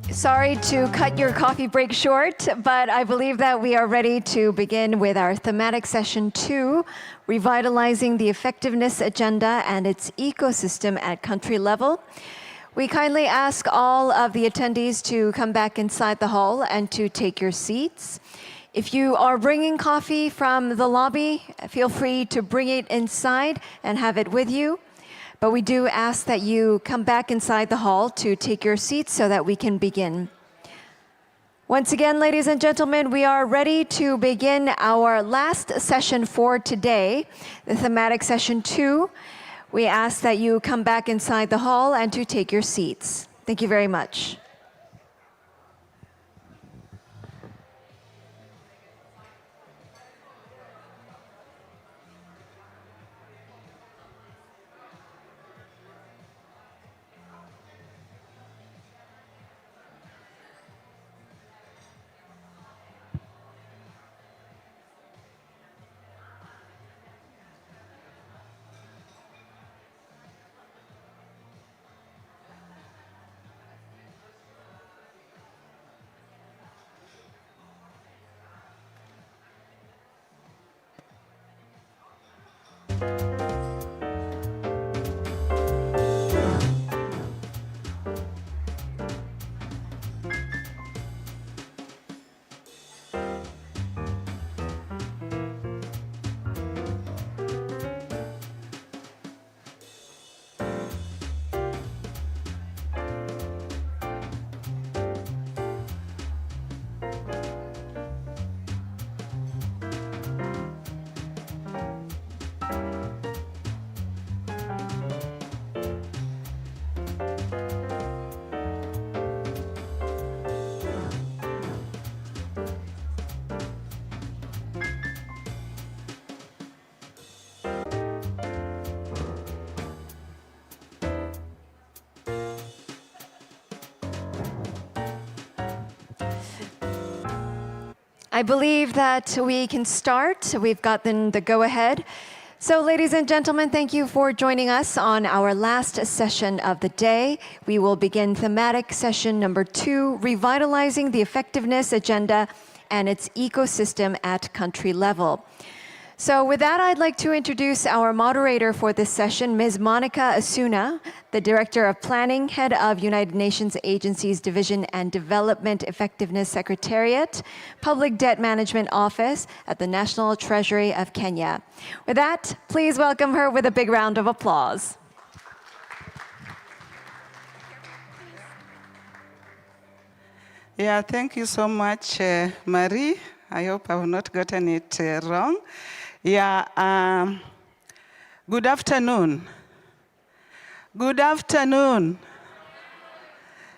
sorry to cut your coffee break short, but I believe that we are ready to begin with our thematic session 2, Revitalizing the Effectiveness Agenda and its Ecosystem at Country Level. We kindly ask all of the attendees to come back inside the hall and to take your seats. If you are bringing coffee from the lobby, feel free to bring it inside and have it with you. But we do ask that you come back inside the hall to take your seats so that we can begin. Once again, ladies and gentlemen, we are ready to begin our last session for today, the thematic session 2. We ask that you come back inside the hall and to take your seats. Thank you very much. I believe that we can start. We've gotten the go-ahead. So, ladies and gentlemen, thank you for joining us on our last session of the day. We will begin thematic session number 2, Revitalizing the Effectiveness Agenda and its Ecosystem at Country Level. So with that, I'd like to introduce our moderator for this session, Ms. Monica Asuna, the Director of Planning, Head of United Nations Agencies Division and Development Effectiveness Secretariat, Public Debt Management Office at the National Treasury of Kenya. With that, please welcome her with a big round of applause. Yeah, thank you so much, Marie. I hope I've not gotten it wrong. Yeah, good afternoon. Good afternoon.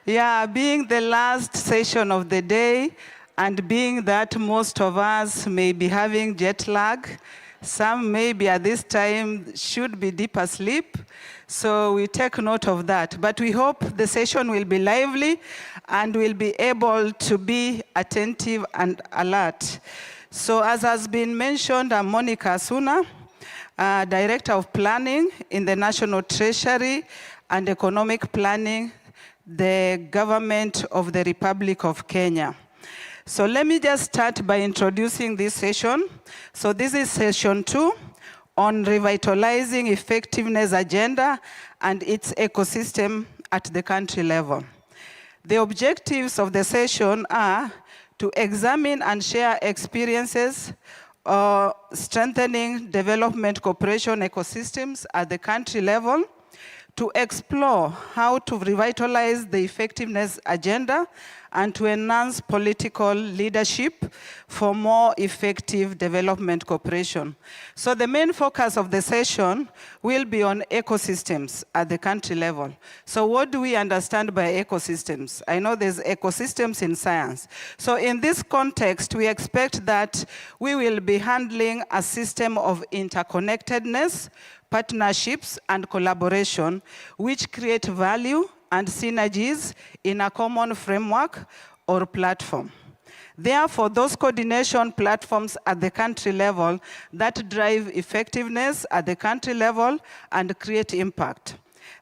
Yeah, being the last session of the day, and being that most of us may be having jet lag, some maybe at this time should be deep asleep, so we take note of that. But we hope the session will be lively and will be able to be attentive and alert. So as has been mentioned, I'm Monica Asuna, Director of Planning in the National Treasury and Economic Planning, the government of the Republic of Kenya. So let me just start by introducing this session. So this is session 2 on Revitalizing Effectiveness Agenda and its Ecosystem at the country level. The objectives of the session are to examine and share experiences strengthening development cooperation ecosystems at the country level, to explore how to revitalize the effectiveness agenda and to enhance political leadership for more effective development cooperation. So the main focus of the session will be on ecosystems at the country level. So what do we understand by ecosystems? I know there's ecosystems in science. So in this context, we expect that we will be handling a system of interconnectedness, partnerships, and collaboration, which create value and synergies in a common framework or platform. Therefore, those coordination platforms at the country level that drive effectiveness at the country level and create impact.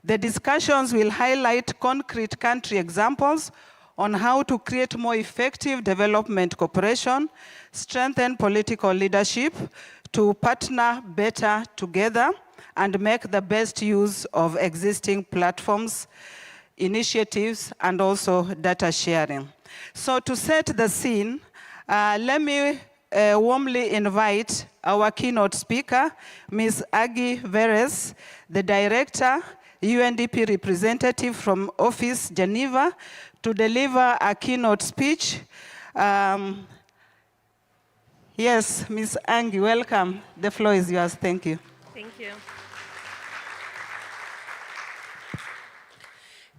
The discussions will highlight concrete country examples on how to create more effective development cooperation, strengthen political leadership, to partner better together, and make the best use of existing platforms, initiatives, and also data sharing. So to set the scene, let me warmly invite our keynote speaker, Ms. Aggie Veres, the Director, UNDP representative from Office Geneva, to deliver a keynote speech. Yes, Ms. Aggie, welcome. The floor is yours. Thank you. Thank you.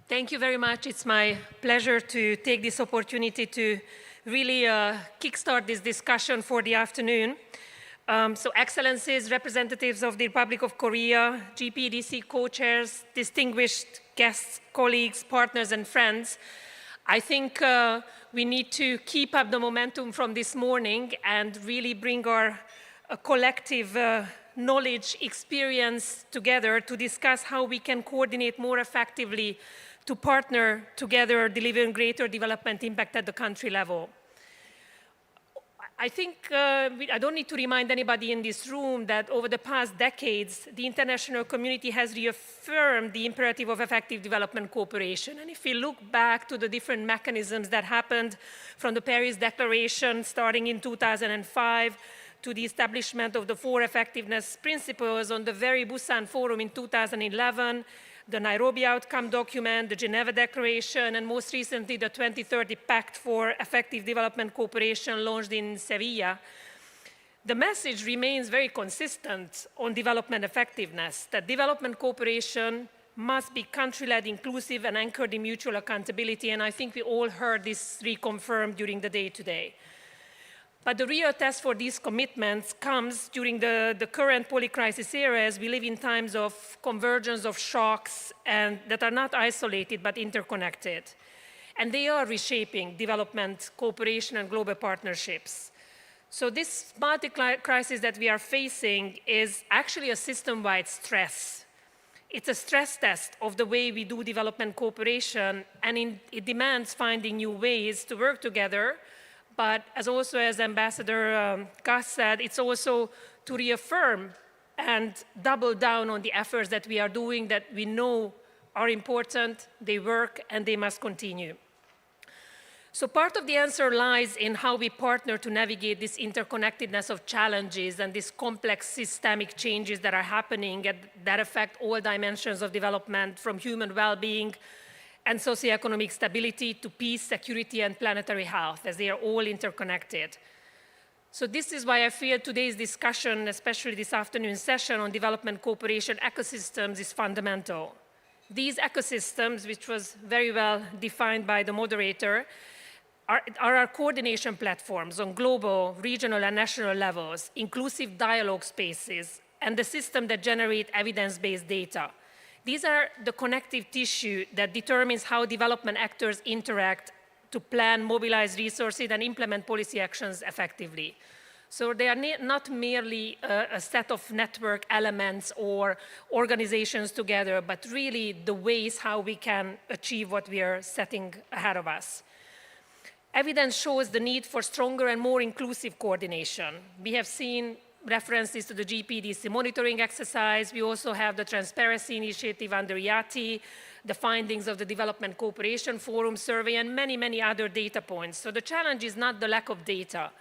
Thank you very much. It's my pleasure to take this opportunity to really kickstart this discussion for the afternoon. So Excellencies, representatives of the Republic of Korea, GPDC co-chairs, distinguished guests, colleagues, partners, and friends, I think we need to keep up the momentum from this morning and really bring our collective knowledge, experience together to discuss how we can coordinate more effectively to partner together, delivering greater development impact at the country level. I think I don't need to remind anybody in this room that over the past decades, the international community has reaffirmed the imperative of effective development cooperation. And if we look back to the different mechanisms that happened from the Paris Declaration starting in 2005 to the establishment of the 4 effectiveness principles on the very Busan Forum in 2011, the Nairobi Outcome Document, the Geneva Declaration, and most recently the 2030 Pact for Effective Development Cooperation launched in Sevilla, the message remains very consistent on development effectiveness, that development cooperation must be country-led, inclusive, and anchored in mutual accountability, and I think we all heard this reconfirmed during the day today. But the real test for these commitments comes during the current polycrisis era, as we live in times of convergence of shocks and that are not isolated but interconnected. And they are reshaping development, cooperation, and global partnerships. So this multi-crisis that we are facing is actually a system-wide stress. It's a stress test of the way we do development cooperation, and it demands finding new ways to work together. But as Ambassador Gus said, it's also to reaffirm and double down on the efforts that we are doing that we know are important, they work, and they must continue. So part of the answer lies in how we partner to navigate this interconnectedness of challenges and these complex systemic changes that are happening and that affect all dimensions of development, from human well-being and socioeconomic stability to peace, security, and planetary health, as they are all interconnected. So this is why I feel today's discussion, especially this afternoon's session on development cooperation ecosystems, is fundamental. These ecosystems, which was very well defined by the moderator, are our coordination platforms on global, regional, and national levels, inclusive dialogue spaces, and the system that generate evidence-based data. These are the connective tissue that determines how development actors interact to plan, mobilize resources, and implement policy actions effectively. So they are not merely a set of network elements or organizations together, but really the ways how we can achieve what we are setting ahead of us. Evidence shows the need for stronger and more inclusive coordination. We have seen references to the GPDC monitoring exercise. We also have the Transparency Initiative under IATI, the findings of the Development Cooperation Forum survey, and many, many other data points. So the challenge is not the lack of data.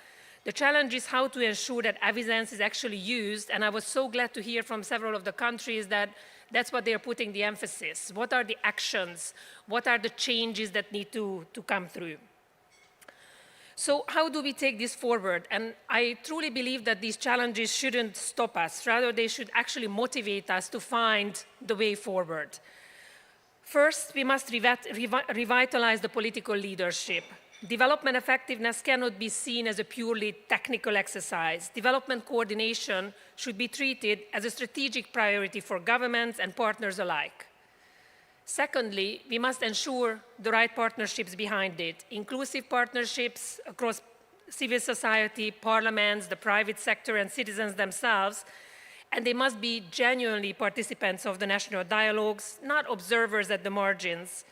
The challenge is how to ensure that evidence is actually used, and I was so glad to hear from several of the countries that that's what they're putting the emphasis. What are the actions? What are the changes that need to come through? So how do we take this forward? And I truly believe that these challenges shouldn't stop us. Rather, they should actually motivate us to find the way forward. First, we must revitalize the political leadership. Development effectiveness cannot be seen as a purely technical exercise. Development coordination should be treated as a strategic priority for governments and partners alike. Secondly, we must ensure the right partnerships behind it, inclusive partnerships across civil society, parliaments, the private sector, and citizens themselves, And they must be genuinely participants of the national dialogues, not observers at the margins,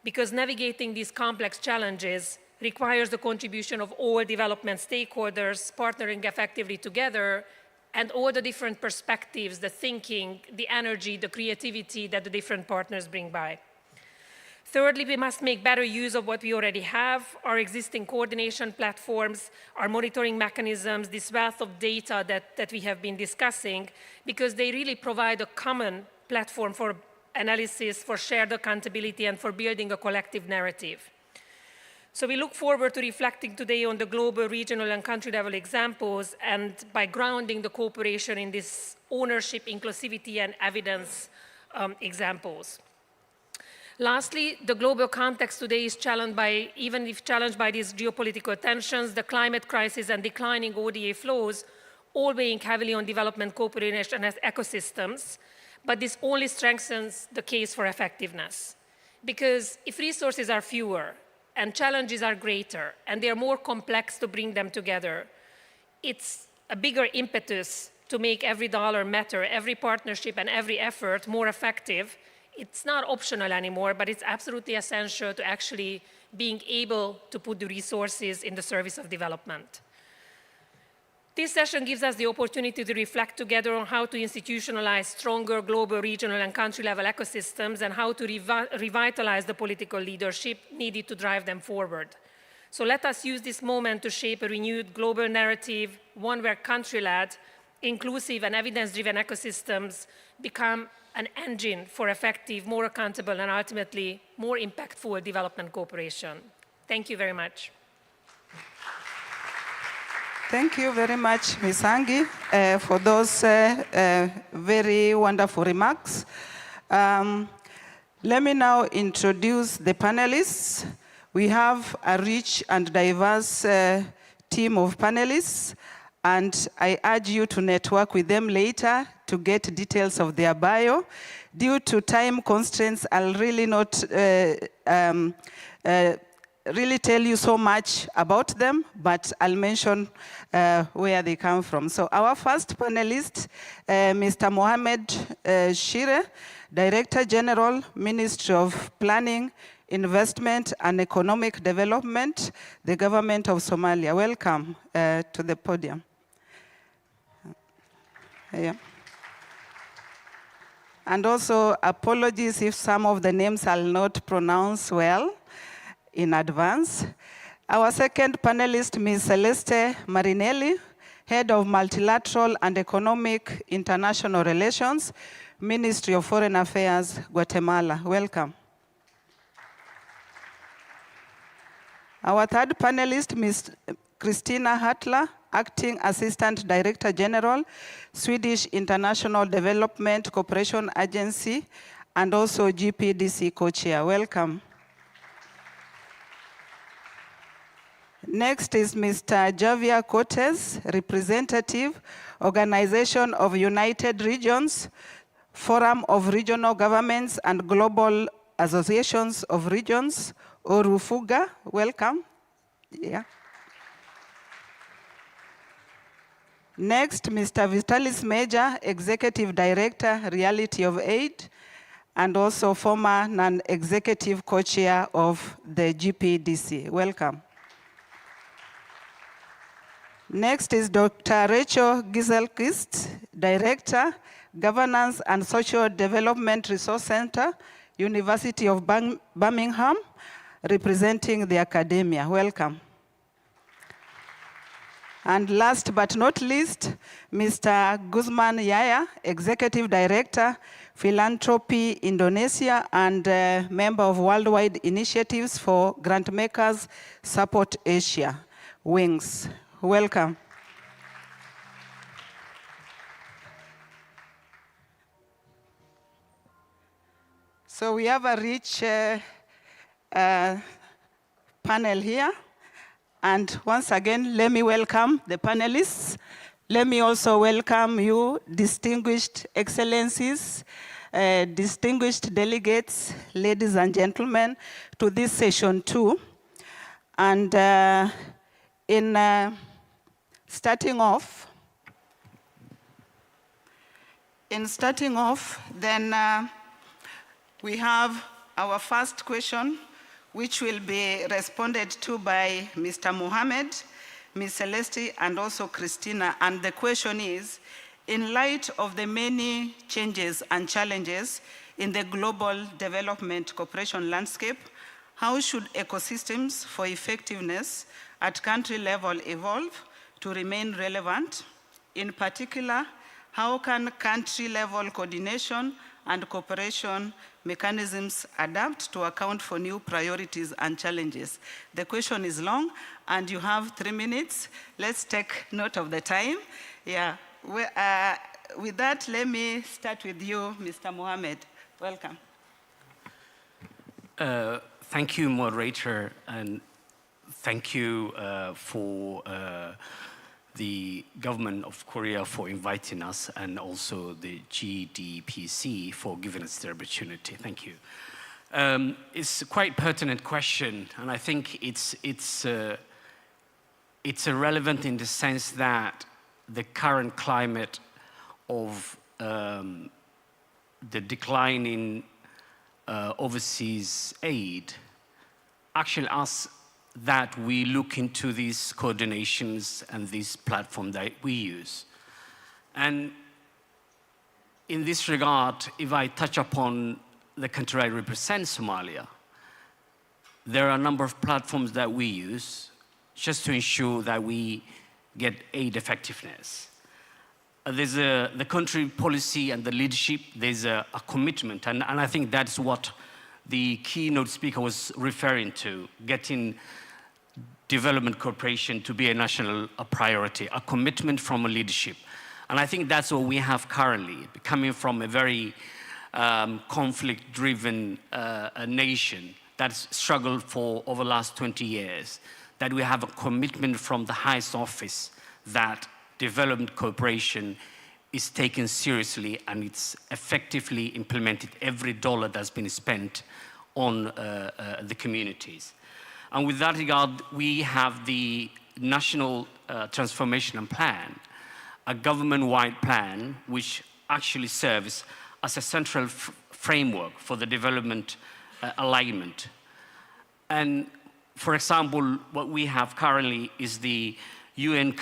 because navigating these complex challenges requires the contribution of all development stakeholders partnering effectively together, and all the different perspectives, the thinking, the energy, the creativity that the different partners bring by. Thirdly, we must make better use of what we already have, our existing coordination platforms, our monitoring mechanisms, this wealth of data that we have been discussing, because they really provide a common platform for analysis, for shared accountability, and for building a collective narrative. So we look forward to reflecting today on the global, regional, and country-level examples, and by grounding the cooperation in this ownership, inclusivity, and evidence examples. Lastly, the global context today is challenged by, even if challenged by these geopolitical tensions, the climate crisis, and declining ODA flows, all weighing heavily on development cooperation as ecosystems, but this only strengthens the case for effectiveness. Because if resources are fewer, and challenges are greater, and they are more complex to bring them together, it's a bigger impetus to make every dollar matter, every partnership and every effort more effective. It's not optional anymore, but it's absolutely essential to actually being able to put the resources in the service of development. This session gives us the opportunity to reflect together on how to institutionalize stronger global, regional, and country-level ecosystems, and how to revitalize the political leadership needed to drive them forward. So let us use this moment to shape a renewed global narrative, one where country-led, inclusive, and evidence-driven ecosystems become an engine for effective, more accountable, and ultimately more impactful development cooperation. Thank you very much. Thank you very much, Ms. Angi, for those very wonderful remarks. Let me now introduce the panelists. We have a rich and diverse team of panelists, and I urge you to network with them later to get details of their bio. Due to time constraints, I'll really not really tell you so much about them, but I'll mention where they come from. So our first panelist, Mr. Mohamed Shire, Director General, Ministry of Planning, Investment and Economic Development, the Government of Somalia. Welcome to the podium. Yeah. And also apologies if some of the names I'll not pronounce well in advance. Our second panelist, Ms. Celeste Marinelli, Head of Multilateral and Economic International Relations, Ministry of Foreign Affairs, Guatemala. Welcome. Our third panelist, Ms. Christina Hartler, Acting Assistant Director General, Swedish International Development Cooperation Agency, and also GPDC co-chair. Welcome. Next is Mr. Javier Cortez, Representative, Organization of United Regions, Forum of Regional Governments and Global Associations of Regions, Orufuga. Welcome. Yeah. Next, Mr. Vitalis Major, Executive Director, Reality of Aid, and also former non-executive co-chair of the GPDC. Welcome. Next is Dr. Rachel Giselkist, Director, Governance and Social Development Resource Center, University of Birmingham, representing the academia. Welcome. And last but not least, Mr. Guzman Yaya, Executive Director, Philanthropy Indonesia, and member of Worldwide Initiatives for Grantmakers Support Asia, WINGS. Welcome. So we have a rich panel here. And once again, let me welcome the panelists. Let me also welcome you, distinguished excellencies, distinguished delegates, ladies and gentlemen, to this session too. And in starting off, in starting off, then we have our first question, which will be responded to by Mr. Mohammed, Ms. Celeste, and also Christina. And the question is, in light of the many changes and challenges in the global development cooperation landscape, how should ecosystems for effectiveness at country level evolve to remain relevant? In particular, how can country-level coordination and cooperation mechanisms adapt to account for new priorities and challenges? The question is long, and you have 3 minutes. Let's take note of the time. Yeah. With that, let me start with you, Mr. Mohammed. Welcome. Thank you, moderator, and thank you for the government of Korea for inviting us, and also the GDPC for giving us the opportunity. Thank you. It's a quite pertinent question, and I think it's relevant in the sense that the current climate of the decline in overseas aid actually asks that we look into these coordinations and this platform that we use. And in this regard, if I touch upon the country I represent, Somalia, there are a number of platforms that we use just to ensure that we get aid effectiveness. There's the country policy and the leadership, there's a commitment, and I think that's what the keynote speaker was referring to, getting development cooperation to be a national priority, a commitment from a leadership. And I think that's what we have currently, coming from a very conflict-driven nation that's struggled for over the last 20 years, that we have a commitment from the highest office that development cooperation is taken seriously and it's effectively implemented every dollar that's been spent on the communities. And with that regard, we have the National Transformation Plan, a government-wide plan which actually serves as a central framework for the development alignment. And for example, what we have currently is the UN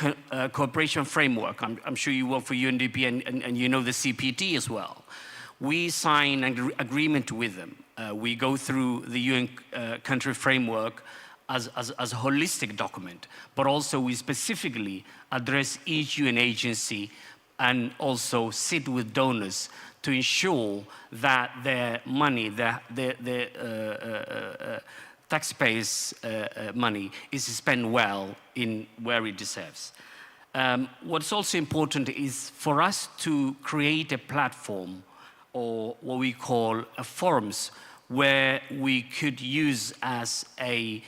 cooperation framework. I'm sure you work for UNDP and you know the CPT as well. We sign an agreement with them. We go through the UN country framework as a holistic document, but also we specifically address each UN agency and also sit with donors to ensure that their money, their taxpayers' money is spent well in where it deserves. What's also important is for us to create a platform or what we call forums where we could use as a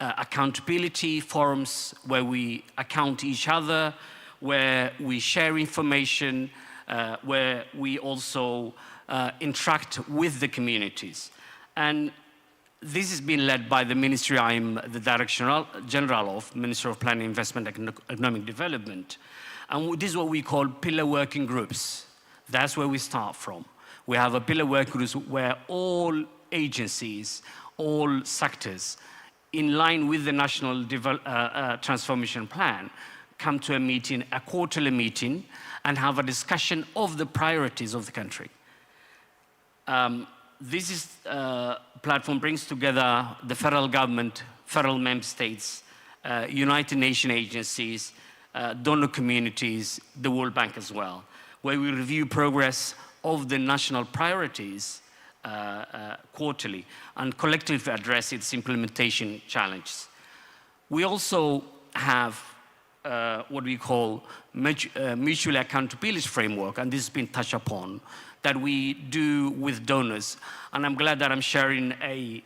accountability forums where we account each other, where we share information, where we also interact with the communities. And this has been led by the ministry I'm the Director General of, Minister of Planning, Investment and Economic Development. And this is what we call pillar working groups. That's where we start from. We have a pillar working groups where all agencies, all sectors, in line with the National Transformation Plan, come to a meeting, a quarterly meeting, and have a discussion of the priorities of the country. This platform brings together the federal government, federal member states, United Nations agencies, donor communities, the World Bank as well, where we review progress of the national priorities quarterly and collectively address its implementation challenges. We also have what we call mutual accountability framework, and this has been touched upon, that we do with donors. And I'm glad that I'm sharing a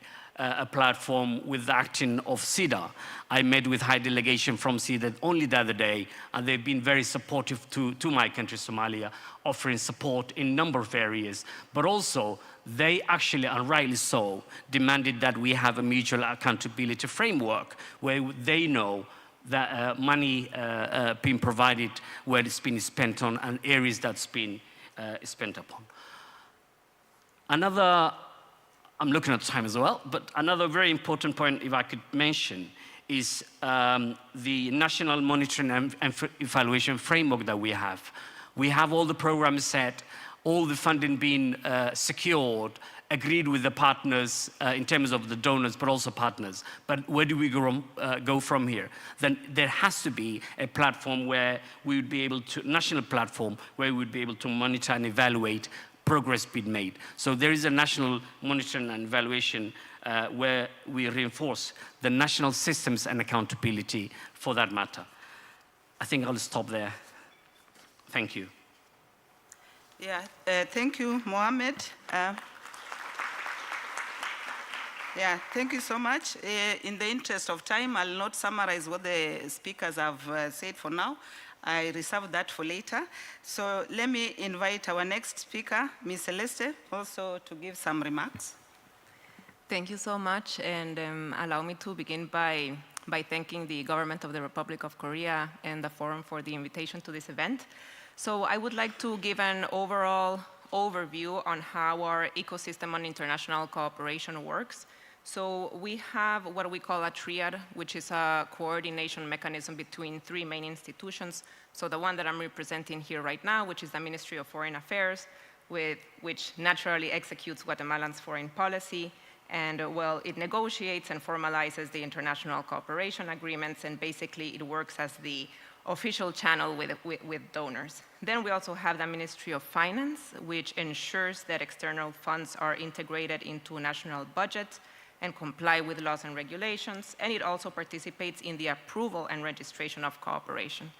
platform with the acting of SIDA. I met with high delegation from SIDA only the other day, and they've been very supportive to my country, Somalia, offering support in a number of areas. But also, they actually, and rightly so, demanded that we have a mutual accountability framework where they know that money being provided, where it's been spent on, and areas that's been spent upon. Another, I'm looking at time as well, but another very important point, if I could mention, is the national monitoring and evaluation framework that we have. We have all the programs set, all the funding being secured, agreed with the partners in terms of the donors, but also partners. But where do we go from here? Then there has to be a platform where we would be able to, national platform, where we would be able to monitor and evaluate progress being made. So there is a national monitoring and evaluation where we reinforce the national systems and accountability for that matter. I think I'll stop there. Thank you. Yeah, thank you, Mohammed. Yeah, thank you so much. In the interest of time, I'll not summarize what the speakers have said for now. I reserve that for later. So let me invite our next speaker, Ms. Celeste, also to give some remarks. Thank you so much, and allow me to begin by thanking the government of the Republic of Korea and the Forum for the invitation to this event. So I would like to give an overall overview on how our ecosystem on international cooperation works. So we have what we call a triad, which is a coordination mechanism between three main institutions. So the one that I'm representing here right now, which is the Ministry of Foreign Affairs, which naturally executes Guatemalan's foreign policy. And well, it negotiates and formalizes the international cooperation agreements, and basically it works as the official channel with donors. Then we also have the Ministry of Finance, which ensures that external funds are integrated into national budgets and comply with laws and regulations, and it also participates in the approval and registration of cooperation.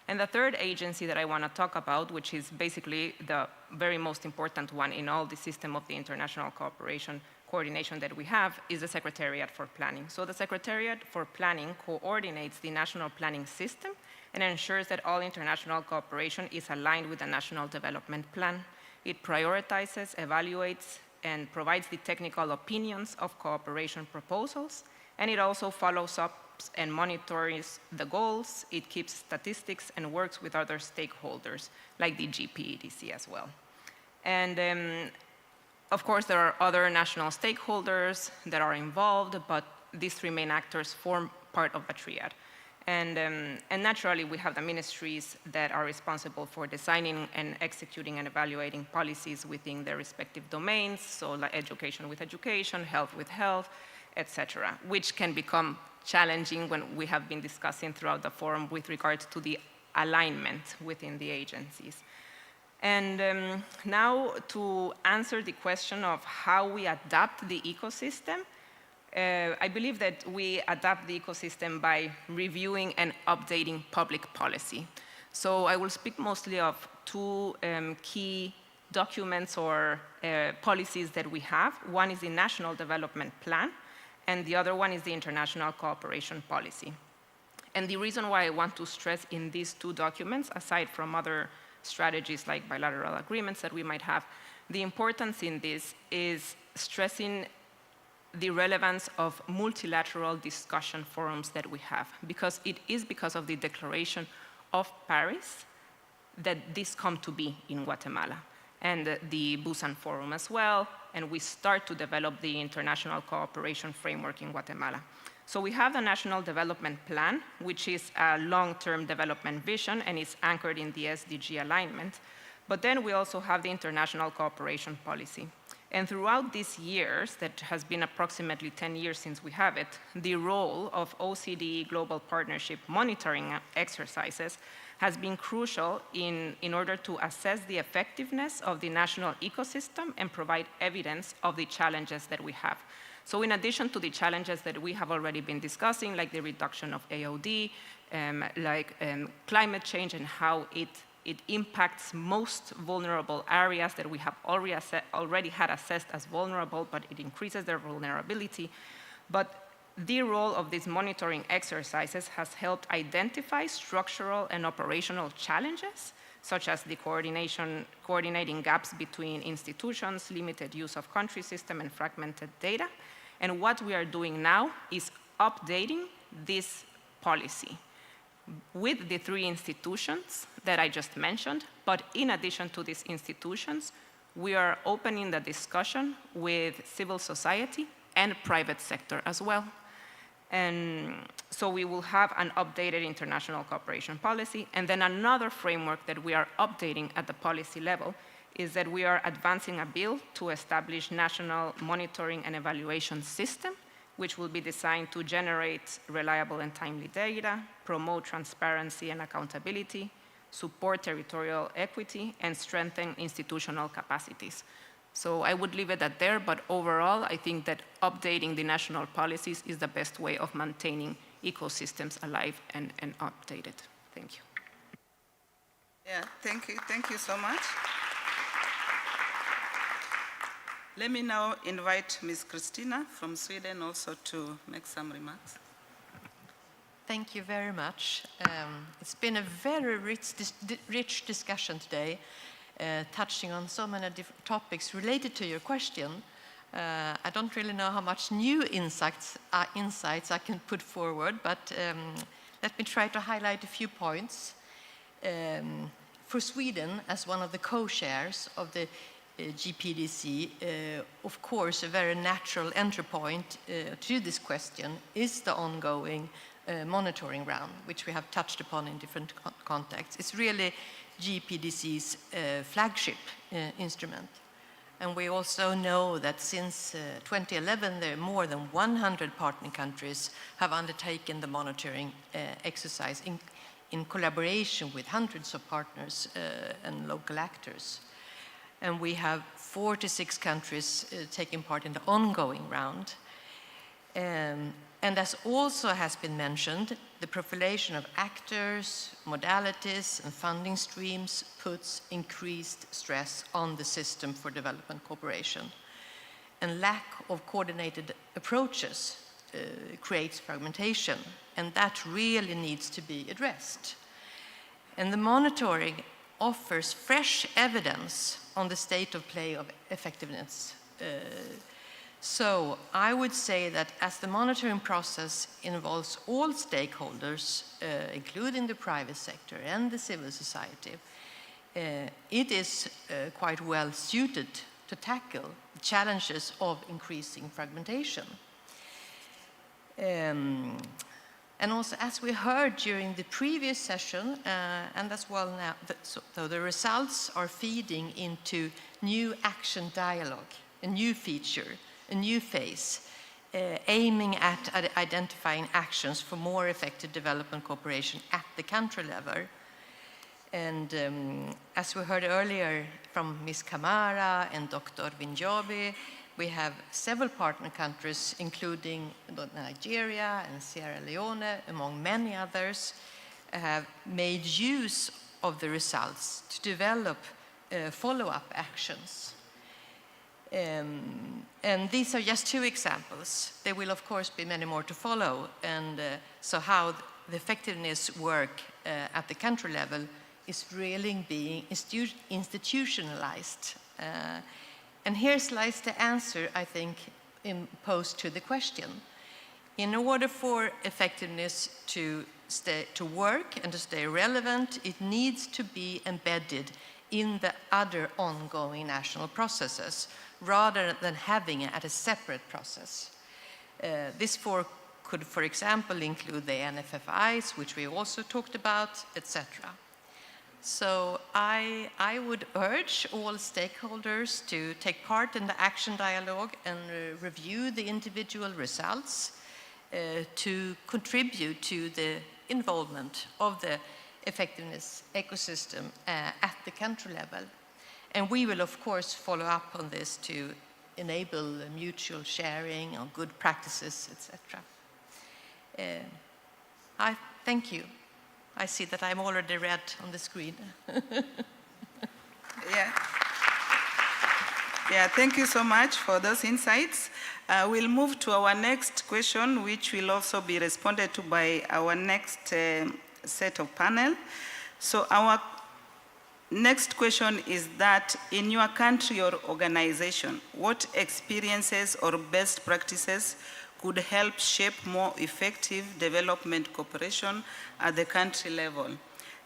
And the third agency that I want to talk about, which is basically the very most important one in all the system of the international cooperation coordination that we have, is the Secretariat for Planning. So the Secretariat for Planning coordinates the national planning system and ensures that all international cooperation is aligned with the National Development Plan. It prioritizes, evaluates, and provides the technical opinions of cooperation proposals, and it also follows up and monitors the goals. It keeps statistics and works with other stakeholders, like the GPEDC as well. And of course, there are other national stakeholders that are involved, but these three main actors form part of the triad. And naturally, we have the ministries that are responsible for designing and executing and evaluating policies within their respective domains, so like education with education, health with health, etc., which can become challenging when we have been discussing throughout the forum with regard to the alignment within the agencies. And now to answer the question of how we adapt the ecosystem, I believe that we adapt the ecosystem by reviewing and updating public policy. So I will speak mostly of two key documents or policies that we have. One is the National Development Plan, and the other one is the International Cooperation Policy. And the reason why I want to stress in these two documents, aside from other strategies like bilateral agreements that we might have, the importance in this is stressing the relevance of multilateral discussion forums that we have, because it is because of the Declaration of Paris that this come to be in Guatemala, and the Busan Forum as well, and we start to develop the international cooperation framework in Guatemala. So we have the National Development Plan, which is a long-term development vision, and it's anchored in the SDG alignment. But then we also have the International Cooperation Policy. And throughout these years, that has been approximately 10 years since we have it, the role of OCDE Global Partnership monitoring exercises has been crucial in order to assess the effectiveness of the national ecosystem and provide evidence of the challenges that we have. So in addition to the challenges that we have already been discussing, like the reduction of AOD, climate change and how it impacts most vulnerable areas that we have already had assessed as vulnerable, but it increases their vulnerability. But the role of these monitoring exercises has helped identify structural and operational challenges, such as the coordinating gaps between institutions, limited use of country system, and fragmented data. And what we are doing now is updating this policy. with the 3 institutions that I just mentioned, but in addition to these institutions, we are opening the discussion with civil society and private sector as well. And so we will have an updated international cooperation policy, and then another framework that we are updating at the policy level is that we are advancing a bill to establish national monitoring and evaluation system, which will be designed to generate reliable and timely data, promote transparency and accountability, support territorial equity, and strengthen institutional capacities. So I would leave it at there, but overall, I think that updating the national policies is the best way of maintaining ecosystems alive and updated. Thank you. Yeah, thank you. Thank you so much. Let me now invite Ms. Christina from Sweden also to make some remarks. Thank you very much. It's been a very rich discussion today, touching on so many different topics related to your question. I don't really know how much new insights I can put forward, but let me try to highlight a few points. For Sweden, as one of the co-chairs of the GPDC, of course, a very natural entry point to this question is the ongoing monitoring round, which we have touched upon in different contexts. It's really GPDC's flagship instrument. And we also know that since 2011, there are more than 100 partner countries have undertaken the monitoring exercise in collaboration with hundreds of partners and local actors. And we have 46 countries taking part in the ongoing round. And as also has been mentioned, the proliferation of actors, modalities, and funding streams puts increased stress on the system for development cooperation. And lack of coordinated approaches creates fragmentation, and that really needs to be addressed. And the monitoring offers fresh evidence on the state of play of effectiveness. So I would say that as the monitoring process involves all stakeholders, including the private sector and the civil society, it is quite well suited to tackle the challenges of increasing fragmentation. And also, as we heard during the previous session, and as well now, so the results are feeding into new action dialogue, a new feature, a new phase, aiming at identifying actions for more effective development cooperation at the country level. And as we heard earlier from Ms. Kamara and Dr. Vinjobi, we have several partner countries, including Nigeria and Sierra Leone, among many others, have made use of the results to develop follow-up actions. And these are just 2 examples. There will, of course, be many more to follow. And so how the effectiveness work at the country level is really being institutionalized. And here lies the answer, I think, posed to the question. In order for effectiveness to work and to stay relevant, it needs to be embedded in the other ongoing national processes, rather than having it at a separate process. This could, for example, include the NFFIs, which we also talked about, etc. So I would urge all stakeholders to take part in the action dialogue and review the individual results to contribute to the involvement of the effectiveness ecosystem at the country level. And we will, of course, follow up on this to enable mutual sharing of good practices, etc. I thank you. I see that I'm already red on the screen. Yeah, thank you so much for those insights. We'll move to our next question, which will also be responded to by our next set of panel. So our next question is that in your country or organization, what experiences or best practices could help shape more effective development cooperation at the country level.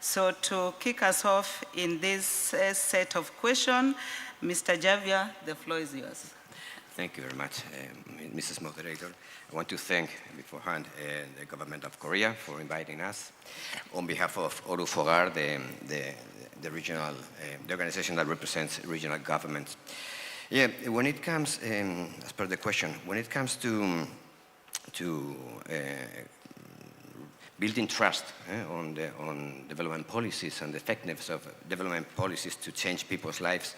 So to kick us off in this set of questions, Mr. Javier, the floor is yours. Thank you very much, Mrs. Moderator. I want to thank beforehand the government of Korea for inviting us. On behalf of Oru Fogar, the regional, the organization that represents regional governments. Yeah, when it comes, as per the question, when it comes to building trust on development policies and the effectiveness of development policies to change people's lives,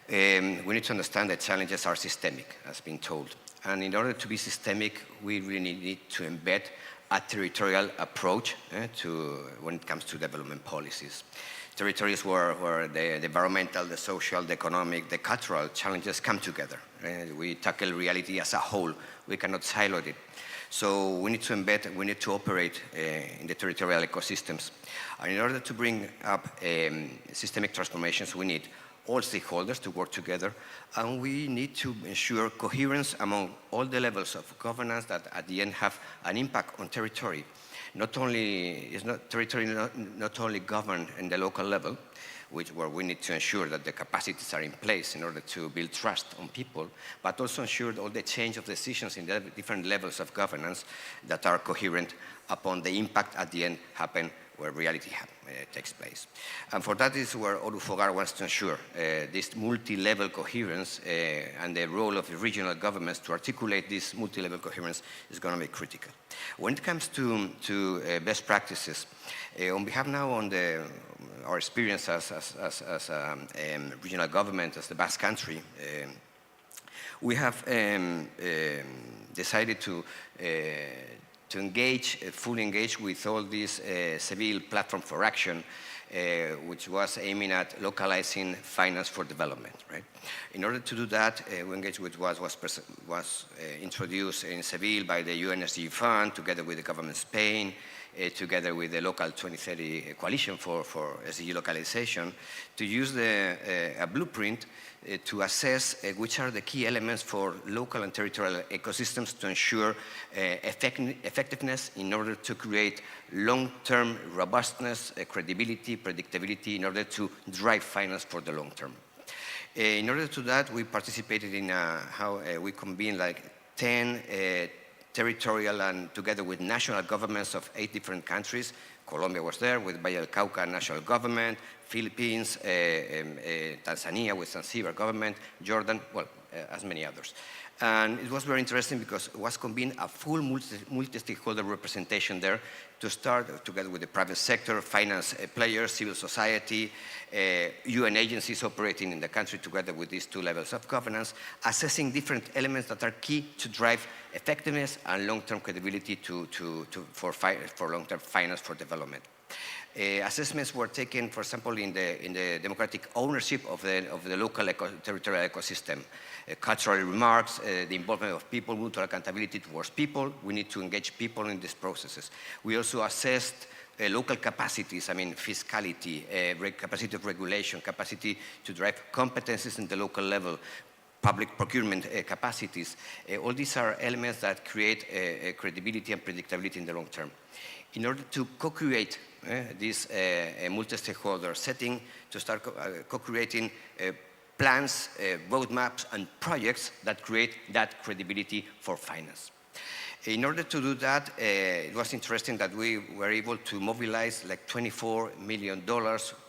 we need to understand that challenges are systemic, as been told. And in order to be systemic, we really need to embed a territorial approach when it comes to development policies. Territories where the environmental, the social, the economic, the cultural challenges come together. We tackle reality as a whole. We cannot silo it. So we need to embed, we need to operate in the territorial ecosystems. And in order to bring up systemic transformations, we need all stakeholders to work together, and we need to ensure coherence among all the levels of governance that at the end have an impact on territory. Territory not only governed in the local level, where we need to ensure that the capacities are in place in order to build trust on people, but also ensure all the change of decisions in the different levels of governance that are coherent upon the impact at the end happen where reality takes place. And for that is where Oru Fogar wants to ensure this multi-level coherence and the role of the regional governments to articulate this multi-level coherence is going to be critical. When it comes to best practices, on behalf now on our experience as regional government, as the Basque Country, we have decided to fully engage with all this Seville platform for action, which was aiming at localizing finance for development, right? In order to do that, we engaged with what was introduced in Seville by the UNSG Fund, together with the government of Spain, together with the local 2030 coalition for SDG localization, to use a blueprint to assess which are the key elements for local and territorial ecosystems to ensure effectiveness in order to create long-term robustness, credibility, predictability in order to drive finance for the long term. In order to do that, we participated in how we convened like 10 territorial and together with national governments of 8 different countries. Colombia was there with Valle del Cauca national government, Philippines, Tanzania with Zanzibar government, Jordan, well, as many others. And it was very interesting because it was convened a full multi-stakeholder representation there to start together with the private sector, finance players, civil society, UN agencies operating in the country together with these 2 levels of governance, assessing different elements that are key to drive effectiveness and long-term credibility for long-term finance for development. Assessments were taken, for example, in the democratic ownership of the local territorial ecosystem. Cultural remarks, the involvement of people, mutual accountability towards people. We need to engage people in these processes. We also assessed local capacities, I mean fiscality, capacity of regulation, capacity to drive competencies in the local level, public procurement capacities. All these are elements that create credibility and predictability in the long term. In order to co-create this multi-stakeholder setting, to start co-creating plans, roadmaps, and projects that create that credibility for finance. In order to do that, it was interesting that we were able to mobilize like $24 million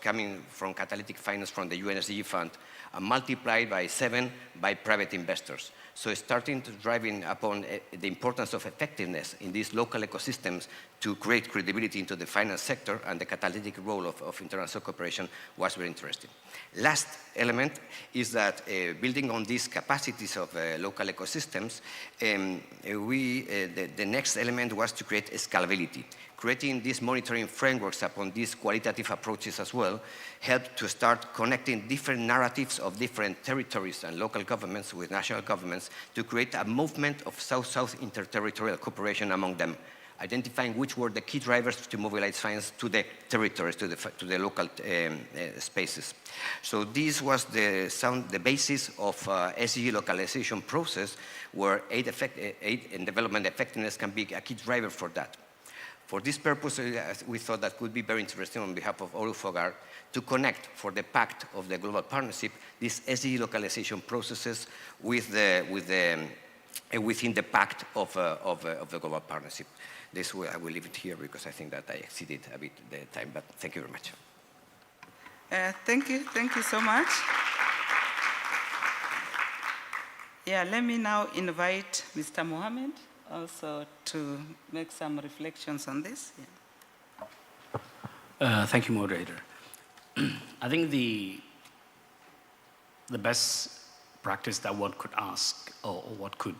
coming from catalytic finance from the UNSG Fund and multiplied by 7 by private investors. So starting to driving upon the importance of effectiveness in these local ecosystems to create credibility into the finance sector and the catalytic role of international cooperation was very interesting. Last element is that building on these capacities of local ecosystems, the next element was to create scalability. Creating these monitoring frameworks upon these qualitative approaches as well helped to start connecting different narratives of different territories and local governments with national governments to create a movement of South-South interterritorial cooperation among them, identifying which were the key drivers to mobilize finance to the territories, to the local spaces. So this was the basis of SDG localization process, where aid and development effectiveness can be a key driver for that. For this purpose, we thought that could be very interesting on behalf of all of FOGAR to connect for the pact of the global partnership these SDG localization processes with within the pact of the global partnership. This way, I will leave it here because I think that I exceeded a bit the time, but thank you very much. Thank you so much. Yeah, let me now invite Mr. Mohammed also to make some reflections on this. Yeah. Thank you, moderator. I think the best practice that one could ask or what could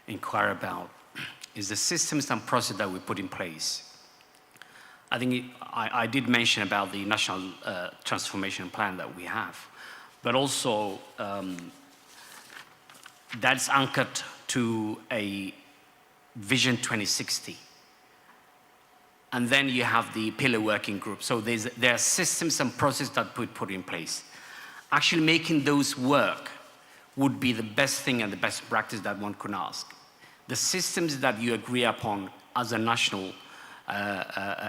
inquire about is the systems and process that we put in place. I think I did mention about the national transformation plan that we have, but also that's anchored to a Vision 2060. And then you have the pillar working group. So there are systems and processes that we put in place. Actually making those work would be the best thing and the best practice that one could ask. The systems that you agree upon as a national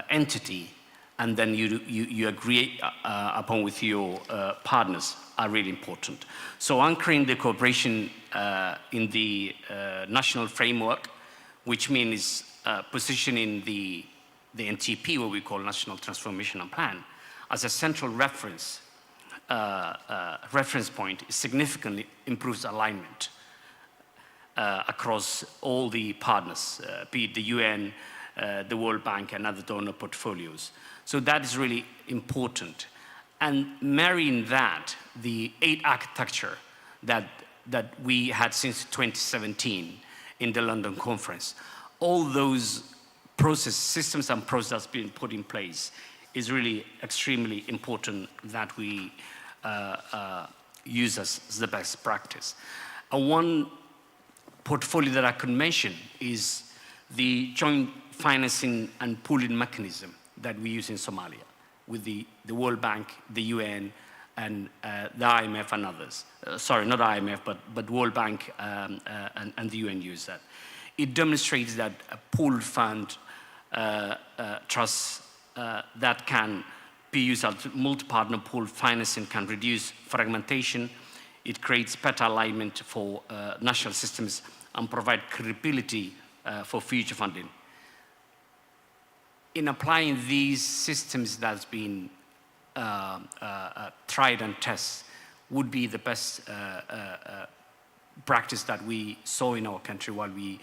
entity, and then you agree upon with your partners are really important. So anchoring the cooperation in the national framework, which means positioning the NTP, what we call National Transformation Plan, as a central reference point, significantly improves alignment across all the partners, be it the UN, the World Bank, and other donor portfolios. So that is really important. And marrying that, the aid architecture that we had since 2017 in the London conference, all those systems and processes being put in place is really extremely important that we use as the best practice. And one portfolio that I could mention is the joint financing and pooling mechanism that we use in Somalia with the World Bank, the UN, and the IMF and others. Sorry, not IMF, but World Bank and the UN use that. It demonstrates that a pooled fund trust that can be used as multi-partner pool financing can reduce fragmentation. It creates better alignment for national systems and provide credibility for future funding. In applying these systems that's been tried and tested would be the best practice that we saw in our country while we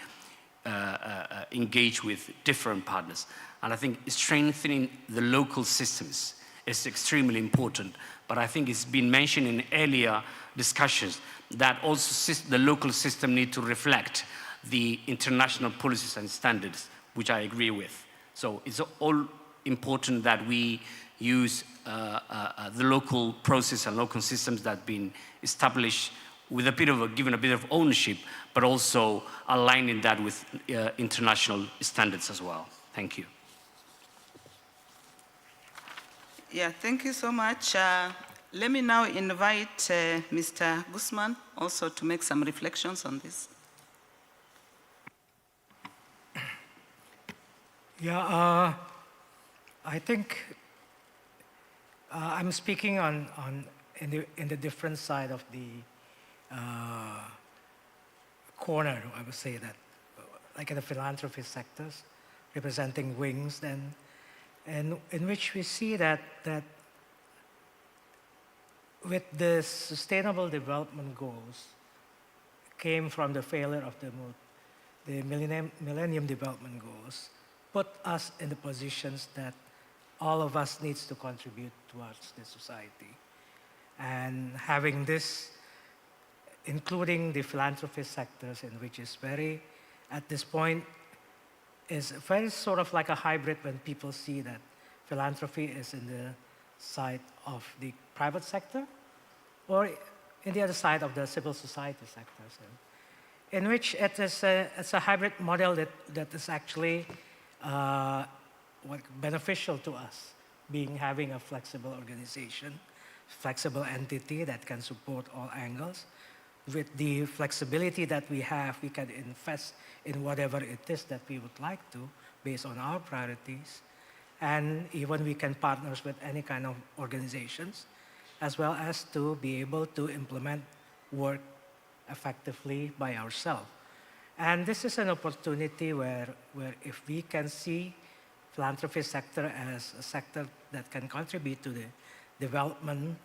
engage with different partners. And I think strengthening the local systems is extremely important. But I think it's been mentioned in earlier discussions that also the local system need to reflect the international policies and standards, which I agree with. So it's all important that we use the local process and local systems that have been established with given a bit of ownership, but also aligning that with international standards as well. Thank you. Yeah, thank you so much. Let me now invite Mr. Guzman also to make some reflections on this. Yeah, I think I'm speaking in the different side of the corner, I would say that, like in the philanthropy sectors, representing wings, and in which we see that with the Sustainable Development Goals came from the failure of the Millennium Development Goals, put us in the positions that all of us needs to contribute towards the society. And having this, including the philanthropy sectors, in which is very, at this point, is very sort of like a hybrid when people see that philanthropy is in the side of the private sector or in the other side of the civil society sectors. in which it's a hybrid model that is actually beneficial to us, having a flexible organization, flexible entity that can support all angles. With the flexibility that we have, we can invest in whatever it is that we would like to, based on our priorities. And even we can partner with any kind of organizations, as well as to be able to implement work effectively by ourselves. And this is an opportunity where if we can see philanthropy sector as a sector that can contribute to the development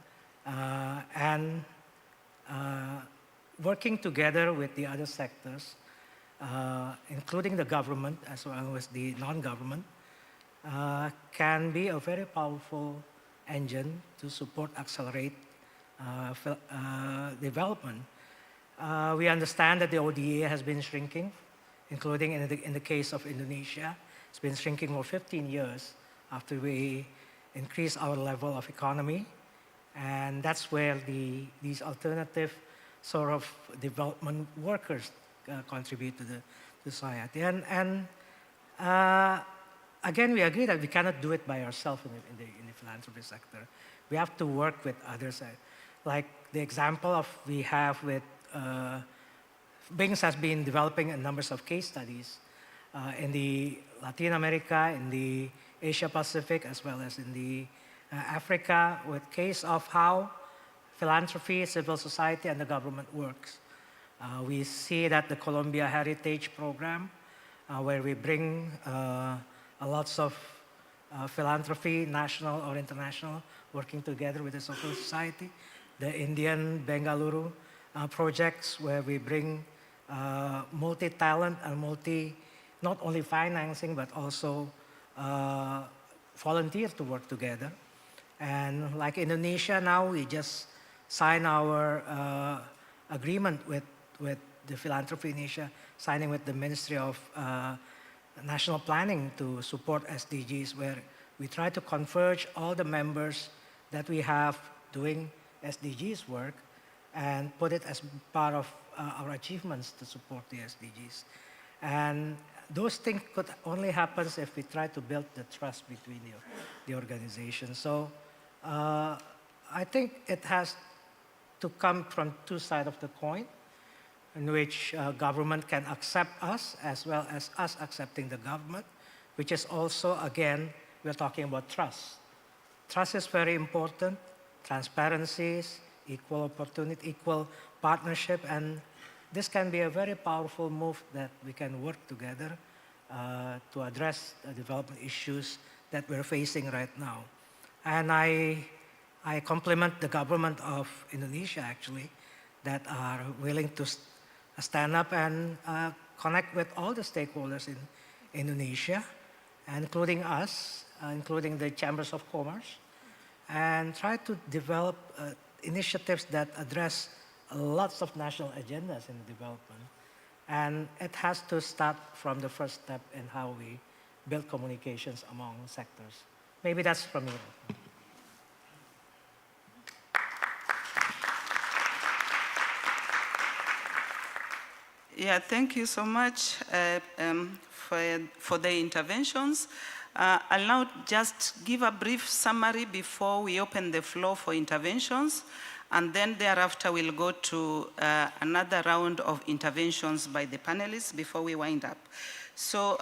and working together with the other sectors, including the government as well as the non-government, can be a very powerful engine to support, accelerate development. We understand that the ODA has been shrinking, including in the case of Indonesia. It's been shrinking for 15 years after we increased our level of economy. And that's where these alternative sort of development workers contribute to the society. And again, we agree that we cannot do it by ourselves in the philanthropy sector. We have to work with others. Like the example we have with Bings has been developing a number of case studies in the Latin America, in the Asia Pacific, as well as in the Africa, with case of how philanthropy, civil society, and the government works. We see that the Colombia Heritage Program, where we bring lots of philanthropy, national or international, working together with the civil society. The Indian Bengaluru projects, where we bring multi-talent and not only financing, but also volunteer to work together. And like Indonesia now, we just signed our agreement with the philanthropy in Asia, signing with the Ministry of National Planning to support SDGs, where we try to converge all the members that we have doing SDGs work and put it as part of our achievements to support the SDGs. And those things could only happen if we try to build the trust between the organizations. So I think it has to come from two sides of the coin, in which government can accept us as well as us accepting the government, which is also, again, we're talking about trust. Trust is very important, transparencies, equal opportunity, equal partnership, and this can be a very powerful move that we can work together to address the development issues that we're facing right now. And I compliment the government of Indonesia, actually, that are willing to stand up and connect with all the stakeholders in Indonesia, including us, including the chambers of commerce, and try to develop initiatives that address lots of national agendas in development. And it has to start from the first step in how we build communications among sectors. Maybe that's from me. Yeah, thank you so much for the interventions. I'll now just give a brief summary before we open the floor for interventions, and then thereafter we'll go to another round of interventions by the panelists before we wind up. So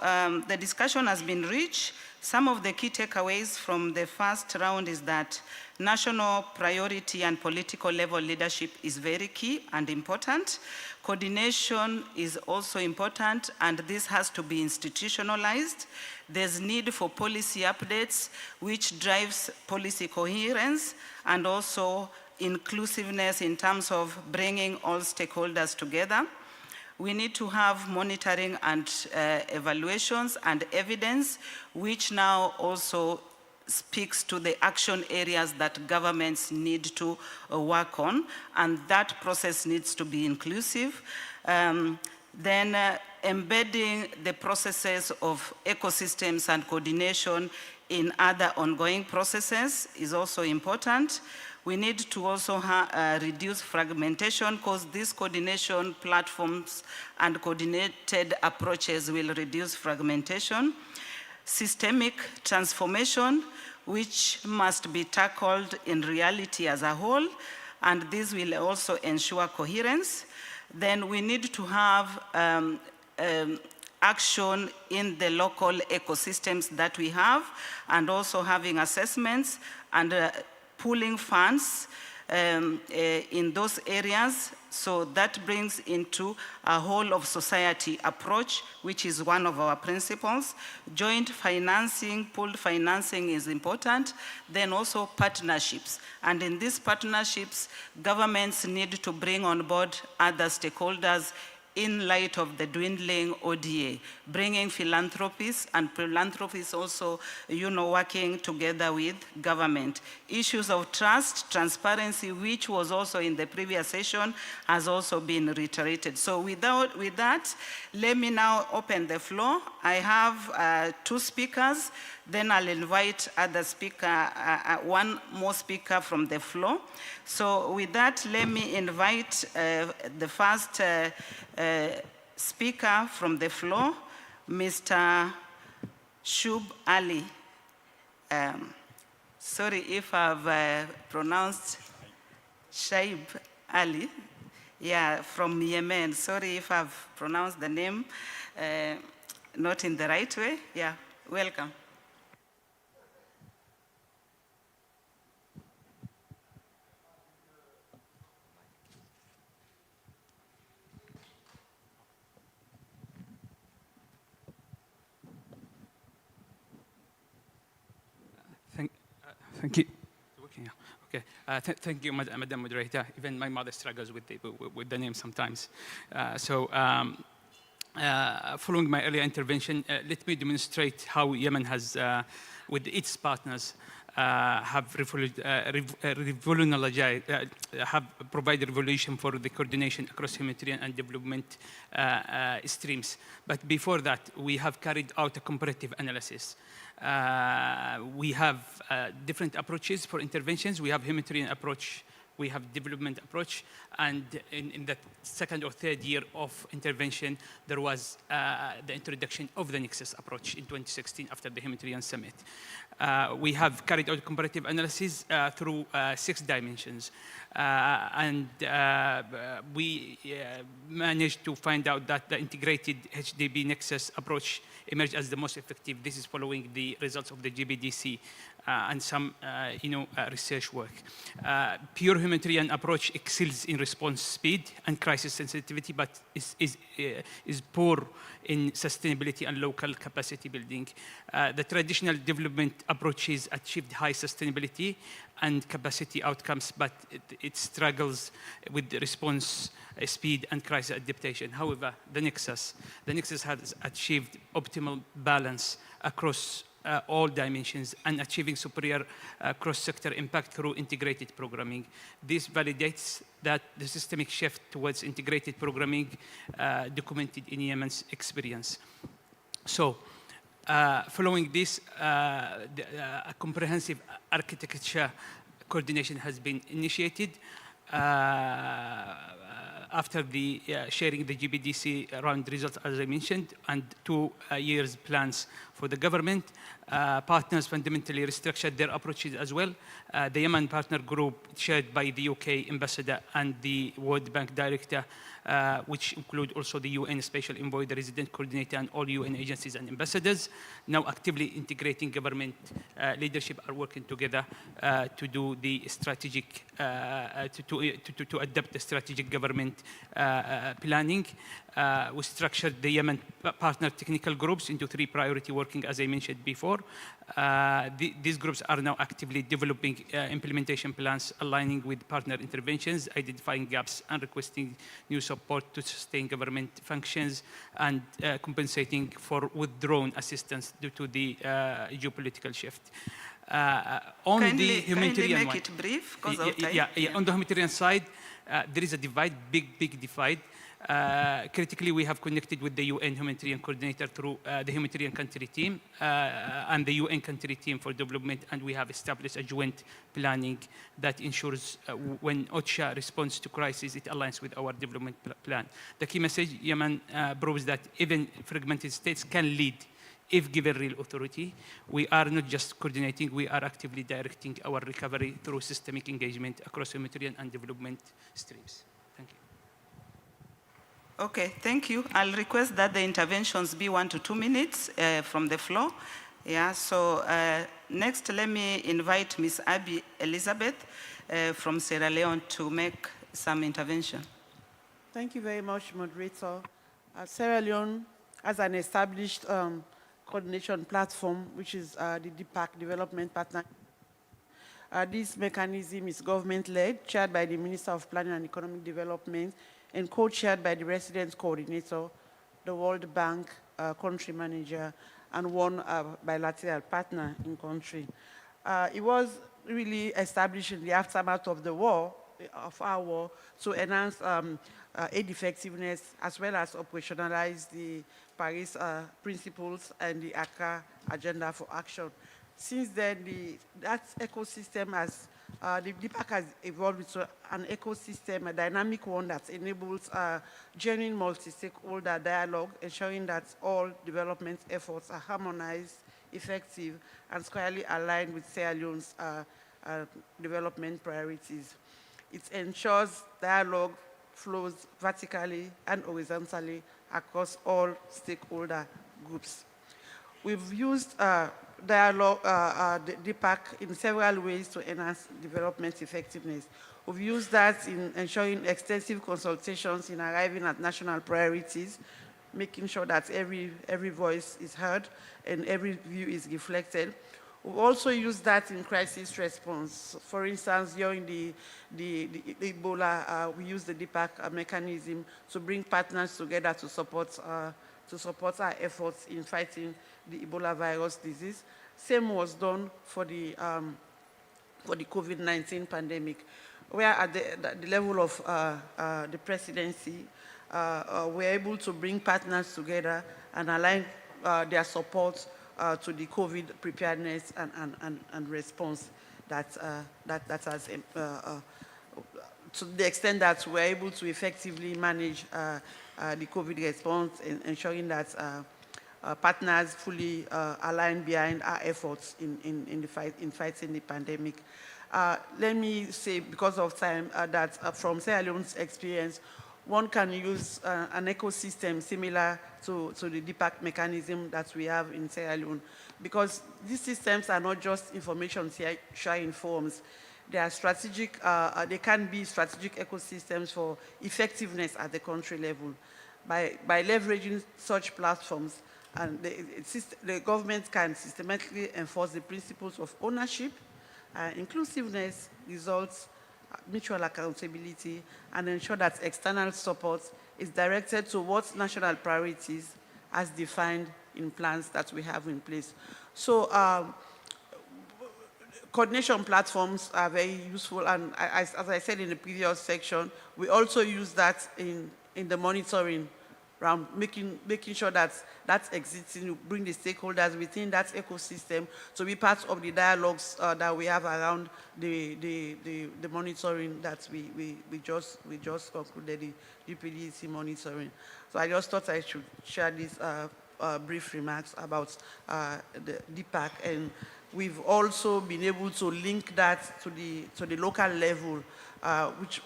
the discussion has been rich. Some of the key takeaways from the first round is that national priority and political level leadership is very key and important. Coordination is also important, and this has to be institutionalized. There's need for policy updates, which drives policy coherence and also inclusiveness in terms of bringing all stakeholders together. We need to have monitoring and evaluations and evidence, which now also speaks to the action areas that governments need to work on, and that process needs to be inclusive. Then embedding the processes of ecosystems and coordination in other ongoing processes is also important. We need to also reduce fragmentation, because these coordination platforms and coordinated approaches will reduce fragmentation. Systemic transformation, which must be tackled in reality as a whole, and this will also ensure coherence. Then we need to have action in the local ecosystems that we have, and also having assessments and pooling funds in those areas. So that brings into a whole of society approach, which is one of our principles. Joint financing, pooled financing is important. Then also partnerships. And in these partnerships, governments need to bring on board other stakeholders in light of the dwindling ODA, bringing philanthropies, and philanthropies also, working together with government. Issues of trust, transparency, which was also in the previous session, has also been reiterated. So with that, let me now open the floor. I have 2 speakers, then I'll invite other speaker, one more speaker from the floor. So with that, let me invite the first speaker from the floor, Mr. Shub Ali. Sorry if I've pronounced Shaib Ali. Yeah, from Yemen. Sorry if I've pronounced the name not in the right way. Yeah, welcome. Thank you. Okay. Thank you, Madam Moderator. Even my mother struggles with the name sometimes. Following my earlier intervention, let me demonstrate how Yemen has, with its partners, have provided revolution for the coordination across humanitarian and development streams. But before that, we have carried out a comparative analysis. We have different approaches for interventions. We have humanitarian approach, we have development approach, and in the 2nd or 3rd year of intervention, there was the introduction of the Nexus approach in 2016 after the humanitarian summit. We have carried out comparative analysis through 6 dimensions. We managed to find out that the integrated HDB Nexus approach emerged as the most effective. This is following the results of the GBDC and some research work. Pure humanitarian approach excels in response speed and crisis sensitivity, but is poor in sustainability and local capacity building. The traditional development approaches achieved high sustainability and capacity outcomes, but it struggles with the response speed and crisis adaptation. However, the Nexus has achieved optimal balance across all dimensions and achieving superior cross-sector impact through integrated programming. This validates that the systemic shift towards integrated programming documented in Yemen's experience. So, following this, a comprehensive architecture coordination has been initiated. After the sharing the GBDC round results, as I mentioned, and 2 years plans for the government. Partners fundamentally restructured their approaches as well. The Yemen Partner Group, chaired by the UK Ambassador and the World Bank Director, which include also the UN Special Envoy, the Resident Coordinator, and all UN agencies and ambassadors, now actively integrating government leadership, are working together to do the strategic, to adapt the strategic government planning. We structured the Yemen partner technical groups into 3 priority working, as I mentioned before. These groups are now actively developing implementation plans, aligning with partner interventions, identifying gaps, and requesting new support to sustain government functions, and compensating for withdrawn assistance due to the geopolitical shift. On the humanitarian make it brief, because of time. On the humanitarian side, there is a divide, big divide. Critically, we have connected with the UN humanitarian coordinator through the humanitarian country team and the UN country team for development, and we have established a joint planning that ensures when OCHA responds to crisis, it aligns with our development plan. The key message, Yemen proves that even fragmented states can lead if given real authority. We are not just coordinating, we are actively directing our recovery through systemic engagement across humanitarian and development streams. Thank you. Okay, thank you. I'll request that the interventions be 1 to 2 minutes from the floor. Yeah, so next let me invite Ms. Abby Elizabeth from Sierra Leone to make some intervention. Thank you very much, moderator. Sierra Leone has an established coordination platform, which is the DPAC Development Partner. This mechanism is government-led, chaired by the Minister of Planning and Economic Development, and co-chaired by the resident coordinator, the World Bank country manager, and one bilateral partner in country. It was really established in the aftermath of the war, of our war, to enhance aid effectiveness as well as operationalize the Paris principles and the Accra Agenda for Action. Since then, that ecosystem has, the DPAC has evolved into an ecosystem, a dynamic one that enables genuine multi-stakeholder dialogue, ensuring that all development efforts are harmonized, effective, and squarely aligned with Sierra Leone's development priorities. It ensures dialogue flows vertically and horizontally across all stakeholder groups. We've used dialogue, DPAC in several ways to enhance development effectiveness. We've used that in ensuring extensive consultations in arriving at national priorities, making sure that every voice is heard and every view is reflected. We've also used that in crisis response. For instance, during the Ebola, we used the DPAC mechanism to bring partners together to support our efforts in fighting the Ebola virus disease. Same was done for the COVID-19 pandemic, where at the level of the presidency, we're able to bring partners together and align their support to the COVID preparedness and response that has, to the extent that we're able to effectively manage the COVID response, and ensuring that partners fully align behind our efforts in fighting the pandemic. Let me say, because of time, that from Sierra Leone's experience, one can use an ecosystem similar to the DPAC mechanism that we have in Sierra Leone, because these systems are not just information sharing forums. They are strategic, they can be strategic ecosystems for effectiveness at the country level. By leveraging such platforms, and the government can systematically enforce the principles of ownership, inclusiveness, results, mutual accountability, and ensure that external support is directed towards national priorities as defined in plans that we have in place. So coordination platforms are very useful, and as I said in the previous section, we also use that in the monitoring around making sure that that's existing, to bring the stakeholders within that ecosystem to be part of the dialogues that we have around the monitoring that we just concluded, the GPDC monitoring. So I just thought I should share these brief remarks about the DPAC, and we've also been able to link that to the local level, which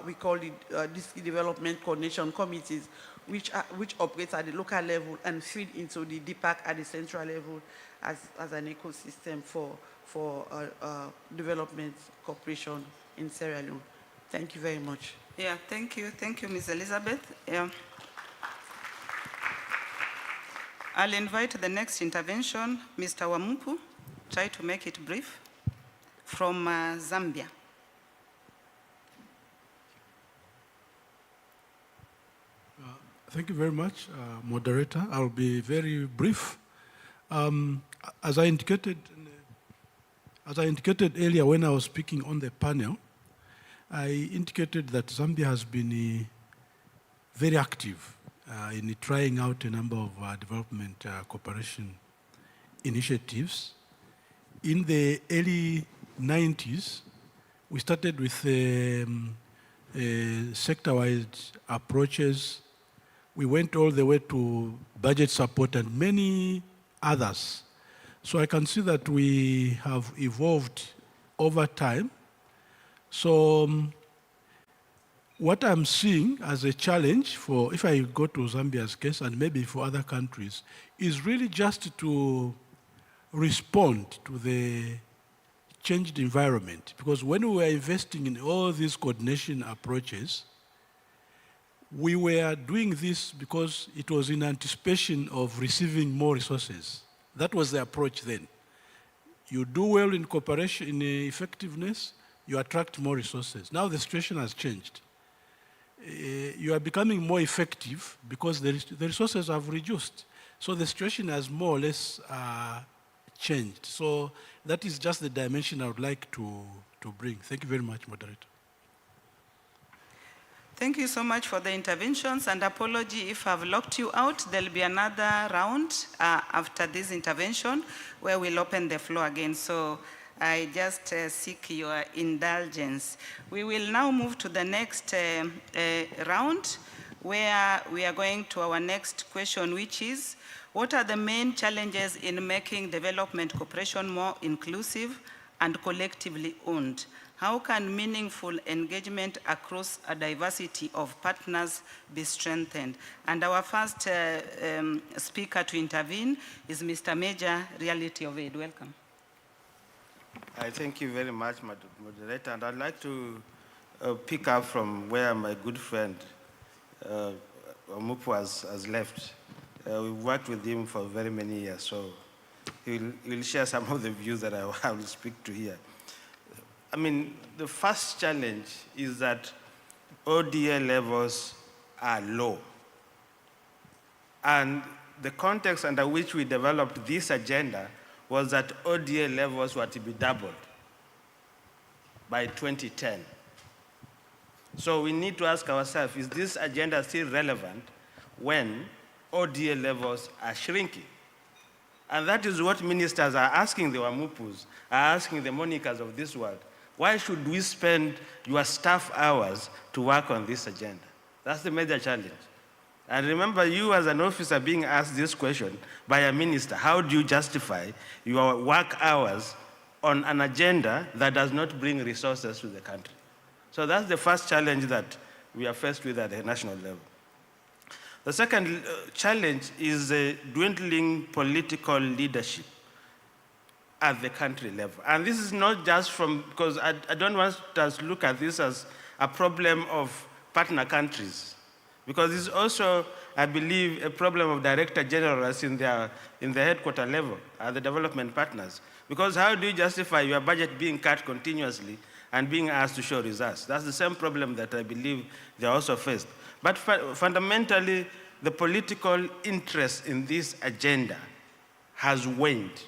we call the district development coordination committees, which operate at the local level and feed into the DPAC at the central level as an ecosystem for development cooperation in Sierra Leone. Thank you very much. Yeah, thank you, Ms. Elizabeth. Yeah. I'll invite the next intervention, Mr. Wamupu. Try to make it brief, from Zambia. Thank you very much, moderator. I'll be very brief. As I indicated earlier when I was speaking on the panel, I indicated that Zambia has been very active in trying out a number of development cooperation initiatives. In the early 90s, we started with sector-wide approaches. We went all the way to budget support and many others. So I can see that we have evolved over time. So what I'm seeing as a challenge for, if I go to Zambia's case and maybe for other countries, is really just to respond to the changed environment. Because when we were investing in all these coordination approaches, we were doing this because it was in anticipation of receiving more resources. That was the approach then. You do well in cooperation, in effectiveness, you attract more resources. Now the situation has changed. You are becoming more effective because the resources have reduced. So the situation has more or less changed. So that is just the dimension I would like to bring. Thank you very much, moderator. Thank you so much for the interventions, and apology if I've locked you out. There'll be another round after this intervention where we'll open the floor again. So I just seek your indulgence. We will now move to the next round, where we are going to our next question, which is, what are the main challenges in making development cooperation more inclusive and collectively owned? How can meaningful engagement across a diversity of partners be strengthened? And our first speaker to intervene is Mr. Major, Reality of Aid. Welcome. I thank you very much, moderator, and I'd like to pick up from where my good friend Omupu has left. We've worked with him for very many years, so he'll share some of the views that I will speak to here. I mean, the first challenge is that ODA levels are low. And the context under which we developed this agenda was that ODA levels were to be doubled by 2010. So we need to ask ourselves, is this agenda still relevant when ODA levels are shrinking? And that is what ministers are asking the Wamupus, are asking the Monicas of this world. Why should we spend your staff hours to work on this agenda? That's the major challenge. And remember, you as an officer being asked this question by a minister, how do you justify your work hours on an agenda that does not bring resources to the country? So that's the first challenge that we are faced with at the national level. The second challenge is dwindling political leadership at the country level. And this is not just from, because I don't want us to look at this as a problem of partner countries, because it's also, I believe, a problem of director generals in the headquarter level, the development partners. Because how do you justify your budget being cut continuously and being asked to show results? That's the same problem that I believe they also faced. But fundamentally, the political interest in this agenda has waned.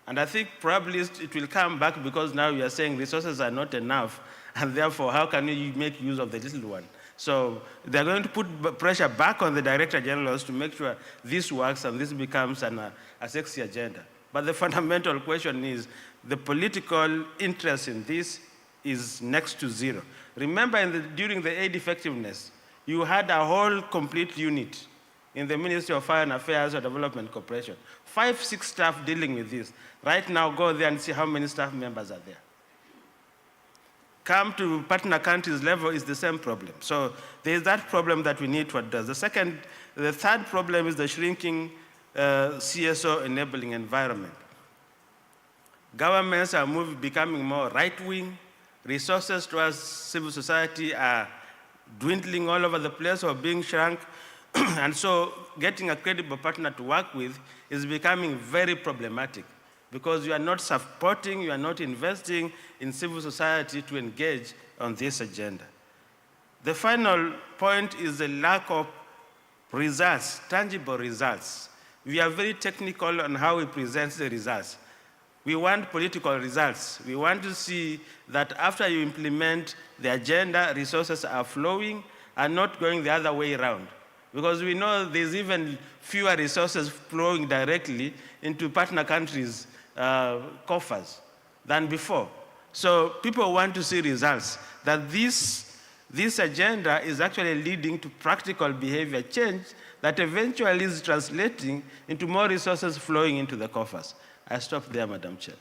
And I think probably it will come back because now we are saying resources are not enough, and therefore how can you make use of the little one? So they're going to put pressure back on the director generals to make sure this works and this becomes a sexy agenda. But the fundamental question is the political interest in this is next to zero. Remember during the aid effectiveness, you had a whole complete unit in the Ministry of Foreign Affairs or Development Cooperation. 5, 6 staff dealing with this. Right now, go there and see how many staff members are there. Come to partner countries level is the same problem. So there's that problem that we need to address. The third problem is the shrinking CSO enabling environment. Governments are becoming more right-wing. Resources towards civil society are dwindling all over the place or being shrunk. And so getting a credible partner to work with is becoming very problematic because you are not supporting, you are not investing in civil society to engage on this agenda. The final point is the lack of results, tangible results. We are very technical on how we present the results. We want political results. We want to see that after you implement the agenda, resources are flowing and not going the other way around. Because we know there's even fewer resources flowing directly into partner countries' coffers than before. So people want to see results, that this agenda is actually leading to practical behavior change that eventually is translating into more resources flowing into the coffers. I stop there, Madam Chair.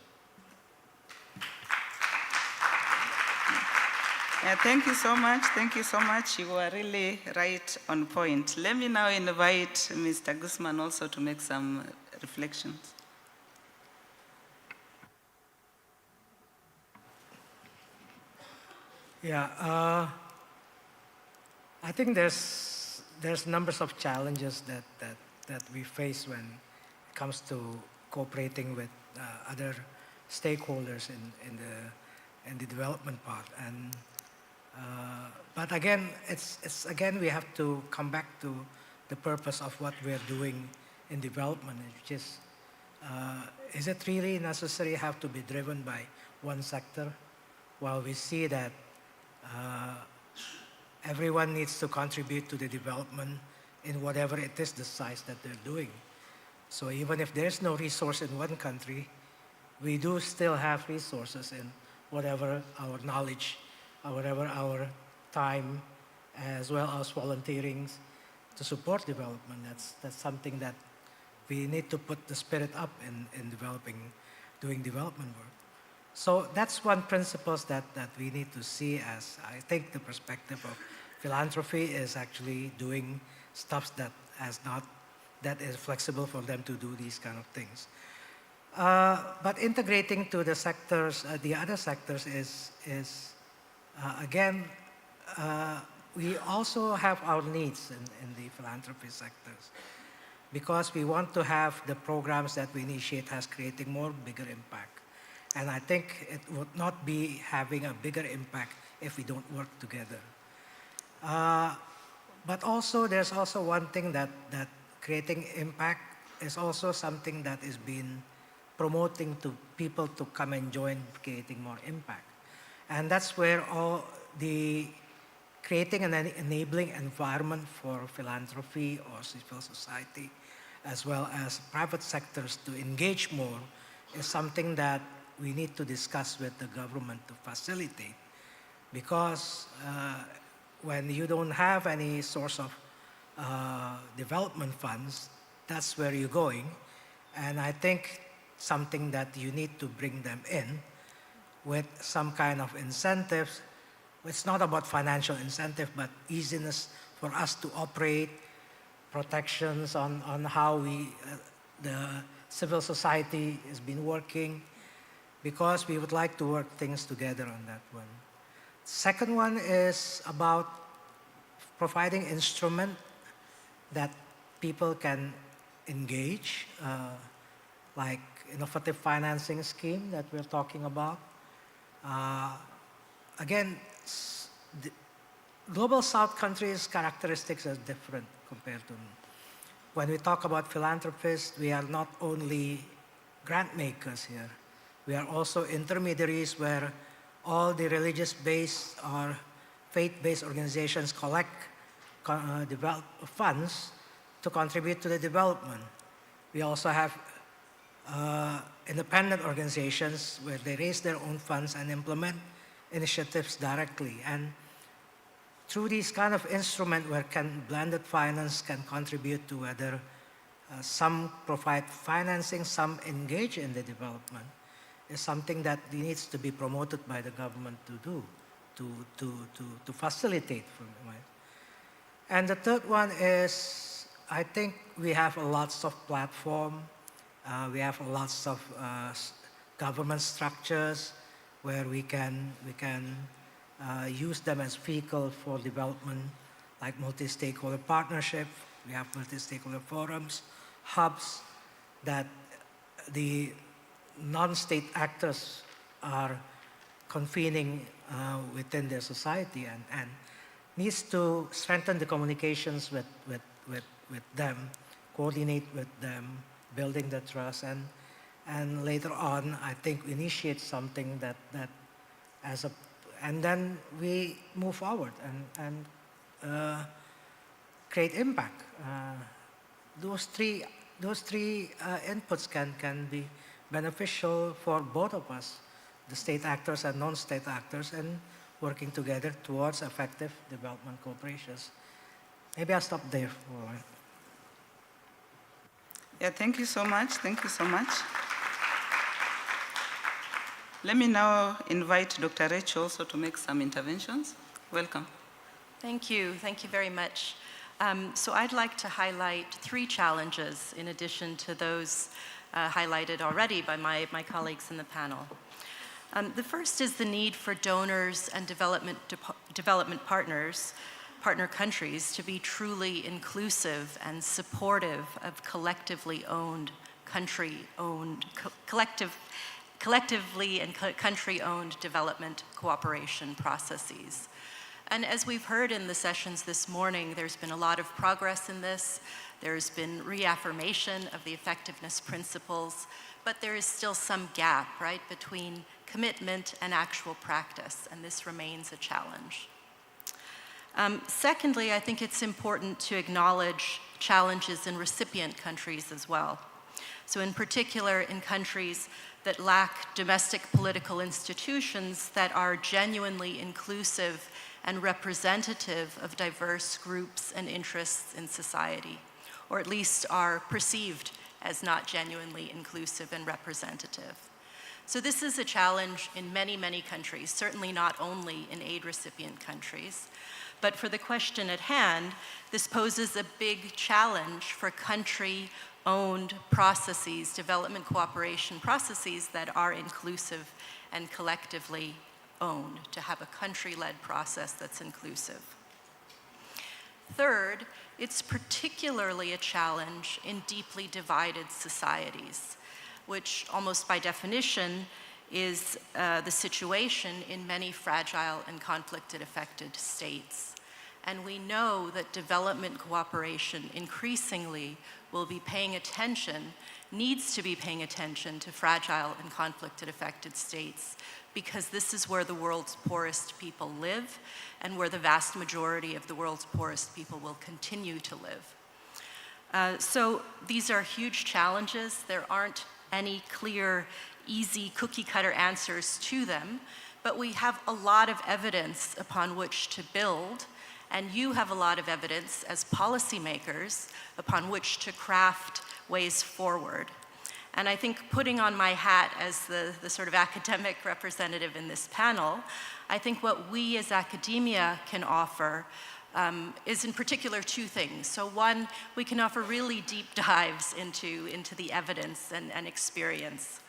Yeah, thank you so much. Thank you so much. You were really right on point. Let me now invite Mr. Guzman also to make some reflections. Yeah, I think there's numbers of challenges that we face when it comes to cooperating with other stakeholders in the development part. And but again, it's again we have to come back to the purpose of what we're doing in development, which is it really necessary have to be driven by one sector, while we see that everyone needs to contribute to the development in whatever it is the size that they're doing. So even if there's no resource in one country, we do still have resources in whatever our knowledge, whatever our time, as well as volunteering to support development. That's something that we need to put the spirit up in doing development work. So that's one principle that we need to see as, I think, the perspective of philanthropy is actually doing stuff that is flexible for them to do these kind of things. But integrating to the sectors, the other sectors is again, we also have our needs in the philanthropy sectors, because we want to have the programs that we initiate as creating more bigger impact. And I think it would not be having a bigger impact if we don't work together. But also, there's also one thing that creating impact is also something that is being promoting to people to come and join creating more impact. And that's where all the creating an enabling environment for philanthropy or civil society, as well as private sectors to engage more, is something that we need to discuss with the government to facilitate. Because when you don't have any source of development funds, that's where you're going. And I think something that you need to bring them in with some kind of incentives. It's not about financial incentive, but easiness for us to operate, protections on how the civil society has been working, because we would like to work things together on that one. Second one is about providing instrument that people can engage, like innovative financing scheme that we're talking about. Again, the Global South countries' characteristics are different compared to, when we talk about philanthropists, we are not only grant makers here. We are also intermediaries where all the religious-based or faith-based organizations collect funds to contribute to the development. We also have independent organizations where they raise their own funds and implement initiatives directly. And through these kind of instruments where blended finance can contribute to whether some provide financing, some engage in the development, is something that needs to be promoted by the government to do, to facilitate. And the third one is, I think we have lots of platform, we have lots of government structures where we can use them as vehicle for development, like multi-stakeholder partnership. We have multi-stakeholder forums, hubs that the non-state actors are convening within their society, and needs to strengthen the communications with them, coordinate with them, building the trust, and later on, I think initiate something that and then we move forward and create impact. Those three inputs can be beneficial for both of us, the state actors and non-state actors, and working together towards effective development cooperations. Maybe I'll stop there for a while. Yeah, thank you so much. Thank you so much. Let me now invite Dr. Rachel also to make some interventions. Welcome. Thank you. Thank you very much. So I'd like to highlight 3 challenges in addition to those highlighted already by my colleagues in the panel. The first is the need for donors and development partners, partner countries, to be truly inclusive and supportive of collectively and country-owned development cooperation processes. And as we've heard in the sessions this morning, there's been a lot of progress in this. There's been reaffirmation of the effectiveness principles, but there is still some gap, right, between commitment and actual practice, and this remains a challenge. Secondly, I think it's important to acknowledge challenges in recipient countries as well. So in particular, in countries that lack domestic political institutions that are genuinely inclusive and representative of diverse groups and interests in society, or at least are perceived as not genuinely inclusive and representative. So this is a challenge in many, many countries, certainly not only in aid recipient countries. But for the question at hand, this poses a big challenge for country-owned processes, development cooperation processes that are inclusive and collectively owned, to have a country-led process that's inclusive. Third, it's particularly a challenge in deeply divided societies, which almost by definition is the situation in many fragile and conflict-affected states. And we know that development cooperation increasingly will be paying attention, needs to be paying attention to fragile and conflict-affected states, because this is where the world's poorest people live and where the vast majority of the world's poorest people will continue to live. So these are huge challenges. There aren't any clear, easy, cookie-cutter answers to them, but we have a lot of evidence upon which to build, and you have a lot of evidence as policymakers upon which to craft ways forward. And I think putting on my hat as the sort of academic representative in this panel, I think what we as academia can offer is in particular 2 things. So one, we can offer really deep dives into the evidence and experience.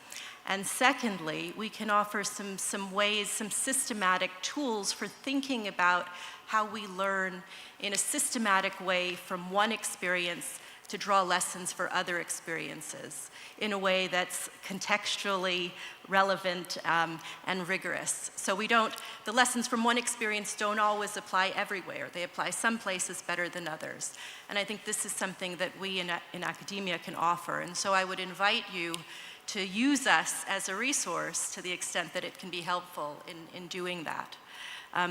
And secondly, we can offer some ways, some systematic tools for thinking about how we learn in a systematic way from one experience to draw lessons for other experiences in a way that's contextually relevant and rigorous. So the lessons from one experience don't always apply everywhere. They apply some places better than others. And I think this is something that we in academia can offer. And so I would invite you to use us as a resource to the extent that it can be helpful in doing that.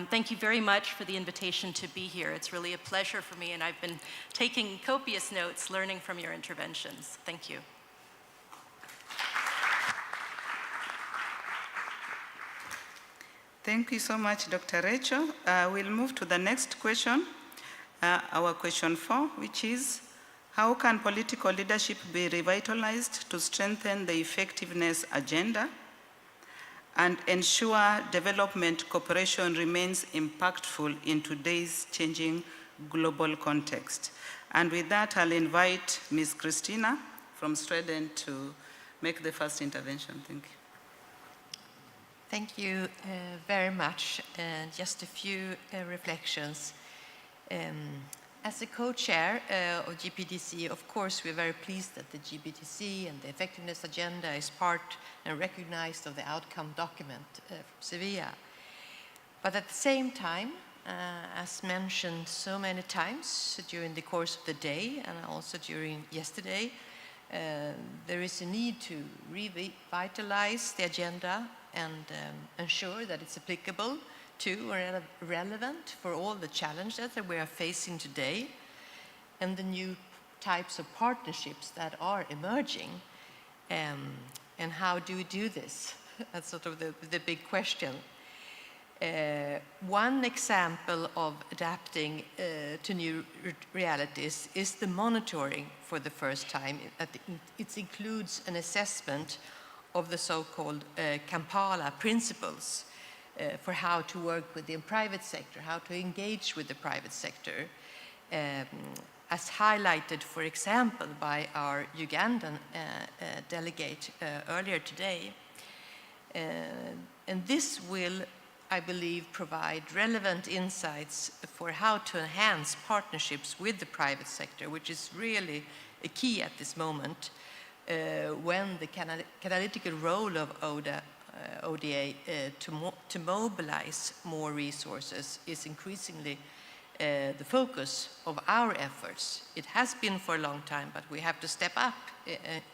Thank you very much for the invitation to be here. It's really a pleasure for me, and I've been taking copious notes, learning from your interventions. Thank you. Thank you so much, Dr. Rachel. We'll move to the next question, our question 4, which is, how can political leadership be revitalized to strengthen the effectiveness agenda and ensure development cooperation remains impactful in today's changing global context? And with that, I'll invite Ms. Christina from Sweden to make the first intervention. Thank you. Thank you very much. Just a few reflections. As a co-chair of GPDC, of course, we're very pleased that the GPDC and the effectiveness agenda is part and recognized of the outcome document from Sevilla. But at the same time, as mentioned so many times during the course of the day and also during yesterday, there is a need to revitalize the agenda and ensure that it's applicable to or relevant for all the challenges that we are facing today and the new types of partnerships that are emerging. And how do we do this? That's sort of the big question. One example of adapting to new realities is the monitoring for the first time. It includes an assessment of the so-called Kampala principles for how to work with the private sector, how to engage with the private sector, as highlighted, for example, by our Ugandan delegate earlier today. And this will, I believe, provide relevant insights for how to enhance partnerships with the private sector, which is really a key at this moment when the catalytic role of ODA to mobilize more resources is increasingly the focus of our efforts. It has been for a long time, but we have to step up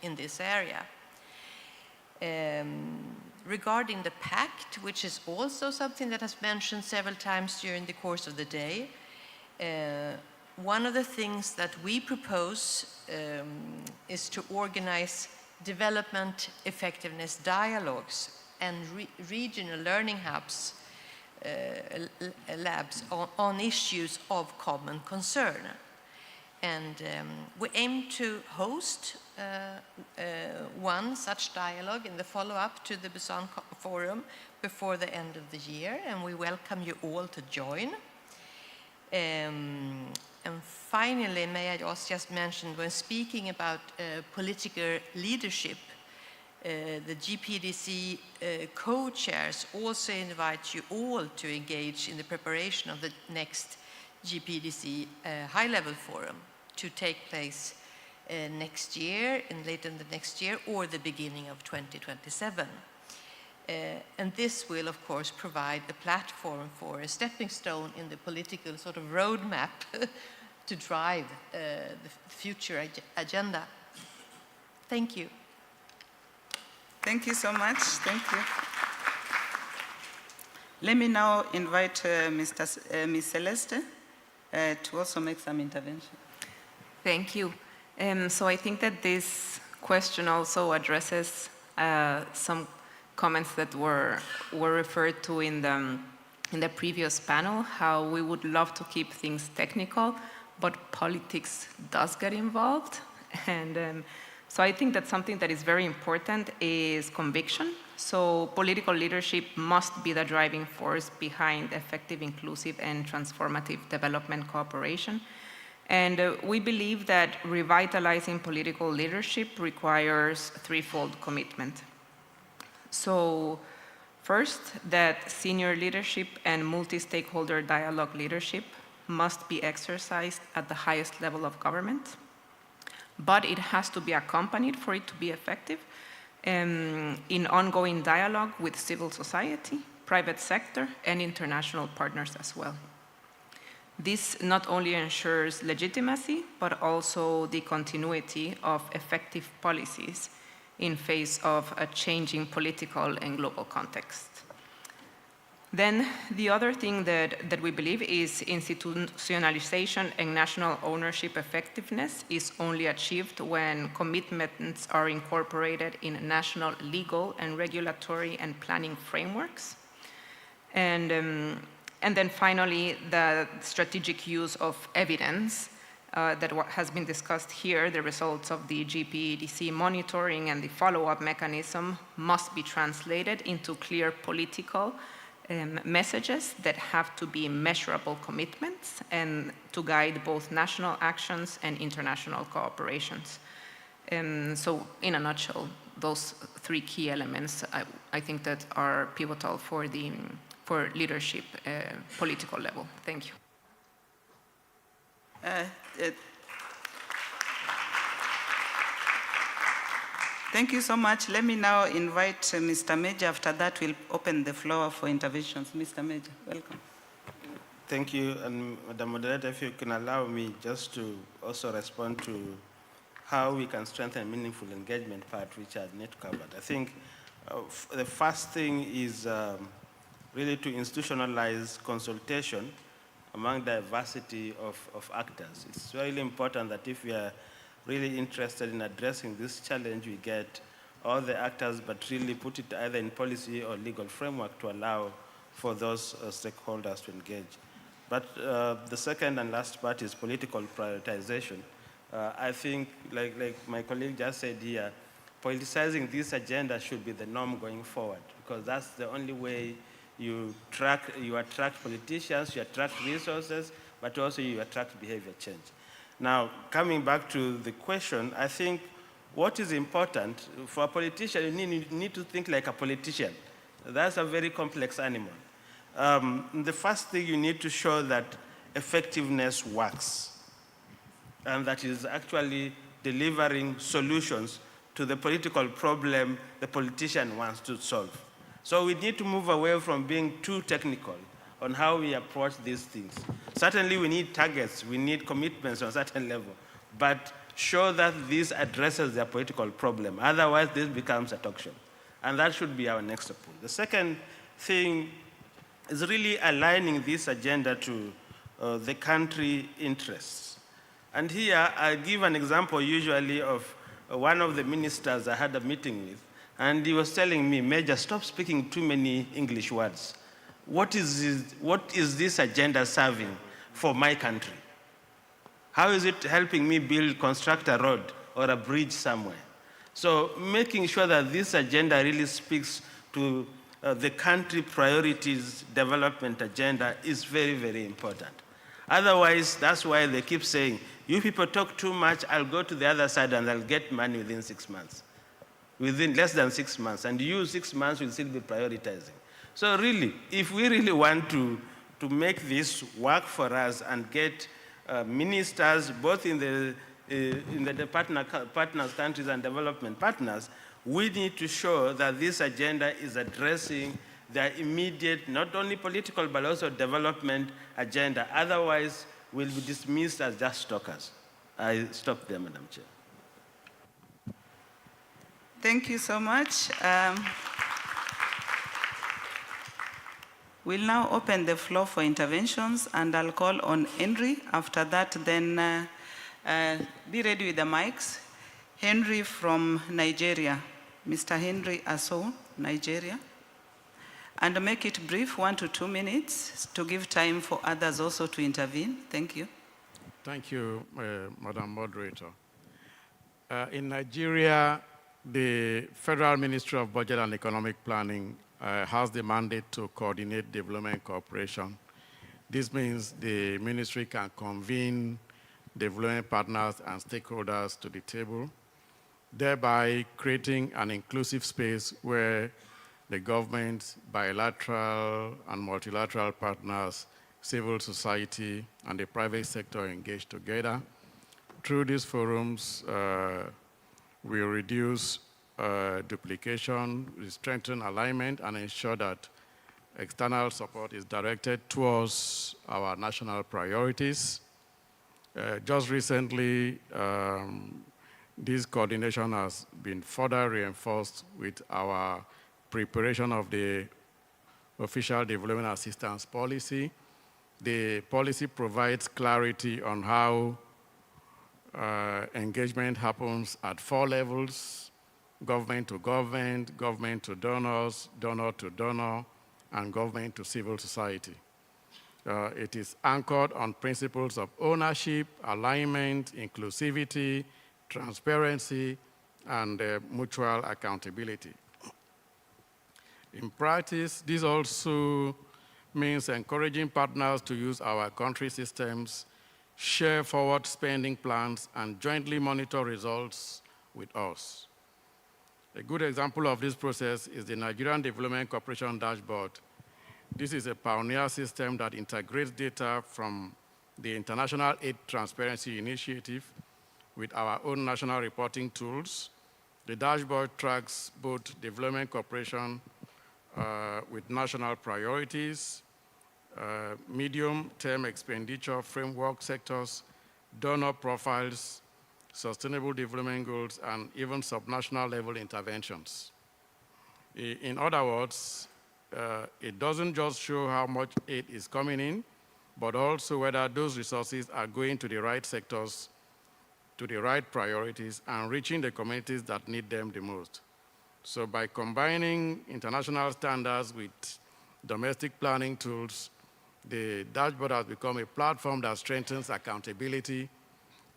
in this area. Regarding the pact, which is also something that has mentioned several times during the course of the day, one of the things that we propose is to organize development effectiveness dialogues and regional learning hubs, labs on issues of common concern. And we aim to host one such dialogue in the follow-up to the Busan Forum before the end of the year, and we welcome you all to join. And finally, may I also just mention, when speaking about political leadership, the GPDC co-chairs also invite you all to engage in the preparation of the next GPDC high-level forum to take place next year, and later in the next year, or the beginning of 2027. And this will, of course, provide a platform for a stepping stone in the political sort of roadmap to drive the future agenda. Thank you. Thank you so much. Thank you. Let me now invite Ms. Celeste to also make some intervention. Thank you. So I think that this question also addresses some comments that were referred to in the previous panel, how we would love to keep things technical, but politics does get involved. And so I think that something that is very important is conviction. So political leadership must be the driving force behind effective, inclusive, and transformative development cooperation. And we believe that revitalizing political leadership requires threefold commitment. So first, that senior leadership and multi-stakeholder dialogue leadership must be exercised at the highest level of government, but it has to be accompanied for it to be effective in ongoing dialogue with civil society, private sector, and international partners as well. This not only ensures legitimacy, but also the continuity of effective policies in face of a changing political and global context. Then the other thing that we believe is institutionalization and national ownership effectiveness is only achieved when commitments are incorporated in national legal and regulatory and planning frameworks. And then finally, the strategic use of evidence that has been discussed here, the results of the GPDC monitoring and the follow-up mechanism must be translated into clear political messages that have to be measurable commitments and to guide both national actions and international cooperations. So in a nutshell, those three key elements I think that are pivotal for leadership political level. Thank you. Thank you so much. Let me now invite Mr. Major. After that, we'll open the floor for interventions. Mr. Major, welcome. Thank you. And Madam Moderator, if you can allow me just to also respond to how we can strengthen meaningful engagement part, which Net covered. I think the first thing is really to institutionalize consultation among diversity of actors. It's really important that if we are really interested in addressing this challenge, we get all the actors, but really put it either in policy or legal framework to allow for those stakeholders to engage. But the second and last part is political prioritization. I think, like my colleague just said here, politicizing this agenda should be the norm going forward, because that's the only way you attract politicians, you attract resources, but also you attract behavior change. Now, coming back to the question, I think what is important for a politician, you need to think like a politician. That's a very complex animal. The first thing, you need to show that effectiveness works, and that is actually delivering solutions to the political problem the politician wants to solve. So we need to move away from being too technical on how we approach these things. Certainly we need targets, we need commitments on a certain level, but show that this addresses their political problem. Otherwise, this becomes a talk show. And that should be our next approach. The second thing is really aligning this agenda to the country interests. And here, I give an example usually of one of the ministers I had a meeting with, and he was telling me, Major, stop speaking too many English words. What is this agenda serving for my country? How is it helping me construct a road or a bridge somewhere? So making sure that this agenda really speaks to the country priorities development agenda is very, very important. Otherwise, that's why they keep saying, you people talk too much, I'll go to the other side and I'll get money within 6 months. Within less than 6 months, and you 6 months will still be prioritizing. So really, if we really want to make this work for us and get ministers, both in the partners countries and development partners, we need to show that this agenda is addressing their immediate, not only political, but also development agenda. Otherwise, we'll be dismissed as just talkers. I stop there, Madam Chair. Thank you so much. We'll now open the floor for interventions, and I'll call on Henry. After that, then be ready with the mics. Henry from Nigeria. Mr. Henry Aso, Nigeria. And make it brief, 1 to 2 minutes, to give time for others also to intervene. Thank you. Thank you, Madam Moderator. In Nigeria, the Federal Ministry of Budget and Economic Planning has the mandate to coordinate development cooperation. This means the ministry can convene development partners and stakeholders to the table, thereby creating an inclusive space where the government, bilateral and multilateral partners, civil society, and the private sector engage together. Through these forums, we reduce duplication, we strengthen alignment, and ensure that external support is directed towards our national priorities. Just recently, this coordination has been further reinforced with our preparation of the official development assistance policy. The policy provides clarity on how engagement happens at 4 levels: government to government, government to donors, donor to donor, and government to civil society. It is anchored on principles of ownership, alignment, inclusivity, transparency, and mutual accountability. In practice, this also means encouraging partners to use our country systems, share forward spending plans, and jointly monitor results with us. A good example of this process is the Nigerian Development Corporation Dashboard. This is a pioneer system that integrates data from the International Aid Transparency Initiative with our own national reporting tools. The dashboard tracks both development cooperation with national priorities, medium-term expenditure framework sectors, donor profiles, sustainable development goals, and even subnational level interventions. In other words, it doesn't just show how much aid is coming in, but also whether those resources are going to the right sectors, to the right priorities, and reaching the communities that need them the most. So by combining international standards with domestic planning tools, the dashboard has become a platform that strengthens accountability,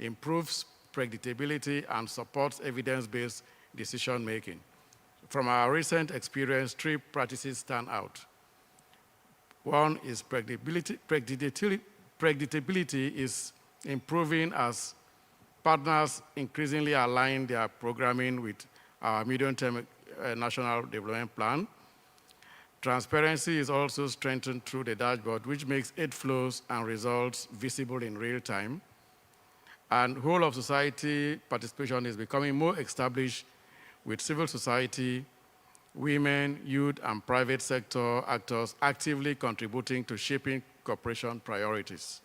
improves predictability, and supports evidence-based decision-making. From our recent experience, 3 practices stand out. One is predictability. Predictability is improving as partners increasingly align their programming with our medium-term national development plan. Transparency is also strengthened through the dashboard, which makes aid flows and results visible in real time. And whole of society participation is becoming more established with civil society, women, youth, and private sector actors actively contributing to shaping cooperation priorities.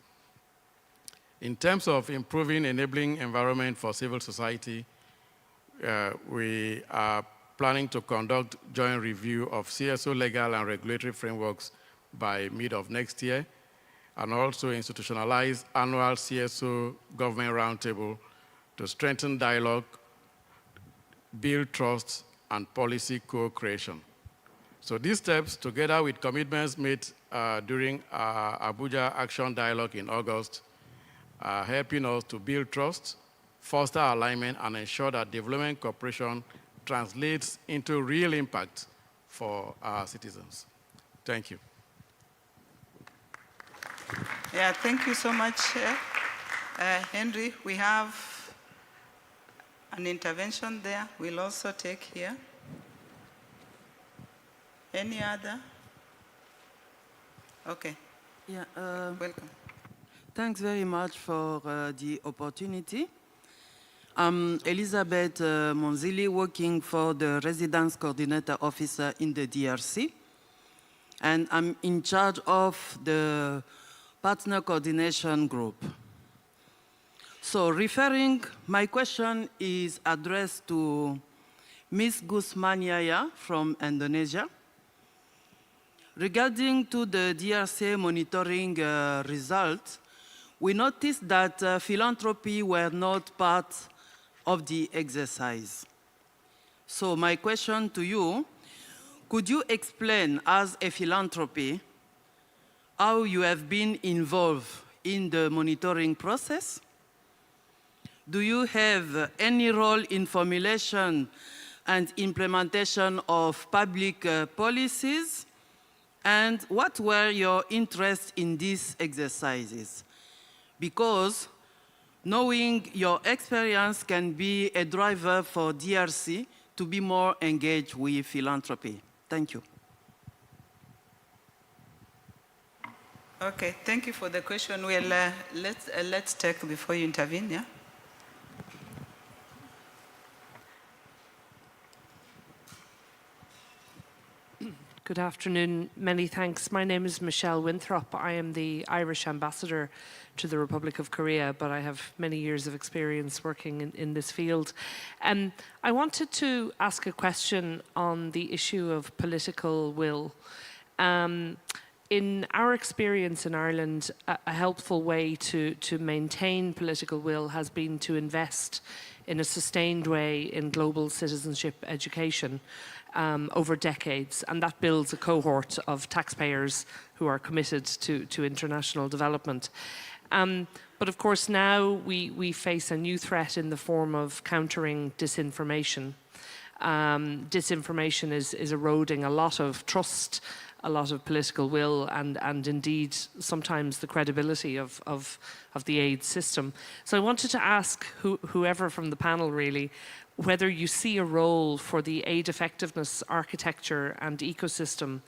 In terms of improving enabling environment for civil society, we are planning to conduct joint review of CSO legal and regulatory frameworks by mid of next year, and also institutionalize annual CSO government roundtable to strengthen dialogue, build trust, and policy co-creation. So these steps, together with commitments made during our Abuja Action Dialogue in August, are helping us to build trust, foster alignment, and ensure that development cooperation translates into real impact for our citizens. Thank you. Yeah, thank you so much, Henry. We have an intervention there. We'll also take here. Any other? Okay. Yeah. Welcome. Thanks very much for the opportunity. I'm Elizabeth Monzili, working for the Residence Coordinator Officer in the DRC. And I'm in charge of the Partner Coordination Group. So my question is addressed to Ms. Guzman Yaya from Indonesia. Regarding to the DRC monitoring results, we noticed that philanthropy were not part of the exercise. So my question to you, could you explain as a philanthropy how you have been involved in the monitoring process? Do you have any role in formulation and implementation of public policies? And what were your interests in these exercises? Because knowing your experience can be a driver for DRC to be more engaged with philanthropy. Thank you. Okay, thank you for the question. Well, let's take before you intervene, yeah? Good afternoon. Many thanks. My name is Michelle Winthrop. I am the Irish ambassador to the Republic of Korea, but I have many years of experience working in this field. I wanted to ask a question on the issue of political will. In our experience in Ireland, a helpful way to maintain political will has been to invest in a sustained way in global citizenship education over decades, and that builds a cohort of taxpayers who are committed to international development. But of course now we face a new threat in the form of countering disinformation. Disinformation is eroding a lot of trust, a lot of political will, and indeed sometimes the credibility of the aid system. So I wanted to ask whoever from the panel really, whether you see a role for the aid effectiveness architecture and ecosystem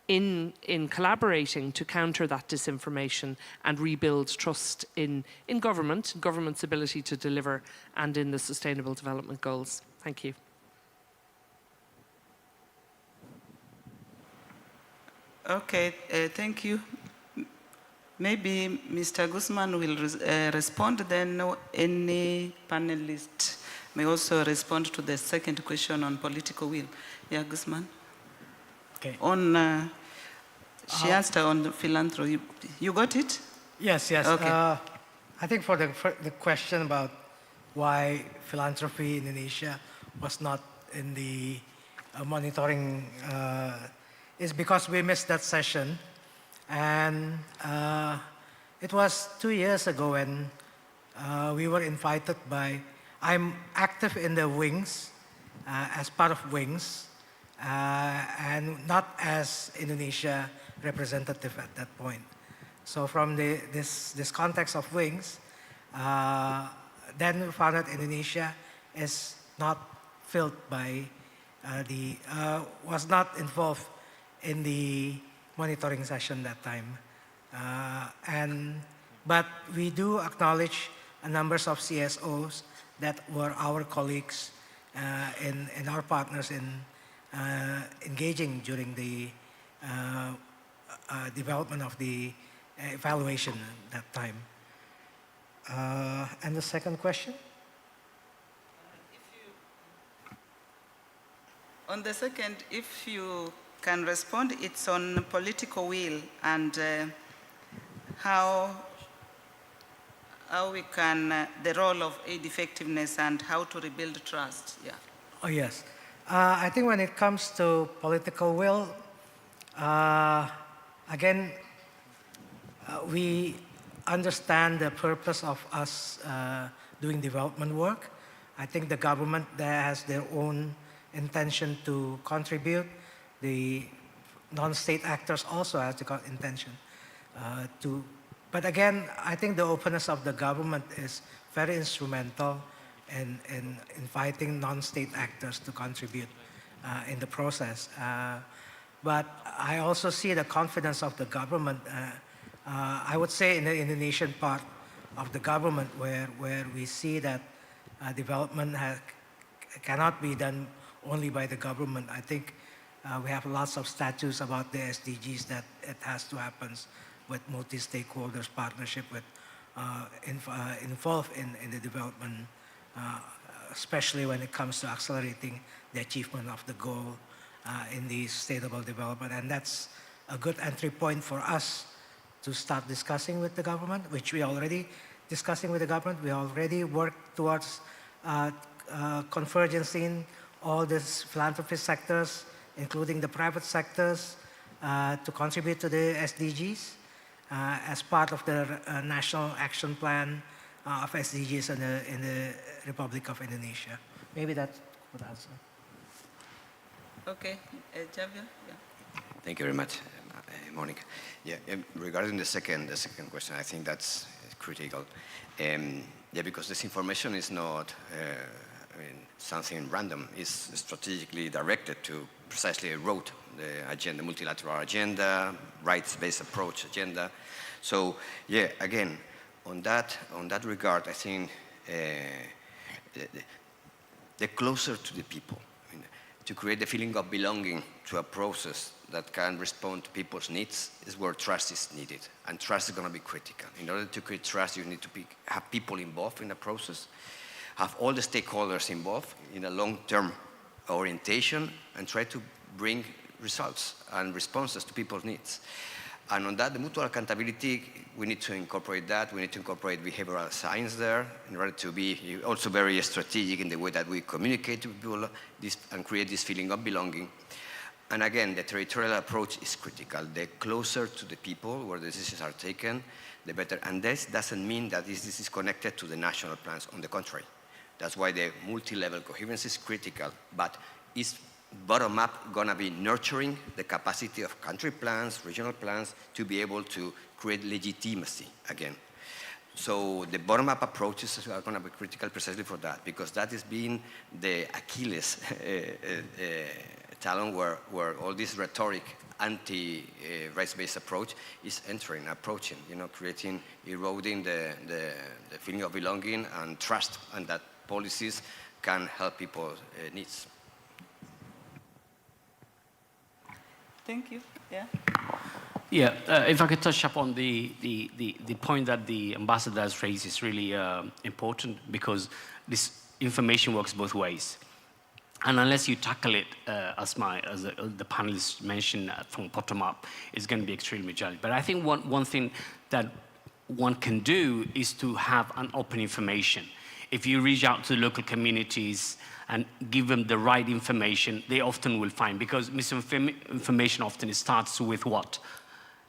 in collaborating to counter that disinformation and rebuild trust in government's ability to deliver, and in the Sustainable Development Goals. Thank you. Okay, thank you. Maybe Mr. Guzman will respond, then any panelist may also respond to the second question on political will. Yeah, Guzman. Okay. She asked on the philanthropy. You got it? Yes, yes. Okay. I think for the question about why philanthropy in Indonesia was not in the monitoring is because we missed that session. And it was 2 years ago when we were invited by, I'm active in the Wings, as part of Wings, and not as Indonesia representative at that point. So from this context of Wings, then we found that Indonesia is not filled by was not involved in the monitoring session that time. But we do acknowledge a numbers of CSOs that were our colleagues and our partners in engaging during the development of the evaluation at that time. And the second question? On the second, if you can respond, it's on political will and how we can, the role of aid effectiveness and how to rebuild trust. Yeah. Oh, yes. I think when it comes to political will, again, we understand the purpose of us doing development work. I think the government there has their own intention to contribute. The non-state actors also have the intention to. But again, I think the openness of the government is very instrumental in inviting non-state actors to contribute in the process. But I also see the confidence of the government. I would say in the Indonesian part of the government where we see that development cannot be done only by the government. I think we have lots of statutes about the SDGs that it has to happen with multi-stakeholders partnership with involved in the development, especially when it comes to accelerating the achievement of the goal in the sustainable development. And that's a good entry point for us to start discussing with the government, which we already discussing with the government. We already work towards convergence in all these philanthropy sectors, including the private sectors, to contribute to the SDGs as part of the National Action Plan of SDGs in the Republic of Indonesia. Maybe that would answer. Okay, Javier? Yeah. Thank you very much, Monica. Yeah, regarding the second question, I think that's critical. Yeah, because this information is not something random. It's strategically directed to precisely erode the agenda, multilateral agenda, rights-based approach agenda. So, yeah, again, on that regard, I think the closer to the people, to create the feeling of belonging to a process that can respond to people's needs is where trust is needed. And trust is going to be critical. In order to create trust, you need to have people involved in the process, have all the stakeholders involved in a long-term orientation, and try to bring results and responses to people's needs. And on that, the mutual accountability, we need to incorporate that. We need to incorporate behavioral science there in order to be also very strategic in the way that we communicate to people and create this feeling of belonging. And again, the territorial approach is critical. The closer to the people where decisions are taken, the better. And this doesn't mean that this is connected to the national plans. On the contrary. That's why the multi-level coherence is critical, but it's bottom-up going to be nurturing the capacity of country plans, regional plans, to be able to create legitimacy again. So the bottom-up approaches are going to be critical precisely for that, because that is being the Achilles talon where all this rhetoric, anti-rights-based approach is approaching, creating, eroding the feeling of belonging and trust, and that policies can help people's needs. Thank you. Yeah. Yeah, if I could touch upon the point that the ambassador has raised is really important, because this information works both ways. And unless you tackle it, as the panelists mentioned, from bottom up, it's going to be extremely challenging. But I think one thing that one can do is to have an open information. If you reach out to the local communities and give them the right information, they often will find, because misinformation often starts with what?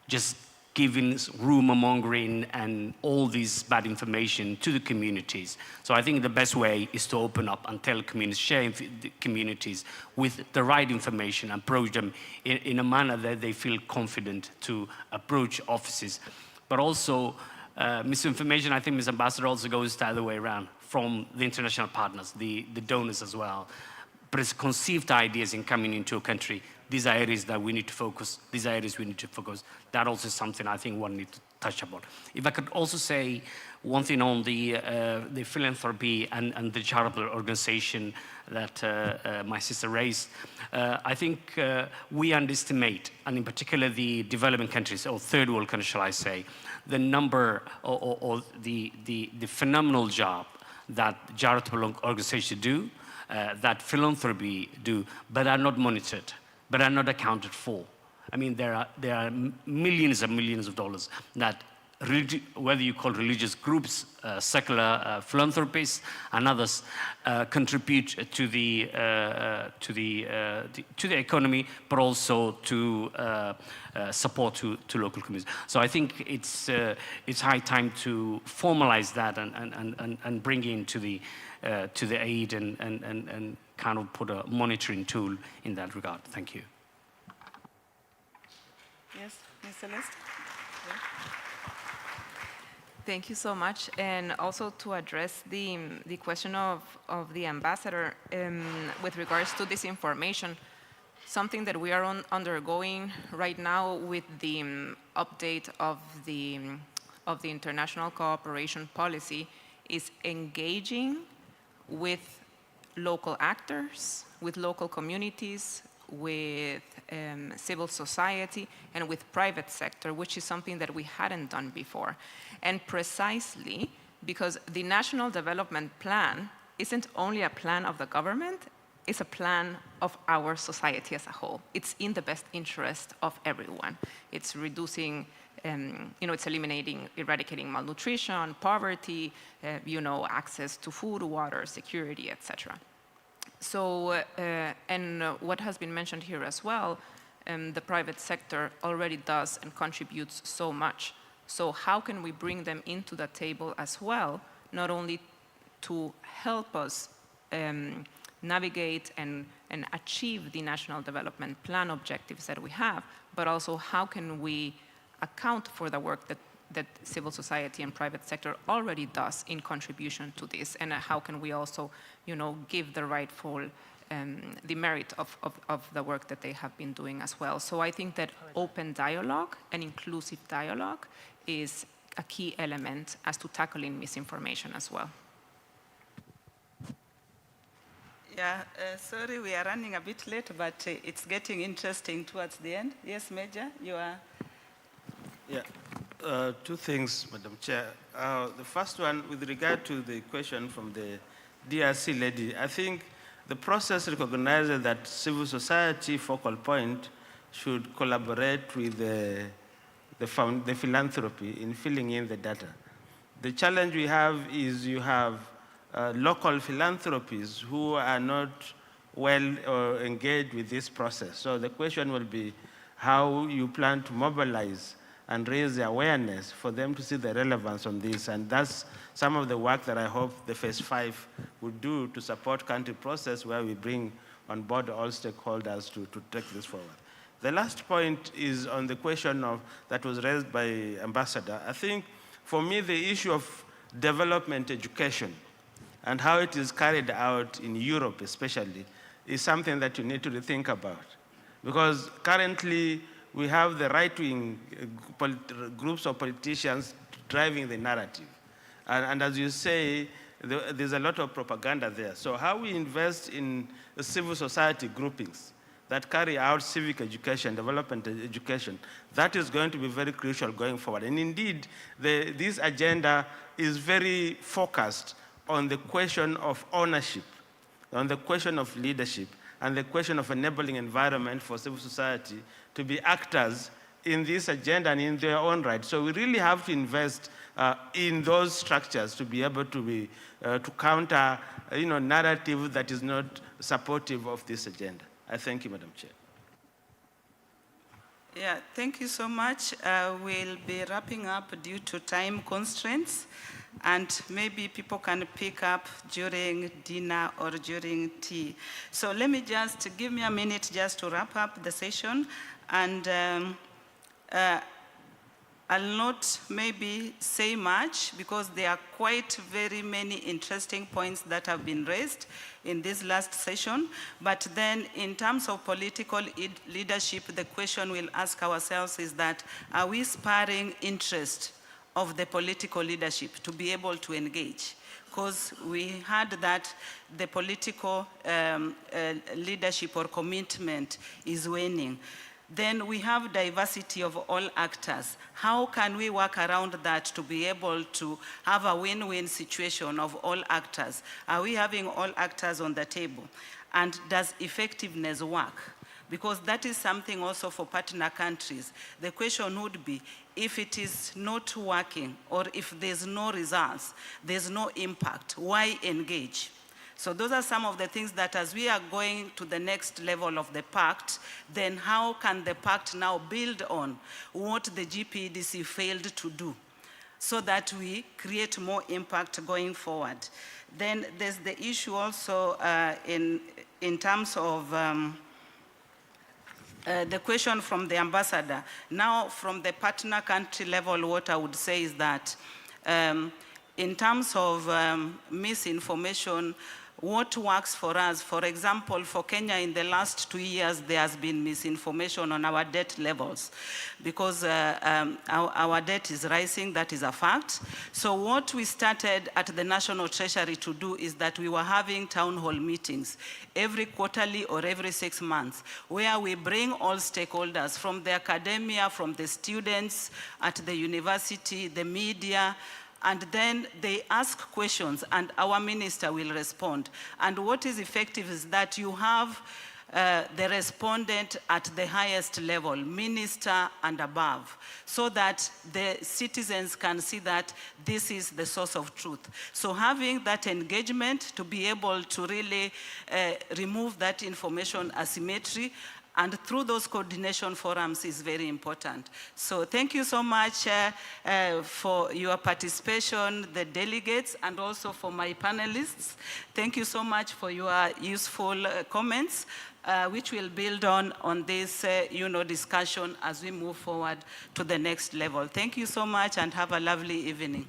Just giving rumor-mongering and all this bad information to the communities. So I think the best way is to open up and tell communities, share the communities with the right information, approach them in a manner that they feel confident to approach offices. But also, misinformation, I think, Ms. Ambassador, also goes the other way around, from the international partners, the donors as well. Preconceived ideas in coming into a country, these are areas that we need to focus, these are areas we need to focus. That also is something I think one needs to touch upon. If I could also say one thing on the philanthropy and the charitable organization that my sister raised, I think we underestimate, and in particular the developing countries, or third world countries, shall I say, the number or the phenomenal job that charitable organizations do, that philanthropy do, but are not monitored, but are not accounted for. I mean, there are millions and millions of dollars that, whether you call religious groups, secular philanthropists, and others, contribute to the economy, but also to support to local communities. So I think it's high time to formalize that and bring into the aid and kind of put a monitoring tool in that regard. Thank you. Yes, Ms. Celeste? Yeah. Thank you so much. And also to address the question of the ambassador with regards to disinformation, something that we are undergoing right now with the update of the international cooperation policy is engaging with local actors, with local communities, with civil society, and with private sector, which is something that we hadn't done before. And precisely because the National Development Plan isn't only a plan of the government, it's a plan of our society as a whole. It's in the best interest of everyone. It's reducing, it's eradicating malnutrition, poverty, access to food, water, security, etc. So, and what has been mentioned here as well, the private sector already does and contributes so much. So how can we bring them into the table as well, not only to help us navigate and achieve the National Development Plan objectives that we have, but also how can we account for the work that civil society and private sector already does in contribution to this, and how can we also, give the rightful, the merit of the work that they have been doing as well. So I think that open dialogue and inclusive dialogue is a key element as to tackling misinformation as well. Yeah, sorry, we are running a bit late, but it's getting interesting towards the end. Yes, Major, you are... Yeah, two things, Madam Chair. The first one, with regard to the question from the DRC lady, I think the process recognizes that civil society focal point should collaborate with the philanthropy in filling in the data. The challenge we have is you have local philanthropies who are not well engaged with this process. So the question will be how you plan to mobilize and raise the awareness for them to see the relevance on this. And that's some of the work that I hope the Phase 5 will do to support country process, where we bring on board all stakeholders to take this forward. The last point is on the question that was raised by Ambassador. I think for me, the issue of development education and how it is carried out in Europe especially is something that you need to rethink about. Because currently, we have the right-wing groups of politicians driving the narrative. And as you say, there's a lot of propaganda there. So how we invest in civil society groupings that carry out civic education, development education, that is going to be very crucial going forward. And indeed, this agenda is very focused on the question of ownership on the question of leadership and the question of enabling environment for civil society to be actors in this agenda and in their own right. So we really have to invest in those structures to be able to be to counter narrative that is not supportive of this agenda. I thank you, Madam Chair. Yeah, thank you so much. We'll be wrapping up due to time constraints, and maybe people can pick up during dinner or during tea. So let me just give me a minute just to wrap up the session, and I'll not maybe say much because there are quite very many interesting points that have been raised in this last session. But then in terms of political leadership, the question we'll ask ourselves is that, are we sparing interest of the political leadership to be able to engage? Because we heard that the political leadership or commitment is waning. Then we have diversity of all actors. How can we work around that to be able to have a win-win situation of all actors? Are we having all actors on the table? And does effectiveness work? Because that is something also for partner countries. The question would be, if it is not working or if there's no results, there's no impact, why engage? So those are some of the things that as we are going to the next level of the pact, then how can the pact now build on what the GPEDC failed to do so that we create more impact going forward? Then there's the issue also in terms of the question from the ambassador. Now from the partner country level, what I would say is that in terms of misinformation, what works for us? For example, for Kenya in the last 2 years, there has been misinformation on our debt levels because our debt is rising, that is a fact. So what we started at the National Treasury to do is that we were having town hall meetings every quarterly or every 6 months, where we bring all stakeholders from the academia, from the students at the university, the media, and then they ask questions and our minister will respond. And what is effective is that you have the respondent at the highest level, minister and above, so that the citizens can see that this is the source of truth. So having that engagement to be able to really remove that information asymmetry, and through those coordination forums is very important. So thank you so much for your participation, the delegates, and also for my panelists. Thank you so much for your useful comments, which will build on this discussion as we move forward to the next level. Thank you so much and have a lovely evening.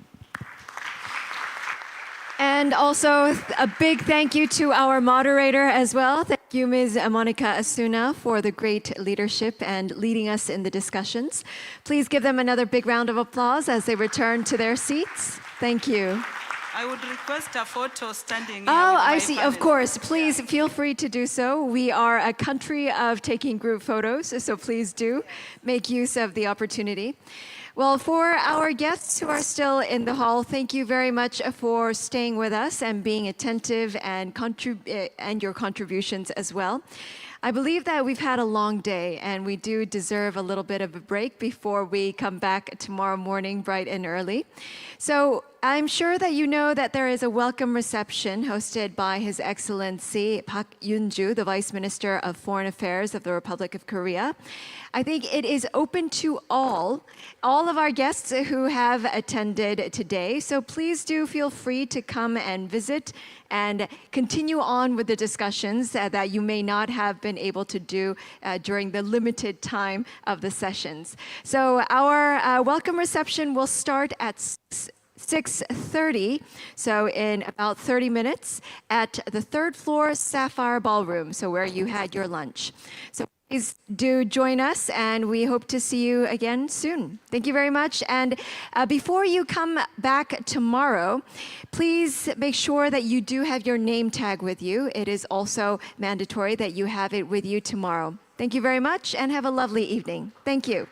And also a big thank you to our moderator as well. Thank you, Ms. Monica Asuna, for the great leadership and leading us in the discussions. Please give them another big round of applause as they return to their seats. Thank you. I would request a photo standing here. Oh, I see. Of course. Please feel free to do so. We are a country of taking group photos, so please do make use of the opportunity. Well, for our guests who are still in the hall, thank you very much for staying with us and being attentive and your contributions as well. I believe that we've had a long day and we do deserve a little bit of a break before we come back tomorrow morning bright and early. So I'm sure that you know that there is a welcome reception hosted by His Excellency Park Yoon-ju, the Vice Minister of Foreign Affairs of the Republic of Korea. I think it is open to all of our guests who have attended today. So please do feel free to come and visit and continue on with the discussions that you may not have been able to do during the limited time of the sessions. So our welcome reception will start at 6:30, so in about 30 minutes, at the 3rd floor Sapphire Ballroom, so where you had your lunch. So please do join us, and we hope to see you again soon. Thank you very much. And before you come back tomorrow, please make sure that you do have your name tag with you. It is also mandatory that you have it with you tomorrow. Thank you very much, and have a lovely evening. Thank you.